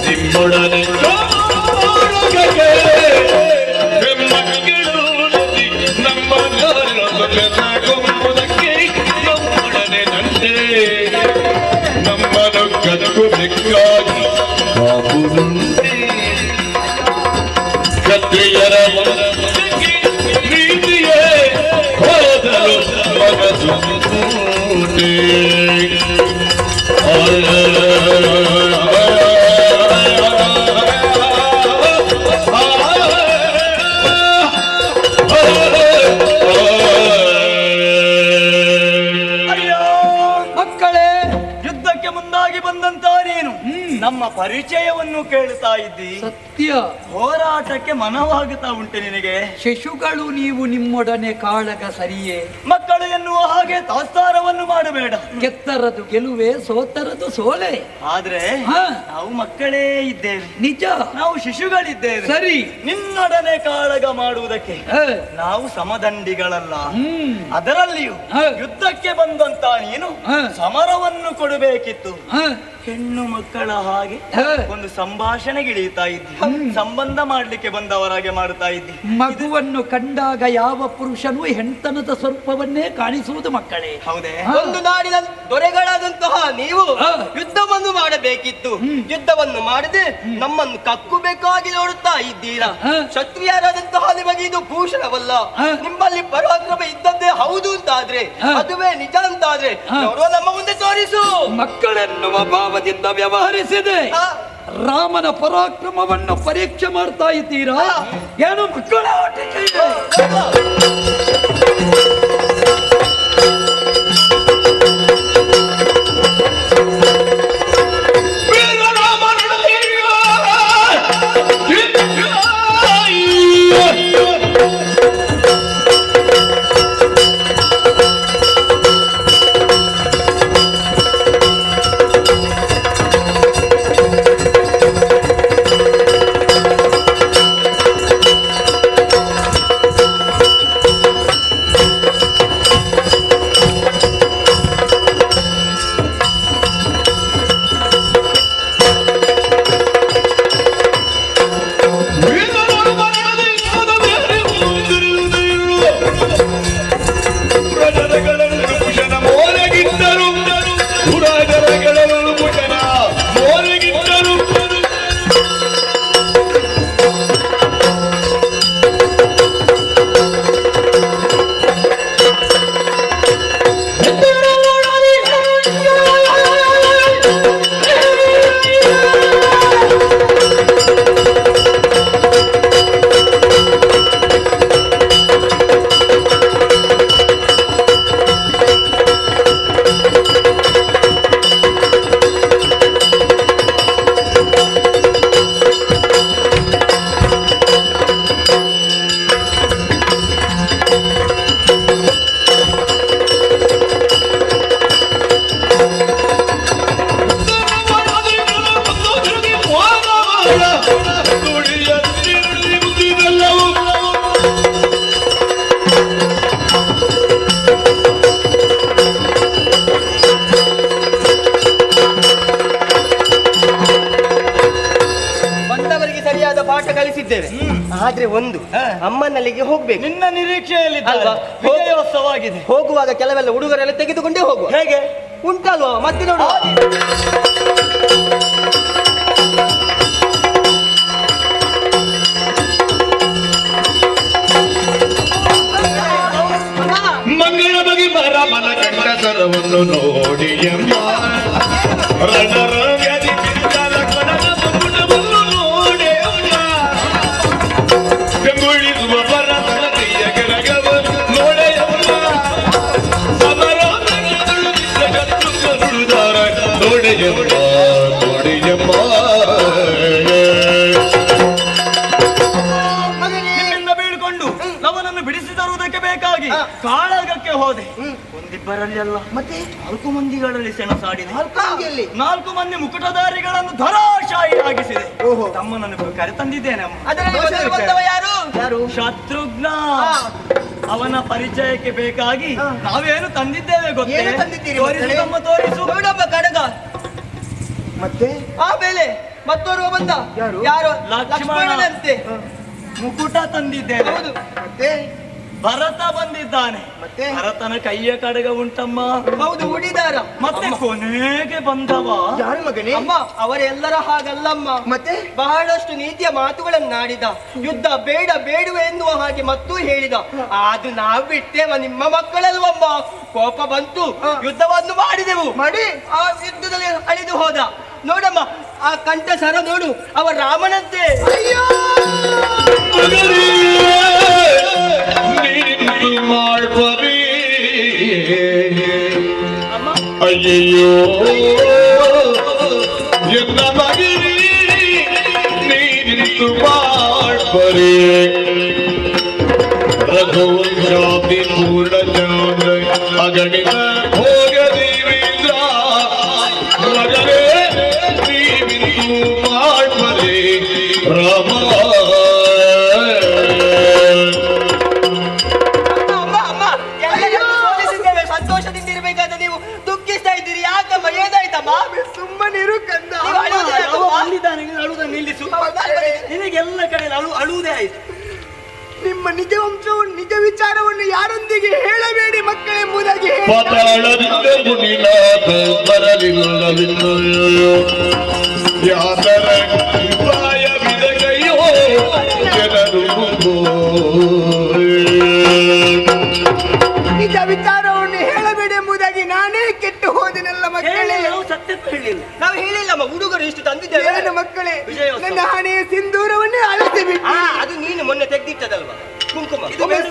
ನಿಮ್ಮೊಡನೆ ಮಕ್ಕಳು ನಮ್ಮ ಬೆಳಗುವುದಕ್ಕೆ ನಮ್ಮೊಡನೆ ನಂಟೆ ನಮ್ಮನ್ನು ಕದಕು ಬೆಕ್ಕಾಗಿ ಕಾಪುದುಂಟೆ ಕ್ಷತ್ರಿಯರ ಪ್ರೀತಿಯೇ ಹೋದಲು ಮನಸುಂಟೆ ಮಕ್ಕಳೇ, ಯುದ್ಧಕ್ಕೆ ಮುಂದಾಗಿ ಬಂದಂತ ನೀನು ನಮ್ಮ ಪರಿಚಯವನ್ನು ಕೇಳ್ತಾ ಇದ್ದಿ. ಸತ್ಯ. ಹೋರಾಟಕ್ಕೆ ಮನವಾಗುತ್ತಾ ಉಂಟೆ ನಿನಗೆ? ಶಿಶುಗಳು ನೀವು ನಿಮ್ಮೊಡನೆ ಕಾಳಗ ಸರಿಯೇ? ಮಕ್ಕಳು ಎನ್ನುವ ಹಾಗೆ ತಾತ್ಸಾರವನ್ನು ಮಾಡಬೇಡ. ಕೆತ್ತರದು ಗೆಲುವೆ, ಸೋತರದು ಸೋಲೆ. ಆದ್ರೆ ನಾವು ಮಕ್ಕಳೇ ಇದ್ದೇವೆ. ನಿಜ, ನಾವು ಶಿಶುಗಳಿದ್ದೇವೆ. ಸರಿ. ನಿನ್ನೊಡನೆ ಕಾಳಗ ಮಾಡುವುದಕ್ಕೆ ನಾವು ಸಮದಂಡಿಗಳಲ್ಲ. ಅದರಲ್ಲಿಯೂ ಯುದ್ಧಕ್ಕೆ ಬಂದಂತ ನೀನು ಸಮರವನ್ನು ಕೊಡಬೇಕಿತ್ತು. ಹೆಣ್ಣು ಮಕ್ಕಳ ಹಾಗೆ ಒಂದು ಸಂಭಾಷಣೆಗಿಳಿಯುತ್ತಾ ಇದ್ದಿ. ಸಂಬಂಧ ಮಾಡ್ಲಿಕ್ಕೆ ಬಂದವರಾಗೆ ಮಾಡುತ್ತಾ ಇದ್ದಿ. ಮಗುವನ್ನು ಕಂಡಾಗ ಯಾವ ಪುರುಷನು ಹೆಣ್ತನದ ಸ್ವರೂಪವನ್ನೇ ಕಾಣಿಸುವುದು ಮಕ್ಕಳೇ. ಹೌದೇ? ಒಂದು ನಾಡಿನ ದೊರೆಗಳಾದಂತಹ ನೀವು ಯುದ್ಧವನ್ನು ಮಾಡಬೇಕಿತ್ತು. ಯುದ್ಧವನ್ನು ಮಾಡದೆ ನಮ್ಮನ್ನು ಕಕ್ಕುಬೇಕಾಗಿ ನೋಡುತ್ತಾ ಇದ್ದೀರಾ. ಕ್ಷತ್ರಿಯರಾದಂತಹ ನಿಮಗೆ ಇದು ಭೂಷಣವಲ್ಲ. ನಿಮ್ಮಲ್ಲಿ ಪರಾಕ್ರಮ ಇದ್ದದ್ದೇ ಹೌದು ಅಂತಾದ್ರೆ, ಅದುವೇ ನಿಜ ಅಂತಾದ್ರೆ ನೋಡುವ ನಮ್ಮ ಮುಂದೆ ತೋರಿಸು. ಮಕ್ಕಳೆನ್ನುವ ಭಾವದಿಂದ ವ್ಯವಹರಿಸಿದೆ ರಾಮನ ಪರಾಕ್ರಮವನ್ನು ಪರೀಕ್ಷೆ ಮಾಡ್ತಾ ಇದ್ದೀರಾ? ಏನು ಮಕ್ಕಳ ಆಟಿಕೆ ಇದೆ? ಆದ್ರೆ ಒಂದು ಅಮ್ಮನಲ್ಲಿಗೆ ಹೋಗ್ಬೇಕು. ನಿನ್ನ ನಿರೀಕ್ಷೆಯಲ್ಲಿ ವಿಜಯೋತ್ಸವ ಆಗಿದೆ. ಹೋಗುವಾಗ ಕೆಲವೆಲ್ಲ ಹುಡುಗರೆಲ್ಲ ತೆಗೆದುಕೊಂಡೇ ಹೋಗುವ. ಹೇಗೆ ಉಂಟಲ್ವಾ ಮತ್ತೆ ನೋಡುವ. ಮಂಗಳ ಬಗೆ ಮರ ಮನ ಕಂಡ ಸರವನ್ನು ನೋಡಿ ಎಂಬ ರಣರಂಗದಿ ಕಿಂಚಲ ಕೊಡದ ಮುಕುಟವನ್ನು ನೋಡಿ ಬೆಂಗುಳಿಸುವ ಪರಸತಿಯ ಗೆಳಗವರು ನೋಡೆ ಎಂಬ ಸಮರೋದಗಳು ಜಗತ್ತು ಕರುಳುದಾರ ನೋಡಿ ಎಂಬ ನೋಡಿ ಎಂಬ ಕಾಳಗಕ್ಕೆ ಹೋದೆ. ಒಂದಿಬ್ಬರಲ್ಲಿ ಅಲ್ಲ, ಮತ್ತೆ 4 ಮಂದಿಗಳಲ್ಲಿ ಸೆಣಸಾಡಿದೆ. 4 ಮಂದಿ ಮುಕುಟಧಾರಿಗಳನ್ನು ಧರಾಶಾಹಿಯಾಗಿಸಿದೆ. ತಮ್ಮನನ್ನು ಕರೆತಂದಿದ್ದೇನೆ. ಯಾರು? ಶತ್ರುಘ್ನ. ಅವನ ಪರಿಚಯಕ್ಕೆ ಬೇಕಾಗಿ ನಾವೇನು ತಂದಿದ್ದೇವೆ ಗೊತ್ತೇ? ತೋರಿಸು. ಕಡಗ ಮತ್ತೆ ಆಮೇಲೆ ಮತ್ತೋರ್ವ ಬಂದ. ಯಾರು? ಯಾರೋ ಲಕ್ಷ್ಮಣ. ಲಕ್ಷ್ಮಣನಂತೆ. ಮುಕುಟ ತಂದಿದ್ದೇನೆ. ಹೌದು. ಮತ್ತೆ ಭರತ ಬಂದಿದ್ದಾನೆ. ಮತ್ತೆ ಭರತನ ಕೈಯ ಕಡಗ ಉಂಟಮ್ಮ. ಹೌದು, ಉಡಿದಾರ. ಮತ್ತೆ ಕೊನೆಗೆ ಬಂದವ ಯಾರು ಮಗನೇ? ಅಮ್ಮ, ಅವರೆಲ್ಲರ ಹಾಗಲ್ಲಮ್ಮ. ಮತ್ತೆ ಬಹಳಷ್ಟು ನೀತಿಯ ಮಾತುಗಳನ್ನಾಡಿದ. ಯುದ್ಧ ಬೇಡ ಬೇಡುವೆ ಎನ್ನುವ ಹಾಗೆ ಮತ್ತೂ ಹೇಳಿದ. ಅದು ನಾವು ಬಿಟ್ಟೇವ, ನಿಮ್ಮ ಮಕ್ಕಳಲ್ವಮ್ಮ. ಕೋಪ ಬಂತು, ಯುದ್ಧವನ್ನು ಮಾಡಿದೆವು. ಮಾಡಿ ಆ ಯುದ್ಧದಲ್ಲಿ ಅಳಿದು ಹೋದ. ನೋಡಮ್ಮ, ಆ ಕಂಠ ಸರ ನೋಡು, ಅವ ರಾಮನಂತೆ. ಮಾಡ್ಬರಿ ಅಯ್ಯಯ್ಯೋ ಎನ್ನ ಮಗಿರಿ ನೀನಿಂದು ಮಾಡ್ಬರಿ ರಘುವಂಶಾದಿ ಪೂರ್ಣ ಚಂದ್ರ ಅಗಣಿತ ಭೋಗ ದೇವೇಂದ್ರ ಮಗರೇ ನೀವಿಂದು ಮಾಡ್ಬರಿ ರಾಮ. ಸಂತೋಷದಿಂದಿರ್ಬೇಕಾದ ನೀವು ದುಃಖಿಸ್ತಾ ಇದ್ದೀರಿ ಯಾಕಮ್ಮ? ಏನಾಯ್ತಮ್ಮ? ಸುಮ್ಮನಿರು ಕಂದ. ಅಳುವುದನ್ನು ನಿಲ್ಲಿಸು. ನಿನಗೆಲ್ಲ ಕಡೆ ಅಳುವುದೇ ಆಯ್ತು. ನಿಮ್ಮ ನಿಜ ವಂಶವನ್ನು ನಿಜ ವಿಚಾರವನ್ನು ಯಾರೊಂದಿಗೆ ಹೇಳಬೇಡಿ ಮಕ್ಕಳೆಂಬುದಾಗಿ ಪಾತಾಳದಿಂದ ಮುನಿನಾಥ ಬರಲಿಲ್ಲವಿನ್ನು ಯಾತರ ಉಪಾಯವಿದೆಯೋ ಜನರು ನಿಜ ವಿಚಾರವನ್ನು ಹೇಳಬೇಡಿ ಎಂಬುದಾಗಿ ನಾನೇ ಕೆಟ್ಟು ಹೋದೆನಲ್ಲ ಮಕ್ಕಳೇ. ನಾವು ಸತ್ಯ ಹೇಳಿಲ್ಲ. ನಾವು ಹೇಳಿಲ್ಲಮ್ಮ, ಹುಡುಗರು ಇಷ್ಟು ತಂದಿದ್ದೇವೆ. ಏನು ಮಕ್ಕಳೇ, ನನ್ನ ಹಣೆಯ ಸಿಂಧೂರವನ್ನೇ ಅಳತೆ ಬಿಟ್ಟು. ಅದು ನೀನು ಮೊನ್ನೆ ತೆಗ್ದಿಟ್ಟದಲ್ವಾ ಕುಂಕುಮ.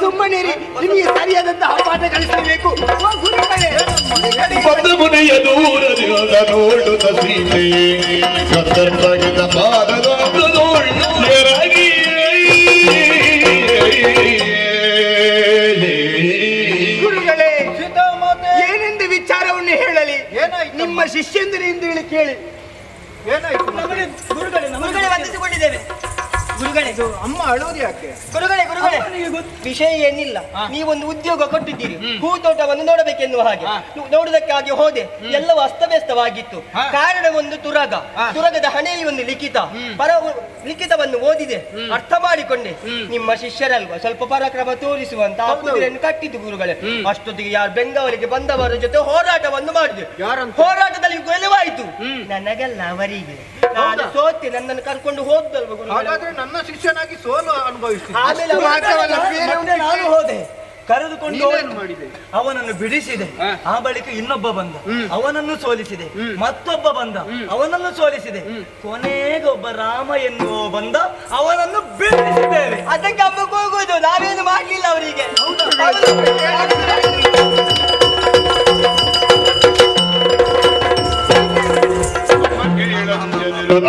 ಸುಮ್ಮನಿರಿ, ನಿಮಗೆ ಸರಿಯಾದಂತಹ ಪಾಠ ಕಲಿಸಬೇಕು. ಬಂದ ಮುನೆಯ ದೂರದಿಂದ ನೋಡುತ್ತ ಸೀತೆ ಕತ್ತರ್ಪಗಿದ ಪಾದದ ನೋಡರಾಗಿ ಗುರುಗಳೇ, ಏನೆಂದು ವಿಚಾರವನ್ನು ಹೇಳಲಿ? ನಿಮ್ಮ ಶಿಷ್ಯಂದಿರಿಂದ ಹೇಳಿ ಕೇಳಿ. ಏನಾಯ್ತು ಗುರುಗಳೇ ವಂದಿಸಿಕೊಂಡಿದ್ದೇವೆ. ಗುರುಗಳೇ, ಅಮ್ಮ ಅಳೋದು ಯಾಕೆ? ಗುರುಗಳೇ ವಿಷಯ ಏನಿಲ್ಲ. ನೀವೊಂದು ಉದ್ಯೋಗ ಕೊಟ್ಟಿದ್ದೀರಿ, ಹೂತೋಟವನ್ನು ನೋಡಬೇಕೆನ್ನುವ ಹಾಗೆ. ನೋಡುವುದಕ್ಕಾಗಿ ಹೋದೆ, ಎಲ್ಲವೂ ಅಸ್ತವ್ಯಸ್ತವಾಗಿತ್ತು. ಕಾರಣ ಒಂದು ತುರಗದ ಹಣೆಯಲ್ಲಿ ಒಂದು ಲಿಖಿತವನ್ನು ಓದಿದೆ, ಅರ್ಥ ಮಾಡಿಕೊಂಡೆ. ನಿಮ್ಮ ಶಿಷ್ಯರಲ್ವಾ, ಸ್ವಲ್ಪ ಪರಾಕ್ರಮ ತೋರಿಸುವಂತ ಆ ಕುದುರೆಯನ್ನು ಕಟ್ಟಿದ್ದು ಗುರುಗಳೇ. ಅಷ್ಟೊತ್ತಿಗೆ ಯಾರು ಬೆಂಗಾವಲಿಗೆ ಬಂದವರ ಜೊತೆ ಹೋರಾಟವನ್ನು ಮಾಡಿದೆ. ಹೋರಾಟದಲ್ಲಿ ಗೆಲುವಾಯಿತು. ನನಗಲ್ಲ, ಅವರಿಗೆ. ನಾನು ಸೋತೆ, ನನ್ನನ್ನು ಕರ್ಕೊಂಡು ಹೋದ್ದಲ್ವ ಗುರುಗಳೇ. ನನ್ನ ಶಿಷ್ಯನಾಗಿ ಸೋಲು ಅನುಭವಿಸಿದೆ. ಆಮೇಲೆ ನಾನು ಹೋದೆ, ಕರೆದುಕೊಂಡು ಮಾಡಿದೆ, ಅವನನ್ನು ಬಿಡಿಸಿದೆ. ಆ ಬಳಿಕ ಇನ್ನೊಬ್ಬ ಬಂದ, ಅವನನ್ನು ಸೋಲಿಸಿದೆ. ಮತ್ತೊಬ್ಬ ಬಂದ, ಅವನನ್ನು ಸೋಲಿಸಿದೆ. ಕೊನೆಗೆ ಒಬ್ಬ ರಾಮ ಎನ್ನುವ ಬಂದ, ಅವನನ್ನು ಬಿಡಿಸಿದ್ದೇವೆ. ಅದಕ್ಕೆ ಹಬ್ಬಕ್ಕೆ ಹೋಗುವುದು, ನಾವೇನು ಮಾಡಲಿಲ್ಲ ಅವರಿಗೆ.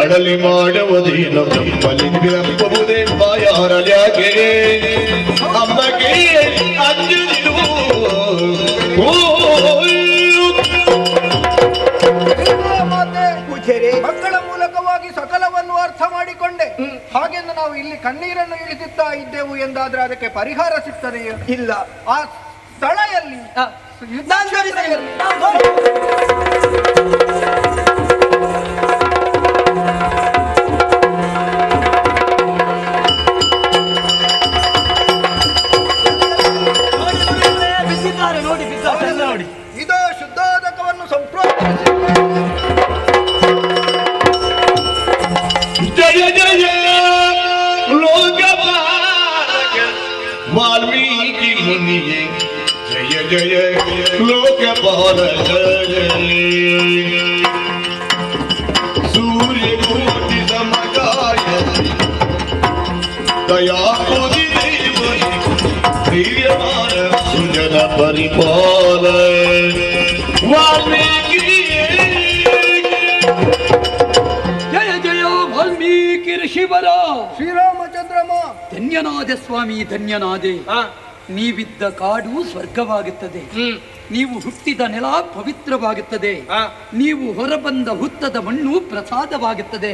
ಅಡಲಿ ಮಾಡುವುದೇನು ನಮ್ಮಲ್ಲಿ ವಿಳಂಬುವುದೇ ಬಾಯಾರಲ್ಯಾಕೆ ಅಮ್ಮಗೆ ಅಂಜದಿರು ಮಕ್ಕಳ ಮೂಲಕವಾಗಿ ಸಕಲವನ್ನು ಅರ್ಥ ಮಾಡಿಕೊಂಡೆ. ಹಾಗೆಂದು ನಾವು ಇಲ್ಲಿ ಕಣ್ಣೀರನ್ನು ಇಳಿಸುತ್ತಾ ಇದ್ದೆವು ಎಂದಾದ್ರೆ ಅದಕ್ಕೆ ಪರಿಹಾರ ಸಿಗ್ತದೆಯೋ? ಇಲ್ಲ. ಆ ಸ್ಥಳ ಎಲ್ಲಿ? ನೋಡಿ, ಇದು ಶುದ್ಧೋದಕವನ್ನು ಸಂಪ್ರೋಕ್ಷಿಸಿ. ಜಯ ಜಯ ಲೋಕಪಾಲಕ ವಾಲ್ಮೀಕಿ ಮುನಿಯೇ, ಜಯ ಜಯ ಲೋಕಪಾಲಕ. ಸೂರ್ಯ ಕೋಟಿ ಸಮಗಾಯ ದಯಾ ಕೋಟಿ ಧೀರ್ಯಮಾನ ಸುಜನ ಪರಿಪಾಲ ವಾಲ್ಮೀಕಿ. ಜಯ ಜಯ ವಾಲ್ಮೀಕಿ ಋಷಿವರ. ಶ್ರೀರಾಮಚಂದ್ರಮ, ಧನ್ಯನಾದೆ ಸ್ವಾಮಿ, ಧನ್ಯನಾದೆ. ನೀವಿದ್ದ ಕಾಡು ಸ್ವರ್ಗವಾಗುತ್ತದೆ, ನೀವು ಹುಟ್ಟಿದ ನೆಲ ಪವಿತ್ರವಾಗುತ್ತದೆ, ನೀವು ಹೊರಬಂದ ಹುತ್ತದ ಮಣ್ಣು ಪ್ರಸಾದವಾಗುತ್ತದೆ.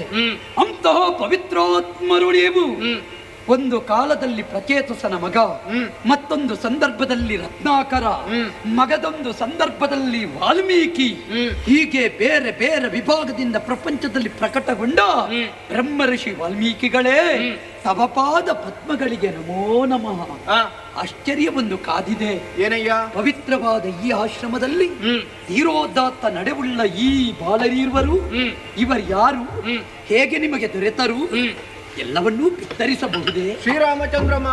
ಅಂತಹ ಪವಿತ್ರಾತ್ಮರು ನೀವು. ಒಂದು ಕಾಲದಲ್ಲಿ ಪ್ರಚೇತಸನ ಮಗ, ಮತ್ತೊಂದು ಸಂದರ್ಭದಲ್ಲಿ ರತ್ನಾಕರ, ಮಗದೊಂದು ಸಂದರ್ಭದಲ್ಲಿ ವಾಲ್ಮೀಕಿ, ಹೀಗೆ ಬೇರೆ ಬೇರೆ ವಿಭಾಗದಿಂದ ಪ್ರಪಂಚದಲ್ಲಿ ಪ್ರಕಟಗೊಂಡ ಬ್ರಹ್ಮರ್ಷಿ ವಾಲ್ಮೀಕಿಗಳೇ ತವಪಾದ ಪದ್ಮಗಳಿಗೆ ನಮೋ ನಮಃ. ಆಶ್ಚರ್ಯವೊಂದು ಕಾದಿದೆ ಏನಯ್ಯ? ಪವಿತ್ರವಾದ ಈ ಆಶ್ರಮದಲ್ಲಿ ಧೀರೋದಾತ್ತ ನಡೆವುಳ್ಳ ಈ ಬಾಲರೀರ್ವರು ಇವರು ಯಾರು, ಹೇಗೆ ನಿಮಗೆ ದೊರೆತರು, ಎಲ್ಲವನ್ನೂ ಬಿತ್ತರಿಸಬಹುದೇ? ಶ್ರೀರಾಮಚಂದ್ರಮ್ಮ,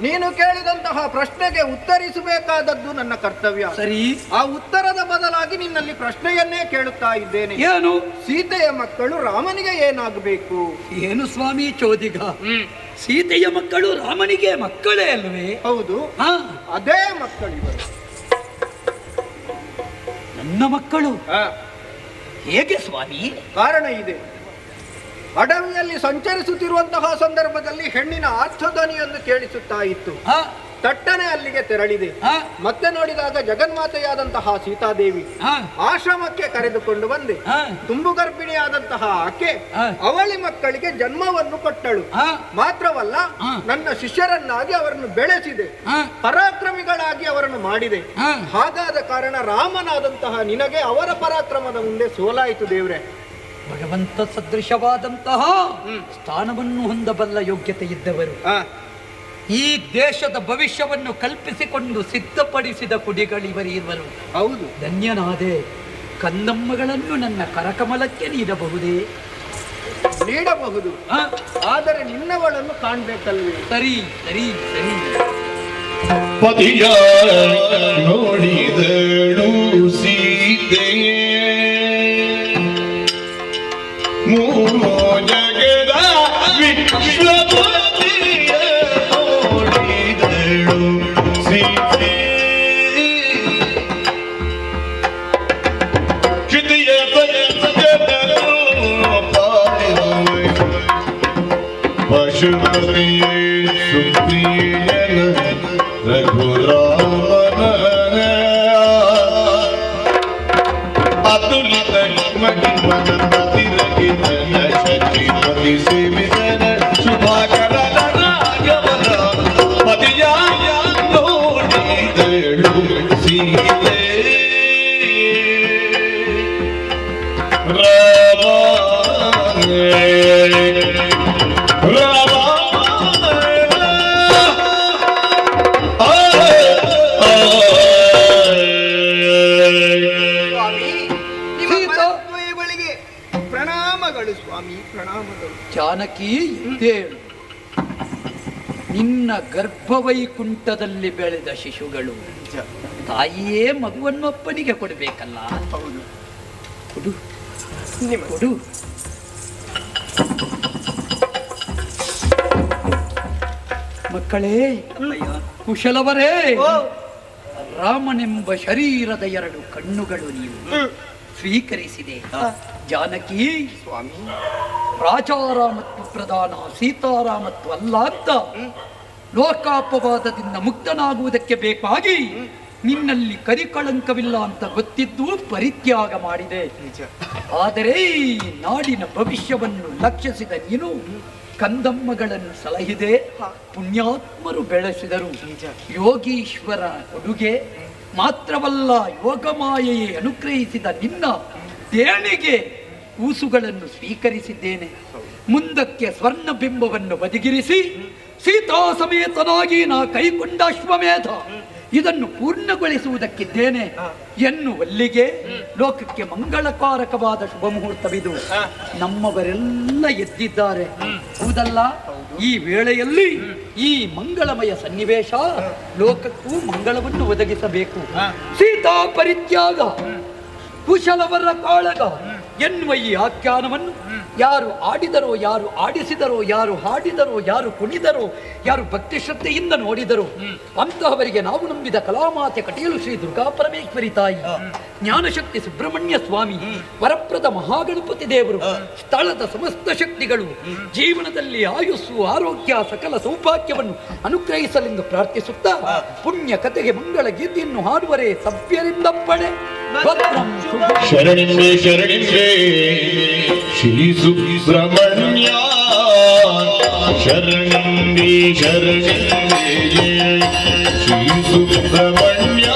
ನೀನು ಕೇಳಿದಂತಹ ಪ್ರಶ್ನೆಗೆ ಉತ್ತರಿಸಬೇಕಾದದ್ದು ನನ್ನ ಕರ್ತವ್ಯ. ಸರಿ, ಆ ಉತ್ತರದ ಬದಲಾಗಿ ನಿನ್ನಲ್ಲಿ ಪ್ರಶ್ನೆಯನ್ನೇ ಕೇಳುತ್ತಾ ಇದ್ದೇನೆ. ಏನು? ಸೀತೆಯ ಮಕ್ಕಳು ರಾಮನಿಗೆ ಏನಾಗಬೇಕು? ಏನು ಸ್ವಾಮಿ ಚೋದಿಗ, ಸೀತೆಯ ಮಕ್ಕಳು ರಾಮನಿಗೆ ಮಕ್ಕಳೇ ಅಲ್ವೇ? ಹೌದು, ಅದೇ ಮಕ್ಕಳಿವರು. ನನ್ನ ಮಕ್ಕಳು? ಹೇಗೆ ಸ್ವಾಮಿ? ಕಾರಣ ಇದೆ. ಅಡವಿಯಲ್ಲಿ ಸಂಚರಿಸುತ್ತಿರುವಂತಹ ಸಂದರ್ಭದಲ್ಲಿ ಹೆಣ್ಣಿನ ಆರ್ಥಧ್ವನಿಯೊಂದು ಕೇಳಿಸುತ್ತಾ ಇತ್ತು. ತಟ್ಟನೆ ಅಲ್ಲಿಗೆ ತೆರಳಿದೆ. ಮತ್ತೆ ನೋಡಿದಾಗ ಜಗನ್ಮಾತೆಯಾದಂತಹ ಸೀತಾದೇವಿ ಆಶ್ರಮಕ್ಕೆ ಕರೆದುಕೊಂಡು ಬಂದೆ. ತುಂಬು ಗರ್ಭಿಣಿಯಾದಂತಹ ಆಕೆ ಅವಳಿ ಮಕ್ಕಳಿಗೆ ಜನ್ಮವನ್ನು ಕೊಟ್ಟಳು. ಮಾತ್ರವಲ್ಲ, ನನ್ನ ಶಿಷ್ಯರನ್ನಾಗಿ ಅವರನ್ನು ಬೆಳೆಸಿದೆ, ಪರಾಕ್ರಮಿಗಳಾಗಿ ಅವರನ್ನು ಮಾಡಿದೆ. ಹಾಗಾದ ಕಾರಣ ರಾಮನಾದಂತಹ ನಿನಗೆ ಅವರ ಪರಾಕ್ರಮದ ಮುಂದೆ ಸೋಲಾಯಿತು ದೇವ್ರೆ. ಭಗವಂತ ಸದೃಶವಾದಂತಹ ಸ್ಥಾನವನ್ನು ಹೊಂದಬಲ್ಲ ಯೋಗ್ಯತೆ ಇದ್ದವರು, ಈ ದೇಶದ ಭವಿಷ್ಯವನ್ನು ಕಲ್ಪಿಸಿಕೊಂಡು ಸಿದ್ಧಪಡಿಸಿದ ಕುಡಿಗಳಿವರಿರುವರು. ಹೌದು, ಧನ್ಯನಾದೆ. ಕಂದಮ್ಮಗಳನ್ನು ನನ್ನ ಕರಕಮಲಕ್ಕೆ ನೀಡಬಹುದೇ? ನೀಡಬಹುದು, ಆದರೆ ನಿನ್ನವಳನ್ನು ಕಾಣ್ಬೇಕಲ್ವೇ? ಸರಿ ಸರಿ ಸರಿ. ಪತಿಯ ನೋಡಿದಳು ಸೀತೆಯೇ, ಮೂರು ಜಗದ ವಿಶ್ವಪತಿಯ ನೋಡಿದಳು ಸೀತೆ, ಕ್ಷಿತಿಯ ಪಶುಪತಿಯೇ ಸುಪ್ರಿಯನ ರಘುರಾಮನ ಅತುಲಿತ ಮಗನ ತಿರಗಿದನ ಶಚಿಪತಿ ಸೇವಿದನ ಶುಭಾಕರನ ರಾಘವನ ಪತಿಯ ನೋಡಿದಳು ಸೀತೆ, ಪ್ರಣಾಮಗಳು ಸ್ವಾಮಿ, ಪ್ರಣಾಮಗಳು. ಜಾನಕಿ, ಎದ್ದೇಳು. ನಿನ್ನ ಗರ್ಭವೈಕುಂಠದಲ್ಲಿ ಬೆಳೆದ ಶಿಶುಗಳು, ತಾಯಿಯೇ ಮಗುವನ್ನು ಅಪ್ಪನಿಗೆ ಕೊಡಬೇಕಲ್ಲ? ಹೌದು, ಕೊಡು ಕೊಡು. ಮಕ್ಕಳೇ, ಕುಶಲವರೇ, ರಾಮನೆಂಬ ಶರೀರದ 2 ಕಣ್ಣುಗಳು ನೀವು ಸ್ವೀಕರಿಸಿದೆ. ಜಾನಕಿ ಸ್ವಾಮಿ, ರಾಜಾರಾಮತ್ವ ಪ್ರಧಾನ, ಸೀತಾರಾಮತ್ವ ಅಲ್ಲ ಅಂತ ಲೋಕಾಪವಾದದಿಂದ ಮುಕ್ತನಾಗುವುದಕ್ಕೆ ಬೇಕಾಗಿ ನಿನ್ನಲ್ಲಿ ಕರಿಕಳಂಕವಿಲ್ಲ ಅಂತ ಗೊತ್ತಿದ್ದು ಪರಿತ್ಯಾಗ ಮಾಡಿದೆ. ಆದರೆ ಈ ನಾಡಿನ ಭವಿಷ್ಯವನ್ನು ಲಕ್ಷಿಸಿದ ನೀನು ಕಂದಮ್ಮಗಳನ್ನು ಸಲಹಿದೆ, ಪುಣ್ಯಾತ್ಮರು ಬೆಳೆಸಿದರು. ಯೋಗೀಶ್ವರ ಕೊಡುಗೆ ಮಾತ್ರವಲ್ಲ, ಯೋಗಮಾಯೆಯೇ ಅನುಗ್ರಹಿಸಿದ ನಿನ್ನ ದೇಣಿಗೆ ಕೂಸುಗಳನ್ನು ಸ್ವೀಕರಿಸಿದ್ದೇನೆ. ಮುಂದಕ್ಕೆ ಸ್ವರ್ಣ ಬಿಂಬವನ್ನು ಬದಿಗಿರಿಸಿ ಸೀತಾ ಸಮೇತನಾಗಿ ನಾ ಕೈಗೊಂಡ ಅಶ್ವಮೇಧ ಇದನ್ನು ಪೂರ್ಣಗೊಳಿಸುವುದಕ್ಕಿದ್ದೇನೆ ಎನ್ನುವಲ್ಲಿಗೆ ಲೋಕಕ್ಕೆ ಮಂಗಳಕಾರಕವಾದ ಶುಭ ಮುಹೂರ್ತವಿದು. ನಮ್ಮವರೆಲ್ಲ ಎದ್ದಿದ್ದಾರೆ, ಹೌದಲ್ಲ? ಈ ವೇಳೆಯಲ್ಲಿ ಈ ಮಂಗಳಮಯ ಸನ್ನಿವೇಶ ಲೋಕಕ್ಕೂ ಮಂಗಳವನ್ನು ಒದಗಿಸಬೇಕು. ಸೀತಾ ಪರಿತ್ಯಾಗ ಕುಶಲವರ ಕಾಳಗ ಎನ್ನುವ ಈ ಆಖ್ಯಾನವನ್ನು ಯಾರು ಆಡಿದರೋ, ಯಾರು ಆಡಿಸಿದರೋ, ಯಾರು ಹಾಡಿದರೋ, ಯಾರು ಕುಣಿದರೋ, ಯಾರು ಭಕ್ತಿ ಶ್ರದ್ಧೆಯಿಂದ ನೋಡಿದರೋ ಅಂತಹವರಿಗೆ ನಾವು ನಂಬಿದ ಕಲಾಮಾತೆ ಕಟೀಲು ಶ್ರೀ ದುರ್ಗಾ ಪರಮೇಶ್ವರಿ ತಾಯಿ, ಜ್ಞಾನಶಕ್ತಿ ಸುಬ್ರಹ್ಮಣ್ಯ ಸ್ವಾಮಿ, ವರಪ್ರದ ಮಹಾಗಣಪತಿ ದೇವರು, ಸ್ಥಳದ ಸಮಸ್ತ ಶಕ್ತಿಗಳು ಜೀವನದಲ್ಲಿ ಆಯುಸ್ಸು, ಆರೋಗ್ಯ, ಸಕಲ ಸೌಭಾಗ್ಯವನ್ನು ಅನುಗ್ರಹಿಸಲೆಂದು ಪ್ರಾರ್ಥಿಸುತ್ತಾ ಪುಣ್ಯ ಕಥೆಗೆ ಮಂಗಳ ಗೀತೆಯನ್ನು ಹಾಡುವರೇ ಸಭ್ಯರಿಂದಪ್ಪಣೆ. ಶರಣಿಂಬೆ ಶರಣಿಂಬೆ ಶ್ರೀ ಸುಬ್ರಹ್ಮಣ್ಯ ಶರಣಂದಿ ಶರಣಂದಿ ಶ್ರೀ ಸುಬ್ರಹ್ಮಣ್ಯ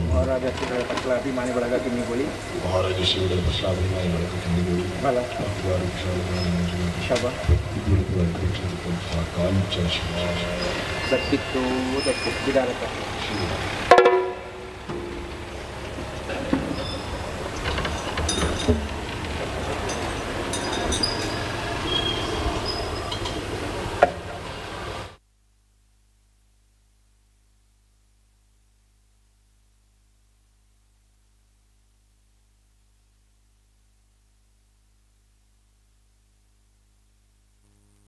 ಮಹಾರಾಜ ಶ್ರೀಗಳ ಪಟ್ಲ ಅಭಿಮಾನಿ ಬಳಗ ಕಿನ್ನಿಗೋಳಿ ಮಹಾರಾಜ ಶ್ರೀಗಳ ಪಟ್ಲಾಭಿಮಾನಿ ಬಳಗ ಕಿನ್ನಿಗೋಳಿ ಬಲ ಶಬ ಕಾಂಚ ಶಿವ ದತ್ತಿತ್ತು ಬಿಡಾರಕ